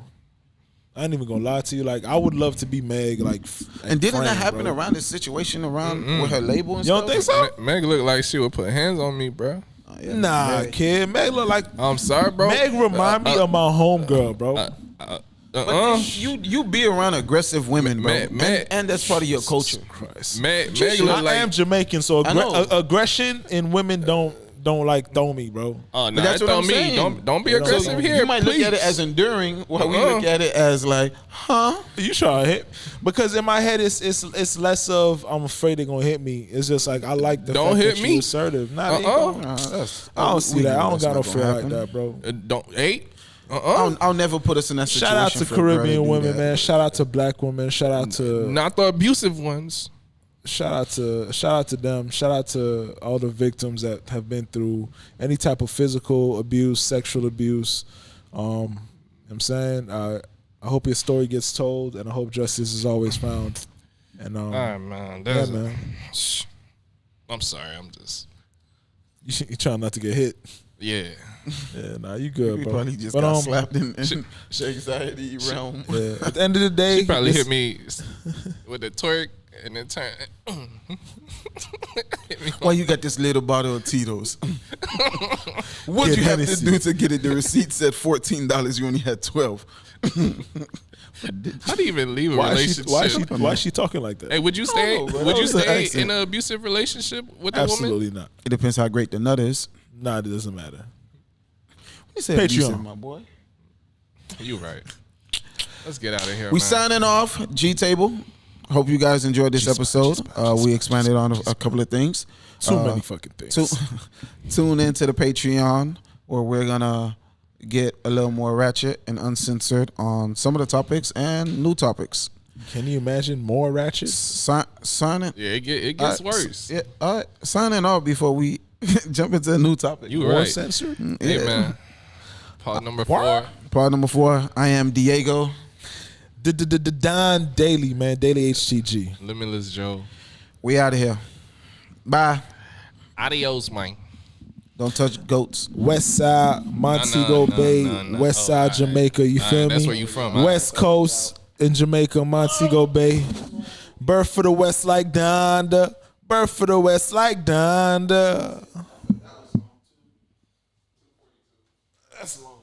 Speaker 3: I ain't even gonna lie to you. Like, I would love to be Meg. Like,
Speaker 4: and didn't that happen around this situation with her label and
Speaker 3: you
Speaker 4: stuff?
Speaker 3: don't think so?
Speaker 2: Meg looked like she would put hands on me, bro.
Speaker 4: Yeah,
Speaker 3: nah,
Speaker 4: Meg.
Speaker 3: Kid. Meg look like.
Speaker 2: I'm sorry, bro.
Speaker 3: Meg remind me of my homegirl, bro.
Speaker 4: But you be around aggressive women, bro, and that's part of your culture.
Speaker 3: Christ.
Speaker 2: Meg look
Speaker 3: I
Speaker 2: like
Speaker 3: am Jamaican, so
Speaker 4: I know.
Speaker 3: aggression in women don't like throw me, bro.
Speaker 2: Oh no,
Speaker 4: that's what I'm
Speaker 2: me.
Speaker 4: saying.
Speaker 2: Don't be aggressive here.
Speaker 4: You might
Speaker 2: please.
Speaker 4: look at it as enduring, while we look at it as like, huh?
Speaker 3: You try to hit, because in my head it's less of I'm afraid they're gonna hit me. It's just like I like the
Speaker 2: Don't
Speaker 3: fact
Speaker 2: hit
Speaker 3: that
Speaker 2: me.
Speaker 3: you assertive. Nah, they
Speaker 2: Uh-uh.
Speaker 3: don't.
Speaker 4: I
Speaker 3: I don't see that. I don't got no fear like that, bro.
Speaker 2: Don't hate.
Speaker 4: I'll never put us in that situation.
Speaker 3: Shout out to
Speaker 4: for a girl
Speaker 3: Caribbean
Speaker 4: do
Speaker 3: women,
Speaker 4: that.
Speaker 3: man. Shout out to black women. Shout out to
Speaker 2: Not the abusive ones.
Speaker 3: shout out to them. Shout out to all the victims that have been through any type of physical abuse, sexual abuse. You know what I'm saying, I hope your story gets told, and I hope justice is always found. And
Speaker 2: All right, man.
Speaker 3: yeah, man.
Speaker 2: I'm sorry. I'm just.
Speaker 3: You trying not to get hit.
Speaker 2: Yeah.
Speaker 3: Yeah, nah, you good,
Speaker 4: We
Speaker 3: bro.
Speaker 4: probably just
Speaker 3: But,
Speaker 4: got slapped in anxiety realm.
Speaker 3: Yeah, at the end of the day,
Speaker 2: She probably
Speaker 3: this-
Speaker 2: hit me with a twerk and then turn. Hit me.
Speaker 4: Why you got this little bottle of Tito's? What'd
Speaker 3: Get
Speaker 4: you have
Speaker 3: Hennessy.
Speaker 4: to do to get it? The receipt said $14. You only had 12.
Speaker 2: How do you even leave a
Speaker 3: why
Speaker 2: relationship?
Speaker 3: is she talking like that?
Speaker 2: Hey, would you stay?
Speaker 4: know, bro.
Speaker 2: Would
Speaker 4: That
Speaker 2: you
Speaker 4: was an
Speaker 2: stay
Speaker 4: accent.
Speaker 2: in an abusive relationship with a woman?
Speaker 3: Absolutely not.
Speaker 4: It depends how great the nut is.
Speaker 3: Nah, it doesn't matter.
Speaker 4: You said
Speaker 3: Patreon.
Speaker 4: abusive, my boy.
Speaker 2: You right. Let's get out of here.
Speaker 4: We
Speaker 2: man.
Speaker 4: signing off. G-Table. Hope you guys enjoyed this episode. We expanded on a couple of things.
Speaker 3: Too many fucking things.
Speaker 4: Tune into the Patreon, where we're gonna get a little more ratchet and uncensored on some of the topics and new topics.
Speaker 3: Can you imagine more ratchet?
Speaker 4: Signing.
Speaker 2: Yeah, it gets worse.
Speaker 4: Yeah, all right. Signing off before we jump into a new topic.
Speaker 2: You
Speaker 3: More
Speaker 2: right.
Speaker 3: censored?
Speaker 2: Hey
Speaker 4: Yeah.
Speaker 2: man. Part number 4.
Speaker 4: Part number 4. I am Diego.
Speaker 3: Don Daily, man. Daily HTG.
Speaker 2: Limitless Joe.
Speaker 4: We out of here. Bye.
Speaker 2: Adios, man.
Speaker 4: Don't touch goats.
Speaker 3: West Side, Montego Bay,
Speaker 2: no.
Speaker 3: West Side,
Speaker 2: alright.
Speaker 3: Jamaica. You feel me?
Speaker 2: That's where you from, huh?
Speaker 3: West Coast in Jamaica, Montego Bay. Birth for the West like Donda. Birth for the West like Donda. That's long.